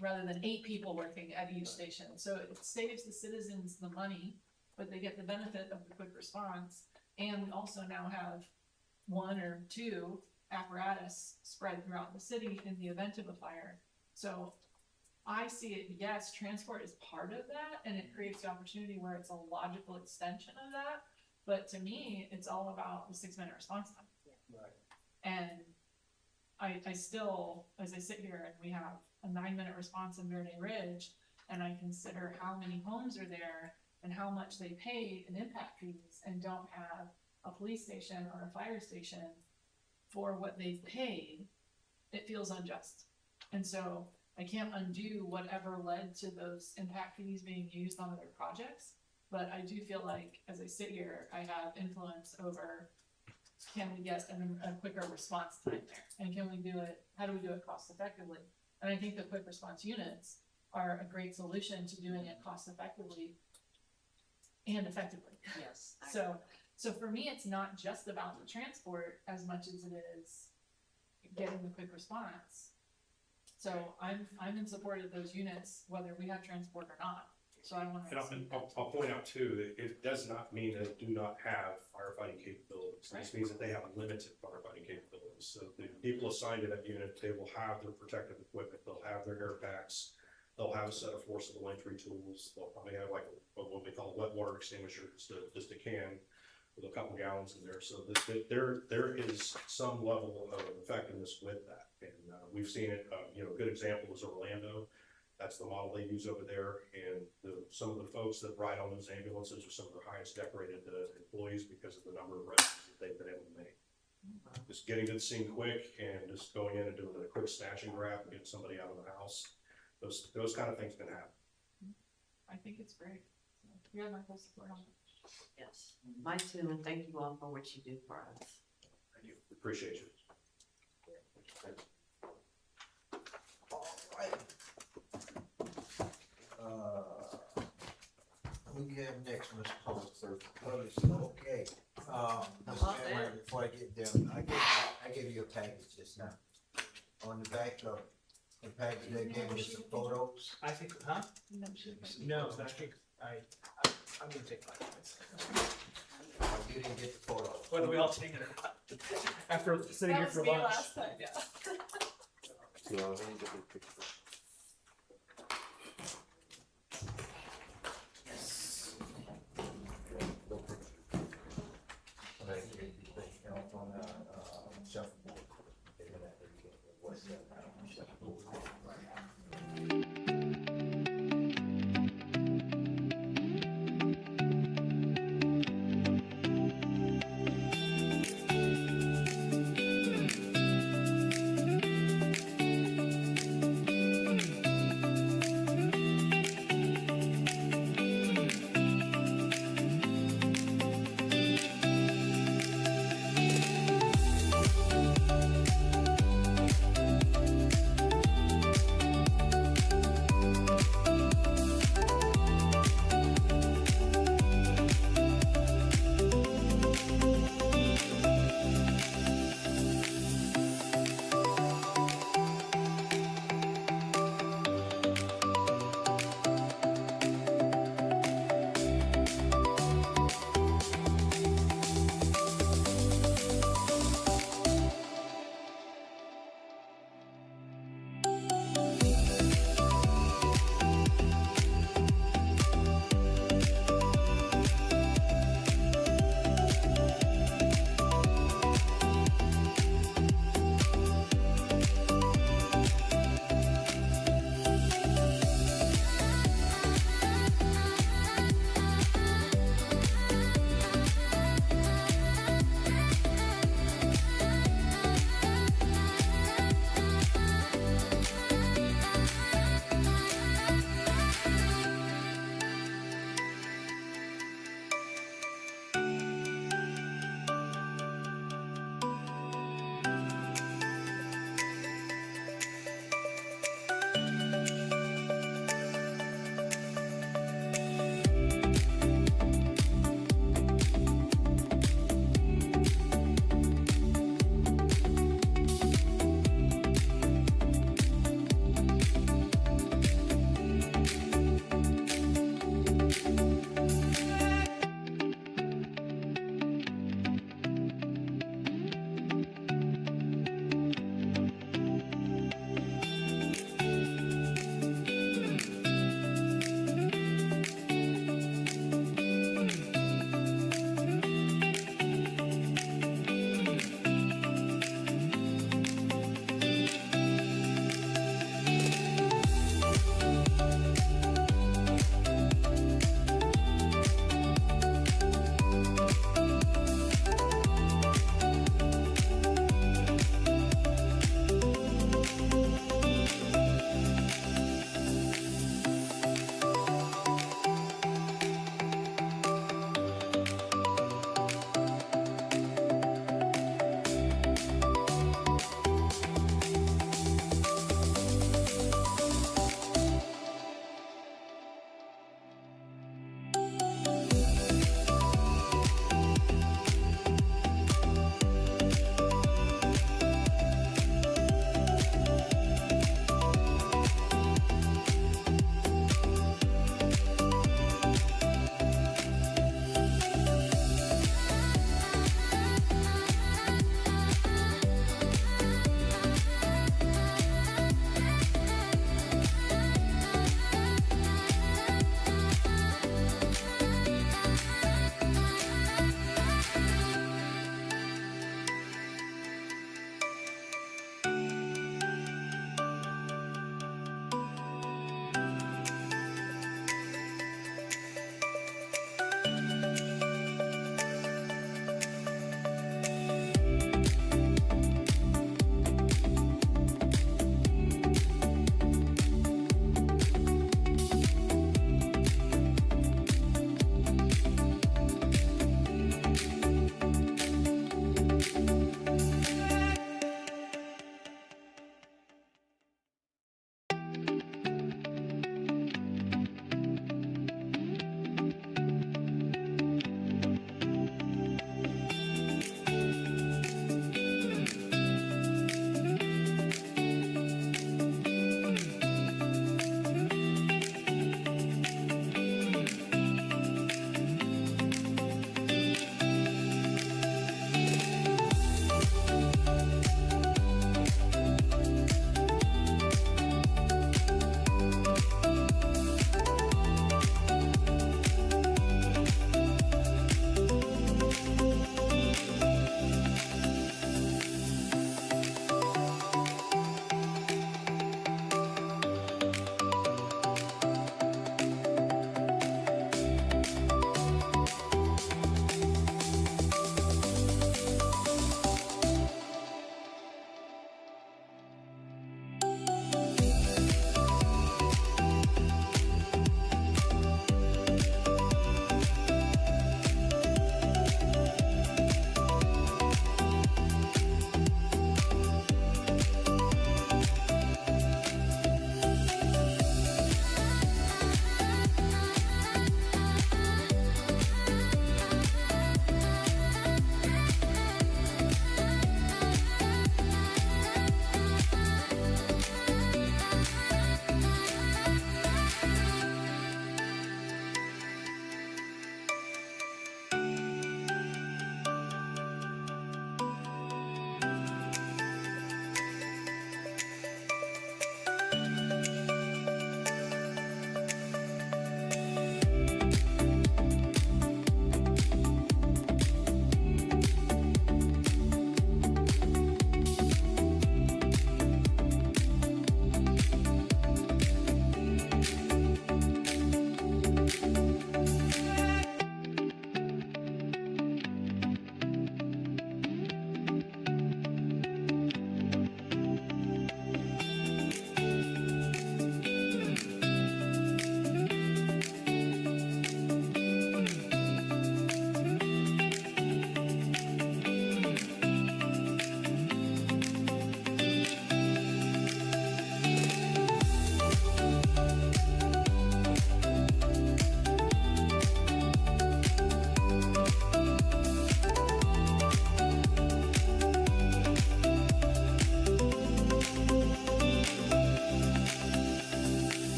[SPEAKER 4] rather than 8 people working at each station. So it saves the citizens the money, but they get the benefit of the quick response. And we also now have 1 or 2 apparatus spread throughout the city in the event of a fire. So I see it, yes, transport is part of that, and it creates the opportunity where it's a logical extension of that. But to me, it's all about the 6-minute response time.
[SPEAKER 7] Right.
[SPEAKER 4] And I still, as I sit here and we have a 9-minute response in Verde Ridge, and I consider how many homes are there and how much they pay in impact fees and don't have a police station or a fire station for what they've paid, it feels unjust. And so I can't undo whatever led to those impact fees being used on other projects, but I do feel like, as I sit here, I have influence over, can we get a quicker response time there? And can we do it, how do we do it cost effectively? And I think the quick response units are a great solution to doing it cost effectively and effectively.
[SPEAKER 9] Yes.
[SPEAKER 4] So for me, it's not just about the transport as much as it is getting the quick response. So I'm in support of those units, whether we have transport or not. So I want to.
[SPEAKER 16] And I'll point out too, that it does not mean that they do not have firefighting capabilities. This means that they have limited firefighting capabilities. So the people assigned to that unit, they will have their protective equipment, they'll have their air packs, they'll have a set of forcible entry tools, they'll probably have like what we call a wet water extinguisher, just a can with a couple gallons in there. So there is some level of effectiveness with that. And we've seen it, a good example is Orlando. That's the model they use over there, and some of the folks that ride on those ambulances are some of their highest decorated employees because of the number of rescues that they've been able to make. Just getting to the scene quick and just going in and doing a quick snatch and grab and get somebody out of the house. Those kind of things can happen.
[SPEAKER 4] I think it's great. So you have my full support on it.
[SPEAKER 9] Yes, mine too, and thank you all for what you do for us.
[SPEAKER 16] Thank you. Appreciate you.
[SPEAKER 17] Who you have next, Mr. Post? Okay. Mr. Mayor, before I get there, I gave you a package just now. On the back of the package, they gave me some photos.
[SPEAKER 5] I think, huh? No, I think I'm gonna take 5 minutes.
[SPEAKER 17] You didn't get the photos.
[SPEAKER 5] Whether we all take it or not. After sitting here for lunch.
[SPEAKER 4] Last time, yeah.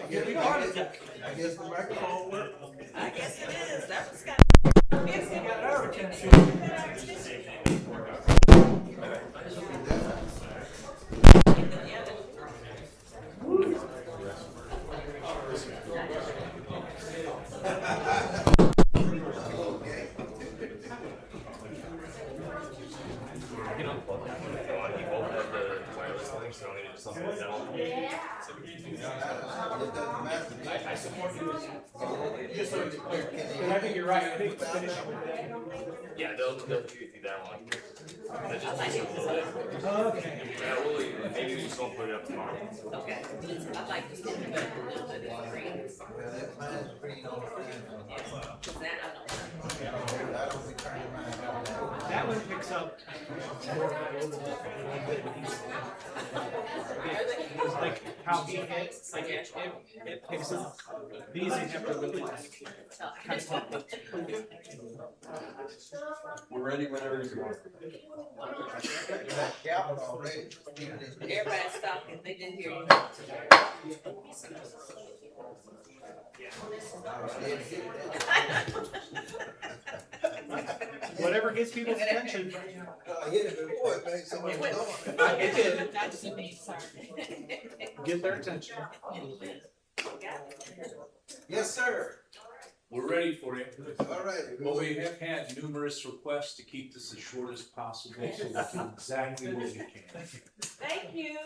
[SPEAKER 1] I guess the microphone worked.
[SPEAKER 9] I guess it is, that was kind
[SPEAKER 1] It doesn't matter.
[SPEAKER 5] I support you. Just so it's clear, and I think you're right, I think finishing with that.
[SPEAKER 15] Yeah, they'll do that one. That just takes a little bit.
[SPEAKER 5] Okay.
[SPEAKER 15] Yeah, we'll leave it. Maybe we just won't put it up tomorrow.
[SPEAKER 9] Okay, I like to get the a little bit of green.
[SPEAKER 1] Well, that mine's green all the time.
[SPEAKER 9] Cause that I don't.
[SPEAKER 1] I don't be turning mine.
[SPEAKER 5] That one picks up. It's like how he hits, like it picks up. These you have to really like kind of talk.
[SPEAKER 2] We're ready whenever you are.
[SPEAKER 1] That cabin already.
[SPEAKER 9] Everybody stopped if they didn't hear you.
[SPEAKER 5] Whatever gets people's attention.
[SPEAKER 1] I hit it before, it made so much noise.
[SPEAKER 5] It did.
[SPEAKER 4] That's to me, sorry.
[SPEAKER 5] Get their attention.
[SPEAKER 1] Yes, sir.
[SPEAKER 12] We're ready for you.
[SPEAKER 1] All right.
[SPEAKER 12] Well, we have had numerous requests to keep this as short as possible, so we do exactly what we can.
[SPEAKER 9] Thank you.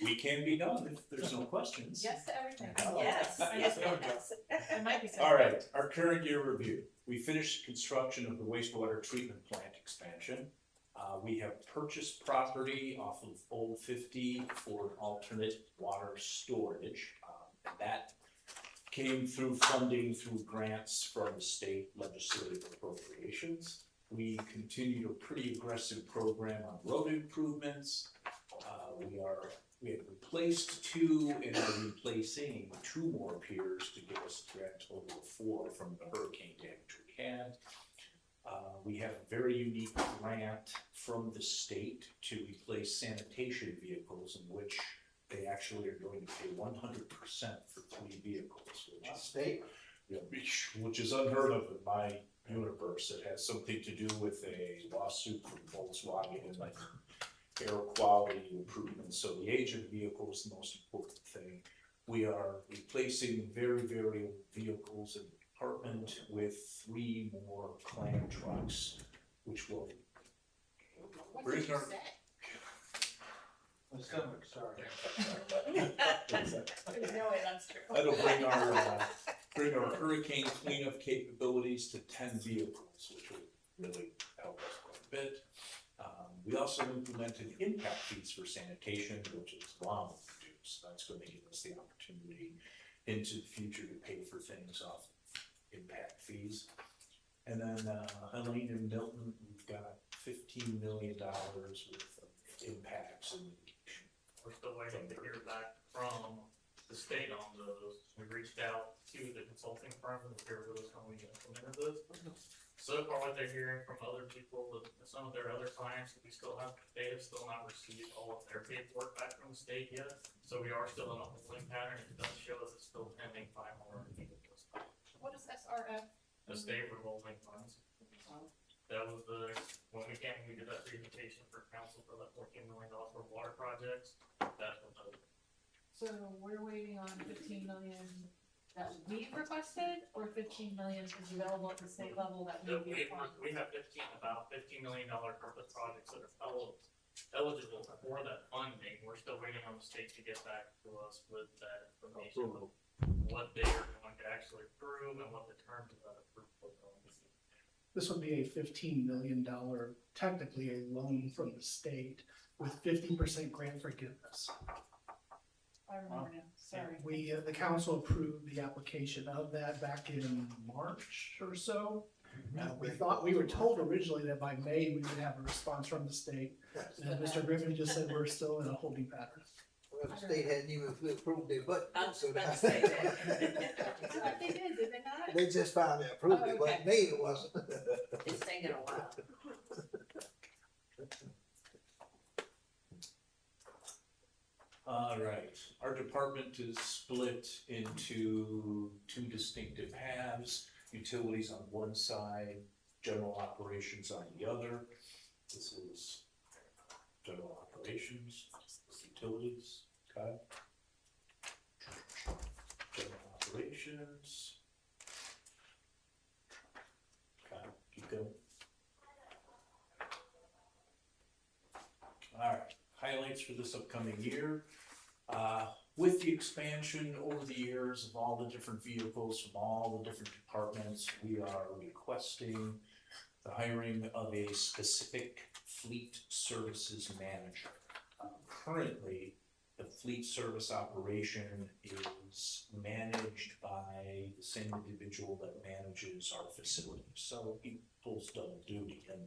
[SPEAKER 12] We can be done if there's no questions.
[SPEAKER 4] Yes to everything.
[SPEAKER 9] Yes, yes.
[SPEAKER 4] It might be.
[SPEAKER 12] All right, our current year review. We finished construction of the wastewater treatment plant expansion. We have purchased property off of Old 50 for an alternate water storage. And that came through funding through grants from the state legislative appropriations. We continued a pretty aggressive program on road improvements. We have replaced 2 and are replacing 2 more piers to give us a grand total of 4 from the hurricane damage we had. We have a very unique grant from the state to replace sanitation vehicles, in which they actually are going to pay 100% for 3 vehicles, which is
[SPEAKER 1] State.
[SPEAKER 12] yeah, which is unheard of in my universe. It has something to do with a lawsuit from Volkswagen, like air quality improvements. So the age of the vehicle is the most important thing. We are replacing very, very old vehicles in the department with 3 more clam trucks, which will bring our.
[SPEAKER 4] There's no way that's true.
[SPEAKER 12] That'll bring our hurricane cleanup capabilities to 10 vehicles, which will really help us quite a bit. We also implemented impact fees for sanitation, which is long overdue, so that's going to give us the opportunity into the future to pay for things off impact fees. And then Elaine and Milton, we've got $15 million worth of impacts in mitigation.
[SPEAKER 18] We're still waiting to hear back from the state on those. We reached out to the consulting firm that they're with us when we implemented this. So far, what they're hearing from other people, some of their other clients, they have still not received all of their paperwork back from the state yet. So we are still in a holding pattern. It does show us it's still pending final review at this time.
[SPEAKER 4] What is SRF?
[SPEAKER 18] The state revolving funds. That was when we did that presentation for council for that $14 million for water projects. That's what those.
[SPEAKER 4] So we're waiting on 15 million that we requested, or 15 million is available at the state level that we apply?
[SPEAKER 18] We have about $15 million worth of projects that are eligible for that funding. We're still waiting on the state to get back to us with that information, of what they are going to actually approve and what the terms of that approval are going to be.
[SPEAKER 3] This would be a $15 million, technically a loan from the state with 50% grant forgiveness.
[SPEAKER 4] I remember now, sorry.
[SPEAKER 3] We, the council approved the application of that back in March or so. We were told originally that by May we would have a response from the state. And Mr. Griffin just said we're still in a holding pattern.
[SPEAKER 17] Well, the state hadn't even approved their budget.
[SPEAKER 9] I was
[SPEAKER 17] So
[SPEAKER 9] about to
[SPEAKER 17] they-
[SPEAKER 9] say that.
[SPEAKER 4] They did they not?
[SPEAKER 17] They just finally approved it, but
[SPEAKER 9] Okay.
[SPEAKER 17] May it wasn't.
[SPEAKER 9] It's taking a while.
[SPEAKER 12] All right, our department is split into two distinctive halves, utilities on one side, general operations on the other. This is general operations, utilities, okay? General operations. Okay, keep going. All right, highlights for this upcoming year. With the expansion over the years of all the different vehicles from all the different departments, we are requesting the hiring of a specific fleet services manager. Currently, the fleet service operation is managed by the same individual that manages our facility. So he pulls double duty, and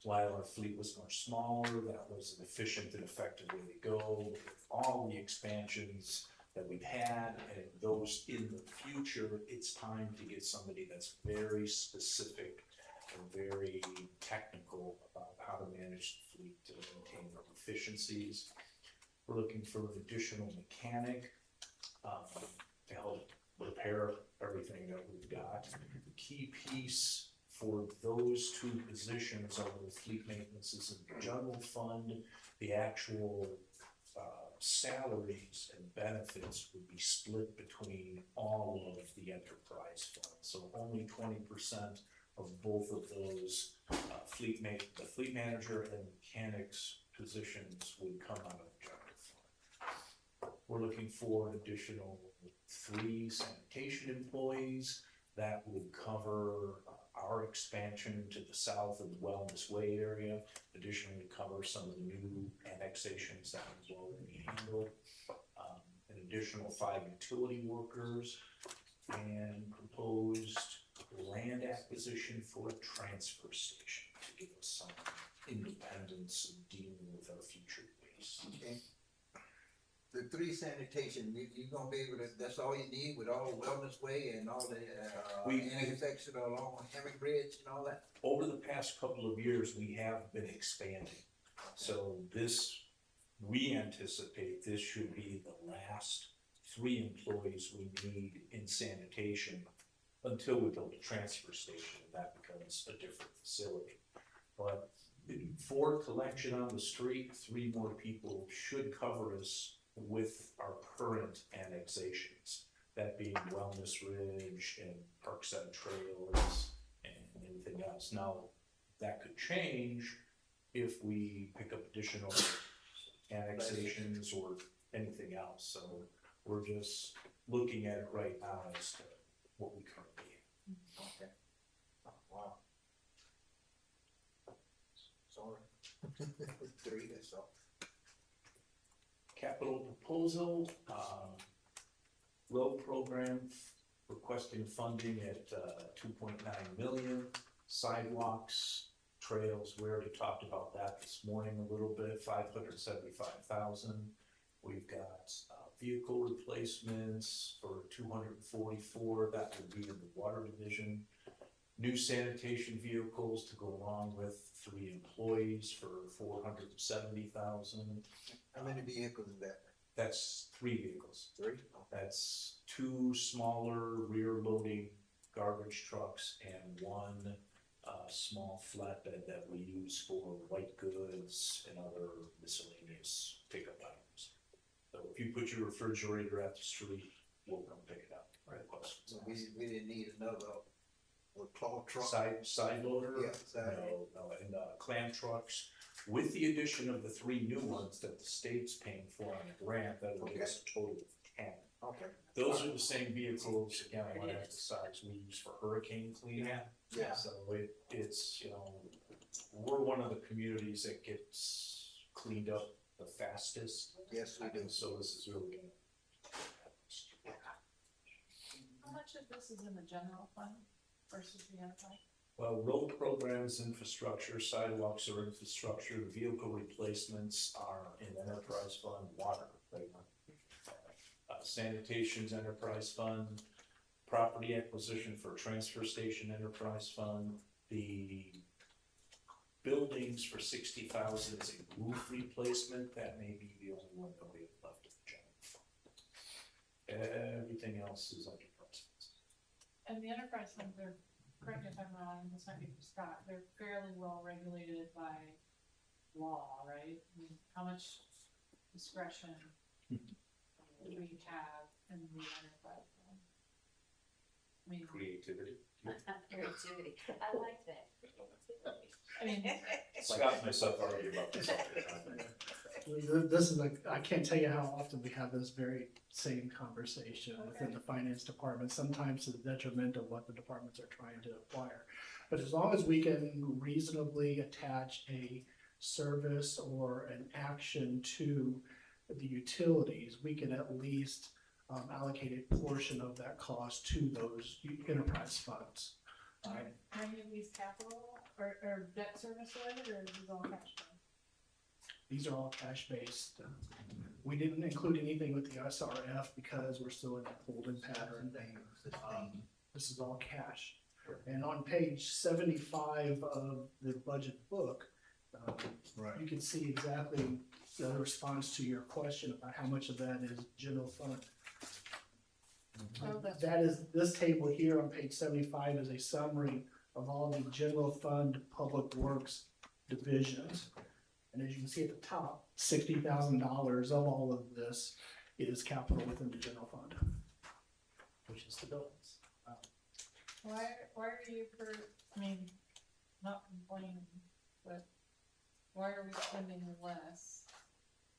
[SPEAKER 12] while our fleet was much smaller, that was an efficient and effective way to go. With all the expansions that we've had and those in the future, it's time to get somebody that's very specific and very technical about how to manage the fleet to maintain our efficiencies. We're looking for an additional mechanic to help repair everything that we've got. The key piece for those two positions are the fleet maintenance is in the general fund. The actual salaries and benefits would be split between all of the enterprise funds. So only 20% of both of those the fleet manager and mechanics positions would come out of the general fund. We're looking for an additional 3 sanitation employees that would cover our expansion to the south of the Wellness Way area. Additionally, cover some of the new annexations that we've already handled. An additional 5 utility workers and proposed land acquisition for a transfer station to give us some independence in dealing with our future waste.
[SPEAKER 17] Okay. The 3 sanitation, you gonna be able to, that's all you need with all the Wellness Way and all the, intersection along Henry Bridge and all that?
[SPEAKER 12] Over the past couple of years, we have been expanding. So we anticipate this should be the last 3 employees we need in sanitation until we build a transfer station, and that becomes a different facility. But for collection on the street, 3 more people should cover us with our current annexations, that being Wellness Ridge and Parkside Trails and anything else. Now, that could change if we pick up additional annexations or anything else. So we're just looking at it right now as to what we currently have.
[SPEAKER 17] Okay. Oh, wow. Sorry. 3, that's all.
[SPEAKER 12] Capital proposal, road program requesting funding at 2.9 million. Sidewalks, trails, we already talked about that this morning a little bit, 575,000. We've got vehicle replacements for 244, that would be in the water division. New sanitation vehicles to go along with 3 employees for 470,000.
[SPEAKER 17] How many vehicles is that?
[SPEAKER 12] That's 3 vehicles.
[SPEAKER 17] 3?
[SPEAKER 12] That's 2 smaller rear loading garbage trucks and 1 small flatbed that we use for white goods and other miscellaneous pickup items. So if you put your refrigerator at the street, we'll come pick it up. Right.
[SPEAKER 17] So we didn't need another claw truck?
[SPEAKER 12] Side loader?
[SPEAKER 17] Yeah, side.
[SPEAKER 12] No, and clam trucks. With the addition of the 3 new ones that the state's paying for on a grant, that will give us a total of 10.
[SPEAKER 17] Okay.
[SPEAKER 12] Those are the same vehicles, again, I want to emphasize, we use for hurricane cleanup.
[SPEAKER 17] Yeah.
[SPEAKER 12] So it's, you know, we're one of the communities that gets cleaned up the fastest.
[SPEAKER 17] Yes, we do.
[SPEAKER 12] So this is really good.
[SPEAKER 4] How much of this is in the general fund versus the enterprise?
[SPEAKER 12] Well, road programs, infrastructure, sidewalks are infrastructure, vehicle replacements are in enterprise fund, water, right? Sanitation's enterprise fund, property acquisition for transfer station enterprise fund, the buildings for 60,000 is a roof replacement, that may be the only one that we have left in the everything else is under process.
[SPEAKER 4] And the enterprise funds are, correct me if I'm wrong, this might be for Scott, they're fairly well regulated by law, right? I mean, how much discretion do we have in the enterprise fund? I mean,
[SPEAKER 12] Creativity.
[SPEAKER 9] Creativity, I like that.
[SPEAKER 4] I mean,
[SPEAKER 12] Scott and myself argue about this all the time.
[SPEAKER 3] This is like, I can't tell you how often we have this very same conversation within the finance department, sometimes to the detriment of what the departments are trying to acquire. But as long as we can reasonably attach a service or an action to the utilities, we can at least allocate a portion of that cost to those enterprise funds.
[SPEAKER 4] are any of these capital or debt service related, or is this all cash flow?
[SPEAKER 3] These are all cash-based. We didn't include anything with the SRF because we're still in a holding pattern. This is all cash. And on page 75 of the budget book, you can see exactly the response to your question about how much of that is general fund. That is, this table here on page 75 is a summary of all the general fund public works divisions. And as you can see at the top, $60,000 of all of this is capital within the general fund, which is the buildings.
[SPEAKER 4] Why are you I mean, not complaining, but why are we spending less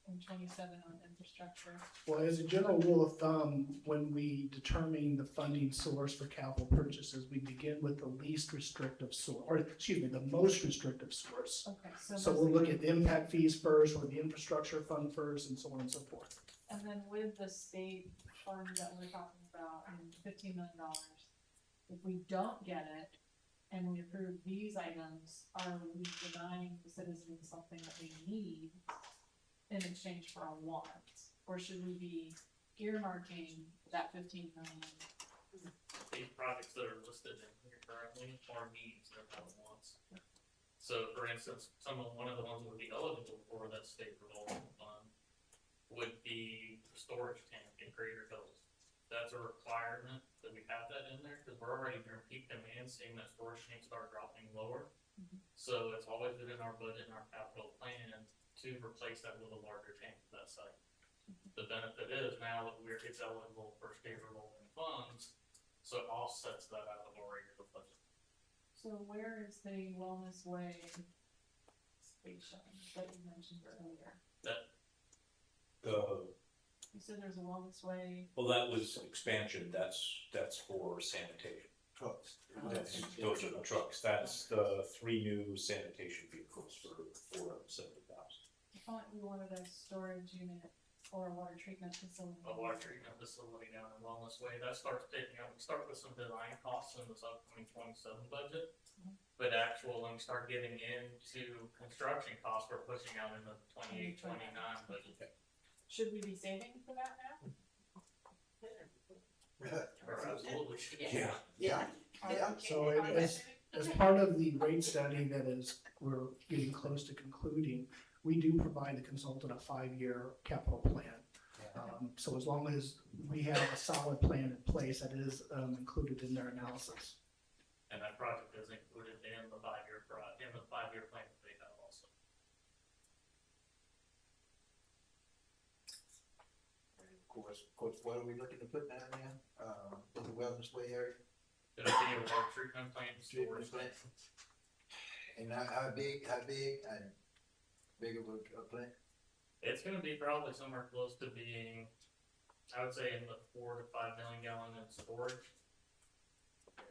[SPEAKER 4] in 27 on infrastructure?
[SPEAKER 3] Well, as a general rule of thumb, when we determine the funding source for capital purchases, we begin with the least restrictive source, or excuse me, the most restrictive source.
[SPEAKER 4] Okay,
[SPEAKER 3] So we'll look at the impact fees first, or the infrastructure fund first, and so on and so forth.
[SPEAKER 4] And then with the state fund that we're talking about, I mean, $15 million, if we don't get it and we approve these items, are we denying the citizens something that we need in exchange for a want? Or should we be earmarking that 15 million?
[SPEAKER 18] These projects that are listed in here currently are needs, they're not wants. So for instance, one of the ones that would be eligible for that state revolving fund would be the storage tank in Crater Hills. That's a requirement that we have that in there, because we're already near peak demand, seeing that storage tank start dropping lower. So it's always been in our budget and our capital plan to replace that with a larger tank at that site. The benefit is now that it's eligible for state revolving funds, so it offsets that out of our regular budget.
[SPEAKER 4] So where is the Wellness Way station that you mentioned earlier? You said there's a Wellness Way.
[SPEAKER 12] Well, that was expansion, that's for sanitation.
[SPEAKER 1] Trucks.
[SPEAKER 12] Those are the trucks, that's the 3 new sanitation vehicles for $470,000.
[SPEAKER 4] I thought we wanted a storage unit or a water treatment facility.
[SPEAKER 18] A water treatment facility down in Wellness Way, that starts taking up, we start with some design costs in this upcoming 27 budget. But when we start getting into construction costs, we're pushing out in the 28, 29 budget.
[SPEAKER 4] Should we be saving for that now?
[SPEAKER 18] Absolutely.
[SPEAKER 1] Yeah.
[SPEAKER 3] So as part of the rate study that we're getting close to concluding, we do provide the consultant a 5-year capital plan. So as long as we have a solid plan in place, that is included in their analysis.
[SPEAKER 18] And that project is included in the 5-year plan that they have also.
[SPEAKER 1] Of course, what are we looking to put down there? In the Wellness Way area?
[SPEAKER 18] It'll be a water treatment plant, storage
[SPEAKER 1] Treatment
[SPEAKER 18] tank.
[SPEAKER 1] plant. And how big of a plant?
[SPEAKER 18] It's gonna be probably somewhere close to being, I would say in the 4 to 5 million gallon in storage.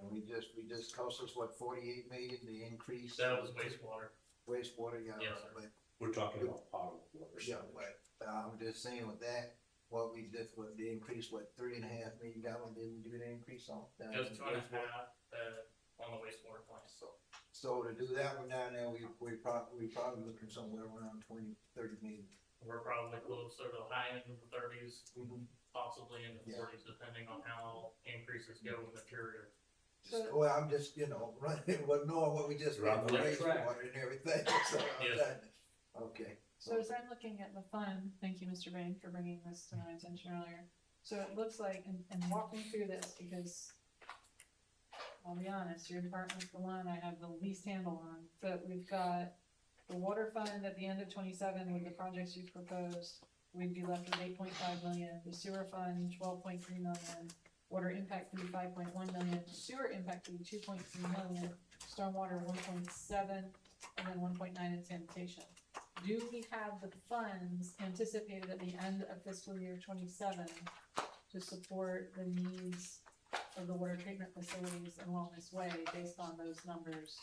[SPEAKER 1] And we just cost us what, 48 million, the increase?
[SPEAKER 18] That was wastewater.
[SPEAKER 1] Wastewater, yeah.
[SPEAKER 18] Yes, sir.
[SPEAKER 1] But,
[SPEAKER 12] We're talking about potable water.
[SPEAKER 1] yeah, but I'm just saying with that, what we did with the increase, 3.5 million gallon, didn't do the increase on?
[SPEAKER 18] It was 2.5, on the wastewater plant, so.
[SPEAKER 1] So to do that one down there, we probably looking somewhere around 20-30 million.
[SPEAKER 18] We're probably closer to the high end of the 30s, possibly in the 40s, depending on how increases go with material.
[SPEAKER 1] Well, I'm just, running, knowing what we just ran for wastewater and everything, so,
[SPEAKER 18] Yes.
[SPEAKER 1] okay.
[SPEAKER 4] So as I'm looking at the fund, thank you, Mr. Bain, for bringing this to my attention earlier. So it looks like, and walk me through this, because I'll be honest, your department's the one I have the least handle on, but we've got the water fund at the end of 27 with the projects you proposed, we'd be left with 8.5 million, the sewer fund 12.3 million, water impact fee 5.1 million, sewer impact fee 2.3 million, stormwater 1.7, and then 1.9 in sanitation. Do we have the funds anticipated at the end of fiscal year 27 to support the needs of the water treatment facilities in Wellness Way based on those numbers?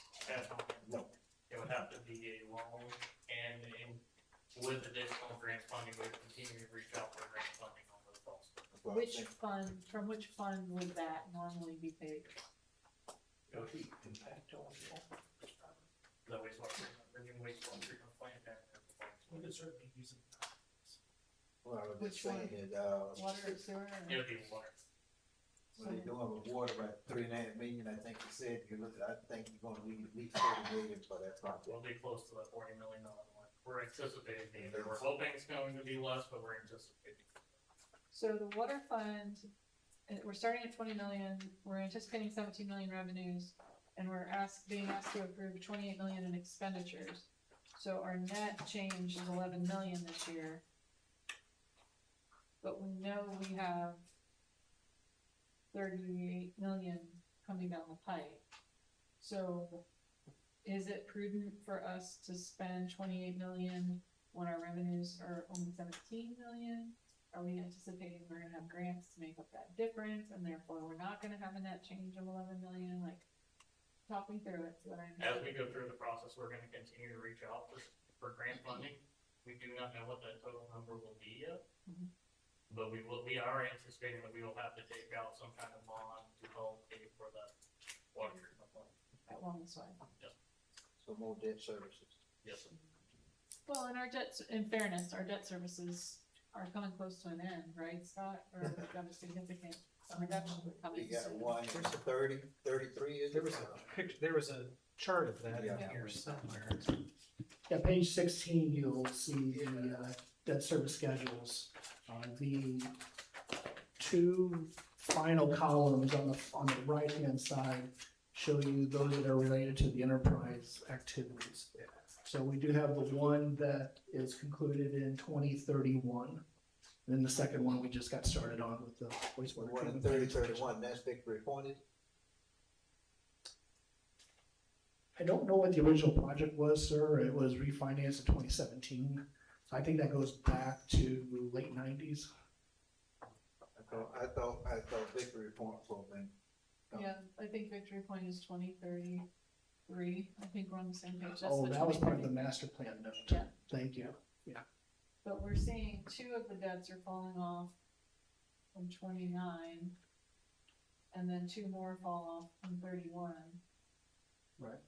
[SPEAKER 18] No. It would have to be a loan, and with additional grant funding, we would continue to reach out for grant funding on those costs.
[SPEAKER 4] Which fund, from which fund would that normally be paid?
[SPEAKER 18] The wastewater treatment, the new wastewater treatment plant down there. We could certainly use it.
[SPEAKER 17] Well, I was
[SPEAKER 4] Which
[SPEAKER 17] just saying
[SPEAKER 4] one?
[SPEAKER 17] that,
[SPEAKER 4] Water or sewer?
[SPEAKER 18] It would be water.
[SPEAKER 17] what they doing with water, right, 3.5 million, I think you said, you look, I think you're gonna need at least 30 million for that project.
[SPEAKER 18] We'll be close to that $40 million one. We're anticipating, we're hoping it's going to be less, but we're anticipating.
[SPEAKER 4] So the water fund, we're starting at 20 million, we're anticipating 17 million revenues, and we're being asked to approve 28 million in expenditures. So our net change is 11 million this year. But we know we have 38 million coming down the pipe. So is it prudent for us to spend 28 million when our revenues are only 17 million? Are we anticipating we're gonna have grants to make up that difference, and therefore we're not gonna have a net change of 11 million? Like, talk me through it so that I know.
[SPEAKER 18] As we go through the process, we're gonna continue to reach out for grant funding. We do not know what that total number will be yet.
[SPEAKER 4] Mhm.
[SPEAKER 18] But we are anticipating that we will have to take out some kind of bond to help pay for the water treatment plant.
[SPEAKER 4] At Wellness Way.
[SPEAKER 18] Yes,
[SPEAKER 17] So more debt services.
[SPEAKER 18] yes.
[SPEAKER 4] Well, in our debts, in fairness, our debt services are coming close to an end, right, Scott? Or we've got a significant reduction
[SPEAKER 17] We
[SPEAKER 4] coming
[SPEAKER 17] got
[SPEAKER 4] soon.
[SPEAKER 17] one, 30, 33 is
[SPEAKER 5] There
[SPEAKER 17] it?
[SPEAKER 5] was a picture, there was a chart of that in
[SPEAKER 17] Yeah.
[SPEAKER 5] here somewhere.
[SPEAKER 19] Yeah, page 16, you'll see the debt service schedules. The two final columns on the right-hand side show you those that are related to the enterprise activities. So we do have the one that is concluded in 2031. And then the second one we just got started on with the wastewater
[SPEAKER 17] One in
[SPEAKER 19] treatment.
[SPEAKER 17] 31, that's Victory Pointed.
[SPEAKER 19] I don't know what the original project was, sir. It was refinanced in 2017. So I think that goes back to late 90s.
[SPEAKER 17] I thought Victory Point for a minute.
[SPEAKER 4] Yeah, I think Victory Point is 2033. I think we're on the same page. That's
[SPEAKER 19] Oh,
[SPEAKER 4] the
[SPEAKER 19] that was part of the
[SPEAKER 4] 2030.
[SPEAKER 19] master plan note.
[SPEAKER 4] Yeah.
[SPEAKER 19] Thank you.
[SPEAKER 4] But we're seeing two of the debts are falling off from 29, and then two more fall off from 31.
[SPEAKER 19] Right.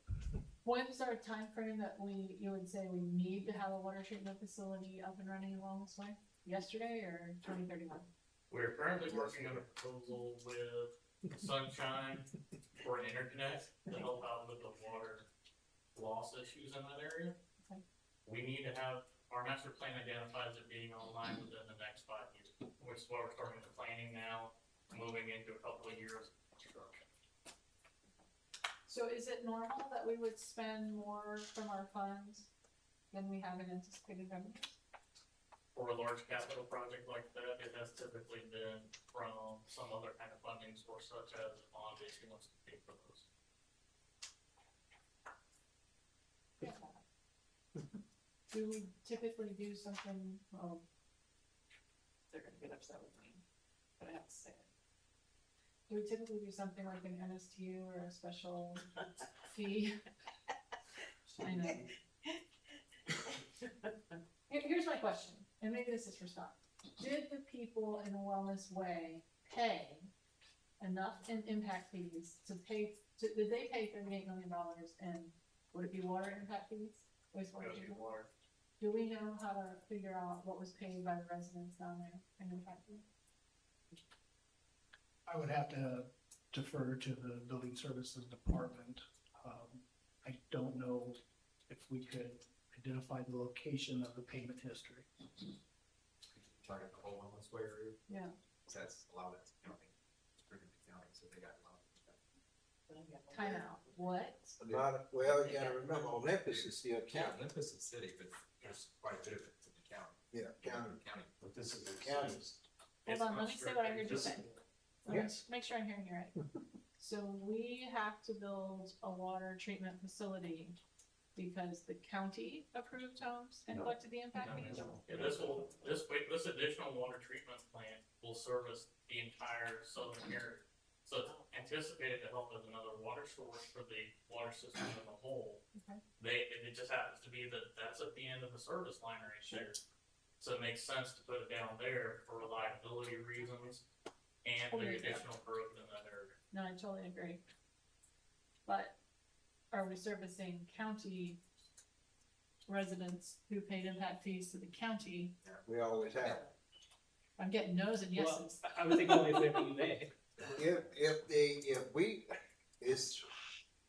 [SPEAKER 4] When's our time frame that you would say we need to have a water treatment facility up and running in Wellness Way? Yesterday or 2031?
[SPEAKER 18] We're currently working on a proposal with Sunshine for an interconnect to help out with the water loss issues in that area.
[SPEAKER 4] Okay.
[SPEAKER 18] We need to have, our master plan identifies it being online within the next 5 years, which is why we're starting the planning now, moving into a couple of years of construction.
[SPEAKER 4] So is it normal that we would spend more from our funds than we have in anticipated revenues?
[SPEAKER 18] For a large capital project like that, it has typically been from some other kind of funding source such as bond issuance to pay for those.
[SPEAKER 4] Do we typically do something, well, they're gonna get upset with me, but I have to say it. Do we typically do something like an NSTU or a special fee? I know. Here's my question, and maybe this is for Scott. Did the people in the Wellness Way pay enough in impact fees did they pay $38 million and would it be water impact fees? Wastewater
[SPEAKER 18] Goes to
[SPEAKER 4] treatment?
[SPEAKER 18] water.
[SPEAKER 4] Do we know how to figure out what was paid by the residents down there in impact fees?
[SPEAKER 19] I would have to defer to the building services department. I don't know if we could identify the location of the payment history.
[SPEAKER 18] Target the whole Wellness Way area.
[SPEAKER 4] Yeah,
[SPEAKER 15] because that's, a lot of that's county, it's pretty much county, so they got a lot of.
[SPEAKER 4] Time out, what?
[SPEAKER 17] Well, you gotta remember, Olympus is still
[SPEAKER 15] Yeah,
[SPEAKER 17] county.
[SPEAKER 15] Olympus is city, but there's quite a bit of it in the county.
[SPEAKER 17] Yeah, county.
[SPEAKER 15] County.
[SPEAKER 2] But this is the
[SPEAKER 17] County.
[SPEAKER 4] Hold on, let me say what I heard you say. Let me
[SPEAKER 17] Yes.
[SPEAKER 4] make sure I'm hearing you right. So we have to build a water treatment facility because the county approved homes and collected the impact fees?
[SPEAKER 18] Yeah, this additional water treatment plant will service the entire southern area. So it's anticipated to help as another water source for the water system as a whole.
[SPEAKER 4] Okay.
[SPEAKER 18] It just happens to be that that's at the end of the service line right there. So it makes sense to put it down there for reliability reasons and the additional growth in that area.
[SPEAKER 4] No, I totally agree. But are we servicing county residents who paid impact fees to the county?
[SPEAKER 17] We always have.
[SPEAKER 4] I'm getting no's and
[SPEAKER 5] Well,
[SPEAKER 4] yeses.
[SPEAKER 5] I would think only if they may.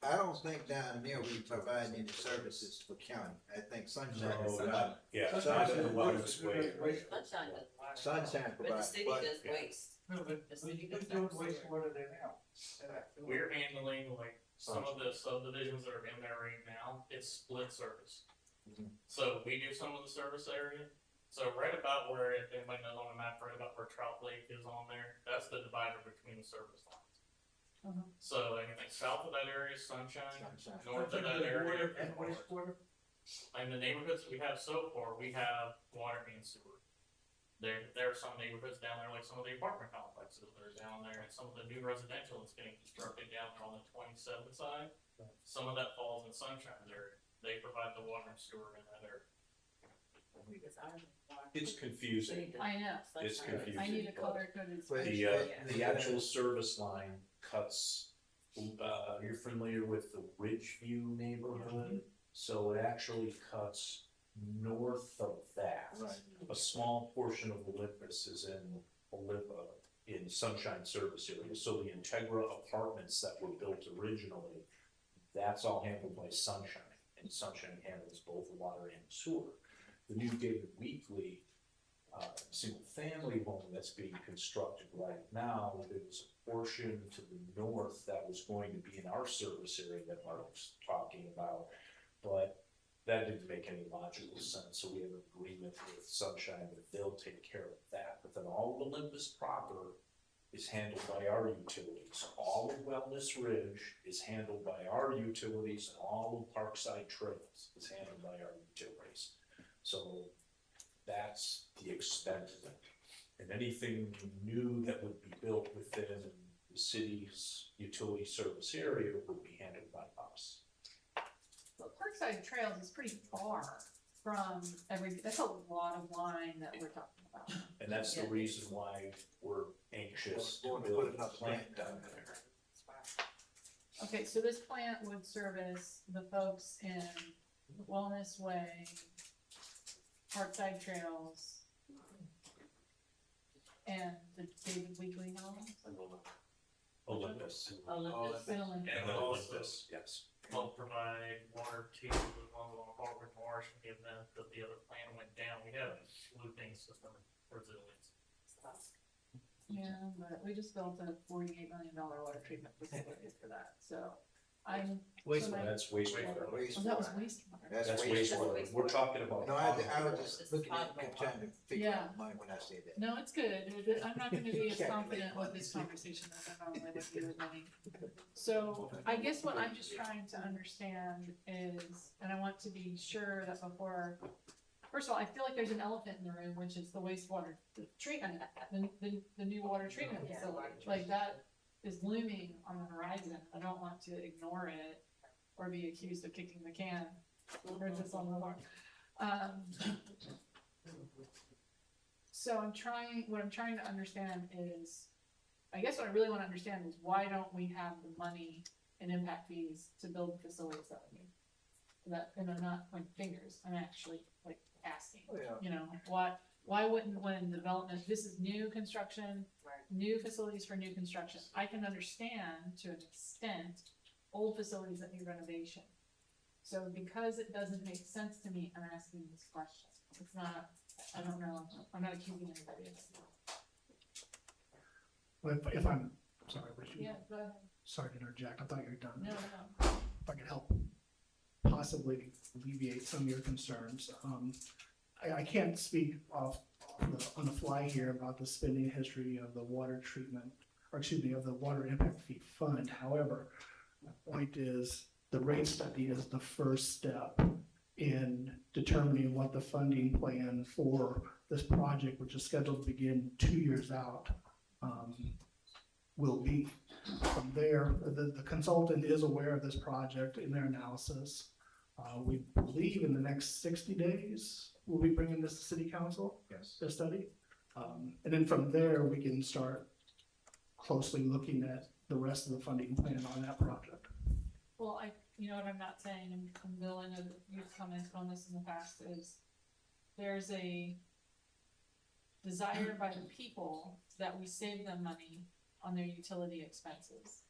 [SPEAKER 17] I don't think down there we provide any services for county. I think Sunshine is
[SPEAKER 16] No,
[SPEAKER 17] not.
[SPEAKER 16] Yeah,
[SPEAKER 17] Sunshine
[SPEAKER 16] not in this way.
[SPEAKER 9] Sunshine does water.
[SPEAKER 17] Sunshine
[SPEAKER 9] But the
[SPEAKER 17] provides,
[SPEAKER 9] city
[SPEAKER 17] but
[SPEAKER 9] does waste.
[SPEAKER 7] No, but
[SPEAKER 9] The city does
[SPEAKER 7] doing
[SPEAKER 9] that.
[SPEAKER 7] wastewater there now.
[SPEAKER 18] We're handling like some of the subdivisions that are in there right now, it's split service. So we do some of the service area, so right about where, if anybody knows on the map, right about where Trout Lake is on there, that's the divider between the service lines. So anything south of that area is Sunshine, north of that area.
[SPEAKER 7] And wastewater?
[SPEAKER 18] In the neighborhoods we have so far, we have water and sewer. There are some neighborhoods down there, like some of the apartment complexes that are down there, and some of the new residential that's getting constructed down there on the 27th side. Some of that falls in Sunshine's area. They provide the water and sewer in that area.
[SPEAKER 12] It's confusing.
[SPEAKER 4] I know.
[SPEAKER 12] It's confusing.
[SPEAKER 4] I need a color coded
[SPEAKER 12] The actual service line cuts, you're familiar with the Ridgeview neighborhood? So it actually cuts north of that. A small portion of Olympus is in Sunshine Service Area. So the Integra apartments that were built originally, that's all handled by Sunshine. And Sunshine handles both water and sewer. The new David Weekly single-family home that's being constructed right now, there's a portion to the north that was going to be in our service area that Mark's talking about, but that didn't make any logical sense, so we have an agreement with Sunshine that they'll take care of that. But then all of Olympus proper is handled by our utilities. All of Wellness Ridge is handled by our utilities, and all of Parkside Trails is handled by our utilities. So that's the extent of it. And anything new that would be built within the city's utility service area would be handled by us.
[SPEAKER 4] But Parkside Trails is pretty far from that's a lot of line that we're talking about.
[SPEAKER 12] And that's the reason why we're anxious to build a plant down there.
[SPEAKER 4] Okay, so this plant would service the folks in Wellness Way, Parkside Trails, and the David Weekly home.
[SPEAKER 12] Olympus.
[SPEAKER 4] Olympus.
[SPEAKER 18] And
[SPEAKER 12] Olympus, yes.
[SPEAKER 18] We'll provide water to the ones on Harvard Marsh in the event that the other plan went down. We have a looping system resilience.
[SPEAKER 4] Yeah, but we just built a $48 million water treatment facility for that, so I'm.
[SPEAKER 12] Wastewater, that's wastewater.
[SPEAKER 4] Oh, that was wastewater.
[SPEAKER 12] That's wastewater. We're talking about.
[SPEAKER 17] No, I was just looking at, trying to figure
[SPEAKER 4] Yeah.
[SPEAKER 17] out money when I said that.
[SPEAKER 4] No, it's good. I'm not gonna be as confident with this conversation as I normally would be with money. So I guess what I'm just trying to understand is, and I want to be sure that before, first of all, I feel like there's an elephant in the room, which is the wastewater treatment, the new water treatment facility. Like that is looming on the horizon. I don't want to ignore it or be accused of kicking the can. Where's this on the bar? So what I'm trying to understand is, I guess what I really want to understand is why don't we have the money and impact fees to build the facilities that we need? And I'm not pointing fingers, I'm actually like asking, you know, why wouldn't when development, this is new construction, new facilities for new construction. I can understand to an extent, old facilities that need renovation. So because it doesn't make sense to me, I'm asking this question. It's not, I don't know, I'm not accusing anybody of it.
[SPEAKER 19] If I'm, sorry, Richie.
[SPEAKER 4] Yeah, go ahead.
[SPEAKER 19] Sorry to interject, I thought you were done.
[SPEAKER 4] No,
[SPEAKER 19] If I could help possibly alleviate some of your concerns. I can't speak on the fly here about the spending history of the water treatment, or excuse me, of the water impact fee fund. However, my point is, the rate study is the first step in determining what the funding plan for this project, which is scheduled to begin 2 years out, will be. From there, the consultant is aware of this project in their analysis. We believe in the next 60 days, we'll be bringing this to city council,
[SPEAKER 12] Yes.
[SPEAKER 19] the study. And then from there, we can start closely looking at the rest of the funding plan on that project.
[SPEAKER 4] well, you know what I'm not saying, and Bill, I know that you've commented on this in the past, is there's a desire by the people that we save them money on their utility expenses.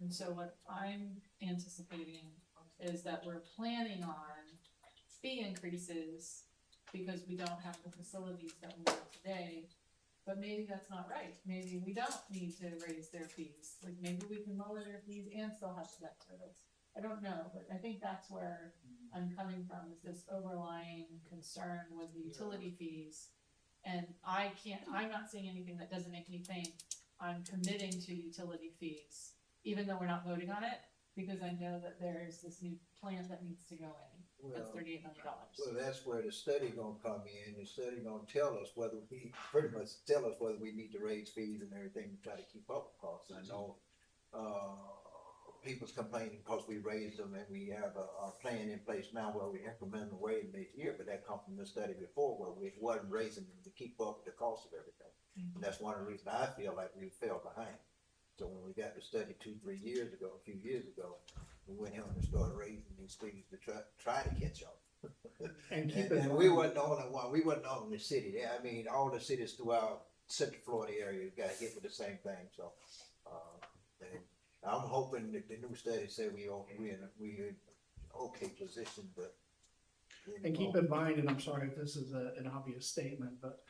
[SPEAKER 4] And so what I'm anticipating is that we're planning on fee increases because we don't have the facilities that we have today. But maybe that's not right. Maybe we don't need to raise their fees. Like maybe we can lower their fees and still have debt service. I don't know, but I think that's where I'm coming from, is this overlying concern with the utility fees. And I'm not seeing anything that doesn't make me think I'm committing to utility fees, even though we're not voting on it, because I know that there's this new plant that needs to go in. That's
[SPEAKER 17] Well,
[SPEAKER 4] $3,800.
[SPEAKER 17] Well, that's where the study gonna come in. The study gonna tell us whether we, pretty much tell us whether we need to raise fees and everything to try to keep up with costs. I know, people's complaining because we raised them and we have a plan in place now where we increment the rate next year, but that come from the study before where we wasn't raising them to keep up with the cost of everything. And that's one of the reasons I feel like we fell behind. So when we got the study 2-3 years ago, a few years ago, we went in and started raising these fees to try to catch up.
[SPEAKER 19] And keep in
[SPEAKER 17] And
[SPEAKER 19] mind,
[SPEAKER 17] we wasn't the only one, we wasn't the only city. I mean, all the cities throughout Central Florida area got hit with the same thing, so, and I'm hoping that the new study say we in okay position, but.
[SPEAKER 19] and keep in mind, and I'm sorry if this is an obvious statement, but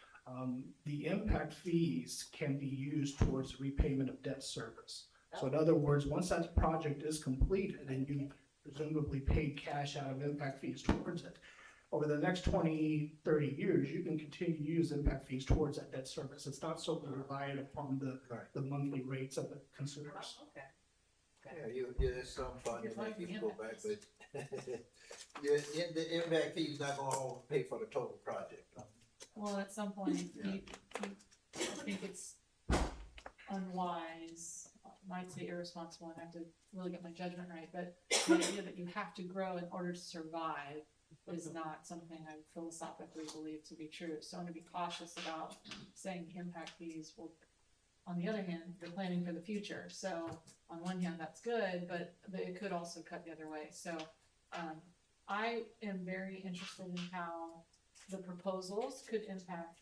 [SPEAKER 19] the impact fees can be used towards repayment of debt service. So in other words, once that project is completed and you presumably paid cash out of impact fees towards it, over the next 20, 30 years, you can continue to use impact fees towards that debt service. It's not so reliant upon the monthly rates of the consumers.
[SPEAKER 4] Okay.
[SPEAKER 17] Yeah, there's some fun to make people go back, but the impact fee is not gonna all pay for the total project.
[SPEAKER 4] Well, at some point, I think it's unwise, I might say irresponsible, and I have to really get my judgment right, but the idea that you have to grow in order to survive is not something I philosophically believe to be true. So I'm gonna be cautious about saying impact fees will, on the other hand, you're planning for the future. So on one hand, that's good, but it could also cut the other way. So I am very interested in how the proposals could impact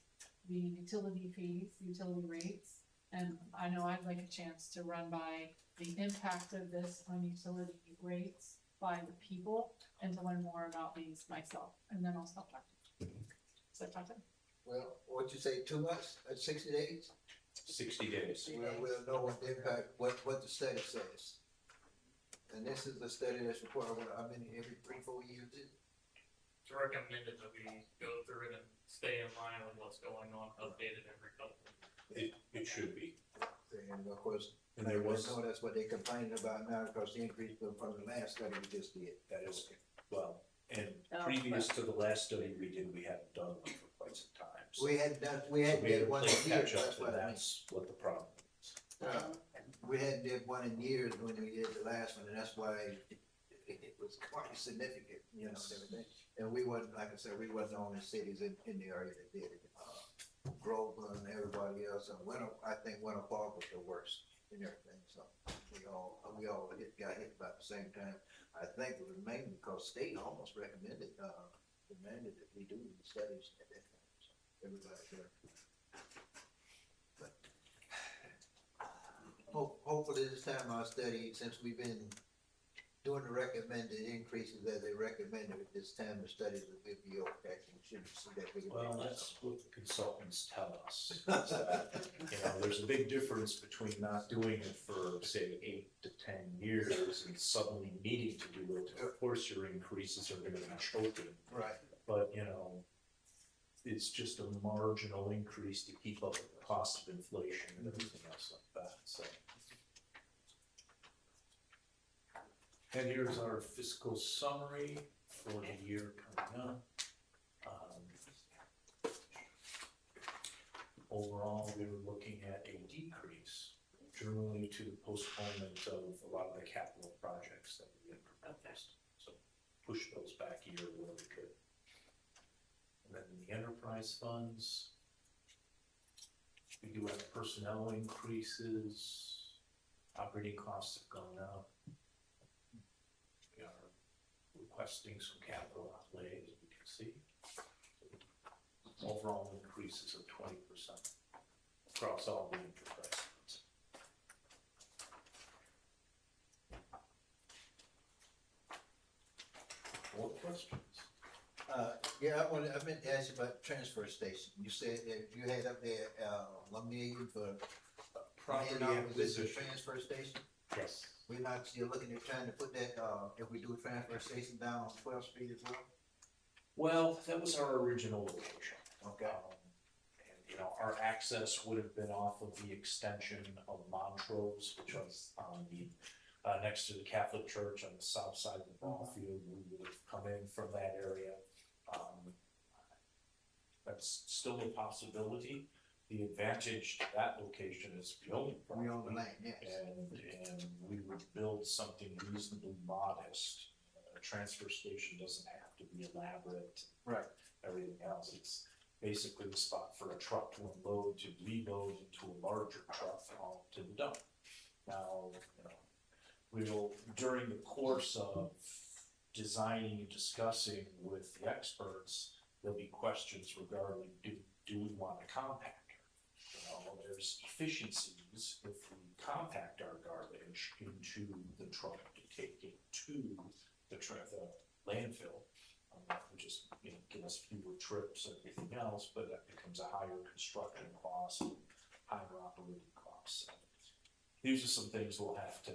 [SPEAKER 4] the utility fees, utility rates. And I know I'd like a chance to run by the impact of this on utility rates by the people and to learn more about these myself. And then I'll stop talking. Stop talking?
[SPEAKER 17] Well, what'd you say, 2 months, 60 days?
[SPEAKER 12] 60 days.
[SPEAKER 17] We'll know what the impact, what the study says. And this is the study that's required, how many, every 3-4 years?
[SPEAKER 18] It's recommended that we go through it and stay in line with what's going on, updated every couple.
[SPEAKER 12] It should be.
[SPEAKER 17] And of course,
[SPEAKER 12] And there was,
[SPEAKER 17] that's what they complaining about now, because the increase from the last study we just did. That is,
[SPEAKER 12] well, and
[SPEAKER 9] Oh,
[SPEAKER 12] previous to the last study we did, we hadn't done one for quite some time. So
[SPEAKER 17] we hadn't
[SPEAKER 12] so we
[SPEAKER 17] did
[SPEAKER 12] had
[SPEAKER 17] one
[SPEAKER 12] to
[SPEAKER 17] in
[SPEAKER 12] play
[SPEAKER 17] years,
[SPEAKER 12] catch up,
[SPEAKER 17] that's
[SPEAKER 12] and
[SPEAKER 17] what I mean.
[SPEAKER 12] that's what the problem is.
[SPEAKER 17] We hadn't did one in years when we did the last one, and that's why it was quite significant, you know, and everything. And we wasn't, like I said, we wasn't the only cities in the area that did it. Groveland and everybody else, and I think Winter Park was the worst and everything, so we all got hit about the same time. I think it was mainly because state almost demanded that we do these studies at that time, so everybody there. But hopefully this time our study, since we've been doing the recommended increases that they recommended at this time, the studies will be okay. You shouldn't see that big.
[SPEAKER 12] Well, that's what the consultants tell us, is that, there's a big difference between not doing it for, say, 8 to 10 years and suddenly needing to do it. Of course, your increases are gonna be choking,
[SPEAKER 17] Right.
[SPEAKER 12] but, it's just a marginal increase to keep up with the cost of inflation and everything else like that, so. And here's our fiscal summary for the year coming up. Overall, we were looking at a decrease, generally to the postponement of a lot of the capital projects that we had proposed. So push those back a year where we could. And then the enterprise funds, we do have personnel increases, operating costs have gone up. We are requesting some capital outlay, as we can see. Overall increases of 20% across all the enterprise funds. More questions?
[SPEAKER 17] Yeah, I meant to ask you about the transfer station. You said that you had up there, $1 million for
[SPEAKER 12] Property
[SPEAKER 17] this
[SPEAKER 12] acquisition.
[SPEAKER 17] transfer station?
[SPEAKER 12] Yes.
[SPEAKER 17] We're not still looking at trying to put that, if we do a transfer station down on 12th Street as well?
[SPEAKER 12] Well, that was our original location.
[SPEAKER 17] Okay.
[SPEAKER 12] And, our access would have been off of the extension of Montrose, which was on the, next to the Catholic Church on the south side of the ball field. We would have come in from that area. That's still a possibility. The advantage to that location is we own the property.
[SPEAKER 17] We own the land, yes.
[SPEAKER 12] And we would build something reasonably modest. A transfer station doesn't have to be elaborate.
[SPEAKER 17] Right.
[SPEAKER 12] Everything else, it's basically the spot for a truck to unload, to reload into a larger truck all to the dump. Now, we will, during the course of designing and discussing with the experts, there'll be questions regarding, do we want a compactor? There's efficiencies if we compact our garbage into the truck to take it to the landfill. Which just, give us fewer trips and everything else, but that becomes a higher construction cost, higher operating costs. These are some things we'll have to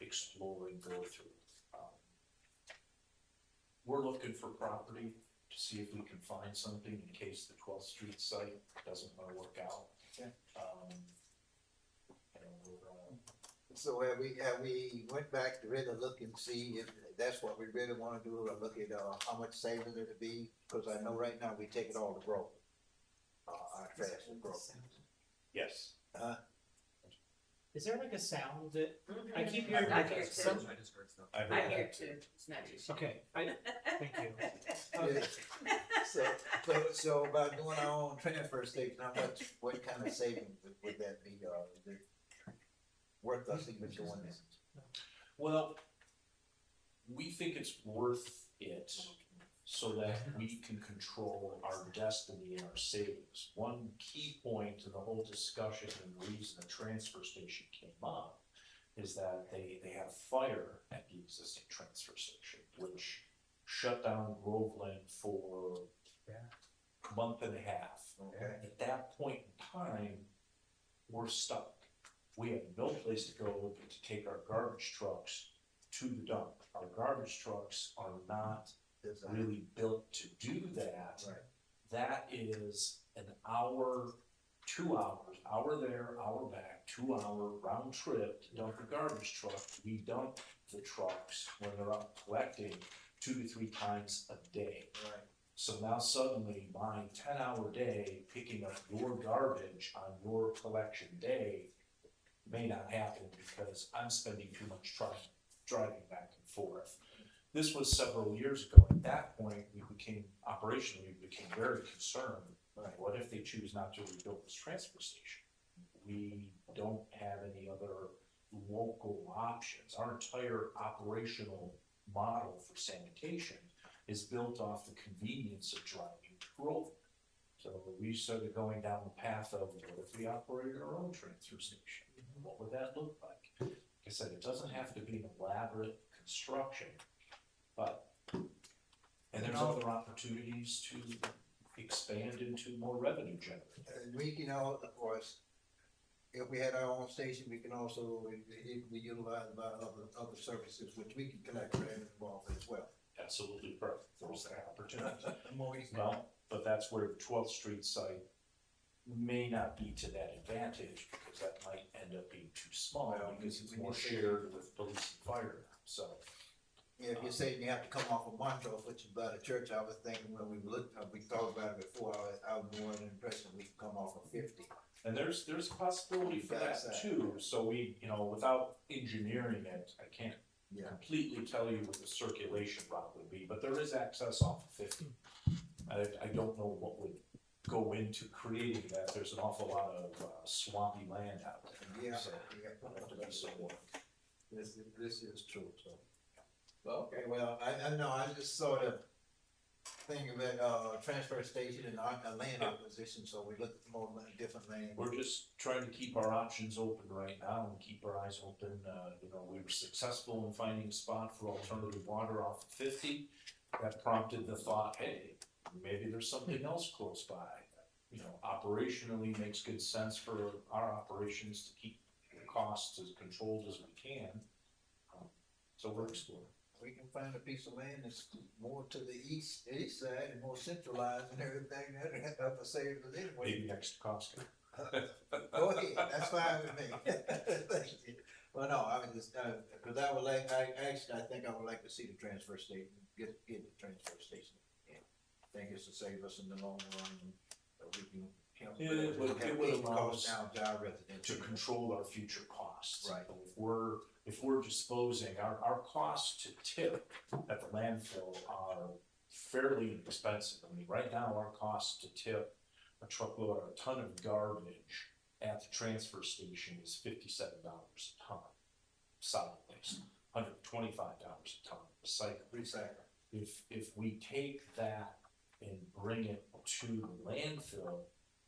[SPEAKER 12] explore and go through. We're looking for property to see if we can find something in case the 12th Street site doesn't want to work out.
[SPEAKER 17] Okay.
[SPEAKER 12] So
[SPEAKER 17] have we went back to really look and see if that's what we really wanna do, or look at, how much savings it'll be? Cause I know right now we take it all to broke. Our trash is broke.
[SPEAKER 12] Yes.
[SPEAKER 5] Is there like a sound that I keep
[SPEAKER 9] I
[SPEAKER 5] hearing?
[SPEAKER 9] hear too.
[SPEAKER 5] Some-
[SPEAKER 15] I just heard stuff.
[SPEAKER 12] I heard
[SPEAKER 9] I hear
[SPEAKER 12] that
[SPEAKER 9] too, it's not just you.
[SPEAKER 5] Okay, thank you. Okay.
[SPEAKER 17] So by doing our own transfer station, what kind of savings would that be, is it worth us even doing this?
[SPEAKER 12] Well, we think it's worth it so that we can control our destiny and our savings. One key point in the whole discussion and the reason the transfer station came up is that they have fire at the existing transfer station, which shut down Groveland for a month and a half.
[SPEAKER 17] Okay.
[SPEAKER 12] At that point in time, we're stuck. We have no place to go but to take our garbage trucks to the dump. Our garbage trucks are not really built to do that.
[SPEAKER 17] Right.
[SPEAKER 12] That is an hour, 2 hours, hour there, hour back, 2 hour round trip to dump the garbage truck. We dump the trucks when they're up collecting 2 to 3 times a day.
[SPEAKER 17] Right.
[SPEAKER 12] So now suddenly my 10-hour day picking up your garbage on your collection day may not happen because I'm spending too much time driving back and forth. This was several years ago. At that point, we became very concerned.
[SPEAKER 17] Right.
[SPEAKER 12] What if they choose not to rebuild this transfer station? We don't have any other local options. Our entire operational model for sanitation is built off the convenience of driving to Groveland. So we started going down the path of, what if we operated our own transfer station? What would that look like? Like I said, it doesn't have to be an elaborate construction. But, and there's other opportunities to expand into more revenue generating.
[SPEAKER 1] We can all, of course, if we had our own station, we can also, we utilize other services, which we can collect revenue involved as well.
[SPEAKER 12] Absolutely perfect, there's that opportunity.
[SPEAKER 1] More easy.
[SPEAKER 12] Well, but that's where the 12th Street site may not be to that advantage, because that might end up being too small,
[SPEAKER 1] Well,
[SPEAKER 12] because it's
[SPEAKER 1] when
[SPEAKER 12] more
[SPEAKER 1] you say-
[SPEAKER 12] shared with police and fire, so.
[SPEAKER 1] Yeah, if you're saying you have to come off of Montrose, which is by the church, I was thinking when we looked, we thought about it before, I was more than impressed we could come off of 50.
[SPEAKER 12] And there's a possibility for that too, so we, you know, without engineering it, I can't completely tell you what the circulation route would be, but there is access off of 50. I don't know what would go into creating that, there's an awful lot of swampy land out there.
[SPEAKER 1] Yeah,
[SPEAKER 12] So,
[SPEAKER 1] yeah.
[SPEAKER 12] have to be somewhat.
[SPEAKER 1] This is true, so. Well, okay, well, I know, I just sort of think of it, transfer station and a land acquisition, so we look at more different land.
[SPEAKER 12] We're just trying to keep our options open right now and keep our eyes open. You know, we were successful in finding a spot for alternative water off of 50. That prompted the thought, hey, maybe there's something else close by. You know, operationally makes good sense for our operations to keep the costs as controlled as we can. So we're exploring.
[SPEAKER 1] We can find a piece of land that's more to the east side and more centralized and everything, that'd help us save us anyway.
[SPEAKER 12] Maybe next to Costco.
[SPEAKER 1] Go ahead, that's fine with me. Thank you. Well, no, I was just, cause I would like, I think I would like to see the transfer station, get the transfer station. I think it's to save us in the long run, we can.
[SPEAKER 12] Yeah, but it would allow us
[SPEAKER 1] down to our residents.
[SPEAKER 12] to control our future costs.
[SPEAKER 1] Right.
[SPEAKER 12] If we're disposing, our costs to tip at the landfill are fairly expensive. I mean, right now, our cost to tip a truckload or a ton of garbage at the transfer station is $57 a ton. Solid waste, $125 a ton recycle. If we take that and bring it to the landfill,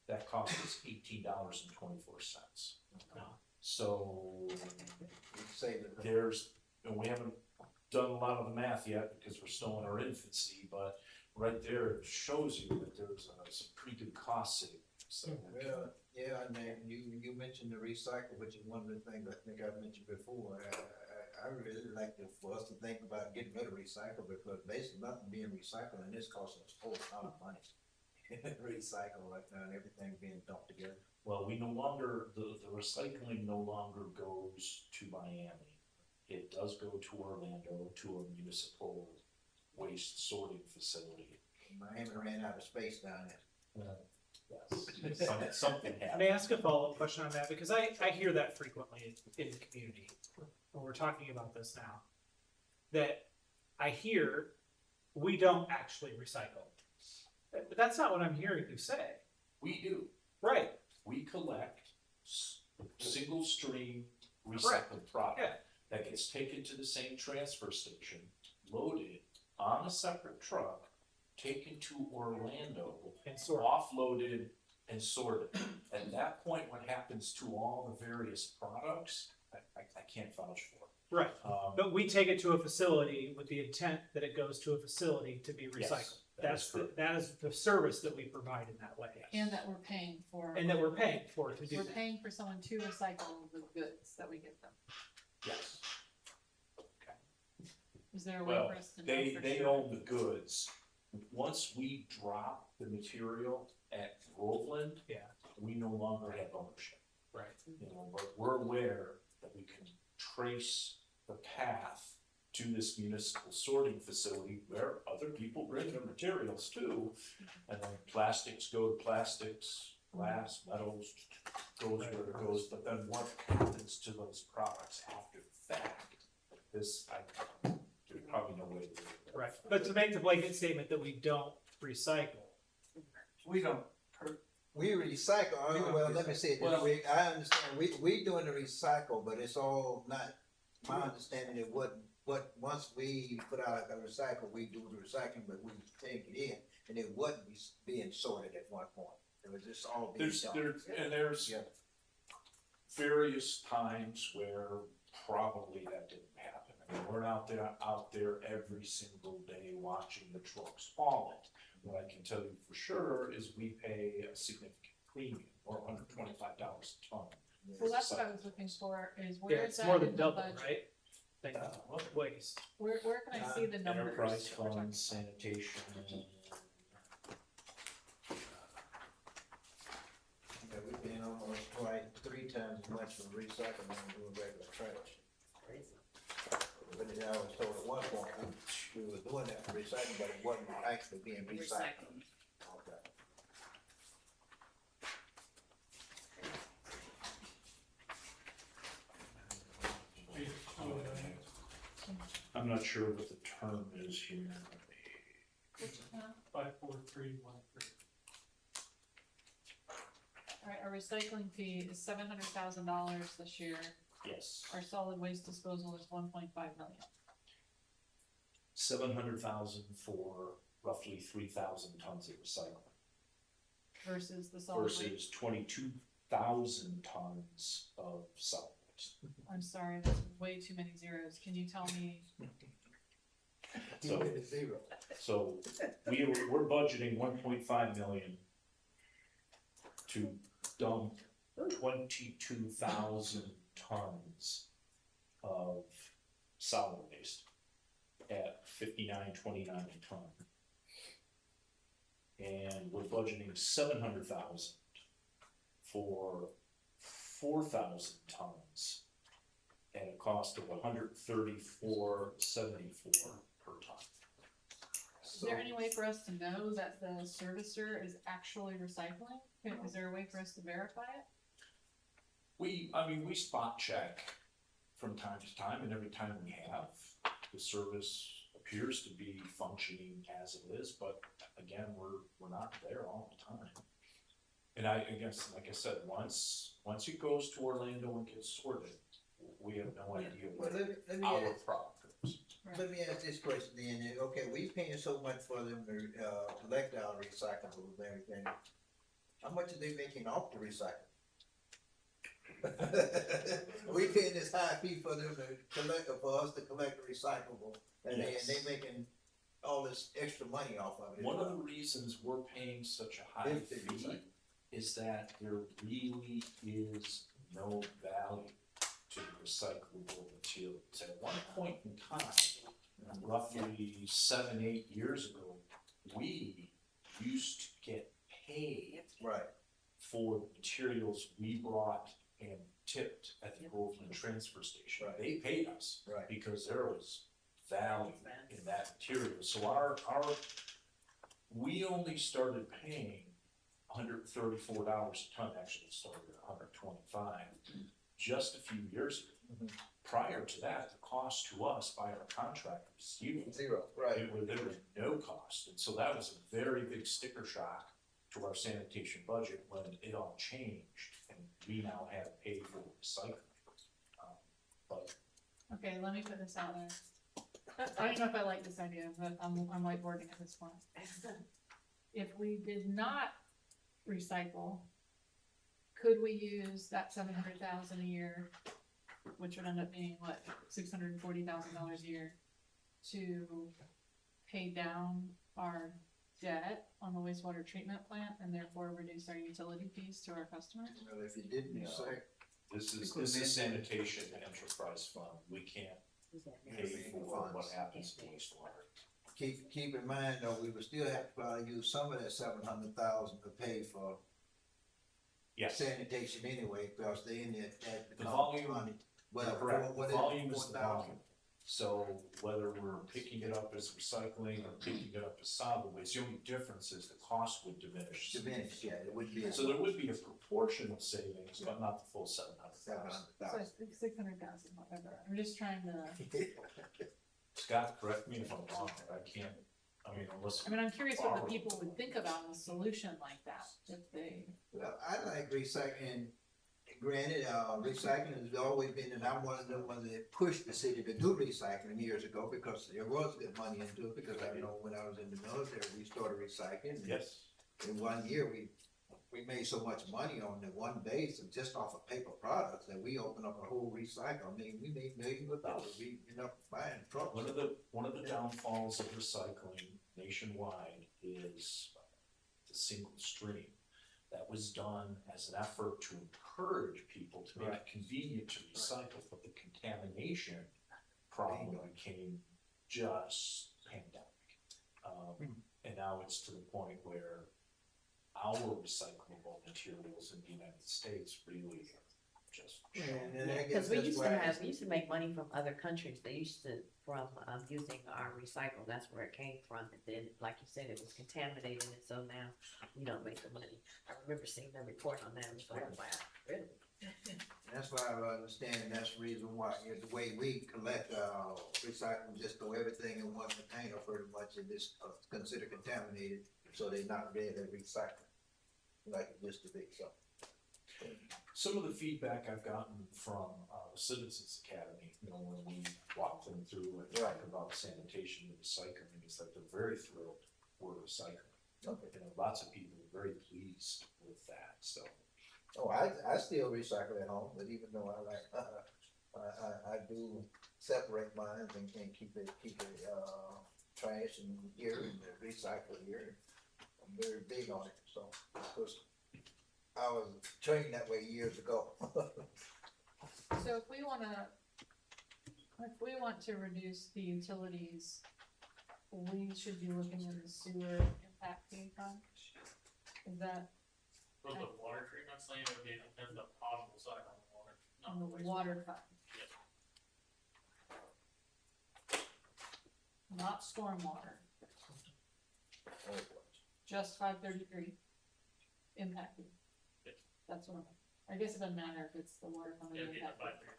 [SPEAKER 12] that cost us $18.24. So and we haven't done a lot of the math yet because we're still in our infancy, but right there it shows you that there's some pretty good cost savings. So,
[SPEAKER 1] Well, yeah, and then you mentioned the recycle, which is one of the things I think I've mentioned before. I really like for us to think about getting rid of recycle, because basically nothing being recycled, and this costs us a whole ton of money. Recycle right now, and everything being dumped together.
[SPEAKER 12] well, we no longer, the recycling no longer goes to Miami. It does go to Orlando, to a municipal waste sorting facility.
[SPEAKER 1] Miami ran out of space down there.
[SPEAKER 12] Yes, something happened.
[SPEAKER 5] May I ask a follow-up question on that? Because I hear that frequently in the community when we're talking about this now. That I hear we don't actually recycle. But that's not what I'm hearing you say.
[SPEAKER 12] We do.
[SPEAKER 5] Right.
[SPEAKER 12] We collect single stream
[SPEAKER 5] Correct.
[SPEAKER 12] recycled product that gets taken to the same transfer station, loaded on a separate truck, taken to Orlando,
[SPEAKER 5] And sorted.
[SPEAKER 12] offloaded and sorted. At that point, what happens to all the various products, I can't vouch for.
[SPEAKER 5] Right.
[SPEAKER 12] Um,
[SPEAKER 5] But we take it to a facility with the intent that it goes to a facility to be
[SPEAKER 12] Yes,
[SPEAKER 5] recycled.
[SPEAKER 12] that is correct.
[SPEAKER 5] That is the service that we provide in that way.
[SPEAKER 4] And that we're paying for.
[SPEAKER 5] And that we're paying for to do
[SPEAKER 4] We're
[SPEAKER 5] that.
[SPEAKER 4] paying for someone to recycle the goods that we give them.
[SPEAKER 12] Yes.
[SPEAKER 4] Is there a way
[SPEAKER 12] Well,
[SPEAKER 4] for us to know
[SPEAKER 12] they
[SPEAKER 4] for sure?
[SPEAKER 12] own the goods. Once we drop the material at Groveland, we no longer have ownership.
[SPEAKER 5] Right.
[SPEAKER 12] You know, but we're aware that we can trace the path to this municipal sorting facility where other people bring their materials too. And then plastics go to plastics, glass, metals, goes where it goes. But then what happens to those products after the fact? There's probably no way to do it.
[SPEAKER 5] Right. But to make the blanket statement that we don't recycle.
[SPEAKER 7] We don't.
[SPEAKER 1] We recycle, well, let me say it this way, I understand, we doing the recycle, but it's all not, my understanding it wasn't, but once we put out a recycle, we do the recycling, but we take it in, and it wasn't being sorted at one point. It was just all being done.
[SPEAKER 12] There's various times where probably that didn't happen. I And we're out there every single day watching the trucks haul it. What I can tell you for sure is we pay a significant premium, or $125 a ton.
[SPEAKER 4] Well, that's what I was looking for, is
[SPEAKER 5] Yeah,
[SPEAKER 4] where is
[SPEAKER 5] it's
[SPEAKER 4] that
[SPEAKER 5] more
[SPEAKER 4] in
[SPEAKER 5] than
[SPEAKER 4] the
[SPEAKER 5] double,
[SPEAKER 4] budget?
[SPEAKER 5] right? Like, ways.
[SPEAKER 4] Where can I see the numbers?
[SPEAKER 12] Enterprise
[SPEAKER 4] that we're talking
[SPEAKER 12] funds, sanitation,
[SPEAKER 17] Yeah, we're paying almost twice, 3 times as much for recycling than we do regular trash. But I was told at one point, we were doing that for recycling, but it wasn't actually being recycled. Okay.
[SPEAKER 12] I'm not sure what the term is here.
[SPEAKER 4] Which,
[SPEAKER 8] 54313.
[SPEAKER 4] Alright, our recycling fee is $700,000 this year.
[SPEAKER 12] Yes,
[SPEAKER 4] Our solid waste disposal is 1.5 million.
[SPEAKER 12] 700,000 for roughly 3,000 tons of recycling
[SPEAKER 4] Versus the solid waste.
[SPEAKER 12] versus 22,000 tons of solid waste.
[SPEAKER 4] I'm sorry, that's way too many zeros. Can you tell me?
[SPEAKER 12] So,
[SPEAKER 17] Give it a zero.
[SPEAKER 12] so we're budgeting 1.5 million to dump 22,000 tons of solid waste at $59.29 a ton. And we're budgeting 700,000 for 4,000 tons at a cost of $134.74 per ton.
[SPEAKER 4] Is there any way for us to know that the servicer is actually recycling? Is there a way for us to verify it?
[SPEAKER 12] We spot check from time to time, and every time we have, the service appears to be functioning as it is, but again, we're not there all the time. And I guess, like I said, once it goes to Orlando and gets sorted, we have no idea
[SPEAKER 17] Well,
[SPEAKER 12] where
[SPEAKER 17] let me
[SPEAKER 12] our
[SPEAKER 17] ask,
[SPEAKER 12] product goes.
[SPEAKER 17] let me ask this question then, okay, we paying so much for them to, collect our recyclables and everything. How much are they making off the recycling? We paying this high fee for them to collect, for us to collect the recyclable, and
[SPEAKER 12] Yes.
[SPEAKER 17] they making all this extra money off of it.
[SPEAKER 12] One of the reasons we're paying such a high
[SPEAKER 17] If they
[SPEAKER 12] fee
[SPEAKER 17] recycle.
[SPEAKER 12] is that there really is no value to the recyclable materials. At one point in time, roughly 7-8 years ago, we used to get paid
[SPEAKER 17] Right,
[SPEAKER 12] for the materials we brought and tipped at the Groveland transfer station.
[SPEAKER 17] Right.
[SPEAKER 12] They paid us
[SPEAKER 17] right.
[SPEAKER 12] because there was value in that material. So we only started paying $134 a ton, actually it started at $125 just a few years ago. Prior to that, the cost to us by our contractor was
[SPEAKER 17] Zero, right.
[SPEAKER 12] there was no cost, and so that was a very big sticker shock to our sanitation budget when it all changed, and we now have to pay for recycling. But
[SPEAKER 4] Okay, let me put this out there. I don't know if I like this idea, but I'm whiteboarding at this point. If we did not recycle, could we use that 700,000 a year, which would end up being what, $640,000 a year, to pay down our debt on the wastewater treatment plant and therefore reduce our utility fees to our customers?
[SPEAKER 17] Well, if you didn't
[SPEAKER 12] No.
[SPEAKER 17] recycle,
[SPEAKER 12] this is sanitation enterprise fund, we can't pay for what happens to wastewater.
[SPEAKER 17] keep in mind though, we would still have to probably use some of that 700,000 to pay for
[SPEAKER 12] Yes,
[SPEAKER 17] sanitation anyway, because they in there, that
[SPEAKER 12] the
[SPEAKER 17] becomes
[SPEAKER 12] volume,
[SPEAKER 17] money.
[SPEAKER 12] you're
[SPEAKER 17] Well,
[SPEAKER 12] correct, the
[SPEAKER 17] what is it,
[SPEAKER 12] volume is the
[SPEAKER 17] 4,000?
[SPEAKER 12] volume. So whether we're picking it up as recycling or picking it up as solid waste, the only difference is the cost would diminish.
[SPEAKER 17] Diminished, yeah, it would be.
[SPEAKER 12] So there would be a proportional savings, but not the full 700,000.
[SPEAKER 4] So 600,000, whatever. I'm just trying to,
[SPEAKER 12] Scott, correct me if I'm wrong, I can't, unless.
[SPEAKER 4] I mean, I'm curious what the people would think about a solution like that, if they,
[SPEAKER 17] Well, I like recycling, granted, recycling has always been, and I'm one of the ones that pushed the city to do recycling years ago, because there was good money into it, because I know when I was in the military, we started recycling.
[SPEAKER 12] Yes.
[SPEAKER 17] In 1 year, we
[SPEAKER 1] we made so much money on the one base and just off of paper products that we opened up a whole recycle. I mean, we made millions of dollars. We ended up buying trucks.
[SPEAKER 12] One of the downfalls of recycling nationwide is the single stream. That was done as an effort to encourage people to make it convenient to recycle, but the contamination problem became just pandemic. And now it's to the point where our recyclable materials in the United States really just.
[SPEAKER 9] Because we used to make money from other countries, they used to, from, using our recycle, that's where it came from, and then, like you said, it was contaminated, and so now we don't make the money. I remember seeing the report on that, it was like, wow, really?
[SPEAKER 1] That's why I understand, that's the reason why, the way we collect, recycling, just throw everything in one container pretty much, and it's considered contaminated, so they're not really recycling like it used to be, so.
[SPEAKER 12] Some of the feedback I've gotten from the Citizens Academy, you know, when we walk them through and talk about sanitation and recycling, is that they're very thrilled we're recycling.
[SPEAKER 1] Okay.
[SPEAKER 12] You know, lots of people are very pleased with that, so.
[SPEAKER 1] Oh, I still recycle at home, but even though I like, I do separate mine and keep it, trash and here and recycle here. I'm very big on it, so, of course, I was trained that way years ago.
[SPEAKER 4] So if we want to reduce the utilities, we should be looking at the sewer impact fee fund? Is that
[SPEAKER 18] For the water treatment plant, it would be in the potable side on the water,
[SPEAKER 4] on
[SPEAKER 18] not
[SPEAKER 4] the
[SPEAKER 18] the
[SPEAKER 4] water fund,
[SPEAKER 18] Yes.
[SPEAKER 4] not stormwater? Just 533 impact fee?
[SPEAKER 18] Yes.
[SPEAKER 4] That's what I guess it doesn't matter if it's the water fund or the
[SPEAKER 18] It'd be the
[SPEAKER 4] impact fee.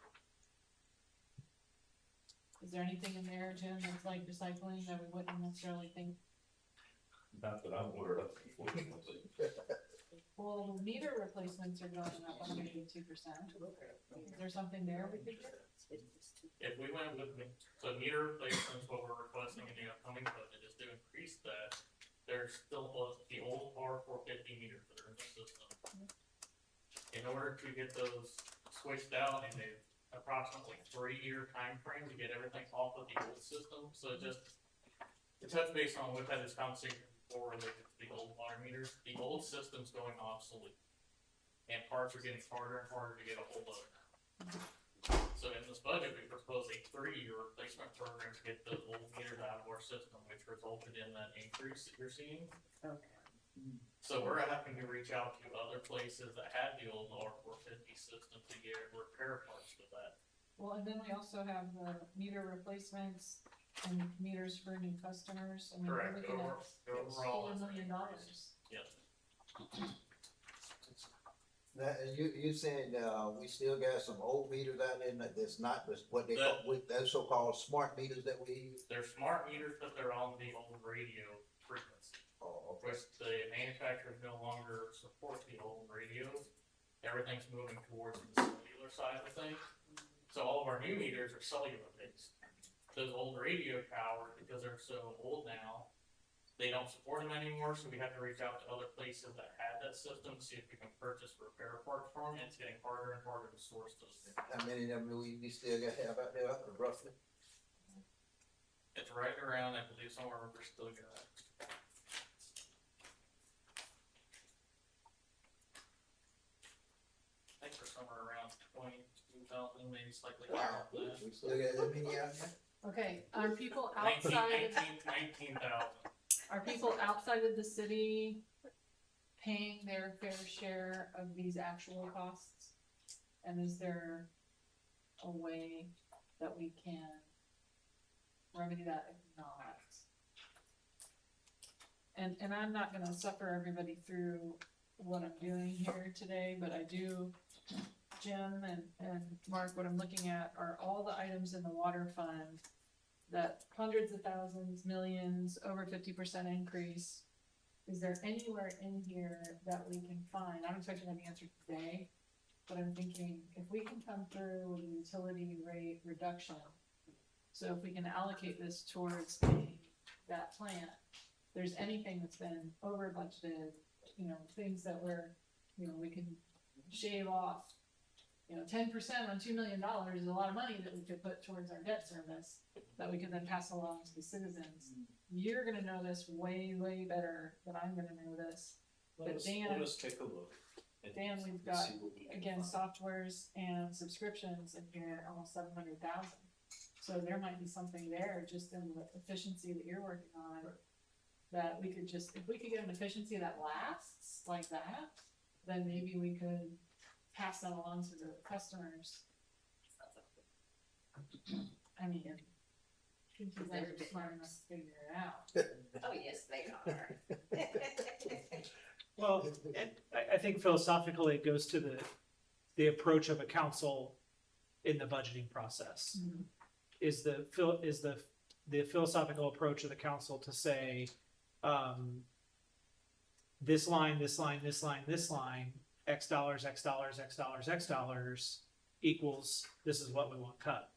[SPEAKER 18] 5
[SPEAKER 4] Is there anything in there, Jim, that's like recycling that we wouldn't necessarily think?
[SPEAKER 12] Not that I'm aware of, unfortunately.
[SPEAKER 4] Well, meter replacements are going up 182%. Is there something there we could do?
[SPEAKER 18] If we went with, so meter replacements, what we're requesting in the upcoming budget is to increase that. There's still the old R450 meters that are in the system. In order to get those switched out in a approximately 3-year time frame to get everything off of the old system, so just to touch base on, we've had this conversation before related to the old water meters. The old system's going obsolete, and parts are getting harder and harder to get a hold of. So in this budget, we propose a 3-year replacement program to get the old meters out of our system, which resulted in that increase that you're seeing.
[SPEAKER 9] Okay.
[SPEAKER 18] So we're having to reach out to other places that had the old R450 system to get repair parts for that.
[SPEAKER 4] Well, and then we also have the meter replacements and meters for new customers. I mean, we're
[SPEAKER 18] Correct.
[SPEAKER 4] looking at
[SPEAKER 18] Overall,
[SPEAKER 4] $4 million.
[SPEAKER 18] yes.
[SPEAKER 1] Now, you said, we still got some old meters out there that's not what they call, those so-called smart meters that we use?
[SPEAKER 18] They're smart meters, but they're on the old radio frequency.
[SPEAKER 1] Oh, okay.
[SPEAKER 18] Which the manufacturers no longer support the old radios. Everything's moving towards the cellular side of things. So all of our new meters are cellular based. Those old radio towers, because they're so old now, they don't support them anymore, so we have to reach out to other places that had that system, see if we can purchase repair parts from it. It's getting harder and harder to source those things.
[SPEAKER 1] How many of them do we still got to have out there roughly?
[SPEAKER 18] It's right around, I believe somewhere we're still got. I think we're somewhere around 22,000, maybe slightly higher than that.
[SPEAKER 1] We still got that many out there?
[SPEAKER 4] Okay, are people
[SPEAKER 18] 19,000.
[SPEAKER 4] outside, are people outside of the city paying their fair share of these actual costs? And is there a way that we can remedy that if not? And I'm not gonna suffer everybody through what I'm doing here today, but I do, Jim and Mark, what I'm looking at are all the items in the water fund that hundreds of thousands, millions, over 50% increase. Is there anywhere in here that we can find? I'm expecting an answer today, but I'm thinking if we can come through with a utility rate reduction, so if we can allocate this towards that plant, there's anything that's been over budgeted, you know, things that we're you know, we can shave off, you know, 10% on $2 million is a lot of money that we could put towards our debt service that we can then pass along to the citizens. You're gonna know this way, way better than I'm gonna know this. But Dan,
[SPEAKER 12] Let us take a look. and-
[SPEAKER 4] Dan, we've
[SPEAKER 12] and
[SPEAKER 4] got,
[SPEAKER 12] see what we can
[SPEAKER 4] again,
[SPEAKER 12] find.
[SPEAKER 4] softwares and subscriptions in here, almost 700,000. So there might be something there just in the efficiency that you're working on. That we could just, if we could get an efficiency that lasts like that, then maybe we could pass that along to the customers. I mean, they're smart enough to figure it out.
[SPEAKER 9] Oh, yes, they are.
[SPEAKER 5] Well, and I think philosophically it goes to the approach of a council in the budgeting process. Is the philosophical approach of the council to say, this line, this line, this line, this line, X dollars, X dollars, X dollars, X dollars equals this is what we want cut?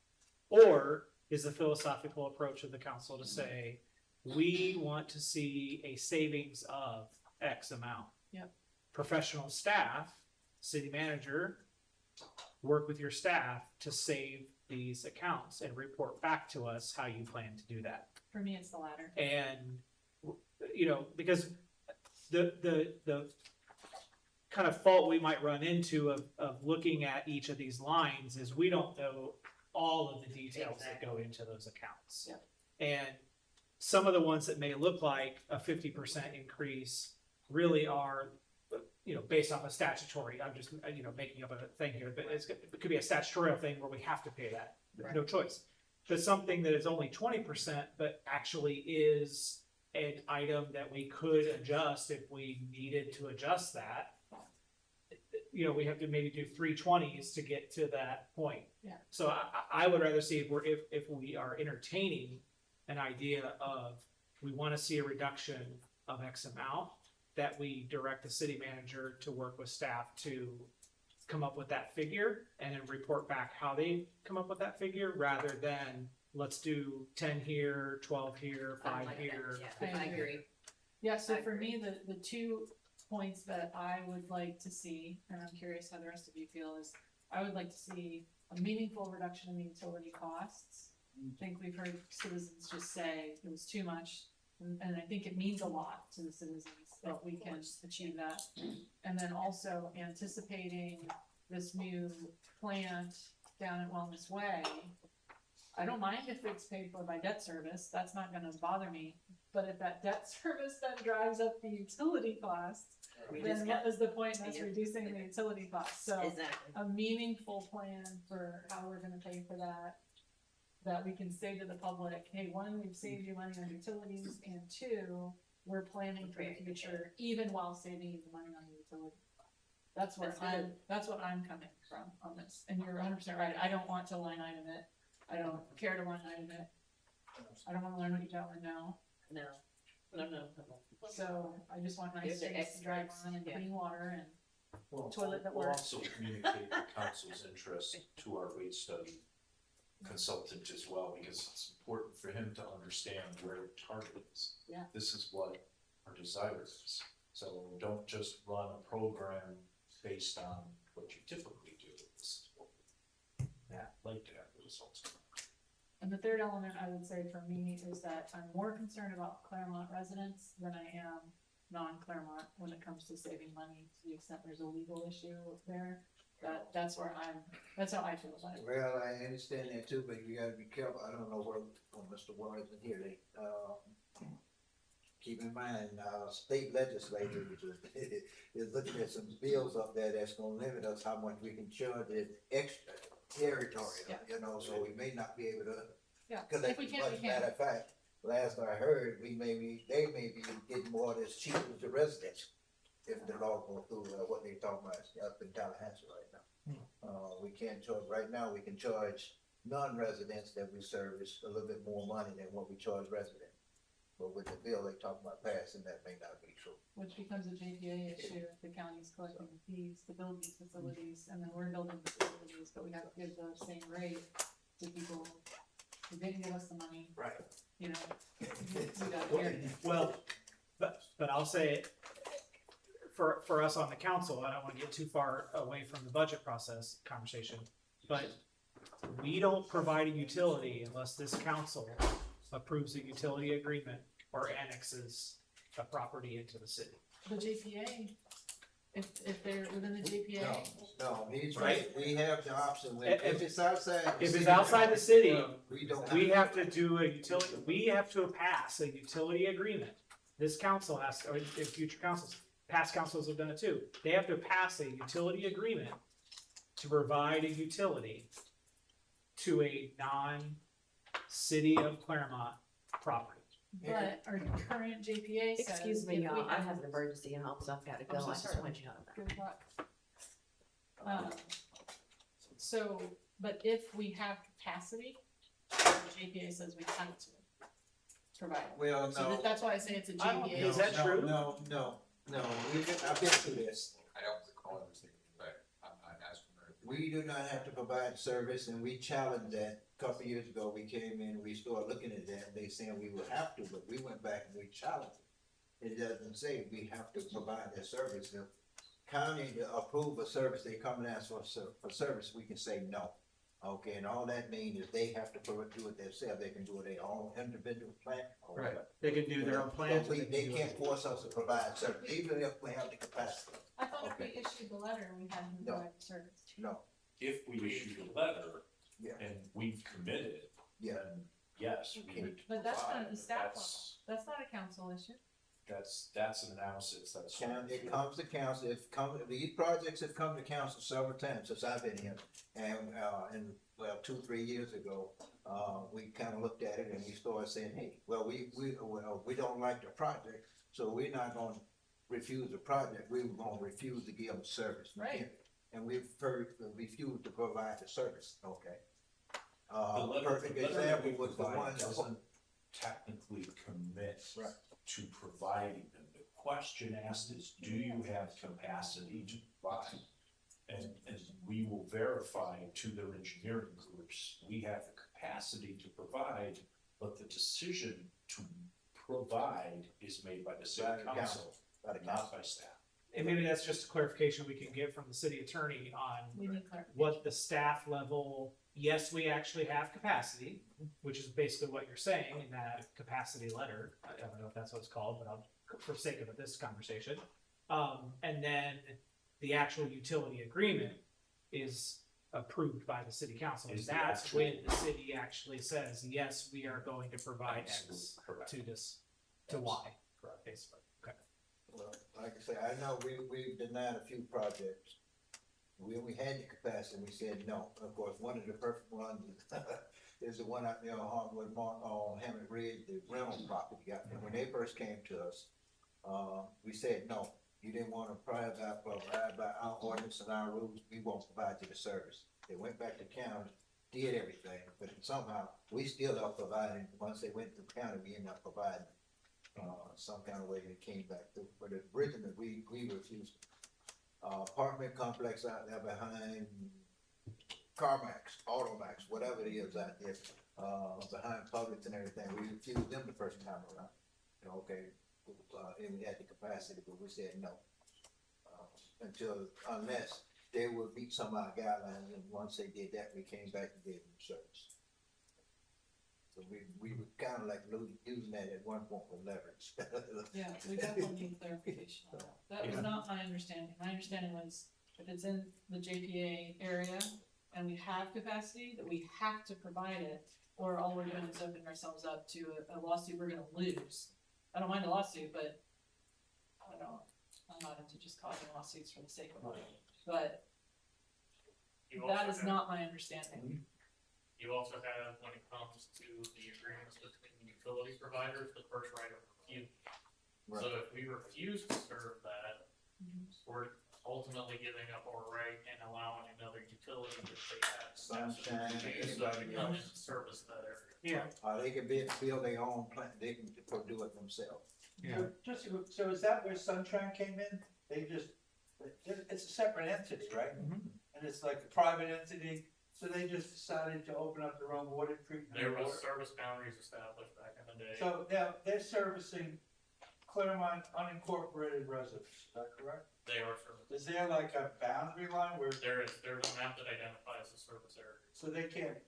[SPEAKER 5] Or is the philosophical approach of the council to say, we want to see a savings of X amount?
[SPEAKER 4] Yep.
[SPEAKER 5] Professional staff, city manager, work with your staff to save these accounts and report back to us how you plan to do that.
[SPEAKER 4] For me, it's the latter.
[SPEAKER 5] And, you know, because the kind of fault we might run into of looking at each of these lines is we don't know all of the details that go into those accounts.
[SPEAKER 4] Yep.
[SPEAKER 5] And some of the ones that may look like a 50% increase really are, you know, based off a statutory, I'm just, you know, making up a thing here, but it could be a statutorial thing where we have to pay that, no choice. But something that is only 20%, but actually is an item that we could adjust if we needed to adjust that. You know, we have to maybe do 320s to get to that point.
[SPEAKER 4] Yeah.
[SPEAKER 5] So I would rather see if we are entertaining an idea of, we want to see a reduction of X amount, that we direct the city manager to work with staff to come up with that figure and then report back how they come up with that figure, rather than let's do 10 here, 12 here, 5 here.
[SPEAKER 9] Yeah, I agree.
[SPEAKER 4] Yeah, so
[SPEAKER 9] I
[SPEAKER 4] for
[SPEAKER 9] agree.
[SPEAKER 4] me, the 2 points that I would like to see, and I'm curious how the rest of you feel, is I would like to see a meaningful reduction in the utility costs. I think we've heard citizens just say it was too much, and I think it means a lot to the citizens that we can achieve that. And then also anticipating this new plant down at Wellness Way. I don't mind if it's paid for by debt service, that's not gonna bother me, but if that debt service then drives up the utility costs, then what is the point in us reducing the utility costs? So
[SPEAKER 9] Exactly.
[SPEAKER 4] a meaningful plan for how we're gonna pay for that we can say to the public, hey, 1, we've saved you money on utilities, and 2, we're planning for the future, even while saving you the money on the utility. That's where that's what I'm coming from on this, and you're 100% right, I don't want to line item it, I don't care to line item it, I don't wanna learn what you don't know.
[SPEAKER 9] No.
[SPEAKER 4] So I just want nice
[SPEAKER 9] They're the
[SPEAKER 4] streets to drive
[SPEAKER 9] experts,
[SPEAKER 4] on and
[SPEAKER 9] yeah.
[SPEAKER 4] clean water and
[SPEAKER 12] Well,
[SPEAKER 4] toilet that
[SPEAKER 12] we'll
[SPEAKER 4] works.
[SPEAKER 12] also communicate the council's interest to our rate study consultant as well, because it's important for him to understand where the target is.
[SPEAKER 4] Yeah.
[SPEAKER 12] This is what our desire is. So don't just run a program based on what you typically do. This is what we like to have the results.
[SPEAKER 4] And the third element I would say for me is that I'm more concerned about Clermont residents than I am non-Clermont when it comes to saving money, to the extent there's a legal issue there. That's how I feel about it.
[SPEAKER 1] Well, I understand that too, but you gotta be careful, I don't know when Mr. Warren's in here, keep in mind, state legislature is looking at some bills up there that's gonna limit us how much we can charge in extra territory, you know, so we may not be able to.
[SPEAKER 4] Yeah,
[SPEAKER 1] Cause
[SPEAKER 4] if we can, we
[SPEAKER 1] as a
[SPEAKER 4] can.
[SPEAKER 1] matter of fact, last I heard, they may be getting more that's cheap as the residents. If the law go through, what they talking about up in Tallahassee right now. We can't charge, right now, we can charge non-residents that we service a little bit more money than what we charge residents. But with the bill they talking about passing, that may not be true.
[SPEAKER 4] Which becomes a JPA issue if the county's collecting the fees to build these facilities, and then we're building the facilities, but we have to give the same rate to people who didn't give us the money.
[SPEAKER 1] Right.
[SPEAKER 4] You know, we got here.
[SPEAKER 5] Well, but I'll say it, for us on the council, I don't wanna get too far away from the budget process conversation, but we don't provide a utility unless this council approves a utility agreement or annexes a property into the city.
[SPEAKER 4] The JPA, if they're within the JPA.
[SPEAKER 17] No, he's
[SPEAKER 5] Right.
[SPEAKER 17] right, we have the option,
[SPEAKER 5] If-
[SPEAKER 17] if it's outside. the
[SPEAKER 5] If it's
[SPEAKER 17] city,
[SPEAKER 5] outside the city,
[SPEAKER 17] We don't.
[SPEAKER 5] we have to do a utility, we have to pass a utility agreement. This council has, or if future councils, past councils have done it too. They have to pass a utility agreement to provide a utility to a non-city of Clermont property.
[SPEAKER 4] But our current JPA says.
[SPEAKER 9] Excuse me,
[SPEAKER 4] if we
[SPEAKER 9] y'all, I have an emergency at home, so I've gotta go,
[SPEAKER 4] so
[SPEAKER 9] I just
[SPEAKER 4] sorry.
[SPEAKER 9] want you to know that.
[SPEAKER 4] Good luck. So, but if we have capacity, the JPA says we have to provide. it.
[SPEAKER 17] Well,
[SPEAKER 4] So
[SPEAKER 17] no.
[SPEAKER 4] that's why I say it's a
[SPEAKER 5] I don't-
[SPEAKER 4] JPA.
[SPEAKER 5] Is that
[SPEAKER 17] No,
[SPEAKER 5] true?
[SPEAKER 17] No, I've been through this.
[SPEAKER 15] I don't recall ever seeing it, but I asked her.
[SPEAKER 17] We do not have to provide service, and we challenged that a couple of years ago. We came in, we started looking at that, and they saying we would have to, but we went back and we challenged it. It doesn't say we have to provide that service. If county to approve a service, they come and ask for service, we can say no. Okay, and all that means is they have to do it themselves. They can do it their own individual plan. or whatever.
[SPEAKER 5] They can do their own plans.
[SPEAKER 17] They can't force us to provide service, even if we have the capacity.
[SPEAKER 4] I thought if we issued the letter, we had to
[SPEAKER 17] No.
[SPEAKER 4] provide the service.
[SPEAKER 17] No,
[SPEAKER 12] If we issue the letter
[SPEAKER 17] yeah,
[SPEAKER 12] and we've committed,
[SPEAKER 17] yeah.
[SPEAKER 12] then yes, we need to
[SPEAKER 4] But that's not
[SPEAKER 12] provide.
[SPEAKER 4] at the staff level.
[SPEAKER 12] That's-
[SPEAKER 4] That's not a council issue.
[SPEAKER 12] That's an analysis, that's.
[SPEAKER 17] It comes to council, these projects have come to council several times since I've been here. And, well, 2-3 years ago, we kinda looked at it and we started saying, hey, well, we don't like the project, so we're not gonna refuse the project, we were gonna refuse to give them service.
[SPEAKER 4] Right.
[SPEAKER 17] And we've refused to provide the service, okay?
[SPEAKER 12] The letter,
[SPEAKER 17] Perfect
[SPEAKER 12] the letter
[SPEAKER 17] example
[SPEAKER 12] that we
[SPEAKER 17] was the
[SPEAKER 12] provide
[SPEAKER 17] one that.
[SPEAKER 12] doesn't technically commit
[SPEAKER 17] Right.
[SPEAKER 12] to providing them. The question asked is, do you have capacity to provide? And we will verify to their engineering groups, we have the capacity to provide, but the decision to provide is made by the
[SPEAKER 17] By
[SPEAKER 12] city
[SPEAKER 17] the
[SPEAKER 12] council,
[SPEAKER 17] by the
[SPEAKER 12] not by staff.
[SPEAKER 5] And maybe that's just a clarification we can get from the city attorney on
[SPEAKER 4] We need clarification.
[SPEAKER 5] what the staff level, yes, we actually have capacity, which is basically what you're saying in that capacity letter. I don't know if that's what it's called, but I'll, for sake of this conversation. And then the actual utility agreement is approved by the city council. And
[SPEAKER 12] Is the
[SPEAKER 5] that's
[SPEAKER 12] actual-
[SPEAKER 5] when the city actually says, yes, we are going to provide X
[SPEAKER 12] Absolutely correct.
[SPEAKER 5] to this, to Y, basically. Okay.
[SPEAKER 17] Well, like I say, I know we denied a few projects. We had the capacity, we said no. Of course, one of the perfect ones is the one out there on Hardwood Mark, on Hammond Ridge, the rental property. And when they first came to us, we said, no, you didn't want to provide by our ordinance and our rules, we won't provide you the service. They went back to county, did everything, but somehow, we still are providing, once they went to county, we ended up providing some kind of way it came back through, but originally, we refused. Apartment complex out there behind CarMax, Automax, whatever it is out there, behind Publix and everything, we refused them the first time around. Okay, and we had the capacity, but we said no. Unless they would meet some of our guidelines, and once they did that, we came back and gave them service. So we were kind of like using that at one point with leverage.
[SPEAKER 4] Yeah, we definitely need clarification on that. That was not my understanding. My understanding was if it's in the JPA area and we have capacity, that we have to provide it, or all we're doing is opening ourselves up to a lawsuit we're gonna lose. I don't mind a lawsuit, but I'm not into just causing lawsuits for the sake of it. But
[SPEAKER 18] You
[SPEAKER 4] that
[SPEAKER 18] also
[SPEAKER 4] is
[SPEAKER 18] have-
[SPEAKER 4] not my understanding.
[SPEAKER 18] You also have, when it comes to the agreements between the utility providers, the first right of refusal.
[SPEAKER 17] Right.
[SPEAKER 18] So if we refuse to serve that, we're ultimately giving up our right and allowing another utility to take that.
[SPEAKER 17] Sunshine,
[SPEAKER 18] So
[SPEAKER 17] anybody
[SPEAKER 18] come
[SPEAKER 17] else.
[SPEAKER 18] and service that area.
[SPEAKER 5] Yeah.
[SPEAKER 17] They can build their own plant, they can do it themselves.
[SPEAKER 5] Yeah.
[SPEAKER 7] So is that where Sunshine came in? They just, it's a separate entity, right? And it's like a private entity, so they just decided to open up their own water treatment.
[SPEAKER 18] There was
[SPEAKER 7] water.
[SPEAKER 18] service boundaries established back in the day.
[SPEAKER 7] So now they're servicing Clermont unincorporated residents, is that correct?
[SPEAKER 18] They are service.
[SPEAKER 7] Is there like a boundary line where,
[SPEAKER 18] There's a map that identifies the service area.
[SPEAKER 7] so they can't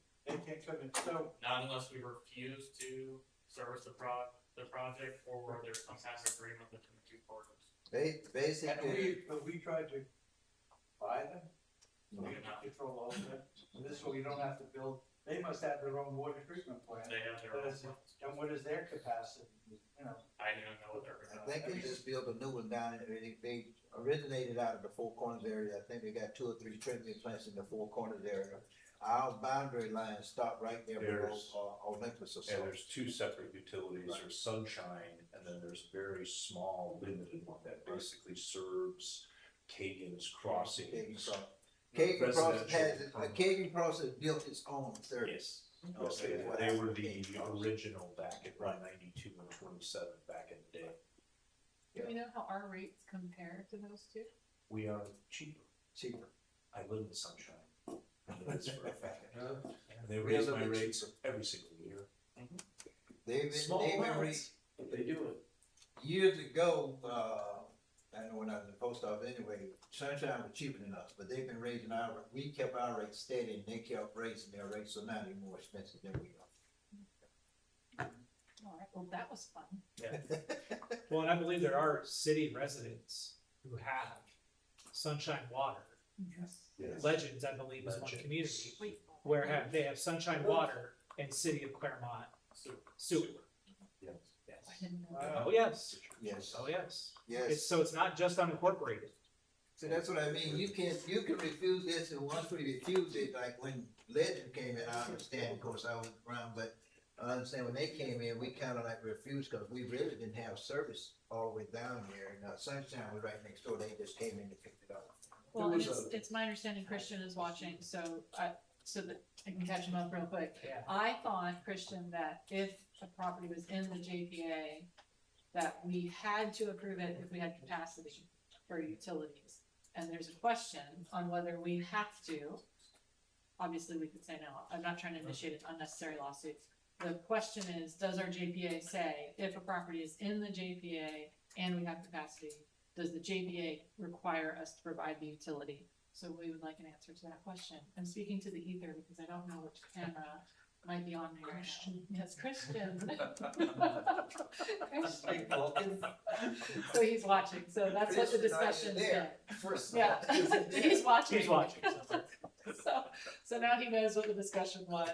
[SPEAKER 7] come in, so,
[SPEAKER 18] Not unless we refuse to service the project or there's some kind of agreement between the two parties.
[SPEAKER 17] Basically,
[SPEAKER 7] have we tried to buy them?
[SPEAKER 18] We do not.
[SPEAKER 7] Control all of that, and this way you don't have to build, they must have their own water treatment plant.
[SPEAKER 18] They have their own.
[SPEAKER 7] And what is their capacity, you know?
[SPEAKER 18] I don't know what they're.
[SPEAKER 17] I think they just built a new one down there. They originated out of the Four Corners area. I think they got 2 or 3 treatment plants in the Four Corners area. Our boundary lines stop right there below Olympus or
[SPEAKER 12] And
[SPEAKER 17] so.
[SPEAKER 12] there's 2 separate utilities, there's Sunshine, and then there's a very small limited one that basically serves Kagan's Crossing.
[SPEAKER 17] Kagan Crossing
[SPEAKER 12] Residential.
[SPEAKER 17] Kagan Crossing built its own service.
[SPEAKER 12] Yes, they were the original back in 92 and 27 back in the day.
[SPEAKER 4] Do we know how our rates compare to those two?
[SPEAKER 12] We are cheaper.
[SPEAKER 17] Cheaper.
[SPEAKER 12] I live in Sunshine. I know this for a fact. And they
[SPEAKER 17] We
[SPEAKER 12] raise
[SPEAKER 17] live
[SPEAKER 12] my
[SPEAKER 17] in
[SPEAKER 12] rates every single year.
[SPEAKER 17] They've
[SPEAKER 2] Small
[SPEAKER 17] been
[SPEAKER 2] amounts, but they do it.
[SPEAKER 17] years ago, I know when I was in the post office anyway, Sunshine was cheaper than us, but they've been raising we kept our rates steady and they kept raising their rates, so now they're more expensive than we are.
[SPEAKER 4] All right, well, that was fun.
[SPEAKER 5] Yeah. Well, and I believe there are city residents who have Sunshine Water.
[SPEAKER 12] Yes.
[SPEAKER 5] Legends, I believe, is one
[SPEAKER 12] Legends.
[SPEAKER 5] community where they have Sunshine Water and City of Clermont sewer.
[SPEAKER 12] Yes.
[SPEAKER 4] I didn't know that.
[SPEAKER 5] Oh, yes.
[SPEAKER 17] Yes.
[SPEAKER 5] Oh, yes.
[SPEAKER 17] Yes.
[SPEAKER 5] So it's not just unincorporated.
[SPEAKER 17] So that's what I mean, you can refuse this, and once we refuse it, like when Legend came in, I understand, of course, I was around, but I understand when they came in, we kinda like refused, cause we really didn't have service all the way down here, and Sunshine was right next door, they just came in and picked it up.
[SPEAKER 4] Well, and it's my understanding Christian is watching, so so that I can catch him up real quick.
[SPEAKER 5] Yeah.
[SPEAKER 4] I thought, Christian, that if a property was in the JPA, that we had to approve it if we had capacity for utilities. And there's a question on whether we have to. Obviously, we could say no. I'm not trying to initiate an unnecessary lawsuit. The question is, does our JPA say if a property is in the JPA and we have capacity, does the JPA require us to provide the utility? So we would like an answer to that question. I'm speaking to the ether because I don't know which camera might be on me right now. Yes, Christian. So he's watching, so that's what the discussion said. Yeah, he's watching.
[SPEAKER 5] He's watching.
[SPEAKER 4] So now he knows what the discussion was.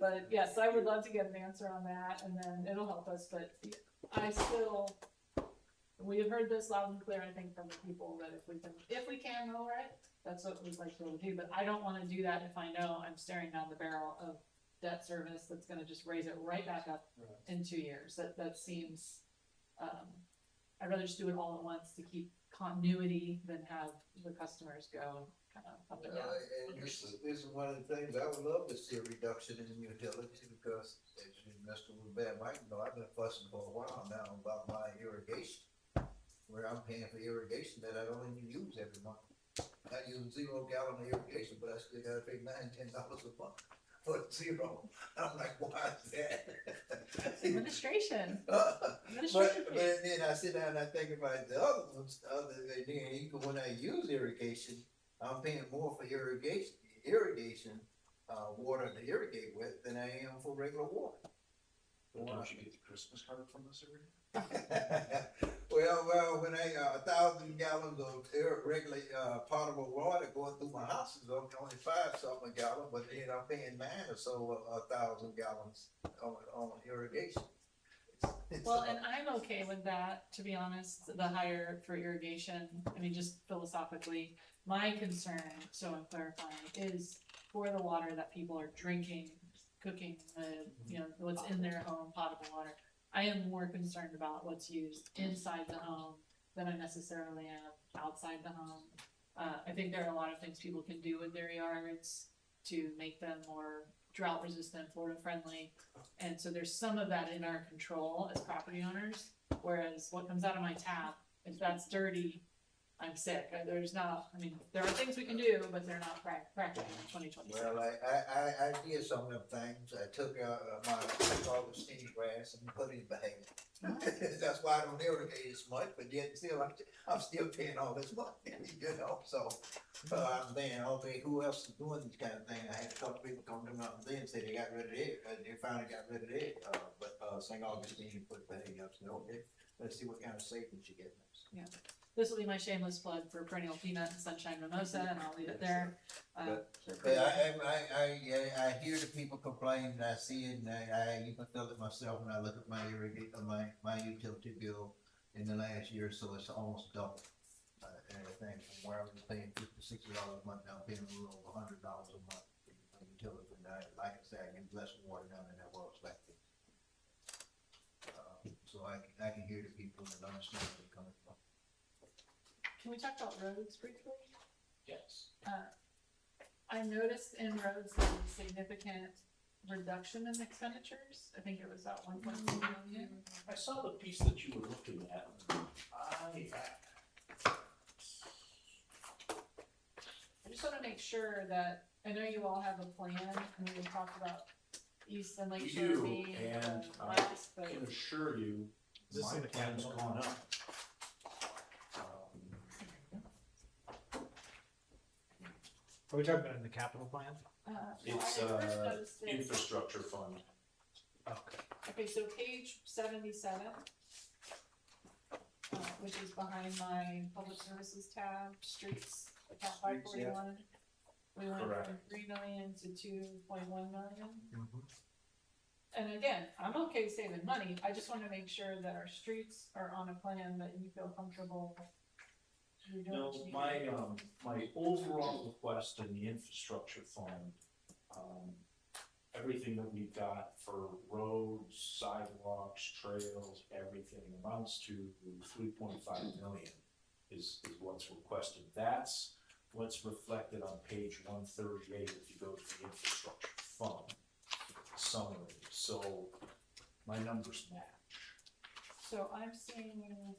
[SPEAKER 4] But yes, I would love to get an answer on that and then it'll help us, but we have heard this loud and clear, I think, from the people that if we can lower it, that's what we'd like to be able to do, but I don't wanna do that if I know I'm staring down the barrel of debt service that's gonna just raise it right back up in 2 years. That seems, I'd rather just do it all at once to keep continuity than have the customers go kind of up and down.
[SPEAKER 17] And this is one of the things, I would love to see a reduction in utilities, because as you Mr. Bad Mike, I've been fussing for a while now about my irrigation, where I'm paying for irrigation that I don't even use every month. I use 0 gallon of irrigation, but I still gotta pay $9-10 a month for 0. I'm like, why is that?
[SPEAKER 4] Administration.
[SPEAKER 17] But
[SPEAKER 4] Administration.
[SPEAKER 17] then I sit down and I think about the other ones, even when I use irrigation, I'm paying more for irrigation water to irrigate with than I am for regular water.
[SPEAKER 12] Don't you get the Christmas card from us every year?
[SPEAKER 17] Well, when I 1,000 gallons of regular potable water going through my house is only 5 something a gallon, but then I'm paying 9 or so 1,000 gallons on irrigation.
[SPEAKER 4] Well, and I'm okay with that, to be honest, the higher for irrigation, I mean, just philosophically, my concern, so I'm clarifying, is for the water that people are drinking, cooking, what's in their home, potable water. I am more concerned about what's used inside the home than I necessarily am outside the home. I think there are a lot of things people can do with their yards to make them more drought resistant, Florida friendly. And so there's some of that in our control as property owners, whereas what comes out of my tap, if that's dirty, I'm sick. There's not, I mean, there are things we can do, but they're not practical in 2026.
[SPEAKER 17] Well, I did some of them things. I took, my Augustine grass and put it in behavior. That's why I don't irrigate as much, but yet still, I'm still paying all this money, you know, so. I'm saying, okay, who else is doing this kind of thing? I had a couple people come to me up then and say they got rid of it, they finally got rid of it, but, St. Augustine put behavior up, so, okay, let's see what kind of savings you get next.
[SPEAKER 4] Yeah. This will be my shameless plug for perennial peanut and sunshine mimosa, and I'll leave it there.
[SPEAKER 17] But I hear the people complain, and I see it, and I even feel it myself when I look at my my utility bill in the last year, so it's almost double. And everything from where I was paying $50-60 a month, now I'm paying a little over $100 a month for utility, and like I said, I get less water down than I was back then. So I can hear the people and understand where they're coming from.
[SPEAKER 4] Can we talk about roads briefly?
[SPEAKER 12] Yes.
[SPEAKER 4] I noticed in roads there was a significant reduction in expenditures. I think it was about 1.2 million.
[SPEAKER 12] I saw the piece that you were looking at.
[SPEAKER 4] I just wanna make sure that, I know you all have a plan, and we talked about East and Lake
[SPEAKER 12] We
[SPEAKER 4] Shore
[SPEAKER 12] do,
[SPEAKER 4] being
[SPEAKER 12] and
[SPEAKER 4] the
[SPEAKER 12] I
[SPEAKER 4] last, but
[SPEAKER 12] can assure you,
[SPEAKER 5] Is this
[SPEAKER 12] my
[SPEAKER 5] in the
[SPEAKER 12] plan's
[SPEAKER 5] capital?
[SPEAKER 12] gone up.
[SPEAKER 5] Are we talking about in the capital plan?
[SPEAKER 12] It's,
[SPEAKER 4] I first noticed it.
[SPEAKER 12] infrastructure fund.
[SPEAKER 5] Okay.
[SPEAKER 4] Okay, so page 77, which is behind my public services tab, streets, account 541. We went from
[SPEAKER 12] Correct.
[SPEAKER 4] 3 million to 2.1 million.
[SPEAKER 5] Mhm.
[SPEAKER 4] And again, I'm okay saving money, I just wanna make sure that our streets are on a plan that you feel comfortable. You're doing what you need to do.
[SPEAKER 12] My overall request in the infrastructure fund, everything that we've got for roads, sidewalks, trails, everything amounts to 3.5 million is what's requested. That's what's reflected on page 138 if you go to the infrastructure fund summary. So my numbers match.
[SPEAKER 4] So I'm seeing,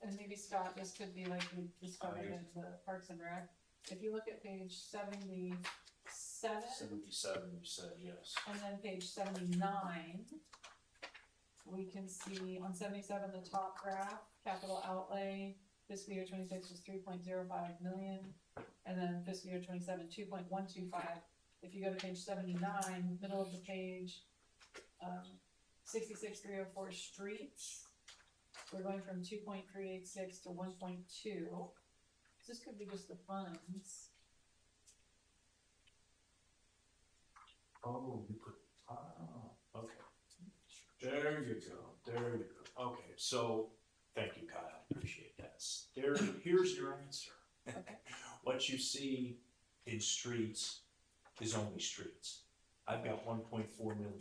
[SPEAKER 4] and maybe Scott, this could be like we discovered in the Parks and Rec. If you look at page 77,
[SPEAKER 12] 77, you said, yes.
[SPEAKER 4] and then page 79, we can see on 77, the top graph, capital outlay, fiscal year 26 was 3.05 million, and then fiscal year 27, 2.125. If you go to page 79, middle of the page, 66,304 streets, we're going from 2.386 to 1.2. This could be just the funds.
[SPEAKER 12] Oh, you could, okay. There you go. Okay, so, thank you, Kyle, appreciate that. Here's your answer.
[SPEAKER 4] Okay.
[SPEAKER 12] What you see in streets is only streets. I've got $1.4 million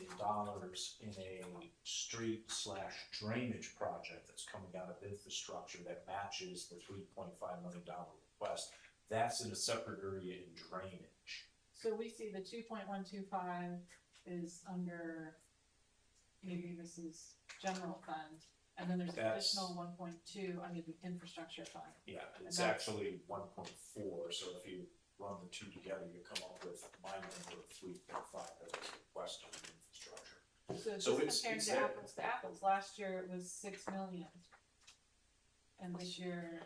[SPEAKER 12] in a street/drainage project that's coming out of infrastructure that matches the $3.5 million request. That's in a separate area in drainage.
[SPEAKER 4] So we see the 2.125 is under, maybe this is general fund, and then there's
[SPEAKER 12] That's-
[SPEAKER 4] additional 1.2 under the infrastructure fund.
[SPEAKER 12] Yeah, it's
[SPEAKER 4] that's-
[SPEAKER 12] actually 1.4, so if you run the two together, you come up with my number of 3.5 that was requested in infrastructure.
[SPEAKER 4] So
[SPEAKER 12] So
[SPEAKER 4] just comparing
[SPEAKER 12] it's
[SPEAKER 4] to
[SPEAKER 12] there.
[SPEAKER 4] apples to apples, last year it was 6 million. And this year,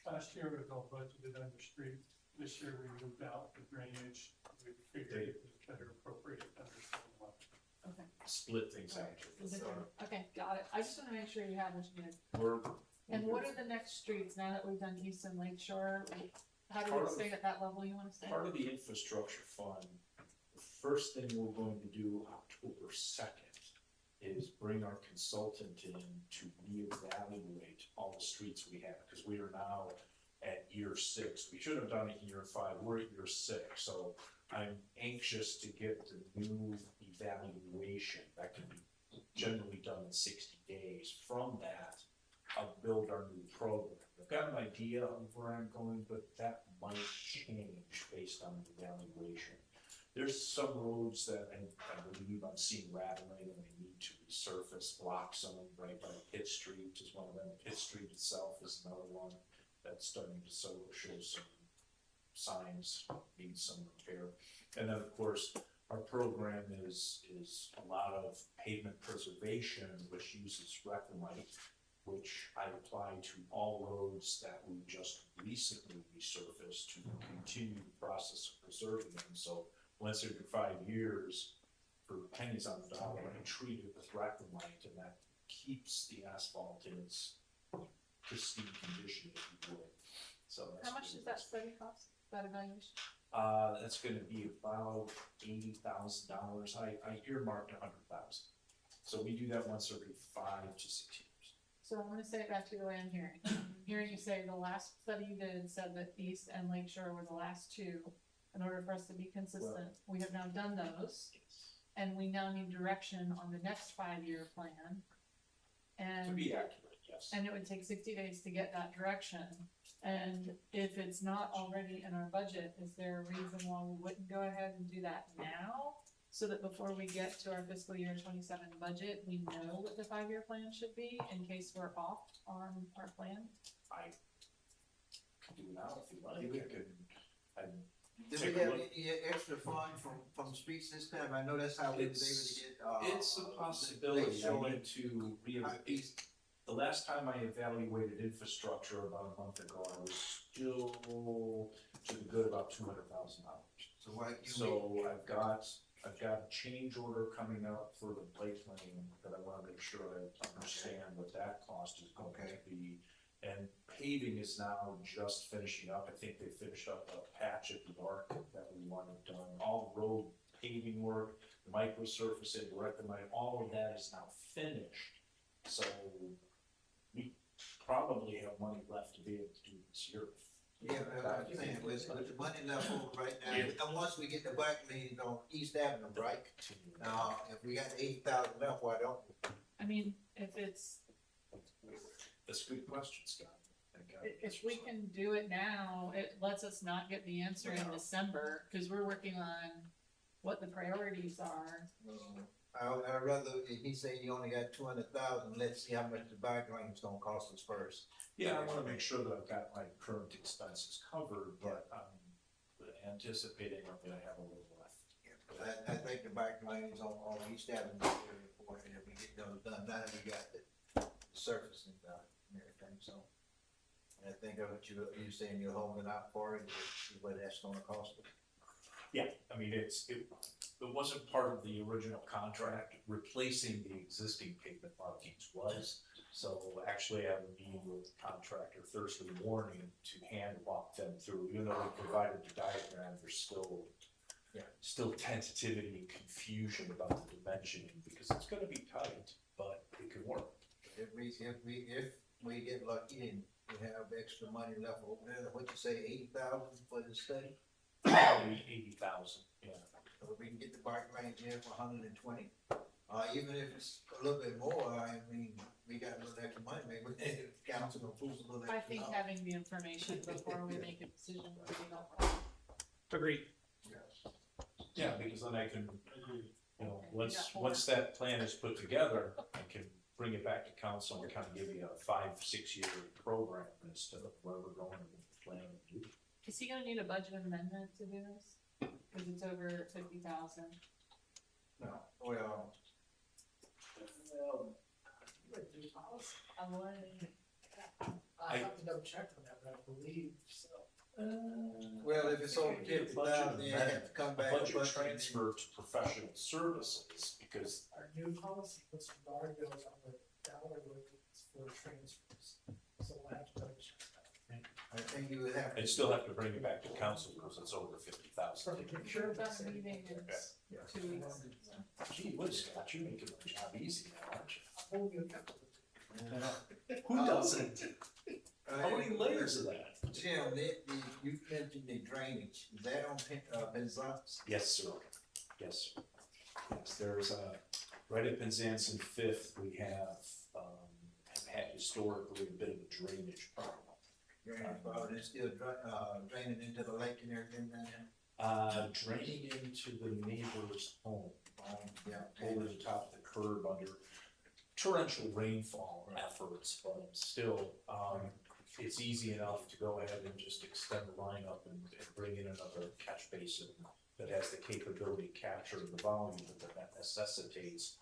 [SPEAKER 8] Last year it was all budgeted under street, this year we moved out the drainage, we figured it was better appropriated under stormwater.
[SPEAKER 4] okay,
[SPEAKER 12] Split things out.
[SPEAKER 4] is it there? Okay, got it, I just wanna make sure you have what you need.
[SPEAKER 12] We're,
[SPEAKER 4] And what are the next streets, now that we've done East and Lake Shore, how do
[SPEAKER 12] Part
[SPEAKER 4] we
[SPEAKER 12] of-
[SPEAKER 4] stay at that level you wanna stay?
[SPEAKER 12] part of the infrastructure fund, the first thing we're going to do October 2nd is bring our consultant in to reevaluate all the streets we have, because we are now at year 6. We should have done it in year 5, we're at year 6, so I'm anxious to get the new evaluation that can be generally done in 60 days. From that, I'll build our new program. I've got an idea of where I'm going, but that might change based on the evaluation. There's some roads that I believe I'm seeing rattling and they need to resurface. Block zone right by Pitt Street is one of them. Pitt Street itself is another one. that's starting to show some signs, needs some repair. And then, of course, our program is a lot of pavement preservation, which uses reclamite, which I apply to all roads that we just recently resurfaced to continue the process of preserving them. So once every 5 years, for pennies on the dollar, I treat it with reclamite, and that keeps the asphalt in its pristine condition, if you would. So that's
[SPEAKER 4] How much
[SPEAKER 12] really
[SPEAKER 4] does that study cost, that evaluation?
[SPEAKER 12] That's gonna be about $80,000. I earmarked 100,000. So we do that once every 5 to 6 years.
[SPEAKER 4] So I'm gonna say it back to the way I'm hearing. I'm hearing you say the last study you did said that East and Lake Shore were the last two. In order for us to be consistent, we have now done those, and we now need direction on the next 5-year plan. And
[SPEAKER 12] To be accurate, yes.
[SPEAKER 4] and it would take 60 days to get that direction. And if it's not already in our budget, is there a reason why we wouldn't go ahead and do that now? So that before we get to our fiscal year 27 budget, we know what the 5-year plan should be in case we're off on our plan?
[SPEAKER 12] I can do it now if you like.
[SPEAKER 1] Did we have any extra fund from streets this time? I know that's how we was able to get,
[SPEAKER 12] It's a possibility. I need to the last time I evaluated infrastructure about a month ago, I was still to the good about $200,000.
[SPEAKER 1] So what you
[SPEAKER 12] So I've got a change order coming up for the plate lane that I wanna make sure I understand what that cost is going to be. And paving is now just finishing up. I think they finished up a patch at the arc that we wanted done. All the road paving work, the microsurfacing, reclamite, all of that is now finished. So we probably have money left to be able to do this year.
[SPEAKER 1] Yeah, I'm saying, with the money left over right now, and once we get the back lane on East Avenue, right? If we got 80,000 left, why don't we?
[SPEAKER 4] I mean, if it's,
[SPEAKER 12] That's a good question, Scott.
[SPEAKER 4] if we can do it now, it lets us not get the answer in December, cause we're working on what the priorities are.
[SPEAKER 1] I'd rather, if he say he only got 200,000, let's see how much the back lane's gonna cost us first.
[SPEAKER 12] Yeah, I wanna make sure that I've got my current expenses covered, but I'm anticipating I'm gonna have a little left.
[SPEAKER 1] But I think the back lanes on East Avenue is very important, if we get those done, now that we got the surface and everything, so. And I think of what you saying you're holding out for it, is what that's gonna cost us.
[SPEAKER 12] Yeah, I mean, it wasn't part of the original contract, replacing the existing pavement markings was. So actually I have a meeting with the contractor Thursday morning to hand walk them through, even though we provided the diagram, there's still tentativity and confusion about the dimensioning, because it's gonna be tight, but it could work.
[SPEAKER 1] If we get lucky and we have extra money left over there, what you say, 80,000 for the study?
[SPEAKER 12] Probably 80,000, yeah.
[SPEAKER 1] So we can get the bike lanes in for 120. Even if it's a little bit more, I mean, we got a little extra money, maybe the council will pull a little extra.
[SPEAKER 4] I think
[SPEAKER 1] out.
[SPEAKER 4] having the information before we make a decision would be helpful.
[SPEAKER 5] Agreed.
[SPEAKER 12] Yeah, because then I can, once that plan is put together, I can bring it back to council and kind of give you a 5-6 year program instead of where we're going with the plan to do.
[SPEAKER 4] Is he gonna need a budget amendment to do this? Cause it's over 50,000.
[SPEAKER 1] No, well.
[SPEAKER 19] I have to double check on that, but I believe so.
[SPEAKER 1] Well, if it's over 50,000, then you have to come back.
[SPEAKER 12] Budget transfer to professional services, because
[SPEAKER 19] Our new policy puts guardrails on the dollar limits for transfers, so we'll have to double check that.
[SPEAKER 1] I think you would have.
[SPEAKER 12] I'd still have to bring it back to council because it's over 50,000.
[SPEAKER 4] Sure, that's a meeting in 2 weeks.
[SPEAKER 12] Gee whiz, Scott, you're making my job easy now, aren't you?
[SPEAKER 19] Hold you accountable.
[SPEAKER 12] Who doesn't? How many layers of that?
[SPEAKER 1] Jim, you mentioned the drainage, is that on Penzance?
[SPEAKER 12] Yes, sir. Yes, sir. Yes, there's right at Penzance and Fifth, we have had historically a bit of a drainage problem.
[SPEAKER 1] It's still draining into the lake and everything down there?
[SPEAKER 12] Draining into the neighbor's home.
[SPEAKER 1] Yeah.
[SPEAKER 12] Over the top of the curb under torrential rainfall efforts, but still, it's easy enough to go ahead and just extend the line up and bring in another catch basin that has the capability to capture the volume, but that necessitates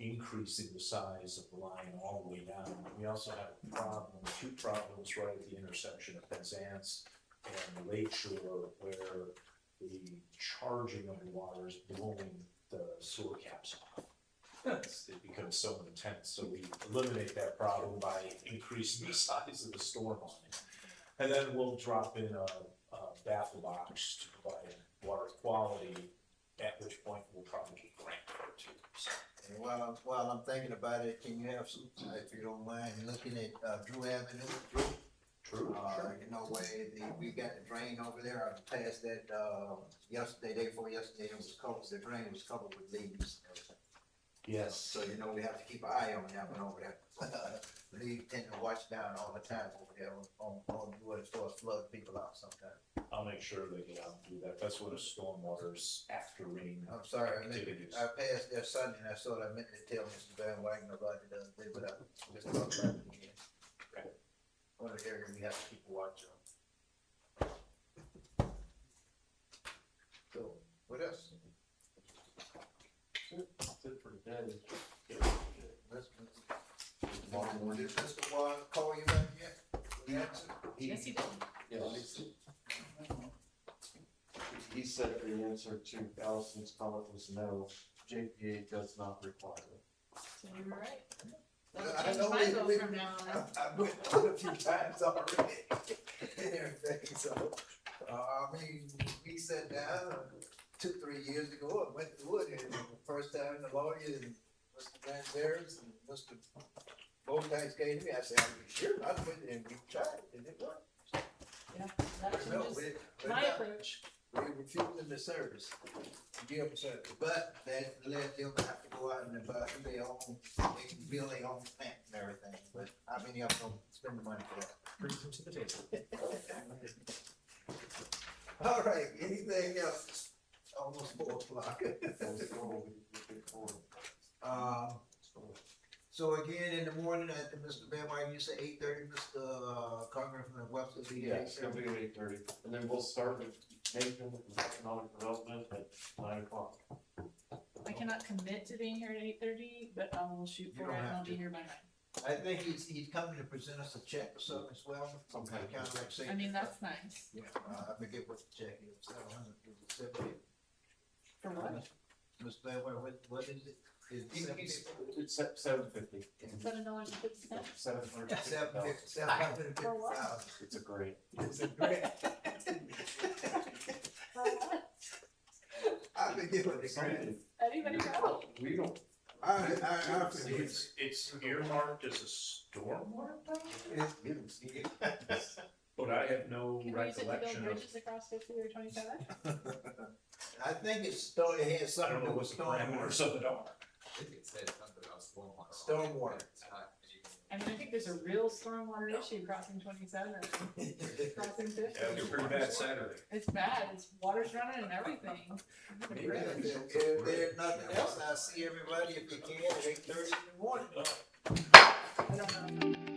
[SPEAKER 12] increasing the size of the line all the way down. We also have a problem, two problems right at the intersection of Penzance and Lake Shore, where the charging of the water is blowing the sewer caps off. It becomes so intense, so we eliminate that problem by increasing the size of the storm line. And then we'll drop in a baffle box to provide water quality, at which point we'll probably get grant for it too. So,
[SPEAKER 1] And while I'm thinking about it, can you have some, if you don't mind, looking at, Drew Avenue?
[SPEAKER 12] True.
[SPEAKER 1] You know, where we got the drain over there, I passed that, yesterday, day before yesterday, it was covered, the drain was covered with leaves.
[SPEAKER 12] yes.
[SPEAKER 1] So, you know, we have to keep an eye on that one over there. Leaves tend to wash down all the time over there on wood, as far as flood people out sometimes.
[SPEAKER 12] I'll make sure they get out and do that. That's what a stormwater's after rain.
[SPEAKER 1] I'm sorry,
[SPEAKER 12] activities.
[SPEAKER 1] I passed there Sunday and I saw that I meant to tell Mr. Van Wagner about it the other day, but I just thought about it again.
[SPEAKER 12] Okay.
[SPEAKER 1] One of the areas we have to keep a watch on. So, what else?
[SPEAKER 2] That's it for today.
[SPEAKER 1] Did Mr. Juan call you back yet? The answer?
[SPEAKER 4] Yes, he did.
[SPEAKER 2] Yes. He said the answer to Allison's comment was no, JPA does not require it.
[SPEAKER 4] So you were right.
[SPEAKER 1] I
[SPEAKER 4] Change
[SPEAKER 1] know
[SPEAKER 4] my
[SPEAKER 1] we-
[SPEAKER 4] vote from now on.
[SPEAKER 1] I went through it a few times already and everything, so, I mean, we sat down 2-3 years ago and went through it, and the first time the lawyer and Mr. Van Beers and Mr. Both guys came to me, I said, are you sure? I went and we tried it, and it worked.
[SPEAKER 4] Yeah, that
[SPEAKER 1] No,
[SPEAKER 4] changes
[SPEAKER 1] we're
[SPEAKER 4] my
[SPEAKER 1] not-
[SPEAKER 4] approach.
[SPEAKER 1] We're refusing the service, give them service, but they let them have to go out and buy their own, they can build their own plant and everything, but how many of them spend the money for that?
[SPEAKER 5] Brings them to the table.
[SPEAKER 1] All right, anything else? Almost 4 o'clock. So again, in the morning, at Mr. Van Wyk, you said 8:30, Mr. Congressman from Webster.
[SPEAKER 2] Yeah, it's gonna be at 8:30, and then we'll start with Nathan with economic development at 9 o'clock.
[SPEAKER 4] I cannot commit to being here at 8:30, but I will shoot
[SPEAKER 1] You
[SPEAKER 4] for
[SPEAKER 1] don't
[SPEAKER 4] it and
[SPEAKER 1] have
[SPEAKER 4] I'll be
[SPEAKER 1] to.
[SPEAKER 4] here by 9.
[SPEAKER 1] I think he's coming to present us a check or something as well, some kind of like saying.
[SPEAKER 4] I mean, that's nice.
[SPEAKER 1] Yeah, I forget what the check is, 700,
[SPEAKER 4] For what?
[SPEAKER 1] Mr. Van Wyk, what is it?
[SPEAKER 2] It's at 750.
[SPEAKER 4] $7.50.
[SPEAKER 2] 750.
[SPEAKER 1] 750,000.
[SPEAKER 4] For what?
[SPEAKER 2] It's a great.
[SPEAKER 1] It's a grant.
[SPEAKER 4] For what?
[SPEAKER 1] I forget what the grant is.
[SPEAKER 4] Anybody know?
[SPEAKER 2] We don't.
[SPEAKER 1] I forget.
[SPEAKER 12] It's earmarked as a stormwater project, but I have no
[SPEAKER 4] Can we use it to build
[SPEAKER 12] recollection of.
[SPEAKER 4] bridges across 50 or 27?
[SPEAKER 1] I think it started, it had
[SPEAKER 12] I
[SPEAKER 1] something
[SPEAKER 12] don't
[SPEAKER 1] to
[SPEAKER 12] know
[SPEAKER 1] do
[SPEAKER 12] what
[SPEAKER 1] with
[SPEAKER 12] the parameters of it are.
[SPEAKER 15] I think it said something about stormwater.
[SPEAKER 1] Stormwater.
[SPEAKER 15] It's not even-
[SPEAKER 4] I mean, I think there's a real stormwater issue crossing 27, crossing 50.
[SPEAKER 12] Yeah, it was a pretty bad Saturday.
[SPEAKER 4] It's bad, it's water's running and everything.
[SPEAKER 1] If there's nothing else, I'll see everybody if you can at 8:30 in the morning.
[SPEAKER 4] I don't know.